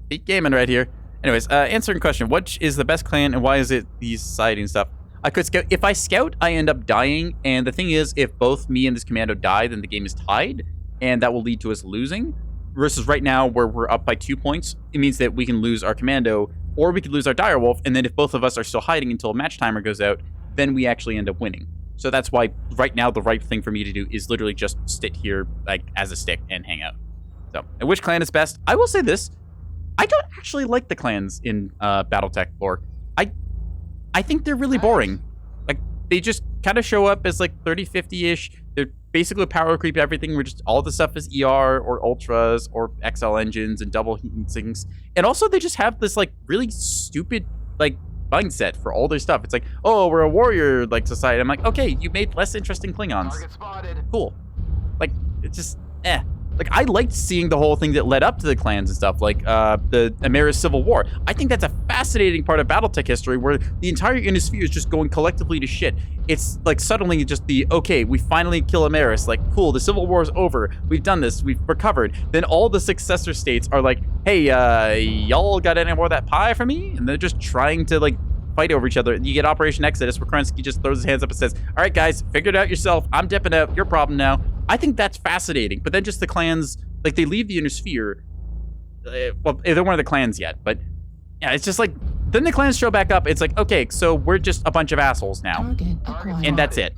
[SPEAKER 1] peak gaming right here. Anyways, answering question, which is the best clan and why is it these society and stuff? I could scout. If I scout, I end up dying. And the thing is, if both me and this commando die, then the game is tied. And that will lead to us losing. Versus right now, where we're up by 2 points, it means that we can lose our commando, or we could lose our direwolf. And then if both of us are still hiding until a match timer goes out, then we actually end up winning. So that's why right now the right thing for me to do is literally just sit here like as a stick and hang out. So, and which clan is best? I will say this. I don't actually like the clans in BattleTech lore. I think they're really boring. Like, they just kind of show up as like 30, 50-ish. They're basically power creep everything. Where just all the stuff is ER or Ultras or XL engines and double heat sinks. And also they just have this like really stupid like mindset for all their stuff. It's like, oh, we're a warrior like society. I'm like, okay, you made less interesting Klingons.
[SPEAKER 2] Target spotted.
[SPEAKER 1] Cool. Like, it's just, Like, I liked seeing the whole thing that led up to the clans and stuff, like the Ameris Civil War. I think that's a fascinating part of BattleTech history where the entire Ionosphere is just going collectively to shit. It's like suddenly just the, okay, we finally kill Ameris. Like, cool, the Civil War is over. We've done this. We've recovered. Then all the successor states are like, hey, y'all got any more of that pie for me? And they're just trying to, like, fight over each other. You get Operation Exodus where Kerensky just throws his hands up and says, all right, guys, figure it out yourself. I'm dipping out. Your problem now. I think that's fascinating. But then just the clans, like, they leave the Ionosphere. Well, they weren't the clans yet, but yeah, it's just like, then the clans show back up. It's like, okay, so we're just a bunch of assholes now.
[SPEAKER 4] Target acquired.
[SPEAKER 1] And that's it.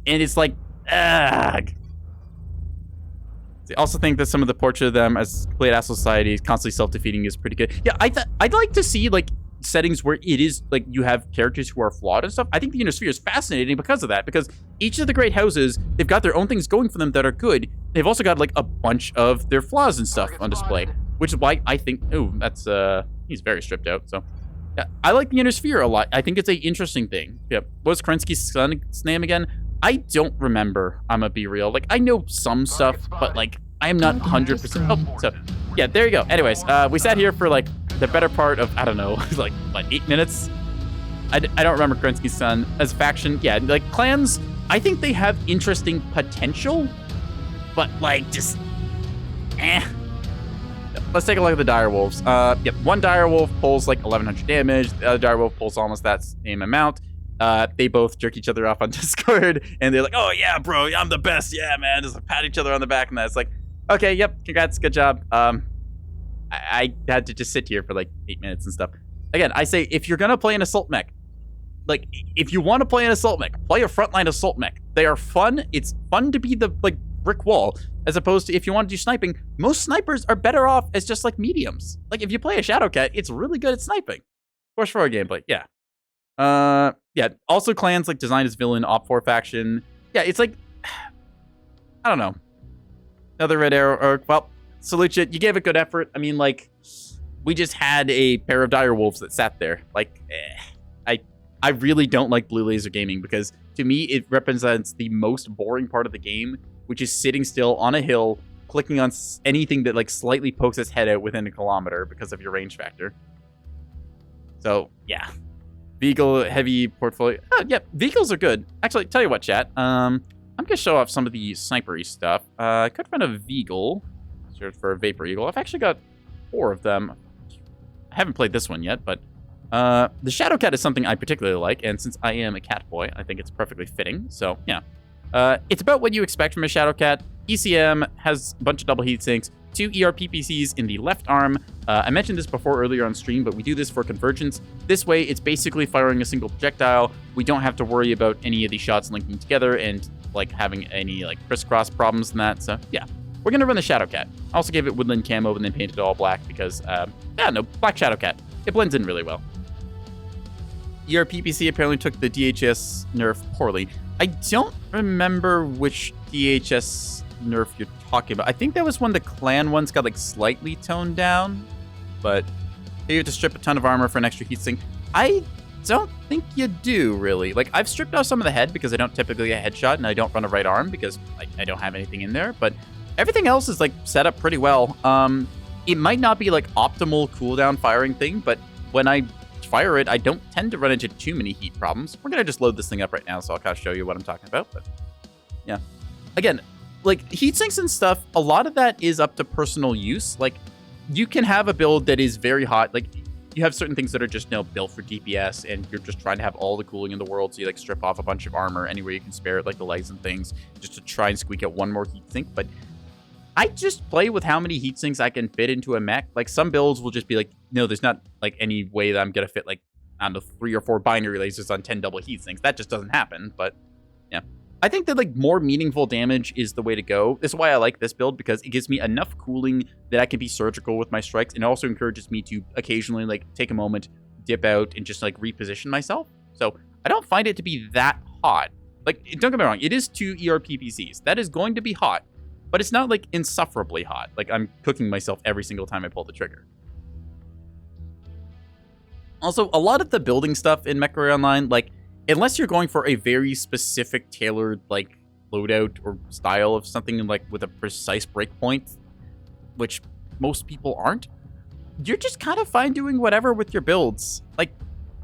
[SPEAKER 1] And it's like, ugh. I also think that some of the portrait of them as complete asshole society, constantly self-defeating, is pretty good. Yeah, I'd like to see, like, settings where it is like you have characters who are flawed and stuff. I think the Ionosphere is fascinating because of that, because each of the great houses, they've got their own things going for them that are good. They've also got like a bunch of their flaws and stuff on display, which is why I think, oh, that's he's very stripped out. So yeah, I like the Ionosphere a lot. I think it's an interesting thing. Yeah, what was Kerensky's son's name again? I don't remember. I'm gonna be real. Like, I know some stuff, but like I am not 100%. Oh, so yeah, there you go. Anyways, we sat here for like the better part of, I don't know, like, what, 8 minutes? I don't remember Kerensky's son as faction. Yeah, like, clans, I think they have interesting potential, but, like, just, Let's take a look at the direwolves. Yep, one direwolf pulls, like, 1,100 damage. The other direwolf pulls almost that same amount. They both jerk each other off on Discord, and they're like, oh, yeah, bro, I'm the best. Yeah, man. Just like, pat each other on the back, and that's like, okay, yep, congrats, good job. I had to just sit here for like 8 minutes and stuff. Again, I say, if you're gonna play an assault mech, like, if you want to play an assault mech, play a frontline assault mech. They are fun. It's fun to be the, like, brick wall, as opposed to if you want to do sniping. Most snipers are better off as just, like, mediums. Like, if you play a Shadowcat, it's really good at sniping. Push for gameplay, yeah. Yeah, also clans, like, designed as villain, Op4 faction. Yeah, it's like, I don't know. Another red arrow, or, well, salute you. You gave it good effort. I mean, like, we just had a pair of direwolves that sat there. Like, I really don't like blue laser gaming because to me it represents the most boring part of the game, which is sitting still on a hill, clicking on anything that like slightly pokes its head out within a kilometer because of your range factor. So yeah, Vehicle heavy portfolio. Yeah, vehicles are good. Actually, tell you what, chat. I'm gonna show off some of the snipery stuff. I could find a Vehicle. Search for a Vapor Eagle. I've actually got 4 of them. I haven't played this one yet, but the Shadowcat is something I particularly like, and since I am a cat boy, I think it's perfectly fitting. So yeah, it's about what you expect from a Shadowcat. ECM has a bunch of double heat sinks, 2 ERPPCs in the left arm. I mentioned this before earlier on stream, but we do this for convergence. This way, it's basically firing a single projectile. We don't have to worry about any of these shots linking together and like having any like crisscross problems in that. So yeah, we're gonna run the Shadowcat. I also gave it woodland camo and then painted it all black because yeah, no, black Shadowcat. It blends in really well. ERPPC apparently took the DHS nerf poorly. I don't remember which DHS nerf you're talking about. I think that was when the clan ones got like slightly toned down, but Do you have to strip a ton of armor for an extra heatsink? I don't think you do, really. Like, I've stripped off some of the head because I don't typically get headshot, and I don't run a right arm because I don't have anything in there, but everything else is, like, set up pretty well. It might not be, like, optimal cooldown firing thing, but when I fire it, I don't tend to run into too many heat problems. We're gonna just load this thing up right now, so I'll kind of show you what I'm talking about, but yeah. Again, like, heat sinks and stuff, a lot of that is up to personal use. Like, you can have a build that is very hot. Like, you have certain things that are just, built for DPS, and you're just trying to have all the cooling in the world, so you, like, strip off a bunch of armor anywhere you can spare it, like the legs and things, just to try and squeak out one more heat sink. But I just play with how many heat sinks I can fit into a mech. Like, some builds will just be like, no, there's not, like, any way that I'm gonna fit, like, I don't know, 3 or 4 binary lasers on 10 double heat sinks. That just doesn't happen, but yeah. I think that, like, more meaningful damage is the way to go. This is why I like this build, because it gives me enough cooling that I can be surgical with my strikes, and it also encourages me to occasionally, like, take a moment, dip out, and just, like, reposition myself. So I don't find it to be that hot. Like, don't get me wrong, it is 2 ERPPCs. That is going to be hot, but it's not, like, insufferably hot. Like, I'm cooking myself every single time I pull the trigger. Also, a lot of the building stuff in Mechwarrior Online, like, unless you're going for a very specific tailored, like, loadout or style of something, like, with a precise breakpoint, which most people aren't, you're just kind of fine doing whatever with your builds. Like,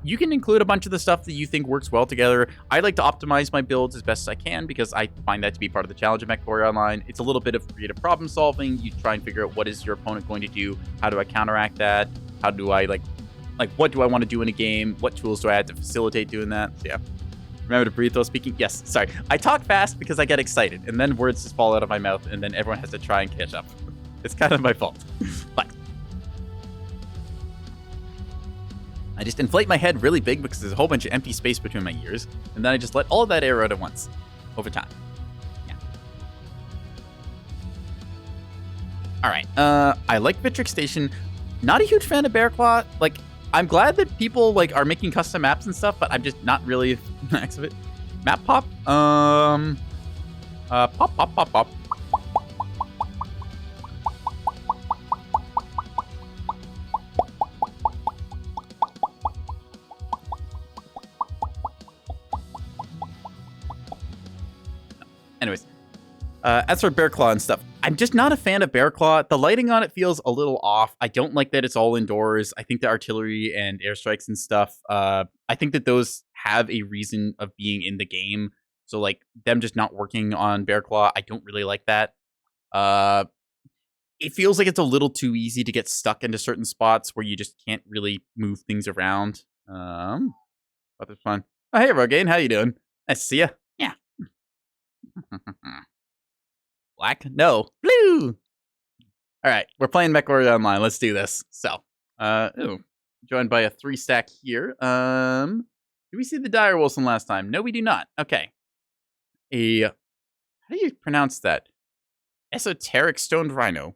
[SPEAKER 1] you can include a bunch of the stuff that you think works well together. I like to optimize my builds as best as I can because I find that to be part of the challenge of Mechwarrior Online. It's a little bit of creative problem solving. You try and figure out what is your opponent going to do? How do I counteract that? How do I, like, what do I want to do in a game? What tools do I have to facilitate doing that? So, yeah. Remember to breathe while speaking? Yes, sorry. I talk fast because I get excited, and then words just fall out of my mouth, and then everyone has to try and catch up. It's kind of my fault. But I just inflate my head really big because there's a whole bunch of empty space between my ears, and then I just let all of that air out at once, over time. Yeah. All right. I like Vitric Station. Not a huge fan of Bearclaw. Like, I'm glad that people, like, are making custom maps and stuff, but I'm just not really a max of it. Map pop? Pop. Anyways, as for Bearclaw and stuff, I'm just not a fan of Bearclaw. The lighting on it feels a little off. I don't like that it's all indoors. I think the artillery and airstrikes and stuff, I think that those have a reason of being in the game. So, like, them just not working on Bearclaw, I don't really like that. It feels like it's a little too easy to get stuck into certain spots where you just can't really move things around. But it's fun. Oh, hey, Rogaine, how you doing? Nice to see you. Yeah. Black? No. Blue! Alright, we're playing Mechwarrior Online. Let's do this. So, joined by a 3-stack here. Do we see the dire Wilson last time? No, we do not. Okay. How do you pronounce that? Esoteric Stoned Rhino.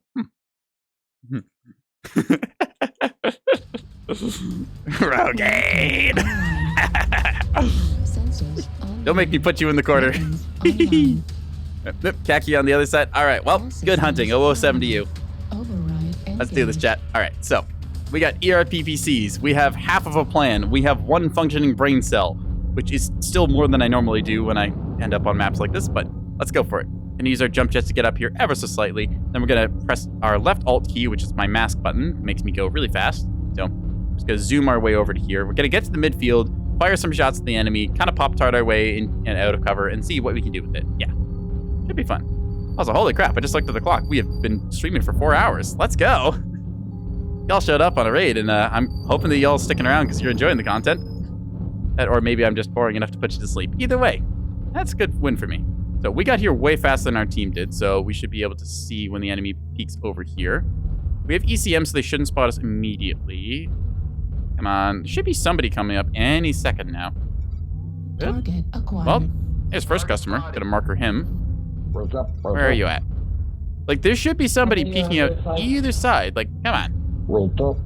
[SPEAKER 1] Rogaine! Don't make me put you in the corner. Khaki on the other side. All right, well, good hunting. 007 to you. Let's do this, chat. All right, so we got ERPPCs. We have half of a plan. We have 1 functioning brain cell, which is still more than I normally do when I end up on maps like this, but let's go for it. And use our jump jets to get up here ever so slightly. Then we're going to press our left alt key, which is my mask button. It makes me go really fast. So I'm just going to zoom our way over to here. We're going to get to the midfield, fire some shots at the enemy, kind of pop-tart our way in and out of cover, and see what we can do with it. Yeah. Should be fun. Also, holy crap, I just looked at the clock. We have been streaming for 4 hours. Let's go. Y'all showed up on a raid, and I'm hoping that y'all sticking around because you're enjoying the content. Or maybe I'm just boring enough to put you to sleep. Either way, that's a good win for me. So we got here way faster than our team did, so we should be able to see when the enemy peeks over here. We have ECM, so they shouldn't spot us immediately. Come on. There should be somebody coming up any second now.
[SPEAKER 4] Target acquired.
[SPEAKER 1] Well, here's first customer. Gonna marker him. Where are you at? Like, there should be somebody peeking out either side. Like, come on.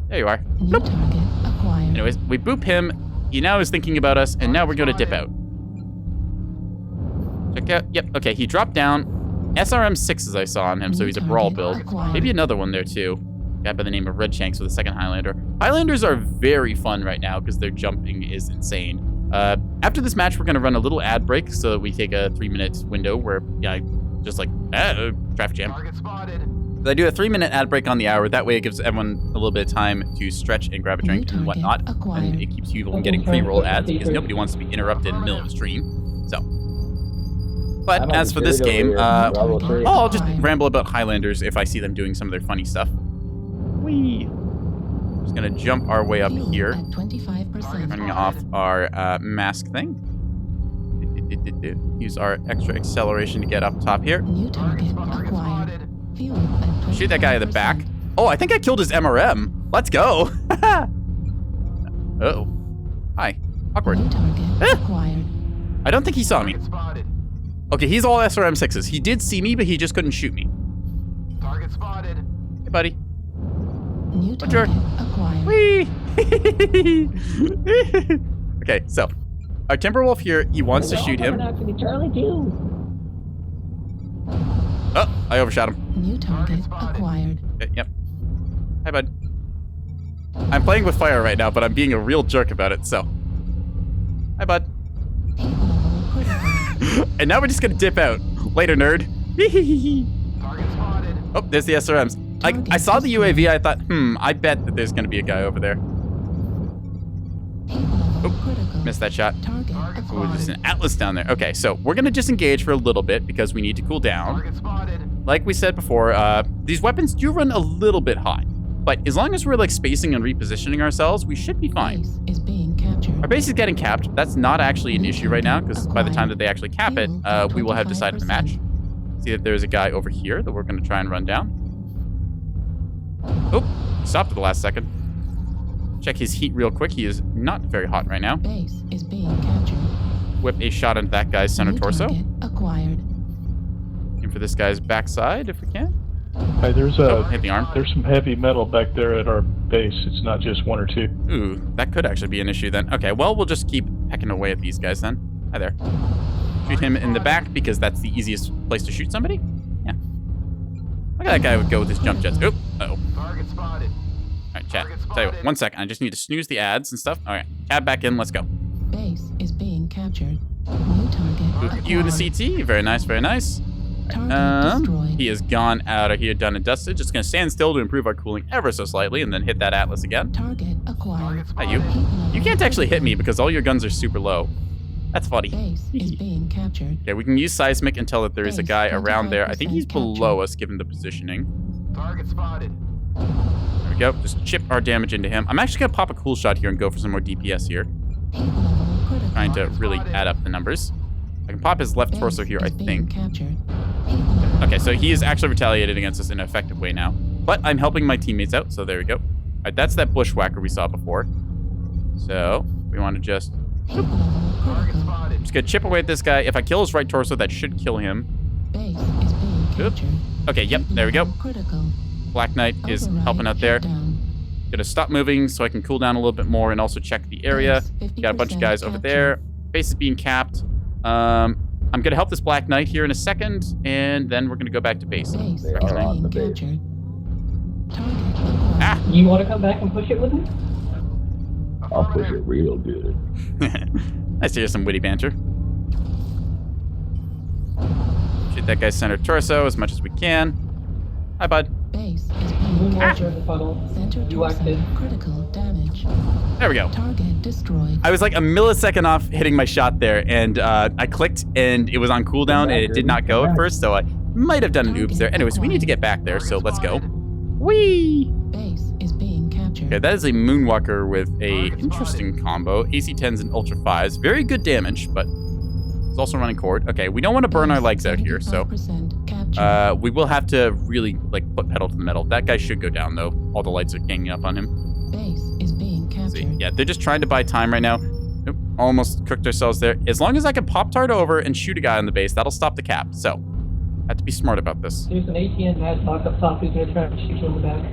[SPEAKER 1] There you are.
[SPEAKER 4] New target acquired.
[SPEAKER 1] Anyways, we boop him. He now is thinking about us, and now we're going to dip out. Check out. Yep, okay, he dropped down. SRM 6s I saw on him, so he's a brawl build. Maybe another one there, too. guy by the name of Redshanks with a second Highlander. Highlanders are very fun right now because their jumping is insane. After this match, we're going to run a little ad break so that we take a 3-minute window where, just like, traffic jam.
[SPEAKER 2] Target spotted.
[SPEAKER 1] I do a 3-minute ad break on the hour. That way it gives everyone a little bit of time to stretch and grab a drink and whatnot. And it keeps you from getting pre-roll ads because nobody wants to be interrupted in the middle of a stream. So. But as for this game, I'll just ramble about Highlanders if I see them doing some of their funny stuff. Whee! Just gonna jump our way up here.
[SPEAKER 4] At 25%.
[SPEAKER 1] Turning off our mask thing. Use our extra acceleration to get up top here.
[SPEAKER 4] New target acquired. Fuel at
[SPEAKER 1] Shoot that guy in the back.
[SPEAKER 4] 25%.
[SPEAKER 1] Oh, I think I killed his MRM. Let's go. Uh-oh. Hi. Awkward.
[SPEAKER 4] New target acquired.
[SPEAKER 1] I don't think he saw me.
[SPEAKER 2] Target spotted.
[SPEAKER 1] Okay, he's all SRM6s. He did see me, but he just couldn't shoot me.
[SPEAKER 2] Target spotted.
[SPEAKER 1] Hey, buddy.
[SPEAKER 4] New
[SPEAKER 1] Bonjour.
[SPEAKER 4] target acquired.
[SPEAKER 1] Whee! Okay, so our Timberwolf here, he wants to shoot him. Oh, I overshot him.
[SPEAKER 4] New target acquired.
[SPEAKER 1] Okay, yep. Hi, bud. I'm playing with fire right now, but I'm being a real jerk about it, so. Hi, bud.
[SPEAKER 4] Heat level critical.
[SPEAKER 1] And now we're just gonna dip out. Later, nerd.
[SPEAKER 2] Target spotted.
[SPEAKER 1] Oh, there's the SRMs. I saw the UAV, I thought, I bet that there's gonna be a guy over there.
[SPEAKER 4] Heat level critical.
[SPEAKER 1] Missed that shot.
[SPEAKER 4] Target
[SPEAKER 1] Ooh, there's
[SPEAKER 4] acquired.
[SPEAKER 1] an Atlas down there. Okay, so we're gonna disengage for a little bit because we need to cool down.
[SPEAKER 2] Target spotted.
[SPEAKER 1] Like we said before, these weapons do run a little bit hot. But as long as we're like spacing and repositioning ourselves, we should be fine.
[SPEAKER 4] Base is being captured.
[SPEAKER 1] Our base is getting capped. That's not actually an issue right now because by the time that they actually cap it, we will have decided the match. See that there's a guy over here that we're going to try and run down. Oh, he stopped at the last second. Check his heat real quick. He is not very hot right now.
[SPEAKER 4] Base is being captured.
[SPEAKER 1] Whip a shot into that guy's center
[SPEAKER 4] New
[SPEAKER 1] torso.
[SPEAKER 4] target acquired.
[SPEAKER 1] Aim for this guy's backside if we can.
[SPEAKER 7] Hey, there's
[SPEAKER 1] Hit the arm.
[SPEAKER 7] there's some heavy metal back there at our base. It's not just one or two.
[SPEAKER 1] Ooh, that could actually be an issue then. Okay, well, we'll just keep pecking away at these guys then. Hi there. Shoot him in the back because that's the easiest place to shoot somebody. Yeah. Look at that guy would go with his jump jets. Oop. Uh-oh.
[SPEAKER 2] Target spotted.
[SPEAKER 1] All right, chat. Tell you what, 1 second. I just need to snooze the ads and stuff. All right, tab back in. Let's go.
[SPEAKER 4] Base is being captured. New target
[SPEAKER 1] Boop you in the CT. Very nice, very nice.
[SPEAKER 4] Target destroyed.
[SPEAKER 1] He has gone out of here, done and dusted. Just gonna stand still to improve our cooling ever so slightly, and then hit that Atlas again.
[SPEAKER 4] Target acquired.
[SPEAKER 1] Hi, you.
[SPEAKER 4] Heat level
[SPEAKER 1] You can't actually hit me because all your guns are super low. That's funny.
[SPEAKER 4] Base is being captured.
[SPEAKER 1] Okay, we can use seismic and tell that there is a
[SPEAKER 4] Base
[SPEAKER 1] guy around there. I think he's
[SPEAKER 4] 25%
[SPEAKER 1] below
[SPEAKER 4] captured.
[SPEAKER 1] us, given the positioning.
[SPEAKER 2] Target spotted.
[SPEAKER 1] There we go. Just chip our damage into him. I'm actually gonna pop a cool shot here and go for some more DPS here.
[SPEAKER 4] Heat level critical.
[SPEAKER 1] Trying to really add up the numbers. I can pop his left
[SPEAKER 4] Base
[SPEAKER 1] torso here, I
[SPEAKER 4] is being
[SPEAKER 1] think.
[SPEAKER 4] captured. Heat level
[SPEAKER 1] Okay, so he is actually retaliated against us in an effective way now. But I'm helping my teammates out, so there we go. All right, that's that bushwhacker we saw before. So we want to just
[SPEAKER 4] heat level
[SPEAKER 2] Target
[SPEAKER 4] critical.
[SPEAKER 2] spotted.
[SPEAKER 1] gonna chip away at this guy. If I kill his right torso, that should kill him.
[SPEAKER 4] Base is being
[SPEAKER 1] Oop.
[SPEAKER 4] captured.
[SPEAKER 1] Okay, yep,
[SPEAKER 4] Heat
[SPEAKER 1] there we go.
[SPEAKER 4] level critical.
[SPEAKER 1] Black Knight is
[SPEAKER 4] Override
[SPEAKER 1] helping out there.
[SPEAKER 4] shutdown.
[SPEAKER 1] Gonna stop moving so I can cool down a little bit more and also check the area.
[SPEAKER 4] Base
[SPEAKER 1] Got a bunch of
[SPEAKER 4] 50%
[SPEAKER 1] guys over
[SPEAKER 4] captured.
[SPEAKER 1] there. Base is being capped. I'm gonna help this Black Knight here in a second, and then we're gonna go back to base.
[SPEAKER 4] Base
[SPEAKER 6] They
[SPEAKER 4] is
[SPEAKER 6] are on the
[SPEAKER 4] being
[SPEAKER 6] base.
[SPEAKER 4] captured. Target acquired.
[SPEAKER 1] Ah!
[SPEAKER 3] You want to come back and push it with me?
[SPEAKER 6] I'll push it real good.
[SPEAKER 1] Nice to hear some witty banter. Shoot that guy's center torso as much as we can. Hi, bud.
[SPEAKER 4] Base is being
[SPEAKER 3] Moonwalker in the funnel.
[SPEAKER 4] center
[SPEAKER 3] You
[SPEAKER 4] torso.
[SPEAKER 3] active.
[SPEAKER 4] Critical damage.
[SPEAKER 1] There we go.
[SPEAKER 4] Target destroyed.
[SPEAKER 1] I was like a millisecond off hitting my shot there, and I clicked, and it was on cooldown, and it did not go at first, so I might have done an oops there. Anyways, we need to get back there, so let's go. Whee!
[SPEAKER 4] Base is being captured.
[SPEAKER 1] Okay, that is a Moonwalker with a interesting combo. AC-10s and Ultra 5s. Very good damage, but it's also running cord. Okay, we don't want to burn our legs out here, so
[SPEAKER 4] 75% captured.
[SPEAKER 1] we will have to really like put pedal to the metal. That guy should go down, though. All the lights are ganging up on him.
[SPEAKER 4] Base is being
[SPEAKER 1] See,
[SPEAKER 4] captured.
[SPEAKER 1] yeah, they're just trying to buy time right now. Nope, almost cooked ourselves there. As long as I can pop tart over and shoot a guy on the base, that'll stop the cap. So, I have to be smart about this.
[SPEAKER 3] There's an ATN Madlock up top who's going to try and shoot you in the back.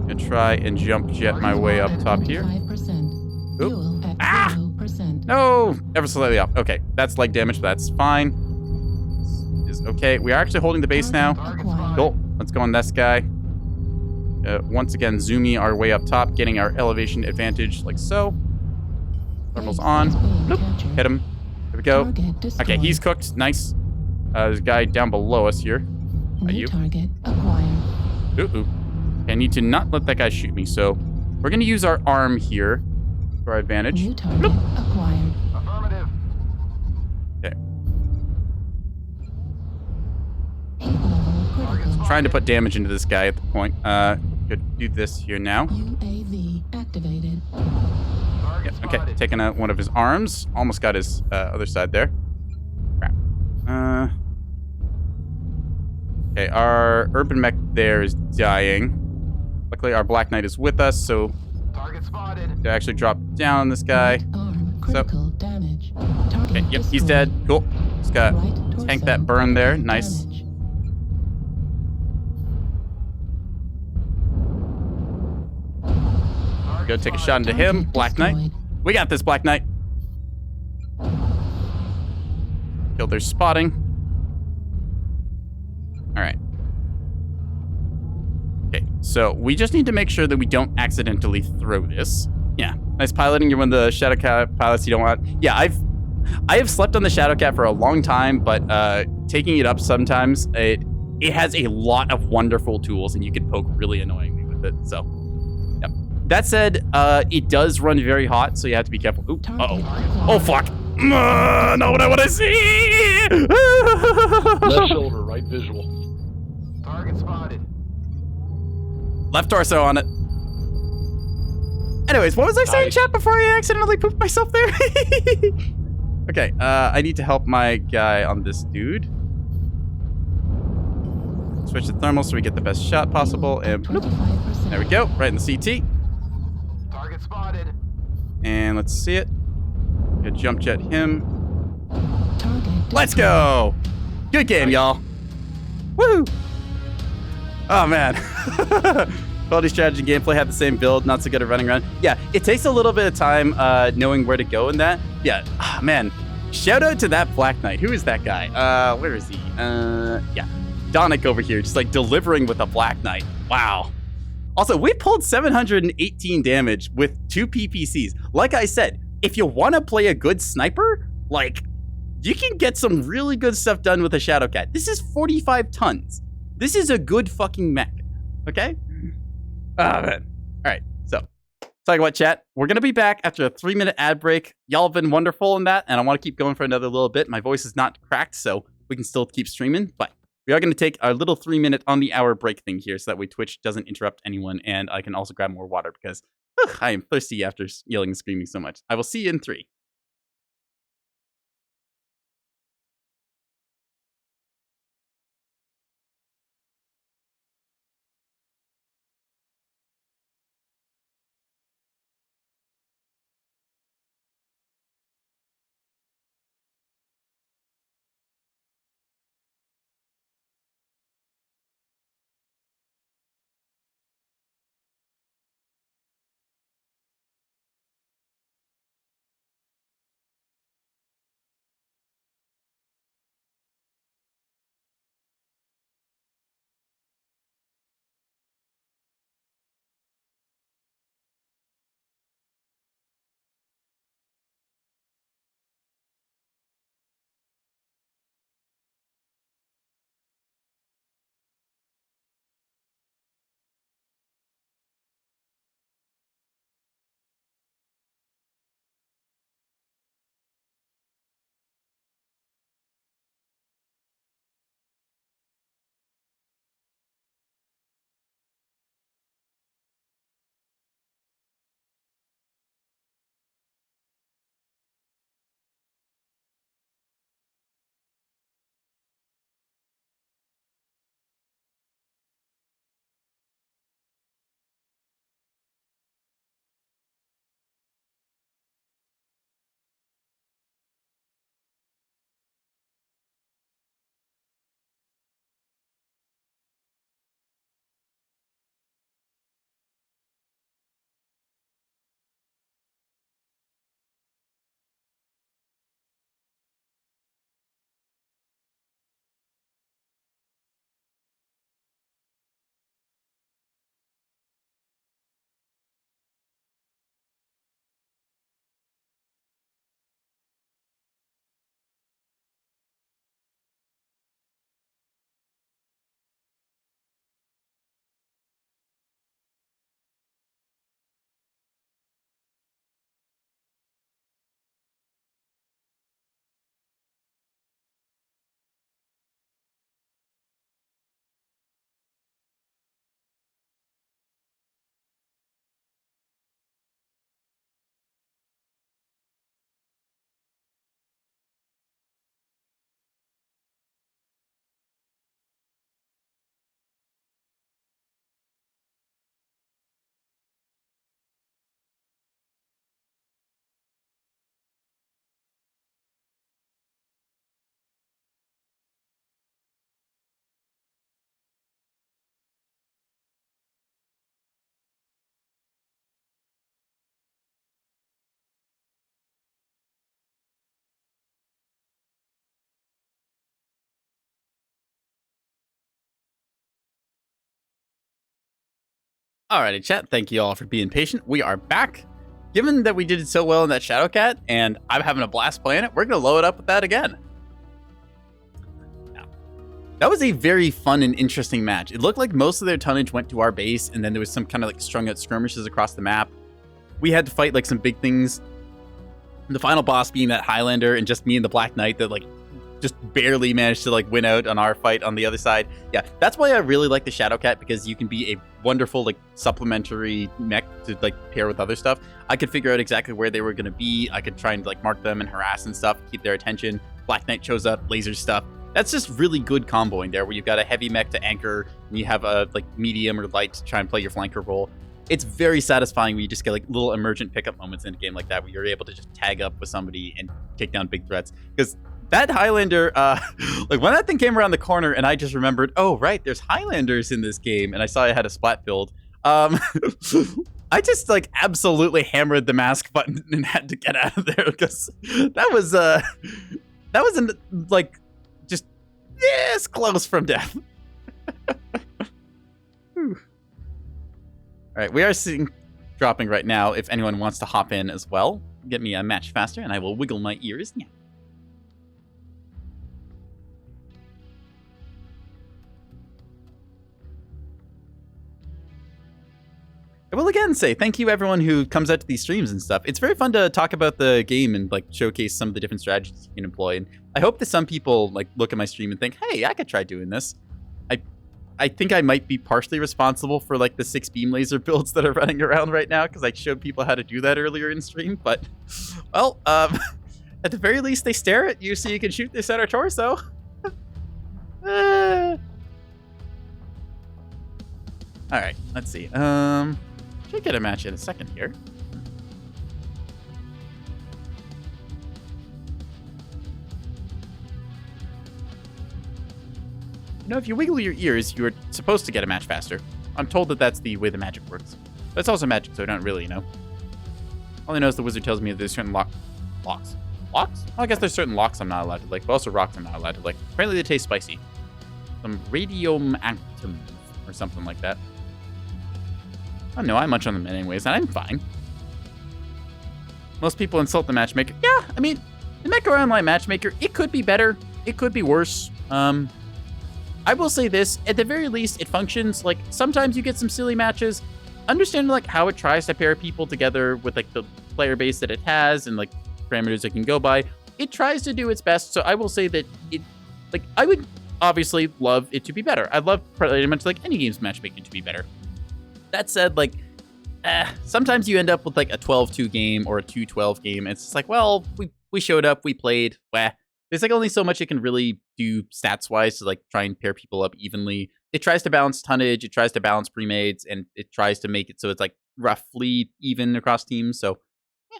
[SPEAKER 1] Gonna try and jump jet my way up top here.
[SPEAKER 4] 25%.
[SPEAKER 1] Oop.
[SPEAKER 4] Fuel at
[SPEAKER 1] Ah!
[SPEAKER 4] 0%.
[SPEAKER 1] No, ever so slightly off. Okay, that's leg damage, but that's fine. This is okay. We are actually holding the base now.
[SPEAKER 4] Target acquired.
[SPEAKER 1] Cool. Let's go on this guy. once again, zoomy our way up top, getting our elevation advantage like so. Thermal's on. Bloop. Hit him. There we go. Okay, he's cooked. Nice. There's a guy down below us here. Are you?
[SPEAKER 4] Target acquired.
[SPEAKER 1] Ooh. I need to not let that guy shoot me, so we're going to use our arm here for our advantage.
[SPEAKER 4] New target acquired.
[SPEAKER 2] Affirmative.
[SPEAKER 1] Okay.
[SPEAKER 4] Heat level critical.
[SPEAKER 1] Trying to put damage into this guy at the point. Could do this here now.
[SPEAKER 4] UAV activated.
[SPEAKER 2] Target
[SPEAKER 1] Okay,
[SPEAKER 2] spotted.
[SPEAKER 1] taking out one of his arms. Almost got his other side there. Crap. Okay, our urban mech there is dying. Luckily, our Black Knight is with us, so
[SPEAKER 2] Target spotted.
[SPEAKER 1] to actually drop down on this guy.
[SPEAKER 4] Right arm critical damage. Target
[SPEAKER 1] Okay, yep, he's
[SPEAKER 4] destroyed.
[SPEAKER 1] dead. Cool. Just got
[SPEAKER 4] Right
[SPEAKER 1] tank
[SPEAKER 4] torso
[SPEAKER 1] that burn there.
[SPEAKER 4] critical
[SPEAKER 1] Nice.
[SPEAKER 4] damage.
[SPEAKER 1] Go take a shot into him.
[SPEAKER 4] Target
[SPEAKER 1] Black Knight.
[SPEAKER 4] destroyed.
[SPEAKER 1] We got this, Black Knight. Killed their spotting. All right. Okay, so we just need to make sure that we don't accidentally throw this. Yeah, nice piloting. You're one of the Shadowcat pilots you don't want. Yeah, I have slept on the Shadowcat for a long time, but taking it up sometimes, it has a lot of wonderful tools, and you can poke really annoyingly with it. So, yep. That said, it does run very hot, so you have to be careful. Ooh, uh-oh. Oh, fuck. Not what I want to see.
[SPEAKER 7] Left shoulder, right visual.
[SPEAKER 2] Target spotted.
[SPEAKER 1] Left torso on it. Anyways, what was I saying,
[SPEAKER 7] Nice.
[SPEAKER 1] chat, before I accidentally pooped myself there? Okay, I need to help my guy on this dude. Switch to thermal so we get the best shot possible. And bloop.
[SPEAKER 4] 25%.
[SPEAKER 1] There we go, right in the CT.
[SPEAKER 2] Target spotted.
[SPEAKER 1] And let's see it. Good jump jet him.
[SPEAKER 4] Target
[SPEAKER 1] Let's
[SPEAKER 4] destroyed.
[SPEAKER 1] go! Good game, y'all. Woo! Oh, man. Quality strategy and gameplay have the same build, not so good at running around. Yeah, it takes a little bit of time knowing where to go in that. Yeah, man. Shout out to that Black Knight. Who is that guy? Where is he? Yeah. Donic over here, just like delivering with a Black Knight. Wow. Also, we pulled 718 damage with 2 PPCs. Like I said, if you want to play a good sniper, like, you can get some really good stuff done with a Shadowcat. This is 45 tons. This is a good fucking mech. Okay? Ah, man. All right, so, talk about chat. We're going to be back after a 3-minute ad break. Y'all have been wonderful in that, and I want to keep going for another little bit. My voice is not cracked, so we can still keep streaming, but we are going to take our little 3-minute on the hour break thing here so that way Twitch doesn't interrupt anyone, and I can also grab more water because I am thirsty after yelling and screaming so much. I will see you in 3. Alrighty, chat. Thank you all for being patient. We are back. Given that we did so well in that Shadowcat, and I'm having a blast playing it, we're going to load up with that again. Now, that was a very fun and interesting match. It looked like most of their tonnage went to our base, and then there was some kind of like strung out skirmishes across the map. We had to fight like some big things. The final boss being that Highlander, and just me and the Black Knight that like just barely managed to like win out on our fight on the other side. Yeah, that's why I really like the Shadowcat, because you can be a wonderful like supplementary mech to like pair with other stuff. I could figure out exactly where they were going to be. I could try and like mark them and harass and stuff, keep their attention. Black Knight shows up, laser stuff. That's just really good comboing there, where you've got a heavy mech to anchor and you have a like medium or light to try and play your flanker role. It's very satisfying when you just get like little emergent pickup moments in a game like that, where you're able to just tag up with somebody and take down big threats. Because that Highlander, like when that thing came around the corner and I just remembered, oh, right, there's Highlanders in this game. And I saw I had a splat build. I just like absolutely hammered the mask button and had to get out of there, because that was like just this close from death. All right, we are seeing dropping right now. If anyone wants to hop in as well, get me a match faster and I will wiggle my ears. Yeah. I will again say thank you everyone who comes out to these streams and stuff. It's very fun to talk about the game and like showcase some of the different strategies you can employ. And I hope that some people like look at my stream and think, hey, I could try doing this. I think I might be partially responsible for like the 6 beam laser builds that are running around right now, because I showed people how to do that earlier in stream. But, well, at the very least, they stare at you so you can shoot their center torso. All right, let's see. Should get a match in a second here. You know, if you wiggle your ears, you're supposed to get a match faster. I'm told that that's the way the magic works. But it's also magic, so I don't really know. All I know is the wizard tells me that there's certain locks. Locks? Well, I guess there's certain locks I'm not allowed to lick, but also rocks I'm not allowed to lick. Apparently they taste spicy. Some radium actum or something like that. I don't know, I munch on them anyways, and I'm fine. Most people insult the matchmaker. Yeah, I mean, the Mechwarrior Online matchmaker, it could be better. It could be worse. I will say this, at the very least, it functions. Like, sometimes you get some silly matches. Understand, like, how it tries to pair people together with, like, the player base that it has and, like, parameters it can go by. It tries to do its best, so I will say that it, like, I would obviously love it to be better. I'd love pretty much, like, any game's matchmaking to be better. That said, like, sometimes you end up with, like, a 12-2 game or a 2-12 game. It's just like, well, we showed up, we played, There's like only so much it can really do stats-wise to like try and pair people up evenly. It tries to balance tonnage, it tries to balance pre-mades, and it tries to make it so it's like roughly even across teams. So yeah.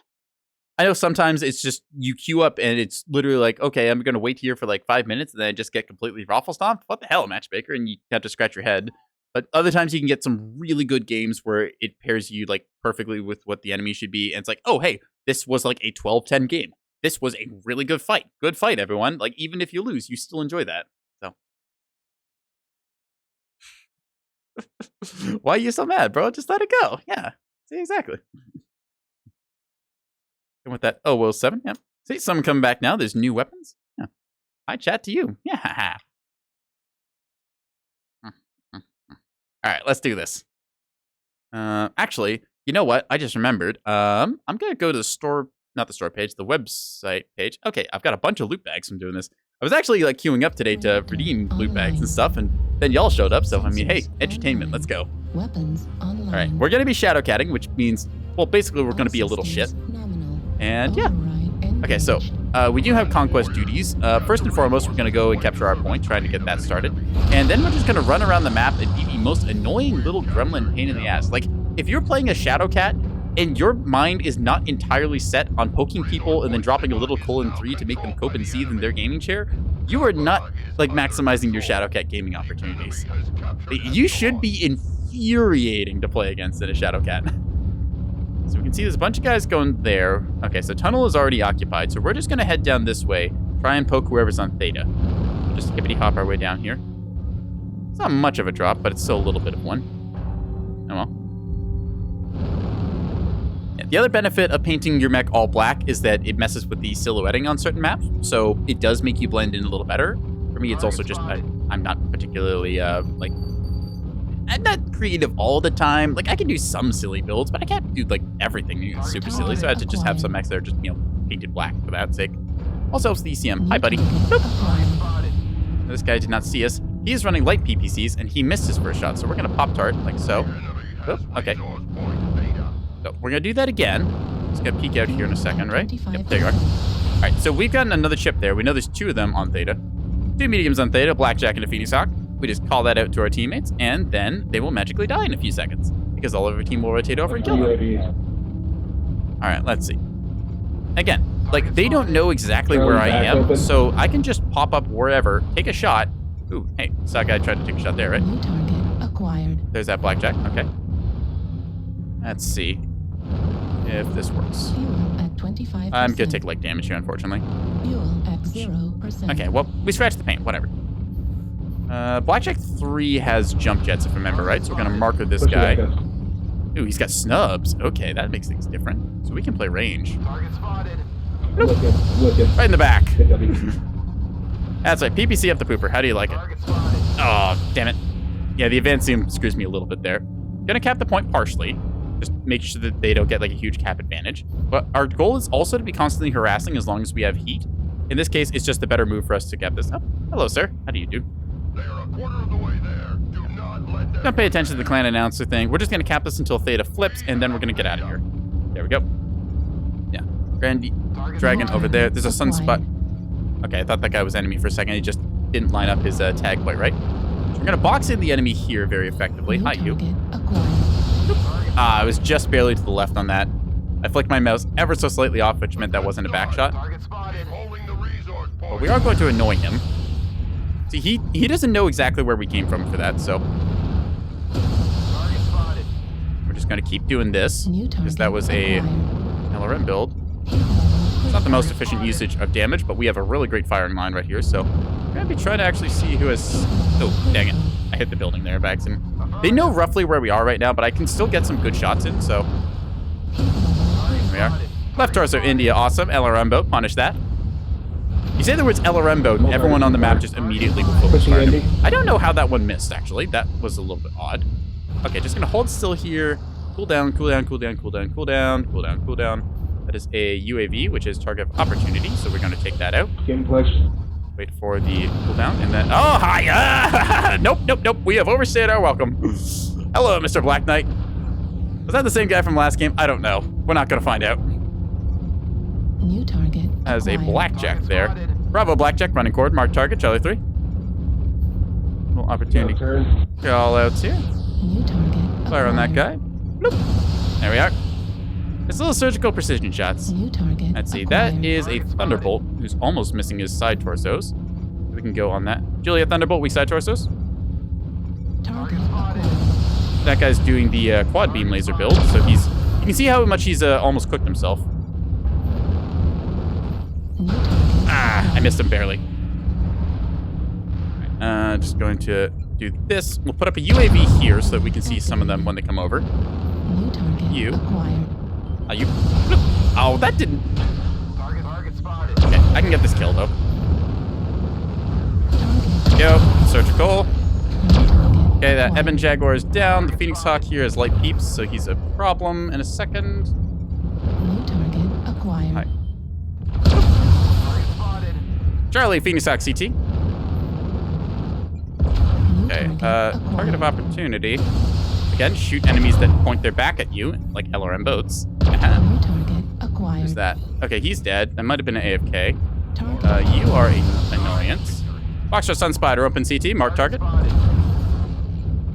[SPEAKER 1] I know sometimes it's just you queue up and it's literally like, okay, I'm going to wait here for like 5 minutes and then I just get completely raffle stomped. What the hell, matchmaker? And you have to scratch your head. But other times you can get some really good games where it pairs you like perfectly with what the enemy should be. And it's like, oh, hey, this was like a 12-10 game. This was a really good fight. Good fight, everyone. Like, even if you lose, you still enjoy that. So. Why are you so mad, bro? Just let it go. Yeah. See, exactly. And with that, oh, well, 7. Yep. See, someone coming back now. There's new weapons. Yeah. I chat to you. Yeah. All right, let's do this. Actually, you know what? I just remembered. I'm going to go to the store. Not the store page, the website page. Okay, I've got a bunch of loot bags from doing this. I was actually like queuing up today to redeem loot bags and stuff, and then y'all showed up, so I mean, hey, entertainment, let's go.
[SPEAKER 4] Weapons online.
[SPEAKER 1] All right, we're gonna be shadowcatting, which means, well, basically we're gonna be a little shit. And yeah. Okay, so we do have conquest duties. First and foremost, we're gonna go and capture our point, trying to get that started. And then we're just gonna run around the map and be the most annoying little gremlin pain in the ass. Like, if you're playing a Shadowcat, and your mind is not entirely set on poking people and then dropping a little :3 to make them cope and seethe in their gaming chair, you are not, like, maximizing your Shadowcat gaming opportunities. You should be infuriating to play against in a Shadowcat. So we can see there's a bunch of guys going there. Okay, so tunnel is already occupied, so we're just going to head down this way, try and poke whoever's on Theta. Just hippity-hop our way down here. It's not much of a drop, but it's still a little bit of one. Oh well. The other benefit of painting your mech all black is that it messes with the silhouetting on certain maps, so it does make you blend in a little better. For me, it's also just, I'm not particularly, like, I'm not creative all the time. Like, I can do some silly builds, but I can't do, like, everything super silly, so I had to just have some mechs that are just, you know, painted black for that sake. Also helps the ECM. Hi, buddy. Boop. This guy did not see us. He is running light PPCs, and he missed his first shot, so we're going to Pop-Tart, like so. Oop, okay. So we're going to do that again. Just going to peek out here in a second, right? Yep, there you are. All right, so we've gotten another chip there. We know there's 2 of them on Theta. 2 mediums on Theta, Blackjack and a Phoenix Hawk. We just call that out to our teammates, and then they will magically die in a few seconds, because all of our team will rotate over and kill them. All right, let's see. Again, like, they don't know exactly where I am, so I can just pop up wherever, take a shot. Ooh, hey, so that guy tried to take a shot there, right?
[SPEAKER 4] New target acquired.
[SPEAKER 1] There's that Blackjack, okay. Let's see if this works.
[SPEAKER 4] Fuel at 25%.
[SPEAKER 1] I'm gonna take leg damage here, unfortunately.
[SPEAKER 4] Fuel at 0%.
[SPEAKER 1] Okay, well, we scratched the paint, whatever. Blackjack 3 has jump jets, if I remember right, so we're gonna marker this guy. Ooh, he's got snubs. Okay, that makes things different. So we can play range.
[SPEAKER 2] Target spotted.
[SPEAKER 1] Right in the back. That's right, PPC up the pooper. How do you like it?
[SPEAKER 2] Target spotted.
[SPEAKER 1] Oh, damn it. Yeah, the advanced zoom screws me a little bit there. Gonna cap the point partially. Just make sure that they don't get like a huge cap advantage. But our goal is also to be constantly harassing as long as we have heat. In this case, it's just a better move for us to cap this up. Hello, sir. How do you do?
[SPEAKER 2] They are a quarter of the way there. Do not let them.
[SPEAKER 1] Don't pay attention to the clan announcer thing. We're just gonna cap this until Theta flips, and then we're gonna get out of here. There we go. Yeah. Grand Dragon over there. There's a sunspot. Okay, I thought that guy was enemy for a second. He just didn't line up his tag quite right. So we're gonna box in the enemy here very effectively. Hi, you. I was just barely to the left on that. I flicked my mouse ever so slightly off, which meant that wasn't a back shot.
[SPEAKER 2] Target spotted. Holding the resource point.
[SPEAKER 1] But we are going to annoy him. See, he doesn't know exactly where we came from for that, so
[SPEAKER 2] Target spotted.
[SPEAKER 1] we're just going to keep doing this, because that was a LRM build. It's not the most efficient usage of damage, but we have a really great firing line right here, so we're going to be trying to actually see who has... Oh, dang it. I hit the building there by accident. They know roughly where we are right now, but I can still get some good shots in, so... Here we are. Left torso, India, awesome. LRM boat, punish that. You say the words LRM boat, and everyone on the map just immediately will focus on him. I don't know how that one missed, actually. That was a little bit odd. Okay, just gonna hold still here. Cool down, cool down, cool down, cool down, cool down, cool down, cool down. That is a UAV, which is target of opportunity, so we're gonna take that out. Wait for the cooldown, and then... Oh, hi! Ah! Nope, nope, nope. We have overstayed our welcome. Hello, Mr. Black Knight. Was that the same guy from last game? I don't know. We're not gonna find out.
[SPEAKER 4] New target.
[SPEAKER 1] As a
[SPEAKER 4] acquired.
[SPEAKER 1] Blackjack there. Bravo, Blackjack, running cord, mark target, Charlie 3. Little opportunity. Call outs here.
[SPEAKER 4] New target.
[SPEAKER 1] Fire on that
[SPEAKER 4] acquired.
[SPEAKER 1] guy. Bloop. There we are. It's little surgical precision shots.
[SPEAKER 4] New target.
[SPEAKER 1] Let's see,
[SPEAKER 4] acquired.
[SPEAKER 1] that is a Thunderbolt who's almost missing his side torsos. We can go on that. Julia, Thunderbolt, weak side torsos.
[SPEAKER 4] Target acquired.
[SPEAKER 1] That guy's doing the quad beam laser build, so you can see how much he's almost cooked himself.
[SPEAKER 4] New target.
[SPEAKER 1] Ah, I missed him barely. Just going to do this. We'll put up a UAV here so that we can see some of them when they come over.
[SPEAKER 4] New target
[SPEAKER 1] You.
[SPEAKER 4] acquired.
[SPEAKER 1] You. Oh, that didn't...
[SPEAKER 2] Target spotted.
[SPEAKER 1] Okay, I can get this kill, though.
[SPEAKER 4] Target.
[SPEAKER 1] Go. Surgical.
[SPEAKER 4] New target.
[SPEAKER 1] Okay, that
[SPEAKER 4] acquired.
[SPEAKER 1] Ebon Jaguar is down. The Phoenix Hawk here has light peeps, so he's a problem in a second.
[SPEAKER 4] New target acquired.
[SPEAKER 1] Hi.
[SPEAKER 2] Target spotted.
[SPEAKER 1] Charlie, Phoenix Hawk CT.
[SPEAKER 4] New
[SPEAKER 1] Okay,
[SPEAKER 4] target
[SPEAKER 1] target of
[SPEAKER 4] acquired.
[SPEAKER 1] opportunity. Again, shoot enemies that point their back at you, like LRM boats. Aha.
[SPEAKER 4] New target acquired.
[SPEAKER 1] Who's that? Okay, he's dead. That might have been an AFK.
[SPEAKER 4] Target.
[SPEAKER 1] You are an annoyance. Boxer Sun Spider, open CT, mark target.
[SPEAKER 2] Spotted.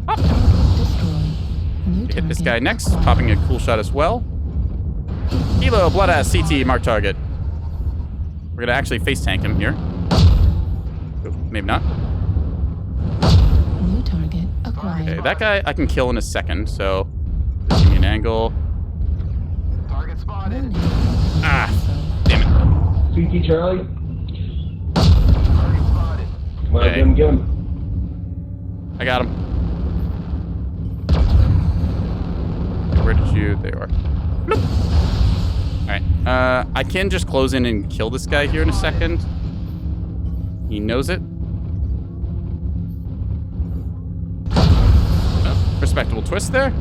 [SPEAKER 1] Hop.
[SPEAKER 4] Destroyed. New
[SPEAKER 1] Hit this
[SPEAKER 4] target
[SPEAKER 1] guy next,
[SPEAKER 4] acquired.
[SPEAKER 1] popping a cool shot as well. Kilo, blood ass, CT, mark target. We're gonna actually face tank him here. Ooh, maybe not.
[SPEAKER 4] New target acquired.
[SPEAKER 1] Okay, that guy I can kill in a second, so just give me an angle.
[SPEAKER 2] Target spotted.
[SPEAKER 1] Ah, damn it.
[SPEAKER 5] CT Charlie.
[SPEAKER 2] Target spotted.
[SPEAKER 5] Let
[SPEAKER 1] Okay.
[SPEAKER 5] him get him.
[SPEAKER 1] I got him. Okay, where did you? There you are. Bloop. I can just close in and kill this guy here in a second. He knows it. Oh, respectable twist there.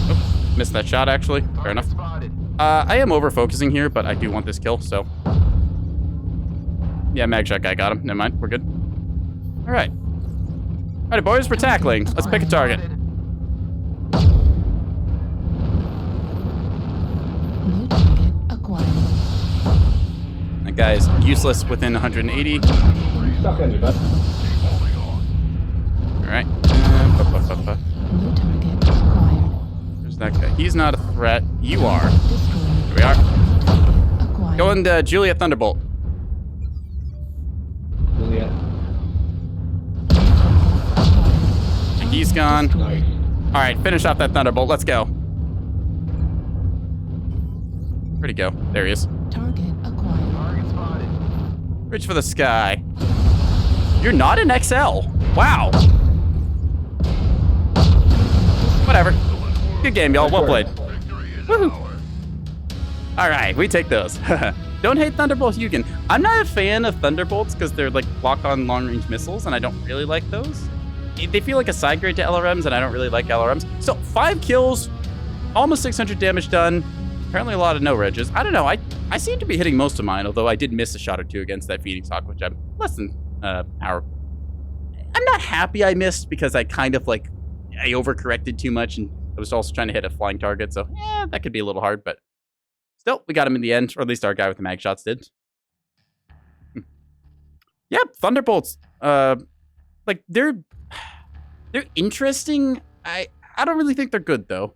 [SPEAKER 1] Oh, missed that shot, actually. Fair enough. I am over-focusing here, but I do want this kill, so... Yeah, mag shot guy got him. Never mind, we're good. Alright. Alright, boys, we're tackling. Let's pick a target.
[SPEAKER 4] New target acquired.
[SPEAKER 1] That guy's useless within 180.
[SPEAKER 5] Stuck in your butt.
[SPEAKER 1] Alright.
[SPEAKER 4] New target acquired.
[SPEAKER 1] There's that guy. He's not a threat. You are.
[SPEAKER 4] Destroyed.
[SPEAKER 1] Here we are.
[SPEAKER 4] New target acquired.
[SPEAKER 1] Going to Juliet Thunderbolt.
[SPEAKER 5] Juliet.
[SPEAKER 1] He's gone.
[SPEAKER 5] Nice.
[SPEAKER 1] Alright, finish off that Thunderbolt. Let's go. Where'd he go? There he is.
[SPEAKER 4] Target acquired.
[SPEAKER 1] Reach for the sky. You're not an XL. Wow. Whatever. Good game, y'all. Well played. Woohoo. Alright, we take those. Don't hate Thunderbolt Hugin. I'm not a fan of Thunderbolts because they're like block-on long-range missiles, and I don't really like those. They feel like a side grade to LRMs, and I don't really like LRMs. So 5 kills, almost 600 damage done. Apparently a lot of no-regs. I don't know. I seem to be hitting most of mine, although I did miss a shot or two against that Phoenix Hawk, which I'm less than hour. I'm not happy I missed because I kind of like I overcorrected too much, and I was also trying to hit a flying target, so yeah, that could be a little hard, but still, we got him in the end, or at least our guy with the mag shots did. Yeah, Thunderbolts. Like they're interesting. I don't really think they're good though.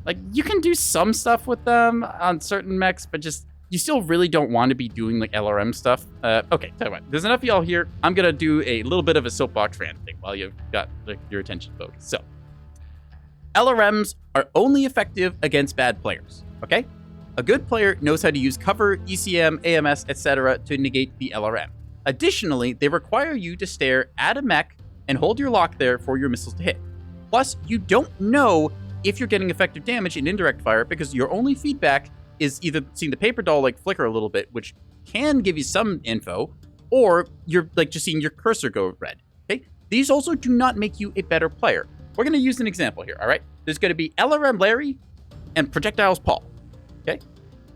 [SPEAKER 1] Like you can do some stuff with them on certain mechs, but just you still really don't want to be doing like LRM stuff. Okay, tell you what, there's enough of y'all here. I'm gonna do a little bit of a soapbox rant thing while you've got like, your attention focused. So, LRMs are only effective against bad players. Okay, a good player knows how to use cover, ECM, AMS, etc. to negate the LRM. Additionally, they require you to stare at a mech and hold your lock there for your missiles to hit. Plus, you don't know if you're getting effective damage in indirect fire because your only feedback is either seeing the paper doll like flicker a little bit, which can give you some info, or you're like just seeing your cursor go red. Okay, these also do not make you a better player. We're going to use an example here. All right, there's going to be LRM Larry and Projectiles Paul. Okay,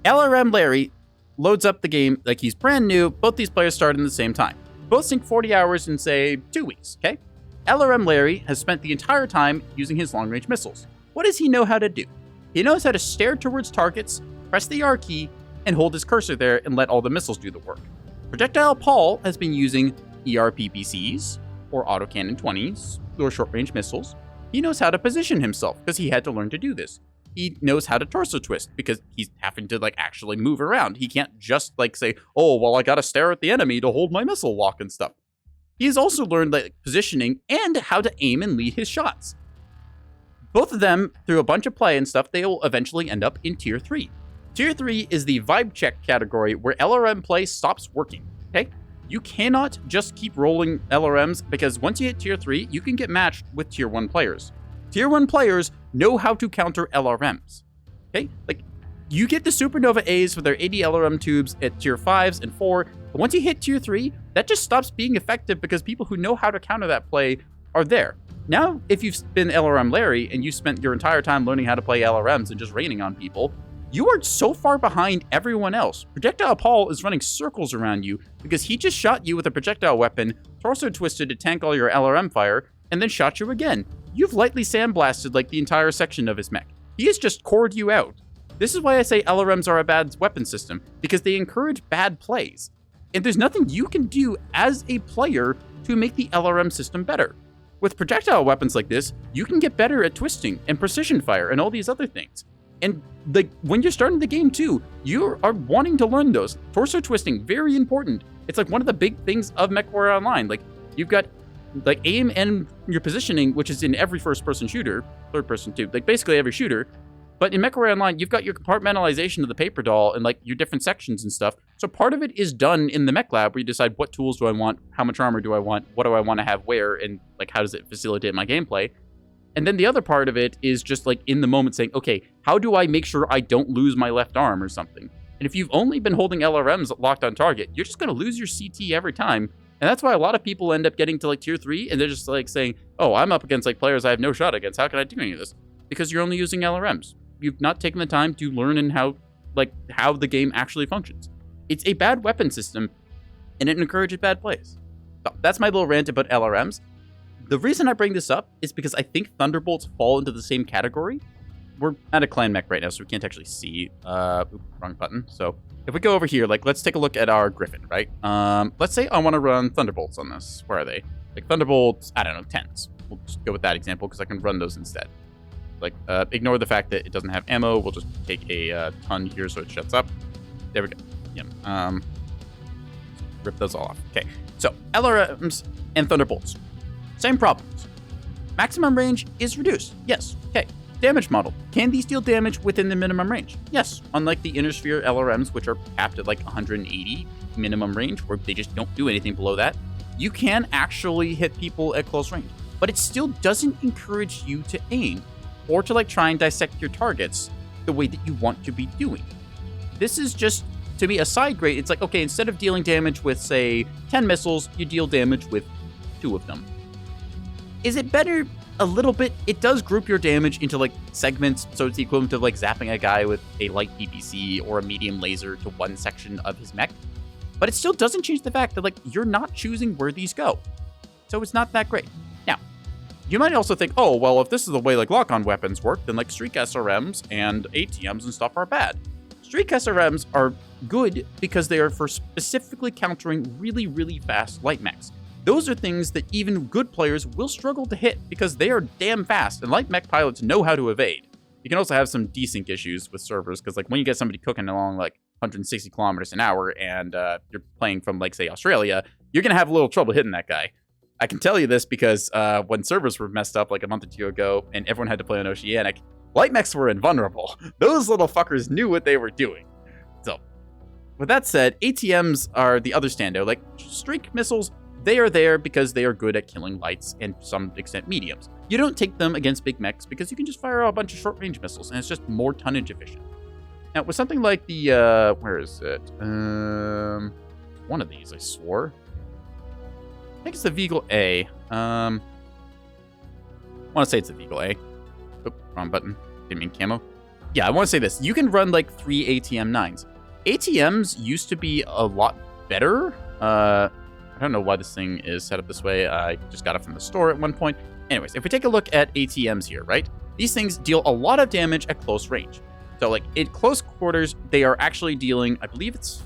[SPEAKER 1] LRM Larry loads up the game like he's brand new. Both these players start in the same time. Both sync 40 hours in, say, 2 weeks, okay? LRM Larry has spent the entire time using his long-range missiles. What does he know how to do? He knows how to stare towards targets, press the R key, and hold his cursor there and let all the missiles do the work. Projectile Paul has been using ERPPCs, or autocannon 20s, or short-range missiles. He knows how to position himself, because he had to learn to do this. He knows how to torso twist because he's having to like actually move around. He can't just like say, oh, well, I gotta stare at the enemy to hold my missile lock and stuff. He's also learned like positioning and how to aim and lead his shots. Both of them, through a bunch of play and stuff, they will eventually end up in Tier 3. Tier 3 is the vibe check category where LRM play stops working, okay? You cannot just keep rolling LRMs because once you hit Tier 3, you can get matched with Tier 1 players. Tier 1 players know how to counter LRMs, okay? Like, you get the Supernova A's for their 80 LRM tubes at Tier 5s and 4, but once you hit Tier 3, that just stops being effective because people who know how to counter that play are there. Now, if you've been LRM Larry and you spent your entire time learning how to play LRMs and just raining on people, you are so far behind everyone else. Projectile Paul is running circles around you because he just shot you with a projectile weapon, torso twisted to tank all your LRM fire, and then shot you again. You've lightly sandblasted like the entire section of his mech. He has just cored you out. This is why I say LRMs are a bad weapon system, because they encourage bad plays. And there's nothing you can do as a player to make the LRM system better. With projectile weapons like this, you can get better at twisting and precision fire and all these other things. And like when you're starting the game too, you are wanting to learn those. Torso twisting, very important. It's like one of the big things of Mechwarrior Online. Like you've got like aim and your positioning, which is in every first-person shooter, third-person too, like basically every shooter. But in Mechwarrior Online, you've got your compartmentalization of the paper doll and like your different sections and stuff. So part of it is done in the mech lab where you decide what tools do I want, how much armor do I want, what do I want to have where, and like how does it facilitate my gameplay. And then the other part of it is just like in the moment saying, okay, how do I make sure I don't lose my left arm or something? And if you've only been holding LRMs locked on target, you're just going to lose your CT every time. And that's why a lot of people end up getting to like tier 3 and they're just like saying, oh, I'm up against like players I have no shot against. How can I do any of this? Because you're only using LRMs. You've not taken the time to learn in how the game actually functions. It's a bad weapon system and it encourages bad plays. So that's my little rant about LRMs. The reason I bring this up is because I think Thunderbolts fall into the same category. We're at a clan mech right now, so we can't actually see. Wrong button. So if we go over here, like, let's take a look at our Griffin, right? Let's say I want to run Thunderbolts on this. Where are they? Like, Thunderbolts, I don't know, 10s. We'll just go with that example because I can run those instead. Like, ignore the fact that it doesn't have ammo. We'll just take a ton here so it shuts up. There we go. Yeah. Rip those all off. Okay. So, LRMs and Thunderbolts. Same problems. Maximum range is reduced. Yes. Okay. Damage model. Can these deal damage within the minimum range? Yes. Unlike the Inner Sphere LRMs, which are capped at like 180 minimum range, where they just don't do anything below that, you can actually hit people at close range. But it still doesn't encourage you to aim or to like try and dissect your targets the way that you want to be doing. This is just, to me, a side grade. It's like, okay, instead of dealing damage with, say, 10 missiles, you deal damage with 2 of them. Is it better? A little bit. It does group your damage into like segments, so it's the equivalent of like zapping a guy with a light PPC or a medium laser to one section of his mech. But it still doesn't change the fact that like you're not choosing where these go. So it's not that great. Now, you might also think, oh, well, if this is the way like lock-on weapons work, then like Streak SRMs and ATMs and stuff are bad. Streak SRMs are good because they are for specifically countering really, really fast light mechs. Those are things that even good players will struggle to hit because they are damn fast, and light mech pilots know how to evade. You can also have some desync issues with servers because, like, when you get somebody cooking along like 160 kilometers an hour and you're playing from, like, say, Australia, you're going to have a little trouble hitting that guy. I can tell you this because when servers were messed up like a month or two ago and everyone had to play on Oceanic, light mechs were invulnerable. Those little fuckers knew what they were doing. So, with that said, ATMs are the other standout. Like, streak missiles, they are there because they are good at killing lights and to some extent mediums. You don't take them against big mechs because you can just fire a bunch of short-range missiles and it's just more tonnage efficient. Now, with something like the, where is it? One of these, I swore. I think it's the Veagle A. I want to say it's the Veagle A. Oh, wrong button. Didn't mean camo. Yeah, I want to say this. You can run like 3 ATM 9s. ATMs used to be a lot better. I don't know why this thing is set up this way. I just got it from the store at one point. Anyways, if we take a look at ATMs here, right? These things deal a lot of damage at close range. So like in close quarters, they are actually dealing, I believe it's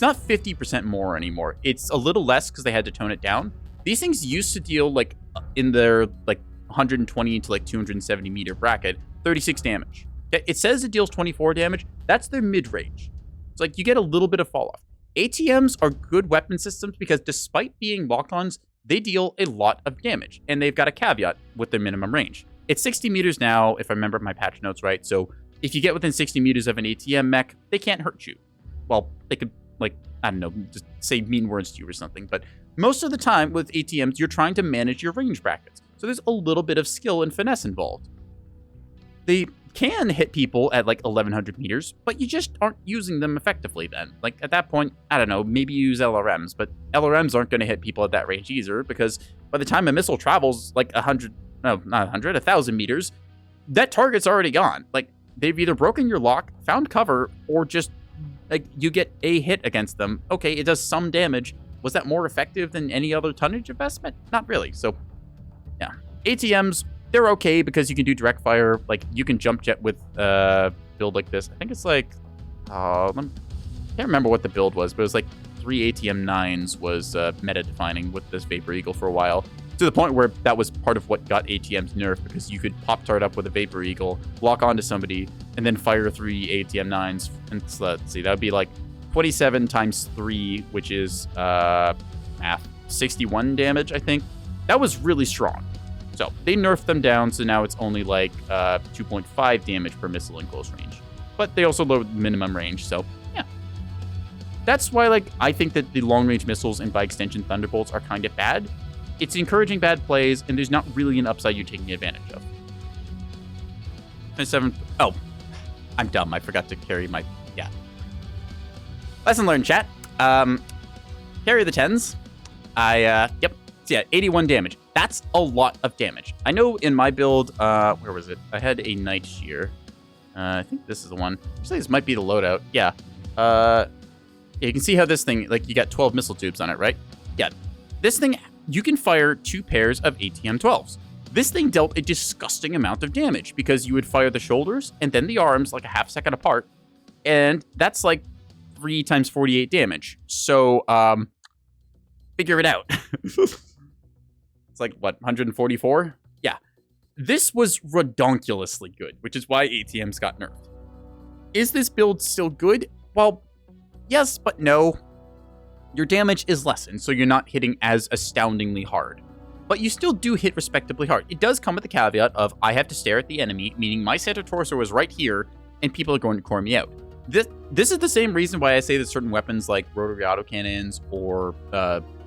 [SPEAKER 1] not 50% more anymore. It's a little less because they had to tone it down. These things used to deal like in their like 120 to like 270 meter bracket, 36 damage. It says it deals 24 damage. That's their mid-range. It's like you get a little bit of fall off. ATMs are good weapon systems because despite being lock-ons, they deal a lot of damage. And they've got a caveat with their minimum range. It's 60 meters now, if I remember my patch notes right. So if you get within 60 meters of an ATM mech, they can't hurt you. Well, they could, like, I don't know, just say mean words to you or something. But most of the time with ATMs, you're trying to manage your range brackets. So there's a little bit of skill and finesse involved. They can hit people at like 1100 meters, but you just aren't using them effectively then. Like at that point, I don't know, maybe you use LRMs, but LRMs aren't going to hit people at that range either because by the time a missile travels like 1,000 meters, that target's already gone. Like they've either broken your lock, found cover, or just like you get a hit against them. Okay, it does some damage. Was that more effective than any other tonnage investment? Not really. So yeah, ATMs, they're okay because you can do direct fire. Like you can jump jet with build like this. I think it's like, I can't remember what the build was, but it was like 3 ATM 9s was meta defining with this Vapor Eagle for a while. To the point where that was part of what got ATMs nerfed because you could pop tart up with a Vapor Eagle, lock onto somebody, and then fire 3 ATM 9s. And let's see, that would be like 27 times 3, which is math, 61 damage, I think. That was really strong. So they nerfed them down, so now it's only like 2.5 damage per missile in close range. But they also lowered the minimum range, so yeah. That's why, like, I think that the long-range missiles and by extension Thunderbolts are kind of bad. it's encouraging bad plays, and there's not really an upside you're taking advantage of. 27. Oh, I'm dumb. I forgot to carry my... Yeah. Lesson learned, chat. Carry the 10s. Yep. So yeah, 81 damage. That's a lot of damage. I know in my build, where was it? I had a Night Shear. I think this is the one. Actually, this might be the loadout. Yeah. You can see how this thing, like, you got 12 missile tubes on it, right? Yeah. This thing, you can fire 2 pairs of ATM-12s. This thing dealt a disgusting amount of damage because you would fire the shoulders and then the arms like a half second apart. And that's like 3 times 48 damage. So, figure it out. It's like, what, 144? Yeah. This was redonkulously good, which is why ATMs got nerfed. Is this build still good? Well, yes, but no. Your damage is lessened, so you're not hitting as astoundingly hard. But you still do hit respectably hard. It does come with the caveat of I have to stare at the enemy, meaning my center torso is right here, and people are going to core me out. This is the same reason why I say that certain weapons like rotary autocannons or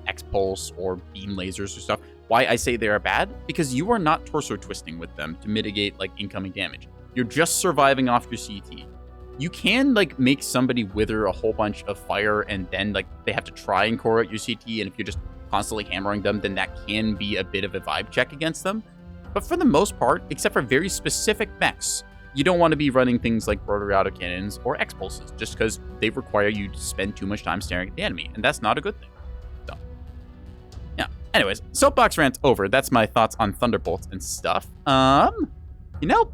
[SPEAKER 1] X-Pulse or beam lasers or stuff, why I say they are bad, because you are not torso twisting with them to mitigate like incoming damage. You're just surviving off your CT. You can like make somebody wither a whole bunch of fire and then like they have to try and core out your CT, and if you're just constantly hammering them, then that can be a bit of a vibe check against them. But for the most part, except for very specific mechs, you don't want to be running things like rotary autocannons or X-Pulses just because they require you to spend too much time staring at the enemy, and that's not a good thing. So, yeah. Anyways, soapbox rant over. That's my thoughts on Thunderbolts and stuff. You know,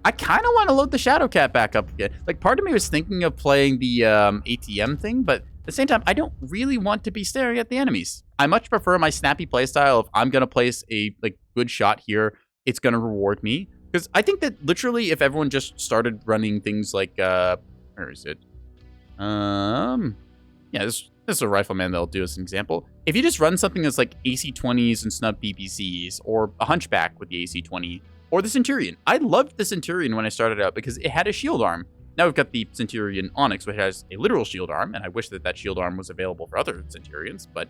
[SPEAKER 1] I kind of want to load the Shadowcat back up again. Like, part of me was thinking of playing the ATM thing, but at the same time, I don't really want to be staring at the enemies. I much prefer my snappy playstyle. If I'm going to place a like good shot here, it's going to reward me. Because I think that literally if everyone just started running things like, where is it? Yeah, this is a rifleman that'll do as an example. If you just run something that's like AC-20s and snub BPCs, or a Hunchback with the AC-20, or the Centurion. I loved the Centurion when I started out because it had a shield arm. Now we've got the Centurion Onyx, which has a literal shield arm, and I wish that that shield arm was available for other Centurions, but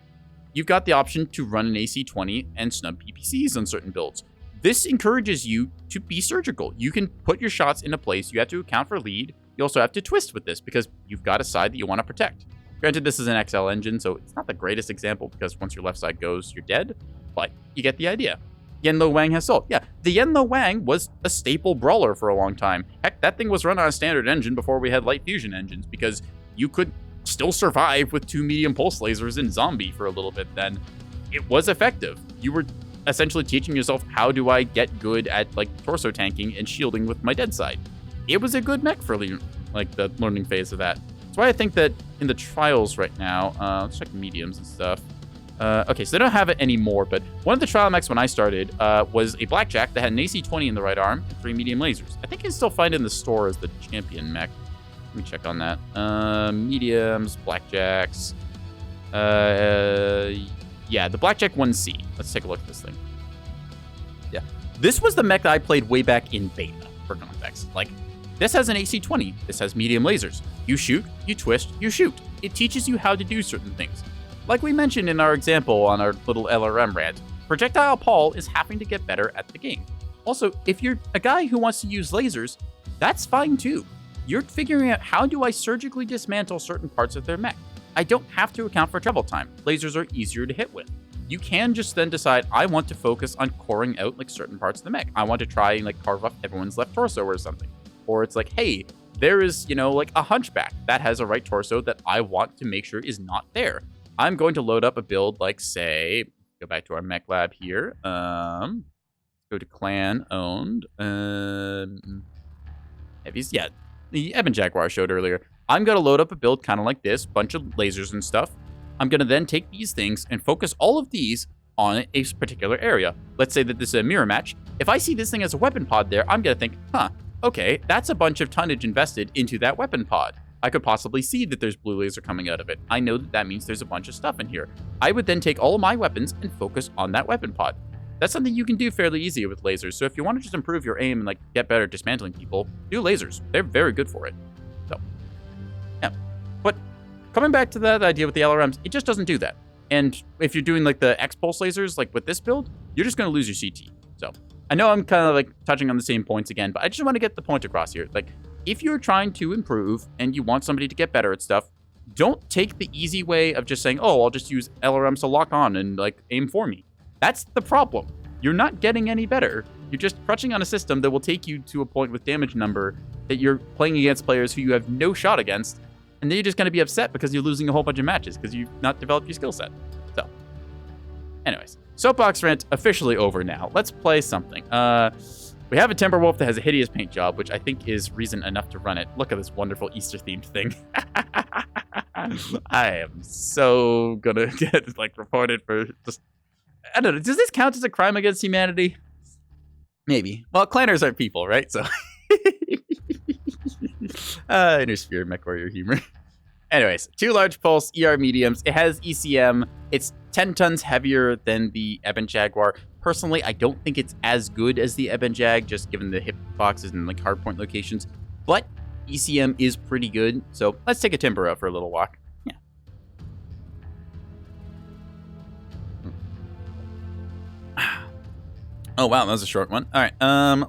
[SPEAKER 1] you've got the option to run an AC-20 and snub PPCs on certain builds. This encourages you to be surgical. You can put your shots into place. You have to account for lead. You also have to twist with this because you've got a side that you want to protect. Granted, this is an XL engine, so it's not the greatest example because once your left side goes, you're dead, but you get the idea. Yenlo Wang has salt. Yeah, the Yenlo Wang was a staple brawler for a long time. Heck, that thing was run on a standard engine before we had light fusion engines because you could still survive with 2 medium pulse lasers in zombie for a little bit then. It was effective. You were essentially teaching yourself, how do I get good at like torso tanking and shielding with my dead side? It was a good mech for like the learning phase of that. That's why I think that in the trials right now, let's check mediums and stuff. Okay, so they don't have it anymore, but one of the trial mechs when I started was a Blackjack that had an AC-20 in the right arm and 3 medium lasers. I think you can still find it in the store as the champion mech. Let me check on that. Mediums, Blackjacks. Yeah, the Blackjack 1C. Let's take a look at this thing. Yeah. This was the mech that I played way back in beta, for context. Like, this has an AC-20. This has medium lasers. You shoot, you twist, you shoot. It teaches you how to do certain things. Like we mentioned in our example on our little LRM rant, Projectile Paul is having to get better at the game. Also, if you're a guy who wants to use lasers, that's fine too. You're figuring out, how do I surgically dismantle certain parts of their mech? I don't have to account for travel time. Lasers are easier to hit with. You can just then decide, I want to focus on coring out like certain parts of the mech. I want to try and like carve off everyone's left torso or something. Or it's like, hey, there is, you know, like a Hunchback that has a right torso that I want to make sure is not there. I'm going to load up a build like, say, go back to our mech lab here. Go to clan owned. Heavies, yeah, the Ebon Jaguar I showed earlier. I'm going to load up a build kind of like this, bunch of lasers and stuff. I'm going to then take these things and focus all of these on a particular area. Let's say that this is a mirror match. If I see this thing as a weapon pod there, I'm going to think, okay, that's a bunch of tonnage invested into that weapon pod. I could possibly see that there's blue laser coming out of it. I know that that means there's a bunch of stuff in here. I would then take all of my weapons and focus on that weapon pod. That's something you can do fairly easy with lasers. So if you want to just improve your aim and like get better at dismantling people, do lasers. They're very good for it. So, yeah. But coming back to that idea with the LRMs, it just doesn't do that. And if you're doing like the X-Pulse lasers, like with this build, you're just going to lose your CT. So I know I'm kind of like touching on the same points again, but I just want to get the point across here. Like, if you're trying to improve and you want somebody to get better at stuff, don't take the easy way of just saying, oh, I'll just use LRMs to lock on and like aim for me. That's the problem. You're not getting any better. You're just crutching on a system that will take you to a point with damage number that you're playing against players who you have no shot against. And then you're just going to be upset because you're losing a whole bunch of matches because you've not developed your skill set. So, anyways, Soapbox Rant officially over now. Let's play something. We have a Timberwolf that has a hideous paint job, which I think is reason enough to run it. Look at this wonderful Easter-themed thing. I am so gonna get like reported for just... I don't know. Does this count as a crime against humanity? Maybe. Well, clanners are people, right? So... Inner Sphere Mechwarrior humor. Anyways, 2 large pulse ER mediums. It has ECM. It's 10 tons heavier than the Eben Jaguar. Personally, I don't think it's as good as the Eben Jag, just given the hip boxes and like hardpoint locations. But ECM is pretty good. So let's take a Timber out for a little walk. Yeah. Oh wow, that was a short one. All right,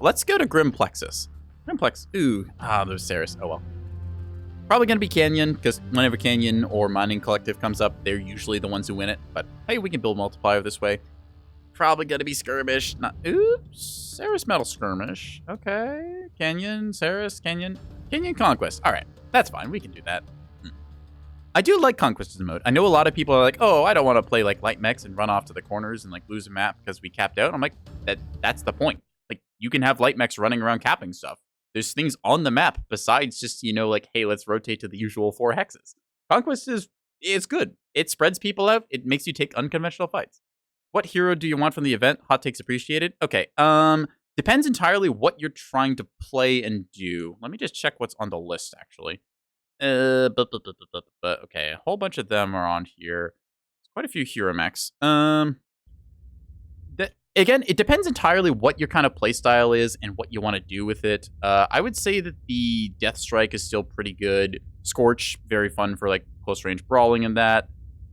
[SPEAKER 1] let's go to Grim Plexus. Grimplex. Ooh, there's Ceres. Oh well. Probably gonna be Canyon, because whenever Canyon or Mining Collective comes up, they're usually the ones who win it. But hey, we can build multiplier this way. Probably gonna be Skirmish. Not. Oops. Ceres Metal Skirmish. Okay. Canyon, Ceres, Canyon Conquest. All right, that's fine. We can do that. I do like Conquest as a mode. I know a lot of people are like, oh, I don't want to play like light mechs and run off to the corners and like lose a map because we capped out. I'm like, that's the point. Like, you can have light mechs running around capping stuff. There's things on the map besides just, you know, like, hey, let's rotate to the usual 4 hexes. Conquest is good. It spreads people out. It makes you take unconventional fights. What hero do you want from the event? Hot takes appreciated. Okay. Depends entirely what you're trying to play and do. Let me just check what's on the list, actually. Okay, a whole bunch of them are on here. There's quite a few hero mechs. Again, it depends entirely what your kind of playstyle is and what you want to do with it. I would say that the Death Strike is still pretty good. Scorch, very fun for like close range brawling and that.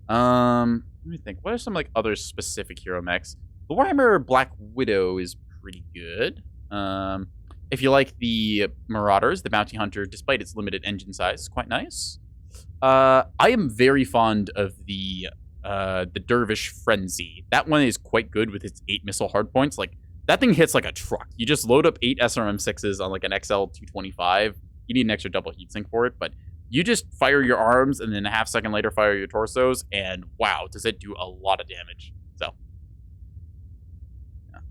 [SPEAKER 1] Let me think. What are some like other specific hero mechs? The Warhammer Black Widow is pretty good. If you like the Marauders, the Bounty Hunter, despite its limited engine size, is quite nice. I am very fond of the Dervish Frenzy. That one is quite good with its 8 missile hardpoints. Like, that thing hits like a truck. You just load up 8 SRM6s on like an XL225. You need an extra double heatsink for it, but you just fire your arms and then a half second later fire your torsos, and wow, does it do a lot of damage. So,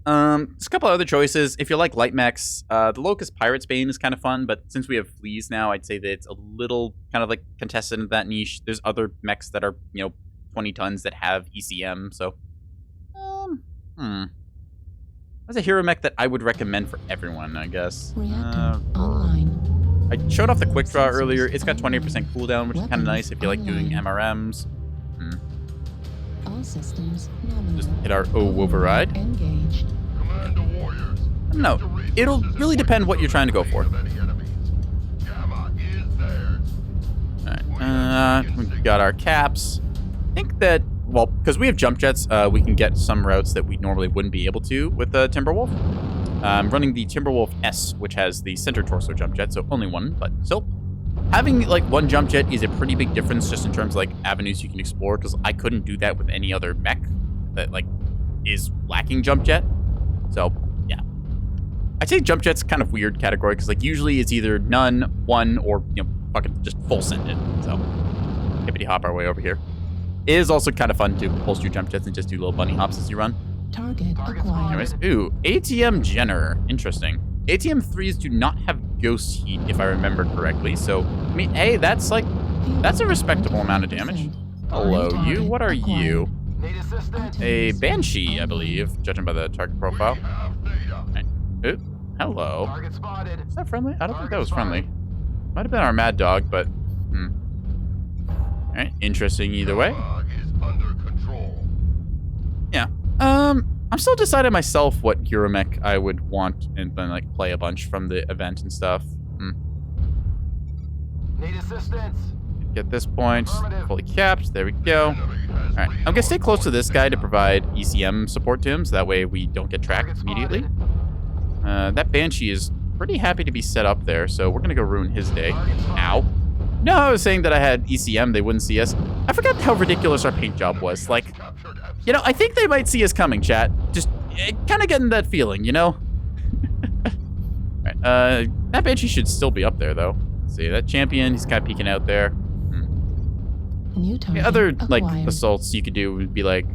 [SPEAKER 1] there's a couple other choices. If you like light mechs, the Locust Pirate's Bane is kind of fun, but since we have Fleas now, I'd say that it's a little kind of like contested in that niche. There's other mechs that are, you know, 20 tons that have ECM, so that's a hero mech that I would recommend for everyone, I guess.
[SPEAKER 4] Reactor online.
[SPEAKER 1] I showed off the quick draw earlier. It's got 20% cooldown, which is kind of nice if you like doing MRMs.
[SPEAKER 4] All systems
[SPEAKER 1] Just hit our override.
[SPEAKER 4] engaged.
[SPEAKER 2] Commando warriors.
[SPEAKER 1] No, it'll really depend what you're trying to go for.
[SPEAKER 2] Gamma is theirs.
[SPEAKER 1] Alright, we got our caps. I think that, well, because we have jump jets, we can get some routes that we normally wouldn't be able to with the Timberwolf. I'm running the Timberwolf S, which has the center torso jump jet, so only one, but still. Having, like, one jump jet is a pretty big difference just in terms of, like, avenues you can explore, because I couldn't do that with any other mech that, like, is lacking jump jet. So, yeah. I'd say jump jet's kind of weird category, because, like, usually it's either none, one, or, you know, fucking just full send it. So, hippity hop our way over here. It is also kind of fun to holster your jump jets and just do little bunny hops as you run.
[SPEAKER 4] Target acquired.
[SPEAKER 1] Anyways, ooh, ATM Jenner. Interesting. ATM 3s do not have ghost heat, if I remember correctly. So, I mean, hey, that's a respectable amount of damage. Hello, you. What are you?
[SPEAKER 2] Need assistance?
[SPEAKER 1] A Banshee, I believe, judging by the target profile.
[SPEAKER 2] Have data.
[SPEAKER 1] Right. Ooh, hello.
[SPEAKER 2] Target spotted.
[SPEAKER 1] Is that friendly? I don't think that was friendly. Might have been our Mad Dog, but Alright, interesting either way.
[SPEAKER 2] Dog is under control.
[SPEAKER 1] Yeah. I'm still deciding myself what hero mech I would want and then like play a bunch from the event and stuff.
[SPEAKER 2] Need assistance?
[SPEAKER 1] Get this point. Fully capped. There we go.
[SPEAKER 2] Enemy has
[SPEAKER 1] Alright, I'm gonna stay close to this guy to provide ECM support to him, so that way we don't get tracked immediately. That Banshee is pretty happy to be set up there, so we're gonna go ruin his day. Ow. No, I was saying that I had ECM, they wouldn't see us. I forgot how ridiculous our paint job was. Like, you know, I think they might see us coming, chat. Just kind of getting that feeling, you know? Alright, that Banshee should still be up there, though. Let's see, that champion, he's kind of peeking out there.
[SPEAKER 4] New target
[SPEAKER 1] The other, like,
[SPEAKER 4] acquired.
[SPEAKER 1] assaults you could do would be like,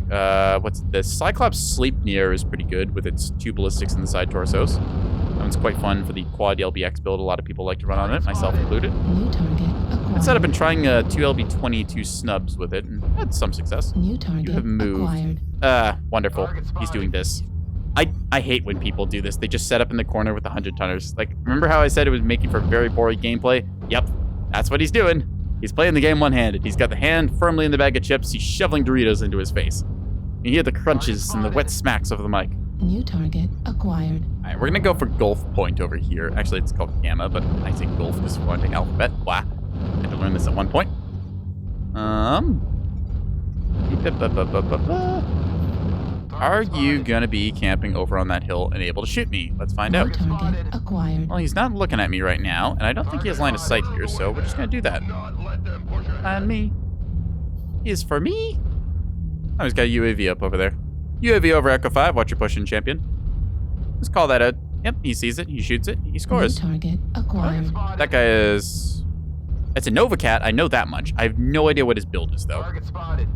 [SPEAKER 1] what's this? Cyclops Sleep Near is pretty good with its 2 ballistics in the side torsos. That one's quite fun for the quad LBX build. A lot of people like to run on it, myself included.
[SPEAKER 4] New target acquired.
[SPEAKER 1] Instead, I've been trying 2 LB22 snubs with it and had some success.
[SPEAKER 4] New target
[SPEAKER 1] You have moved.
[SPEAKER 4] acquired.
[SPEAKER 1] Wonderful. He's doing this. I hate when people do this. They just set up in the corner with the 100-tonners. Like, remember how I said it was making for very boring gameplay? Yep, that's what he's doing. He's playing the game one-handed. He's got the hand firmly in the bag of chips. He's shoveling Doritos into his face. You hear the crunches and the wet smacks over the mic.
[SPEAKER 4] New target acquired.
[SPEAKER 1] All right, we're going to go for Gulf Point over here. Actually, it's called Gamma, but I say Gulf because we're wanting alphabet. Wow. I had to learn this at one point. Are you going to be camping over on that hill and able to shoot me? Let's find
[SPEAKER 4] New
[SPEAKER 1] out.
[SPEAKER 4] target acquired.
[SPEAKER 1] Well, he's not looking at me right now, and I don't think he has line of sight here, so we're just going to do that. And me. Is for me. Oh, he's got a UAV up over there. UAV over Echo 5. Watch your pushing, champion. Let's call that out. Yep, he sees it. He shoots it. He scores.
[SPEAKER 4] New target acquired.
[SPEAKER 1] That guy is... It's a Nova Cat. I know that much. I have no idea what his build is, though.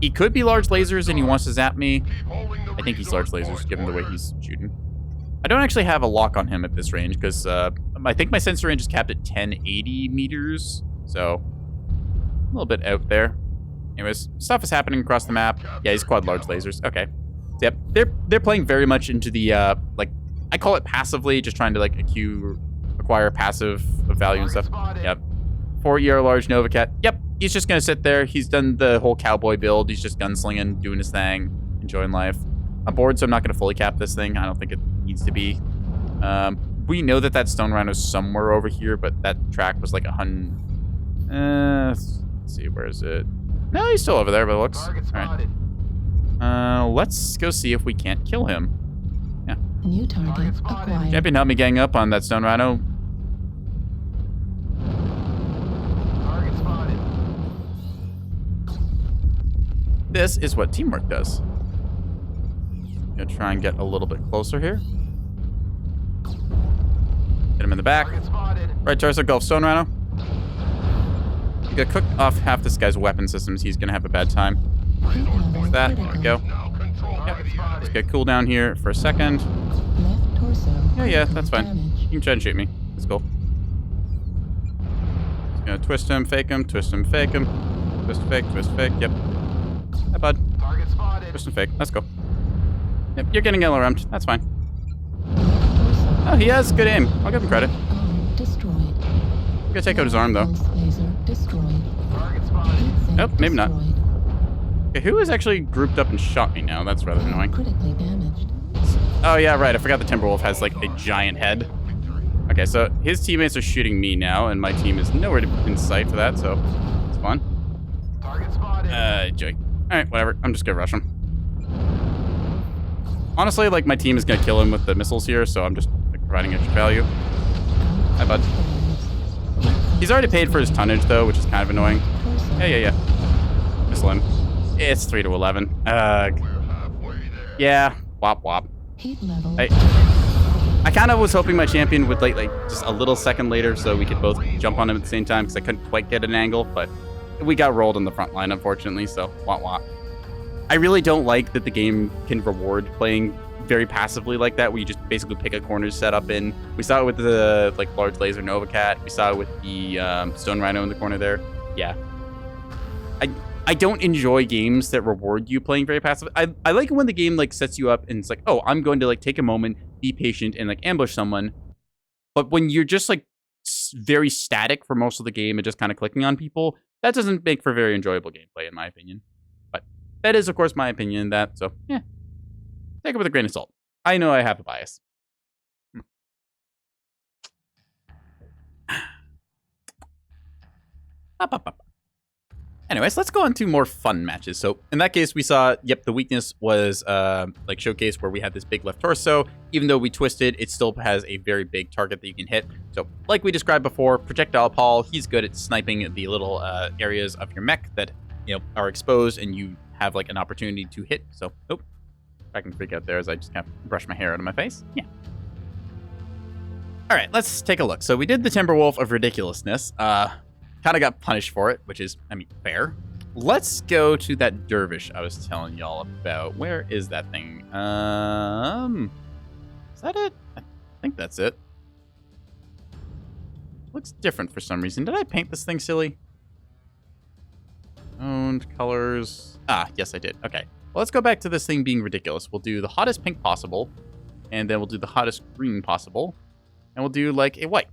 [SPEAKER 1] He could be large lasers, and he wants to zap me. I think he's large lasers, given the way he's shooting. I don't actually have a lock on him at this range, because I think my sensor range is capped at 1080 meters. So, a little bit out there. Anyways, stuff is happening across the map. Yeah, he's quad large lasers. Okay. So, yep, they're playing very much into the, like, I call it passively, just trying to, like, acquire passive value and stuff. Yep. 4-year large Nova Cat. Yep, he's just going to sit there. He's done the whole cowboy build. He's just gunslinging, doing his thing, enjoying life. I'm bored, so I'm not going to fully cap this thing. I don't think it needs to be. We know that that Stone Rhino's somewhere over here, but that track was like 100... let's see, where is it? No, he's still over there, but it looks... All right. Let's go see if we can't kill him. Yeah.
[SPEAKER 4] New target acquired.
[SPEAKER 1] Champion, help me gang up on that Stone Rhino. This is what teamwork does. Gonna try and get a little bit closer here. Hit him in the back. Right torso, Gulf Stone Rhino. You gotta cook off half this guy's weapon systems. He's gonna have a bad time. Like that. There we go. Yep. Just get cool down here for a second.
[SPEAKER 4] Left torso.
[SPEAKER 1] Yeah, that's fine.
[SPEAKER 4] Damage.
[SPEAKER 1] You can try and shoot me. Let's go. Just gonna twist him, fake him, twist him, fake him. Twist, fake, twist, fake. Yep. Hi, bud. Twist and fake. Let's go. Yep, you're getting yellow around. That's fine. Oh, he has good aim. I'll give him credit.
[SPEAKER 4] Destroyed.
[SPEAKER 1] I'm gonna take out his arm, though.
[SPEAKER 4] Laser destroyed.
[SPEAKER 1] Nope, maybe not.
[SPEAKER 4] Destroyed.
[SPEAKER 1] Okay, who is actually grouped up and shot me now? That's rather annoying.
[SPEAKER 4] Critically damaged.
[SPEAKER 1] Oh, yeah, right. I forgot the Timberwolf has, like, a giant head. Okay, so his teammates are shooting me now, and my team is nowhere in sight for that, so it's fun. Joy. Alright, whatever. I'm just gonna rush him. Honestly, like, my team is gonna kill him with the missiles here, so I'm just, like, providing extra value. Hi, bud. He's already paid for his tonnage, though, which is kind of annoying. Yeah. Missile him. It's 3 to 11. Yeah. Wop, wop.
[SPEAKER 4] Heat level.
[SPEAKER 1] I kind of was hoping my champion would, like, just a little second later so we could both jump on him at the same time, because I couldn't quite get an angle, but we got rolled on the front line, unfortunately, so wop, wop. I really don't like that the game can reward playing very passively like that, where you just basically pick a corner to set up in. We saw it with the, like, large laser Nova Cat. We saw it with the Stone Rhino in the corner there. Yeah. I don't enjoy games that reward you playing very passive. I like it when the game, like, sets you up and it's like, oh, I'm going to, like, take a moment, be patient, and, like, ambush someone. But when you're just, like, very static for most of the game and just kind of clicking on people, that doesn't make for very enjoyable gameplay, in my opinion. But that is, of course, my opinion in that, so, yeah. Take it with a grain of salt. I know I have a bias. Anyways, let's go on to more fun matches. So in that case, we saw, yep, the weakness was like showcase where we had this big left torso. Even though we twisted, it still has a very big target that you can hit. So like we described before, projectile Paul, he's good at sniping the little areas of your mech that, you know, are exposed and you have like an opportunity to hit. So, oh, I can freak out there as I just kind of brush my hair out of my face. Yeah. All right, let's take a look. So we did the Timberwolf of ridiculousness. Kind of got punished for it, which is, I mean, fair. Let's go to that dervish I was telling y'all about. Where is that thing? Is that it? I think that's it. Looks different for some reason. Did I paint this thing silly? Owned colors. Ah, yes, I did. Okay. Well, let's go back to this thing being ridiculous. We'll do the hottest pink possible, and then we'll do the hottest green possible, and we'll do like a white.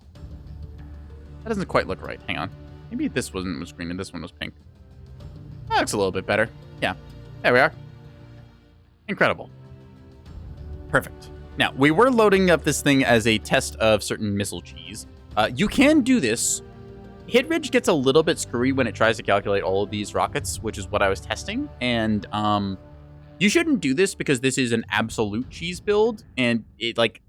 [SPEAKER 1] That doesn't quite look right. Hang on. Maybe this one was green and this one was pink. That looks a little bit better. Yeah. There we are. Incredible. Perfect. Now, we were loading up this thing as a test of certain missile cheese. You can do this. Hit Ridge gets a little bit screwy when it tries to calculate all of these rockets, which is what I was testing. And you shouldn't do this because this is an absolute cheese build and it like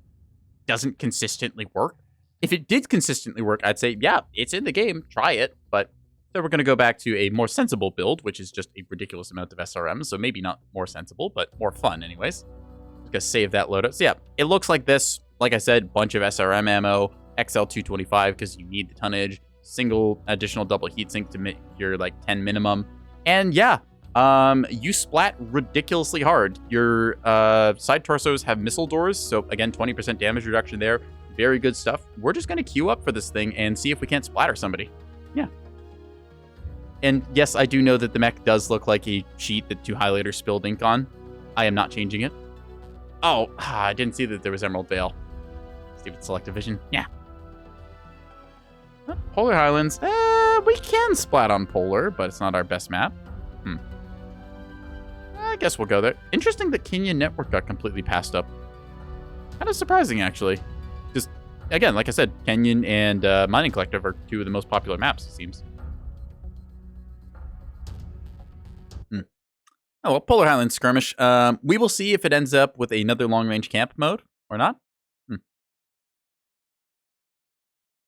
[SPEAKER 1] doesn't consistently work. If it did consistently work, I'd say, yeah, it's in the game. Try it. But then we're going to go back to a more sensible build, which is just a ridiculous amount of SRM. So maybe not more sensible, but more fun anyways. I'm going to save that loadout. So yeah, it looks like this. Like I said, bunch of SRM ammo, XL225 because you need the tonnage, single additional double heatsink to make your like 10 minimum. And yeah, you splat ridiculously hard. Your side torsos have missile doors. So again, 20% damage reduction there. Very good stuff. We're just going to queue up for this thing and see if we can't splatter somebody. Yeah. And yes, I do know that the mech does look like a sheet that 2 highlighters spilled ink on. I am not changing it. Oh, I didn't see that there was Emerald Vale. Stupid selective vision. Yeah. Polar Highlands. We can splat on Polar, but it's not our best map. I guess we'll go there. Interesting that Kenyan Network got completely passed up. Kind of surprising, actually. Just, again, like I said, Kenyan and Mining Collective are 2 of the most popular maps, it seems. Oh, well, Polar Highlands Skirmish. We will see if it ends up with another long-range camp mode or not.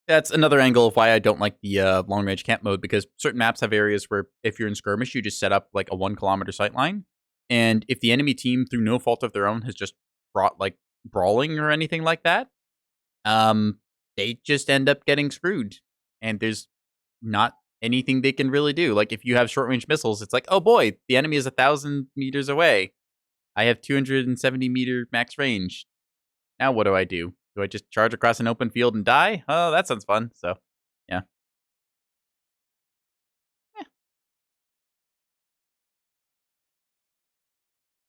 [SPEAKER 1] That's another angle of why I don't like the long-range camp mode, because certain maps have areas where if you're in skirmish, you just set up like a 1-kilometer sight line. And if the enemy team, through no fault of their own, has just brought like brawling or anything like that, they just end up getting screwed. And there's not anything they can really do. Like if you have short-range missiles, it's like, oh boy, the enemy is 1,000 meters away. I have 270-meter max range. Now what do? Do I just charge across an open field and die? Oh, that sounds fun. So, yeah.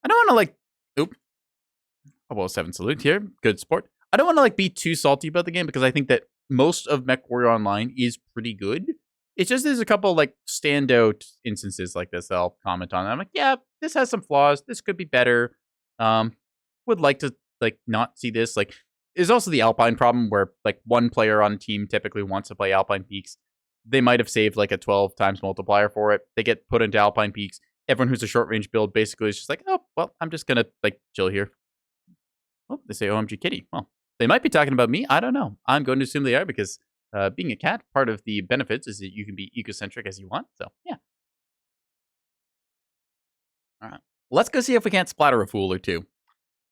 [SPEAKER 1] I don't want to like... Oop. 007 salute here. Good sport. I don't want to like be too salty about the game because I think that most of Mechwarrior Online is pretty good. It's just there's a couple like standout instances like this that I'll comment on. I'm like, yeah, this has some flaws. This could be better. Would like to like not see this. Like, there's also the Alpine problem where like one player on a team typically wants to play Alpine Peaks. They might have saved like a 12 times multiplier for it. They get put into Alpine Peaks. Everyone who's a short range build basically is just like, oh, well, I'm just going to like chill here. Oh, they say OMG Kitty. Well, they might be talking about me. I don't know. I'm going to assume they are because being a cat, part of the benefits is that you can be egocentric as you want. So, yeah. All right. Let's go see if we can't splatter a fool or two.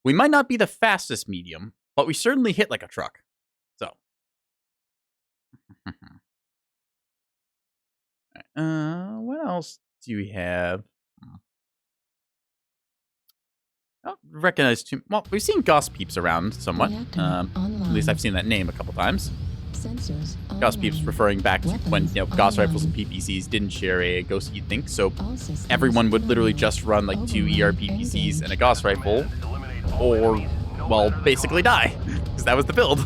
[SPEAKER 1] We might not be the fastest medium, but we certainly hit like a truck. So. What else do we have? I don't recognize too... Well, we've seen Gauss Peeps around somewhat. At least I've seen that name a couple times. Gauss Peeps referring back to when Gauss rifles and PPCs didn't share a Ghost Heat Think, so everyone would literally just run like 2 ER PPCs and a Gauss rifle, or, well, basically die, because that was the build.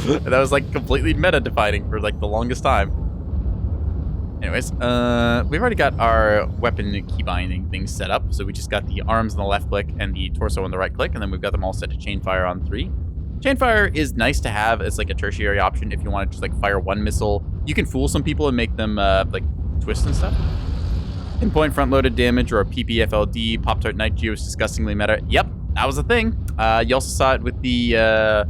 [SPEAKER 1] And that was like completely meta-defining for like the longest time. Anyways, we've already got our weapon keybinding things set up, so we just got the arms on the left click and the torso on the right click, and then we've got them all set to chain fire on 3. Chain fire is nice to have as like a tertiary option if you want to just like fire one missile. You can fool some people and make them like twist and stuff. Pinpoint front-loaded damage or a PPFLD, Pop-Tart Night Geo is disgustingly meta. Yep, that was a thing. You also saw it with the,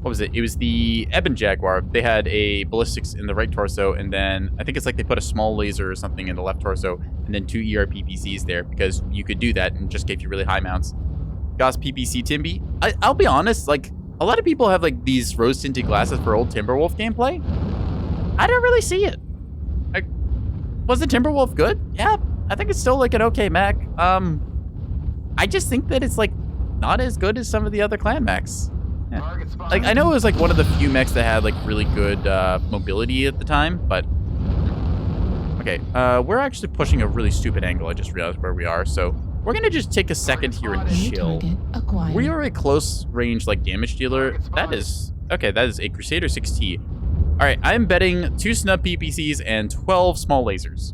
[SPEAKER 1] what was it? It was the Ebon Jaguar. They had a ballistics in the right torso, and then I think it's like they put a small laser or something in the left torso, and then 2 ER PPCs there, because you could do that and just gave you really high mounts. Goss PPC Timby. I'll be honest, like, a lot of people have, like, these rose-tinted glasses for old Timberwolf gameplay. I don't really see it. Like, was the Timberwolf good? Yeah, I think it's still, like, an okay mech. I just think that it's, like, not as good as some of the other clan mechs. Yeah. Like, I know it was, like, one of the few mechs that had, like, really good mobility at the time, but... Okay, we're actually pushing a really stupid angle. I just realized where we are, so... We're gonna just take a second here and chill. We are a close range, like, damage dealer. That is... Okay, that is a Crusader 6T. Alright, I'm betting 2 snub PPCs and 12 small lasers.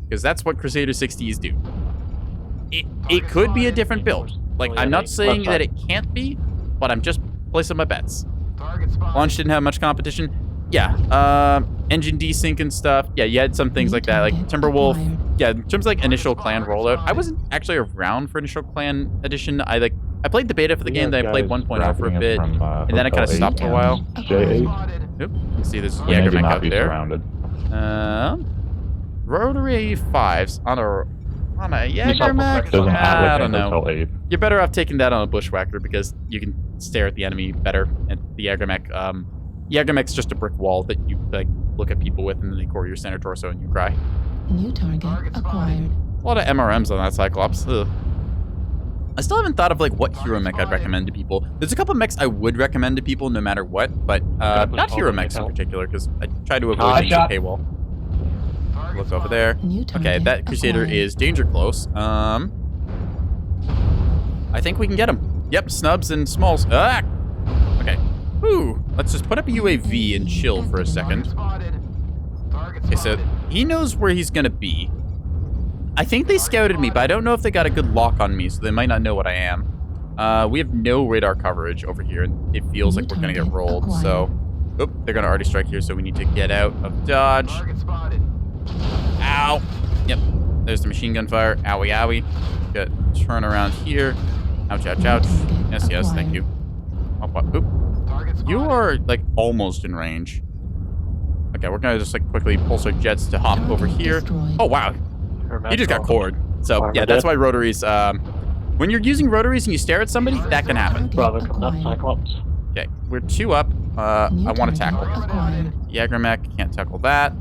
[SPEAKER 1] Because that's what Crusader 6Ts do. It could be a different build. Like, I'm not saying that it can't be, but I'm just placing my bets. Launch didn't have much competition. Yeah, engine desync and stuff. Yeah, you had some things like that, like Timberwolf. Yeah, in terms of like initial clan rollout, I wasn't actually around for initial clan edition. I played the beta for the game, then I played 1.0 for a bit, and then I kind of stopped for a while.
[SPEAKER 6] J8.
[SPEAKER 1] Oop, you can see this Jaeger mech out there. Rotary 5s on a Jaeger mech? I don't know. You're better off taking that on a Bushwhacker because you can stare at the enemy better. And the Jaeger mech, Jaeger mech's just a brick wall that you like look at people with, and then they core your center torso and you cry.
[SPEAKER 4] New target acquired.
[SPEAKER 1] A lot of MRMs on that Cyclops. Ugh. I still haven't thought of like what hero mech I'd recommend to people. There's a couple mechs I would recommend to people no matter what, but not hero mechs in particular because I try to avoid being a paywall. Look over there. Okay, that Crusader is danger close. I think we can get him. Yep, snubs and smalls. Ah! Okay. Whew. Let's just put up a UAV and chill for a second. Okay, so he knows where he's gonna be. I think they scouted me, but I don't know if they got a good lock on me, so they might not know what I am. We have no radar coverage over here, and it feels like we're gonna get rolled, so... Oop, they're gonna already strike here, so we need to get out of dodge. Ow! Yep, there's the machine gun fire. Owie, owie. Got turn around here. Ouch, ouch, ouch. Yes, yes, thank you. Oop. You are, like, almost in range. Okay, we're gonna just, like, quickly pulse our jets to hop over here. Oh, wow. You just got cored. So, yeah, that's why rotaries, when you're using rotaries and you stare at somebody, that can happen.
[SPEAKER 8] Bravo, come up, Cyclops.
[SPEAKER 1] Okay, we're 2 up. I want to tackle. Jaeger mech, can't tackle that.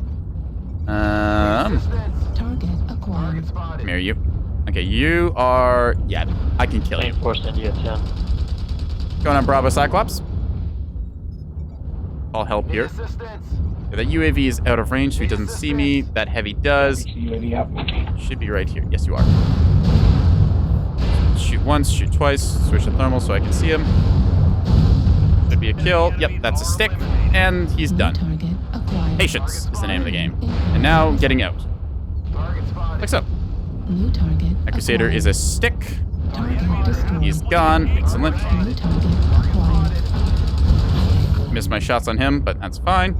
[SPEAKER 4] Target acquired.
[SPEAKER 1] Come here, you. Okay, you are... Yeah, I can kill you.
[SPEAKER 8] Reinforced India 10.
[SPEAKER 1] Going on Bravo Cyclops. I'll help here. Yeah, that UAV is out of range, so he doesn't see me. That heavy does. Should be right here. Yes, you are. Shoot once, shoot twice. Switch to thermal so I can see him. Should be a kill. Yep, that's a stick. And he's done. Patience is the name of the game. And now getting out. Like so.
[SPEAKER 4] New target.
[SPEAKER 1] That Crusader is a stick. He's gone. Excellent. Missed my shots on him, but that's fine.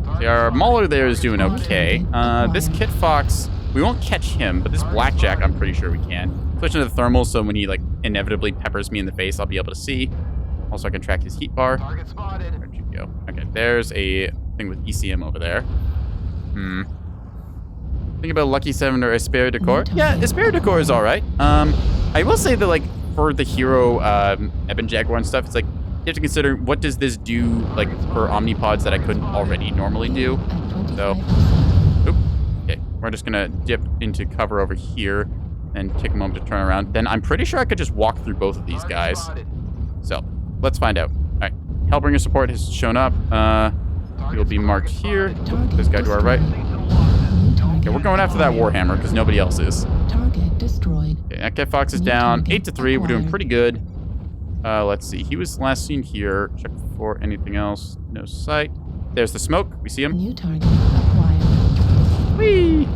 [SPEAKER 1] Our Mauler there is doing okay. This Kit Fox, we won't catch him, but this Blackjack, I'm pretty sure we can. Switch into the thermal, so when he like inevitably peppers me in the face, I'll be able to see. Also, I can track his heat bar. Where'd you go? Okay, there's a thing with ECM over there. Think about Lucky 7 or Espere Decor. Yeah, Espere Decor is alright. I will say that, like, for the hero Ebon Jaguar and stuff, it's like, you have to consider what does this do, like, for Omnipods that I couldn't already normally do. So, oop. Okay, we're just gonna dip into cover over here and take a moment to turn around. Then I'm pretty sure I could just walk through both of these guys. So, let's find out. All right, Hellbringer support has shown up. He'll be marked here. This guy to our right. Okay, we're going after that Warhammer because nobody else is.
[SPEAKER 4] Target destroyed.
[SPEAKER 1] Okay, that Cat Fox is down. 8-3. We're doing pretty good. Let's see. He was last seen here. Check for anything else. No sight. There's the smoke. We see him.
[SPEAKER 4] New target acquired.
[SPEAKER 1] Whee!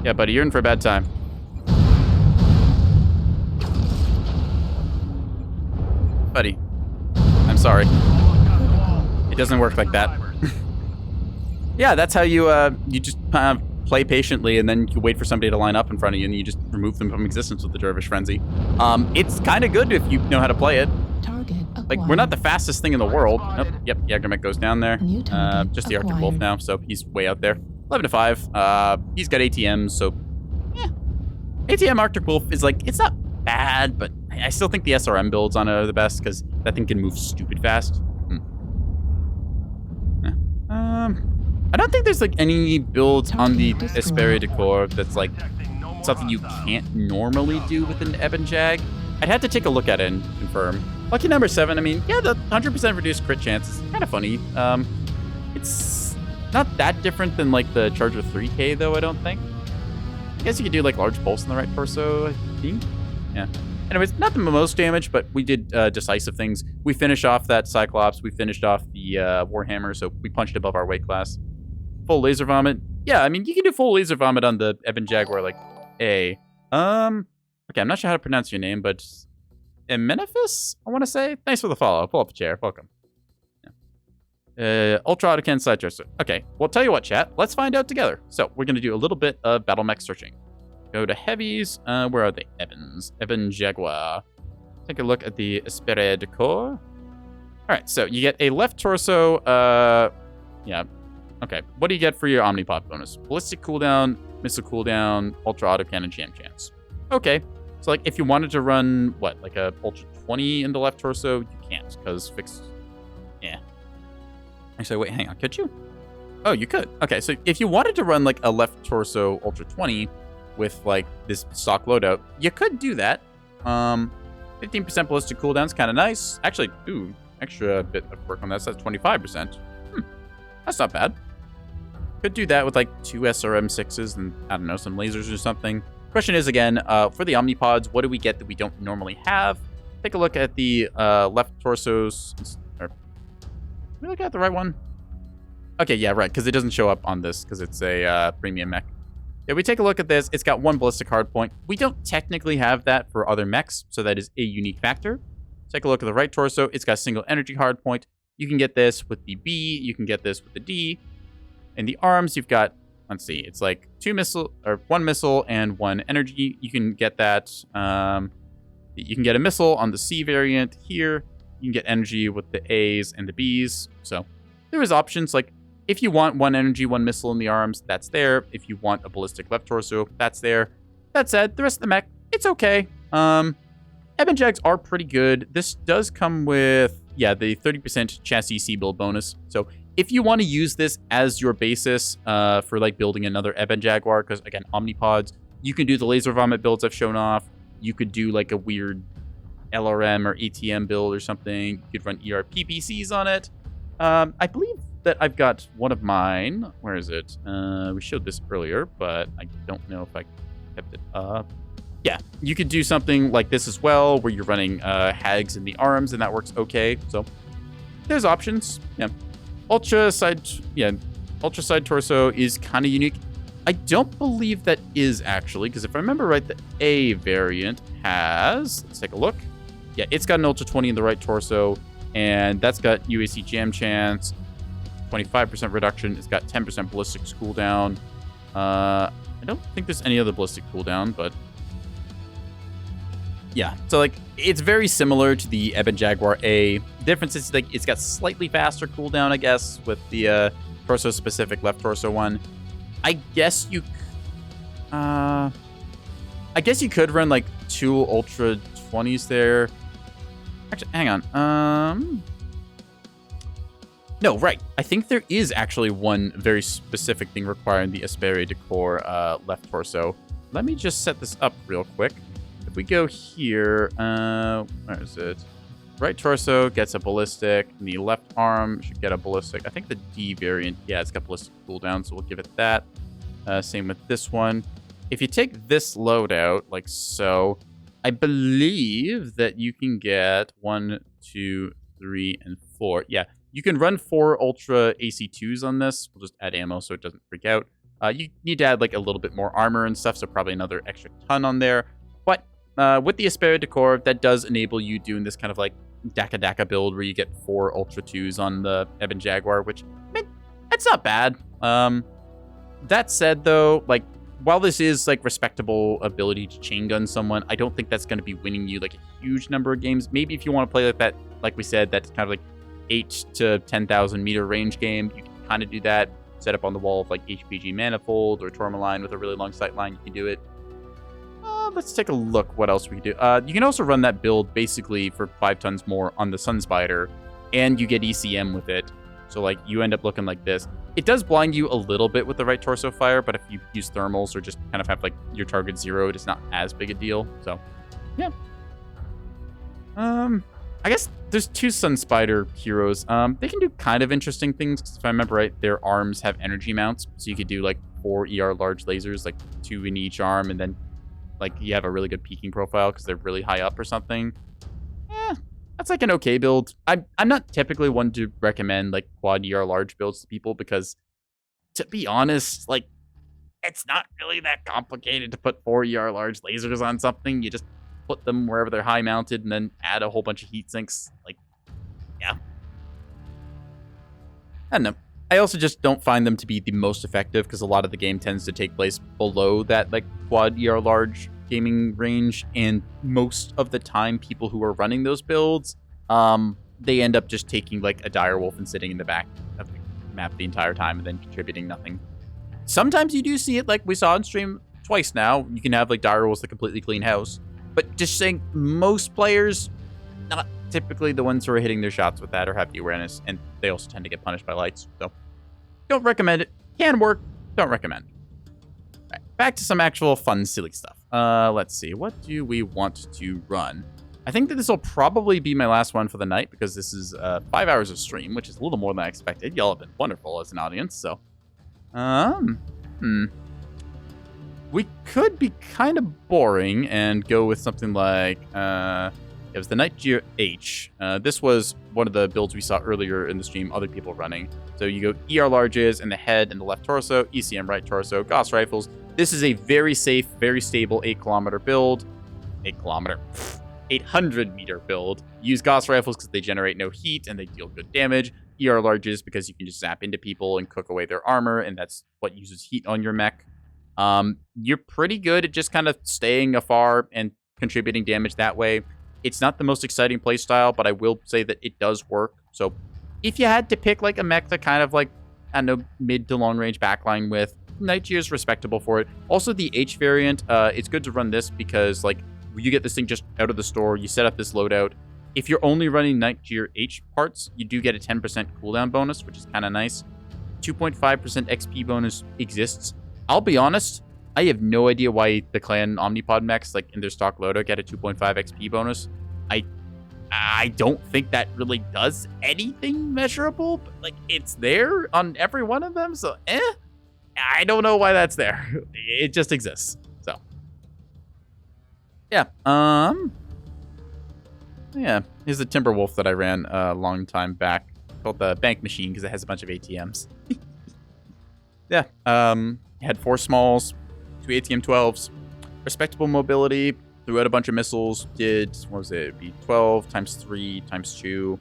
[SPEAKER 1] Yeah, buddy, you're in for a bad time. Buddy, I'm sorry. It doesn't work like that. Yeah, that's how you you just play patiently, and then you wait for somebody to line up in front of you, and you just remove them from existence with the Dervish Frenzy. It's kind of good if you know how to play it.
[SPEAKER 4] Target acquired.
[SPEAKER 1] Like, we're not the fastest thing in the world. Nope. Yep, Jagermech goes down there.
[SPEAKER 4] New target
[SPEAKER 1] Just the Arctic Wolf
[SPEAKER 4] acquired.
[SPEAKER 1] now, so he's way out there. 11 to 5. He's got ATMs, so yeah. ATM Arctic Wolf is like, it's not bad, but I still think the SRM builds on it are the best because that thing can move stupid fast. I don't think there's like any builds on the Esperi Decor that's like something you can't normally do with an Ebon Jag. I'd have to take a look at it and confirm. Lucky number 7, I mean, yeah, the 100% reduced crit chance is kind of funny. It's not that different than like the Charger 3K though, I don't think. I guess you could do like large pulse in the right torso, I think. Yeah. Anyways, not the most damage, but we did decisive things. We finished off that Cyclops. We finished off the Warhammer, so we punched above our weight class. Full laser vomit. Yeah, I mean, you can do full laser vomit on the Ebon Jaguar, like, A. Okay, I'm not sure how to pronounce your name, but Emenephis, I want to say? Thanks for the follow. Pull up a chair. Welcome. Yeah. Ultra Autocan Side Torso. Okay, well, tell you what, chat. Let's find out together. So, we're going to do a little bit of battle mech searching. Go to heavies. Where are they? Ebon Jaguar. Take a look at the Esperi Decor. All right, so you get a left torso. Yeah. Okay. What do you get for your Omnipod bonus? Ballistic cooldown, missile cooldown, ultra autocannon, jam chance. Okay. So like, if you wanted to run what, like a ultra 20 in the left torso, you can't because fixed. Yeah. Actually, wait, hang on. Could you? Oh, you could. Okay, so if you wanted to run like a left torso ultra 20. With like this stock loadout, you could do that. 15% ballistic cooldown's kind of nice. Actually, ooh, extra bit of work on that. So that's 25%. That's not bad. Could do that with like 2 SRM6s and I don't know, some lasers or something. Question is again, for the Omnipods, what do we get that we don't normally have? Take a look at the left torsos. Are we looking at the right one? Okay, yeah, right, because it doesn't show up on this because it's a premium mech. Yeah, we take a look at this. It's got 1 ballistic hardpoint. We don't technically have that for other mechs, so that is a unique factor. Take a look at the right torso. It's got a single energy hardpoint. You can get this with the B. You can get this with the D. In the arms, you've got, let's see, it's like 1 missile and 1 energy. You can get that. You can get a missile on the C variant here. You can get energy with the A's and the B's. So there is options like, if you want 1 energy, 1 missile in the arms, that's there. If you want a ballistic left torso, that's there. That said, the rest of the mech, it's okay. Ebon Jags are pretty good. This does come with, yeah, the 30% chassis C-build bonus. So if you want to use this as your basis for like building another Ebon Jaguar, because again, Omnipods, you can do the laser vomit builds I've shown off. You could do like a weird LRM or ATM build or something. You could run ERPPCs on it. I believe that I've got one of mine. Where is it? We showed this earlier, but I don't know if I kept it up. Yeah, you could do something like this as well, where you're running hags in the arms, and that works okay. So there's options. Yeah, ultra side torso is kind of unique. I don't believe that is actually, because if I remember right, the A variant has. Let's take a look. Yeah, it's got an ultra 20 in the right torso, and that's got UAC jam chance. 25% reduction. It's got 10% ballistics cooldown. I don't think there's any other ballistic cooldown, but yeah. So like, it's very similar to the Ebon Jaguar A. The difference is like it's got slightly faster cooldown, I guess, with the torso specific left torso one. I guess you could run like 2 ultra 20s there. Actually, hang on. No, right. I think there is actually one very specific thing requiring the Esperi Decor left torso. Let me just set this up real quick. If we go here, where is it? Right torso gets a ballistic. And the left arm should get a ballistic. I think the D variant, yeah, it's got ballistic cooldown, so we'll give it that. Same with this one. If you take this loadout, like so, I believe that you can get 1, 2, 3, and 4. Yeah. You can run 4 Ultra AC2s on this. We'll just add ammo so it doesn't freak out. You need to add like a little bit more armor and stuff, so probably another extra ton on there. But with the Esperi Decor, that does enable you doing this kind of like Daka build where you get 4 Ultra 2s on the Ebon Jaguar, which, I mean, that's not bad. That said, though, like, while this is, like, respectable ability to chain gun someone, I don't think that's going to be winning you, like, a huge number of games. Maybe if you want to play like that, like we said, that's kind of like 8 to 10,000 meter range game, you can kind of do that. Set up on the wall of, like, HPG Manifold or Tourmaline with a really long sight line, you can do it. Let's take a look what else we can do. You can also run that build basically for 5 tons more on the Sun Spider, and you get ECM with it. So, like, you end up looking like this. It does blind you a little bit with the right torso fire, but if you use thermals or just kind of have, like, your target zeroed, it's not as big a deal. So, yeah. I guess there's 2 Sun Spider heroes. They can do kind of interesting things, 'cause if I remember right, their arms have energy mounts. So you could do, like, 4 ER large lasers, like 2 in each arm, and then, like, you have a really good peaking profile because they're really high up or something. That's like an okay build. I'm not typically one to recommend like quad ER large builds to people because, to be honest, like, it's not really that complicated to put 4 ER large lasers on something. You just put them wherever they're high mounted and then add a whole bunch of heat sinks. Like, yeah. I don't know. I also just don't find them to be the most effective because a lot of the game tends to take place below that like quad ER large gaming range, and most of the time people who are running those builds, they end up just taking like a direwolf and sitting in the back of the map the entire time and then contributing nothing. Sometimes you do see it, like we saw on stream twice now. You can have like direwolves that completely clean house, but just saying most players, not typically the ones who are hitting their shots with that or have the awareness, and they also tend to get punished by lights. So don't recommend it. Can work, don't recommend. Right, back to some actual fun, silly stuff. Let's see. What do we want to run? I think that this will probably be my last one for the night because this is 5 hours of stream, which is a little more than I expected. Y'all have been wonderful as an audience, so. We could be kind of boring and go with something like, it was the Nightgear H. This was one of the builds we saw earlier in the stream, other people running. So you go ER larges in the head and the left torso, ECM right torso, Gauss rifles. This is a very safe, very stable 8-kilometer build. 800 meter build. Use Gauss rifles because they generate no heat and they deal good damage. ER larges because you can just zap into people and cook away their armor, and that's what uses heat on your mech. You're pretty good at just kind of staying afar and contributing damage that way. It's not the most exciting playstyle, but I will say that it does work. So if you had to pick like a mech to kind of like, I don't know, mid to long range backline with, Nightgear is respectable for it. Also the H variant, it's good to run this because like you get this thing just out of the store, you set up this loadout. If you're only running Nightgear H parts, you do get a 10% cooldown bonus, which is kind of nice. 2.5% XP bonus exists. I'll be honest, I have no idea why the clan Omnipod mechs, like in their stock loadout, get a 2.5 XP bonus. I don't think that really does anything measurable, but like it's there on every one of them, so I don't know why that's there. It just exists. So yeah. Yeah, here's the Timberwolf that I ran a long time back, called the Bank Machine because it has a bunch of ATMs. Yeah, had 4 smalls, 2 ATM 12s, respectable mobility, threw out a bunch of missiles, did, what was it, it'd be 12 times 3 times 2,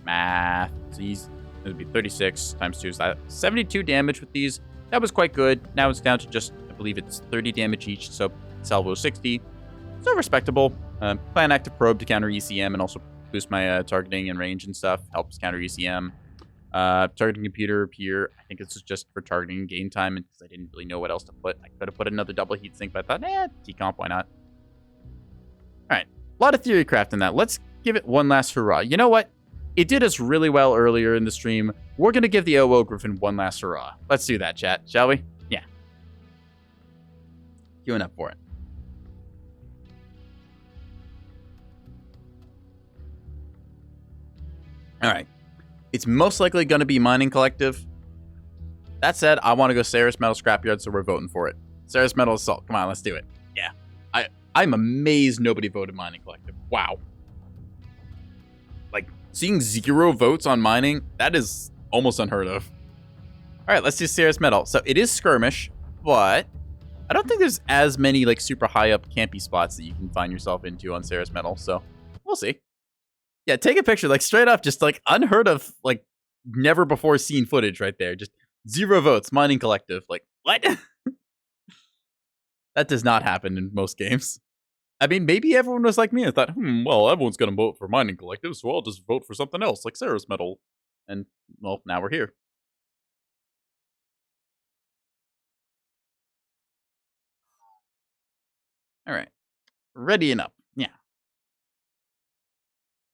[SPEAKER 1] math, so it would be 36 times 2, so 72 damage with these. That was quite good. Now it's down to just, I believe it's 30 damage each, so salvo 60. So respectable. Plan active probe to counter ECM and also boost my targeting and range and stuff. Helps counter ECM. Targeting computer here. I think this is just for targeting game time because I didn't really know what else to put. I could have put another double heat sink, but I thought, T-comp, why not? All right. A lot of theory craft in that. Let's give it one last hurrah. You know what? It did us really well earlier in the stream. We're going to give the OO Griffin one last hurrah. Let's do that, chat. Shall we? Yeah. Queuing up for it. All right. It's most likely going to be Mining Collective. That said, I want to go Ceres Metal Scrapyard, so we're voting for it. Ceres Metal Assault. Come on, let's do it. Yeah. I'm amazed nobody voted Mining Collective. Wow. Like, seeing 0 votes on Mining, that is almost unheard of. All right, let's do Ceres Metal. So it is skirmish, but I don't think there's as many, like, super high up campy spots that you can find yourself into on Ceres Metal, so we'll see. Yeah, take a picture, like straight up, just like unheard of, like never before seen footage right there. Just 0 votes, Mining Collective. Like, what? That does not happen in most games. I mean, maybe everyone was like me and thought, well, everyone's going to vote for Mining Collective, so I'll just vote for something else, like Sarah's Metal. And, well, now we're here. All right. Ready and up. Yeah.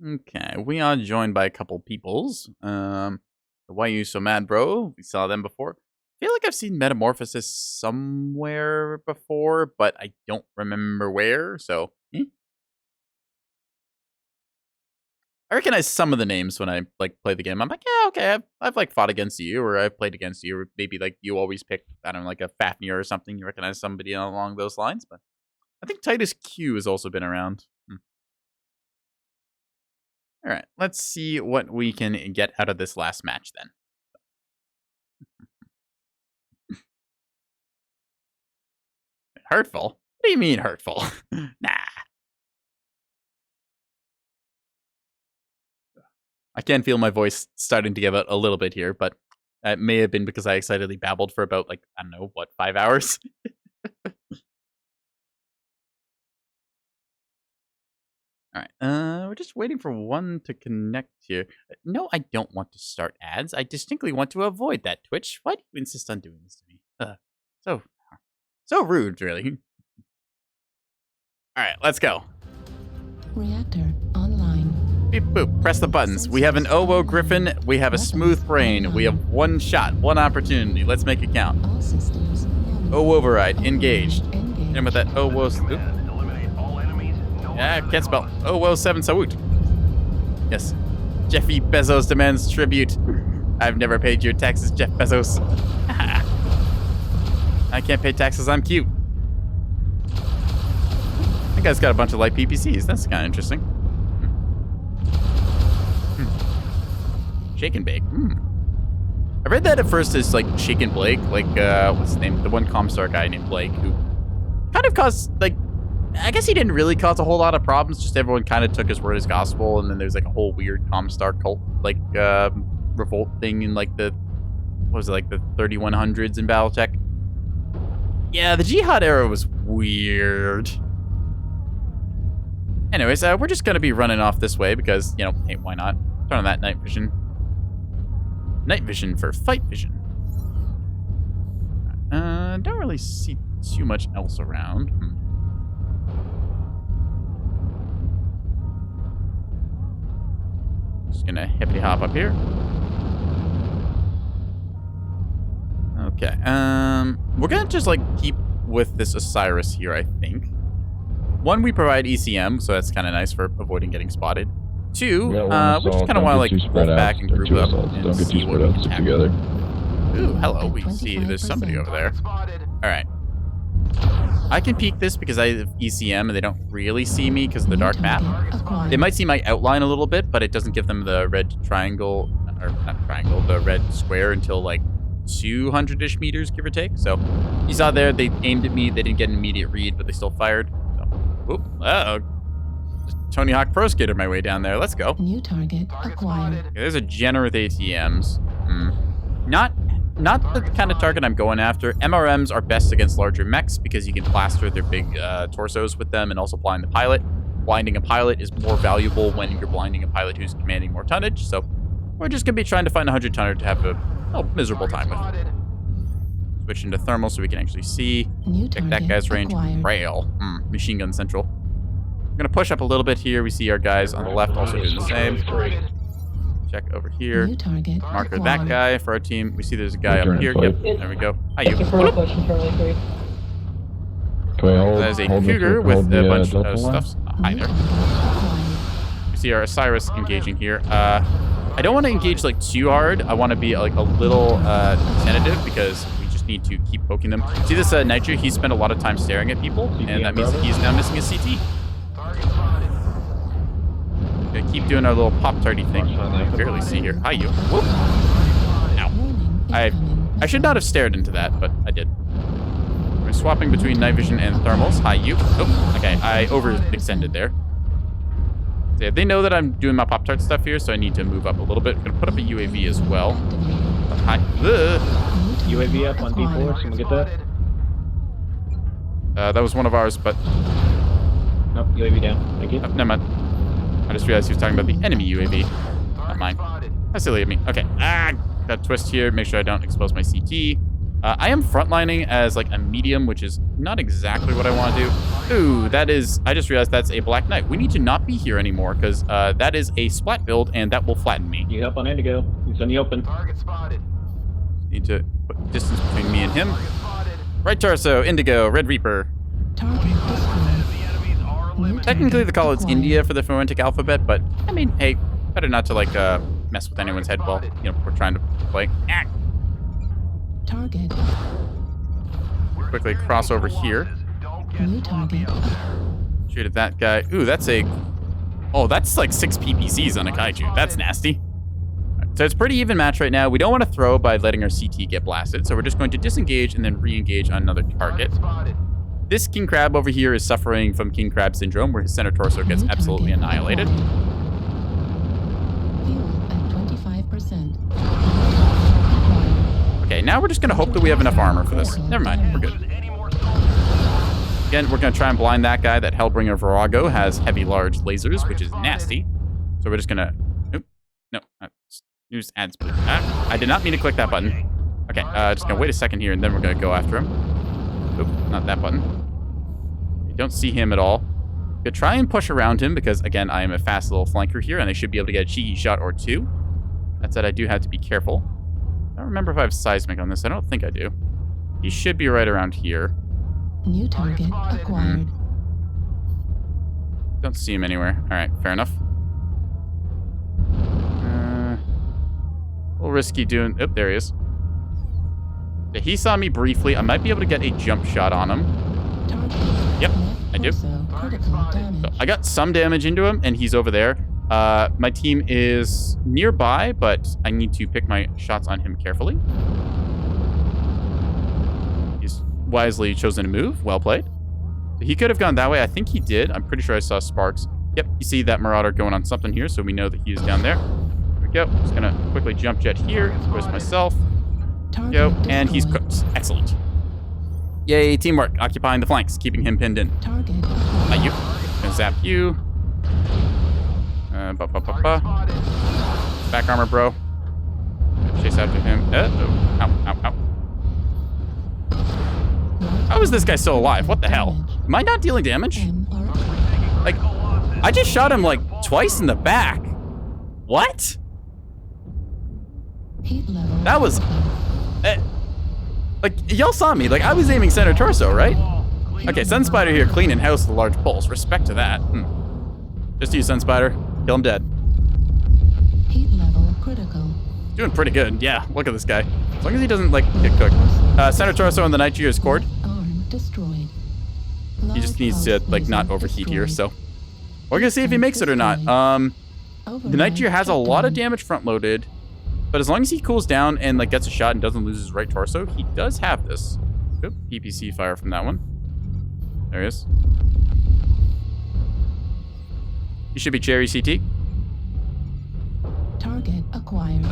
[SPEAKER 1] Okay, we are joined by a couple peoples. Why you so mad, bro? We saw them before. I feel like I've seen Metamorphosis somewhere before, but I don't remember where, so... I recognize some of the names when I, like, play the game. I'm like, yeah, okay, I've like, fought against you, or I've played against you, or maybe, like, you always pick, I don't know, like, a Fafnir or something. You recognize somebody along those lines, but... I think Titus Q has also been around. All right, let's see what we can get out of this last match then. Hurtful? What do you mean hurtful? Nah. I can feel my voice starting to give out a little bit here, but it may have been because I excitedly babbled for about, like, I don't know, what, 5 hours? All right, we're just waiting for one to connect here. No, I don't want to start ads. I distinctly want to avoid that, Twitch. Why do you insist on doing this to me? So rude, really. All right, let's go.
[SPEAKER 4] Reactor online.
[SPEAKER 1] Beep boop, press the buttons. We have an OWO Griffin. We have a smooth brain. We have one shot, one opportunity. Let's make it count.
[SPEAKER 4] All systems.
[SPEAKER 1] OWO override, engaged. And with that OWO...
[SPEAKER 2] Eliminate all enemies. No
[SPEAKER 1] Yeah, can't spell. OWO 7 Sawut. Yes. Jeffy Bezos demands tribute. I've never paid your taxes, Jeff Bezos. I can't pay taxes, I'm cute. That guy's got a bunch of light PPCs. That's kind of interesting. Shake and bake. I read that at first as like Shake and Blake, like what's his name? The one Comstar guy named Blake, who kind of caused like, I guess he didn't really cause a whole lot of problems. Just everyone kind of took his word as gospel, and then there's like a whole weird Comstar cult like revolt thing in like the what was it, like the 3100s in BattleTech. Yeah, the Jihad era was weird. Anyways, we're just gonna be running off this way because, you know, hey, why not? Turn on that night vision. Night vision for fight vision. Don't really see too much else around. Just gonna hippity hop up here. Okay, we're gonna just like keep with this Osiris here, I think. One, we provide ECM, so that's kind of nice for avoiding getting spotted. Two, we just kind of want to like pull back and group up and see what we can tackle. Ooh, hello, we see there's somebody over there. All right. I can peek this because I have ECM and they don't really see me because of the dark map. They might see my outline a little bit, but it doesn't give them the red triangle, or not triangle, the red square until like 200-ish meters, give or take. So you saw there, they aimed at me, they didn't get an immediate read, but they still fired. So, whoop, uh-oh. Tony Hawk Pro Skater my way down there. Let's go.
[SPEAKER 4] New target acquired.
[SPEAKER 1] Okay, there's a gen with ATMs. Not the kind of target I'm going after. MRMs are best against larger mechs because you can plaster their big torsos with them and also blind the pilot. Blinding a pilot is more valuable when you're blinding a pilot who's commanding more tonnage. So we're just going to be trying to find a 100-tonner to have a miserable time with. Switch into thermal so we can actually see. Check that guy's range. Rail. Machine gun central. We're going to push up a little bit here. We see our guys on the left also doing the same. Check over here. Marker that guy for our team. We see there's a guy up here. Yep, there we go. Hi, you. There's a cougar with a bunch of stuff. Hi there. We see our Osiris engaging here. I don't want to engage like too hard. I want to be like a little tentative because we just need to keep poking them. See this Nitro? He spent a lot of time staring at people, and that means that he's now missing his CT. Gonna keep doing our little pop-tarty thing. I can barely see here. Hi, you. Whoop. Ow. I should not have stared into that, but I did. We're swapping between night vision and thermals. Hi, you. Oh, okay. I overextended there. So yeah, they know that I'm doing my Pop-Tart stuff here, so I need to move up a little bit. I'm gonna put up a UAV as well. Hi.
[SPEAKER 5] UAV up on D4. Someone get that?
[SPEAKER 1] That was one of ours, but
[SPEAKER 5] Nope, UAV down. Thank you.
[SPEAKER 1] never mind. I just realized he was talking about the enemy UAV, not mine. That's silly of me. Okay. Got a twist here. Make sure I don't expose my CT. I am frontlining as like a medium, which is not exactly what I want to do. Ooh, that is... I just realized that's a Black Knight. We need to not be here anymore because that is a splat build and that will flatten me.
[SPEAKER 5] You up on Indigo. He's in the open.
[SPEAKER 1] Need to put distance between me and him. Right torso, Indigo, Red Reaper.
[SPEAKER 4] Target destroyed. New
[SPEAKER 1] Technically,
[SPEAKER 4] target
[SPEAKER 1] they call it
[SPEAKER 4] acquired.
[SPEAKER 1] India for the phonetic alphabet, but I mean, hey, better not to like mess with anyone's head while we're trying to play.
[SPEAKER 4] Target.
[SPEAKER 1] Quickly cross over here.
[SPEAKER 4] New target.
[SPEAKER 1] Shoot at that guy. Ooh, that's a... Oh, that's like 6 PPCs on a kaiju. That's nasty. So it's pretty even match right now. We don't want to throw by letting our CT get blasted, so we're just going to disengage and then re-engage on another target. This King Crab over here is suffering from King Crab syndrome, where his center torso gets
[SPEAKER 4] New
[SPEAKER 1] absolutely
[SPEAKER 4] target
[SPEAKER 1] annihilated.
[SPEAKER 4] acquired. Fuel at 25%.
[SPEAKER 1] Okay, now we're just going to hope that we have enough armor for this. Never mind, we're good. Again, we're going to try and blind that guy. That Hellbringer Virago has heavy, large lasers, which is nasty. So we're just going to... Oop, no, use ads. I did not mean to click that button. Okay, just going to wait a second here, and then we're going to go after him. Oop, not that button. I don't see him at all. Gonna try and push around him because, again, I am a fast little flanker here, and I should be able to get a cheeky shot or two. That said, I do have to be careful. I don't remember if I have seismic on this. I don't think I do. He should be right around here.
[SPEAKER 4] New target acquired.
[SPEAKER 1] Don't see him anywhere. All right, fair enough. A little risky doing... Oh, there he is. Yeah, he saw me briefly. I might be able to get a jump shot on him.
[SPEAKER 4] Target.
[SPEAKER 1] Yep,
[SPEAKER 4] Left
[SPEAKER 1] I do.
[SPEAKER 4] torso critical damage.
[SPEAKER 1] So I got some damage into him, and he's over there. My team is nearby, but I need to pick my shots on him carefully. He's wisely chosen to move. Well played. So he could have gone that way. I think he did. I'm pretty sure I saw sparks. Yep, you see that Marauder going on something here, so we know that he is down there. There we go. Just gonna quickly jump jet here. Twist myself.
[SPEAKER 4] Target
[SPEAKER 1] Go, and he's
[SPEAKER 4] destroyed.
[SPEAKER 1] cooked. Excellent. Yay, teamwork. Occupying the flanks, keeping him pinned in.
[SPEAKER 4] Target
[SPEAKER 1] You. Gonna zap you. Back armor, bro. Chase after him. Oh, ow, ow, ow. How is this guy still alive? What the hell? Am I not dealing damage?
[SPEAKER 4] MR.
[SPEAKER 1] Like, I just shot him like twice in the back. What?
[SPEAKER 4] Heat level.
[SPEAKER 1] That was... like, y'all saw me. Like, I was aiming center torso, right? Okay, Sun Spider here, clean and house with a large pulse. Respect to that. Just you, Sun Spider. Kill him dead.
[SPEAKER 4] Heat level critical.
[SPEAKER 1] Doing pretty good. Yeah, look at this guy. As long as he doesn't, like, get cooked. Center torso on the Night Gear is scored.
[SPEAKER 4] Arm destroyed.
[SPEAKER 1] He just
[SPEAKER 4] Large
[SPEAKER 1] needs to,
[SPEAKER 4] pulse
[SPEAKER 1] like, not
[SPEAKER 4] laser
[SPEAKER 1] overheat here,
[SPEAKER 4] destroyed.
[SPEAKER 1] so... We're gonna see if he makes it or not. The Night Gear has a lot of damage front-loaded, but as long as he cools down and, like, gets a shot and doesn't lose his right torso, he does have this. Oop, PPC fire from that one. There he is. You should be Cherry CT.
[SPEAKER 4] Target acquired.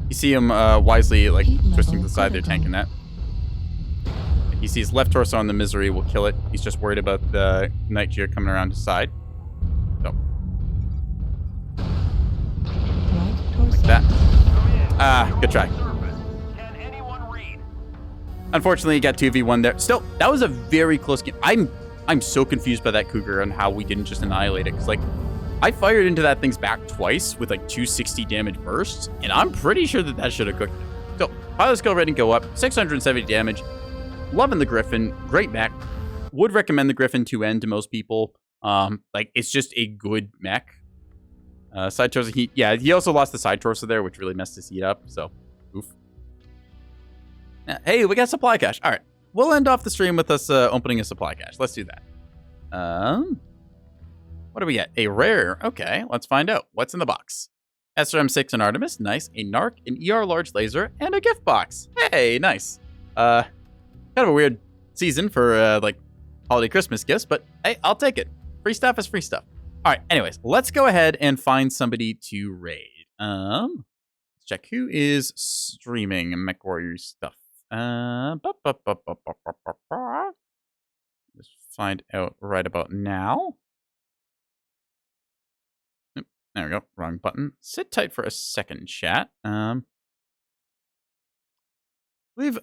[SPEAKER 1] You see him wisely, like,
[SPEAKER 4] Heat
[SPEAKER 1] twisting to
[SPEAKER 4] level
[SPEAKER 1] the side there,
[SPEAKER 4] critical.
[SPEAKER 1] tanking that. He sees left torso on the Misery, will kill it. He's just worried about the Night Gear coming around his side. So,
[SPEAKER 4] Right torso.
[SPEAKER 1] that. Good try.
[SPEAKER 2] Can anyone read?
[SPEAKER 1] Unfortunately, he got 2v1 there. Still, that was a very close game. I'm so confused by that Cougar and how we didn't just annihilate it. Because, like, I fired into that thing's back twice with, like, 260 damage bursts. And I'm pretty sure that that should have cooked. So, pilot skill rating go up. 670 damage. Loving the Griffin. Great mech. Would recommend the Griffin 2N to most people. Like, it's just a good mech. Side torso heat. Yeah, he also lost the side torso there, which really messed his heat up. So, oof. Hey, we got supply cache. All right. We'll end off the stream with us opening a supply cache. Let's do that. What do we get? A rare. Okay, let's find out. What's in the box? SRM6 and Artemis. Nice. A Narc, an ER large laser, and a gift box. Hey, nice. Kind of a weird season for, like, holiday Christmas gifts, but hey, I'll take it. Free stuff is free stuff. All right, anyways, let's go ahead and find somebody to raid. Let's check who is streaming Mechwarrior stuff. Just find out right about now. Oop, there we go. Wrong button. Sit tight for a second, chat. I believe,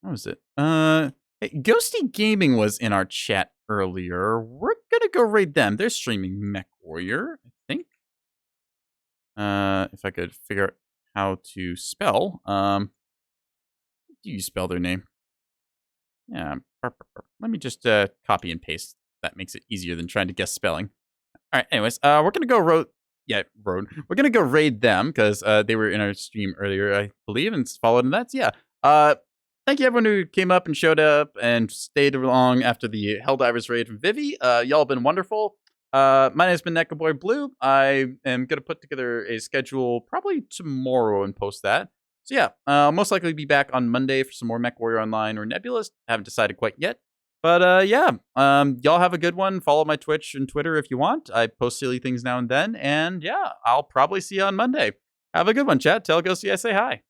[SPEAKER 1] what was it? Hey, Ghosty Gaming was in our chat earlier. We're gonna go raid them. They're streaming Mechwarrior, I think. If I could figure out how to spell. How do you spell their name? Yeah. Let me just copy and paste. That makes it easier than trying to guess spelling. All right. Anyways, we're gonna go We're gonna go raid them because they were in our stream earlier, I believe, and followed in that. So yeah. Thank you everyone who came up and showed up and stayed along after the Helldivers raid from Vivi. Y'all have been wonderful. My name's been NekoboyBlue. I am gonna put together a schedule probably tomorrow and post that. So yeah, I'll most likely be back on Monday for some more Mechwarrior Online or Nebulous. Haven't decided quite yet. But yeah, y'all have a good one. Follow my Twitch and Twitter if you want. I post silly things now and then. And yeah, I'll probably see you on Monday. Have a good one, chat. Tell Ghosty I say hi.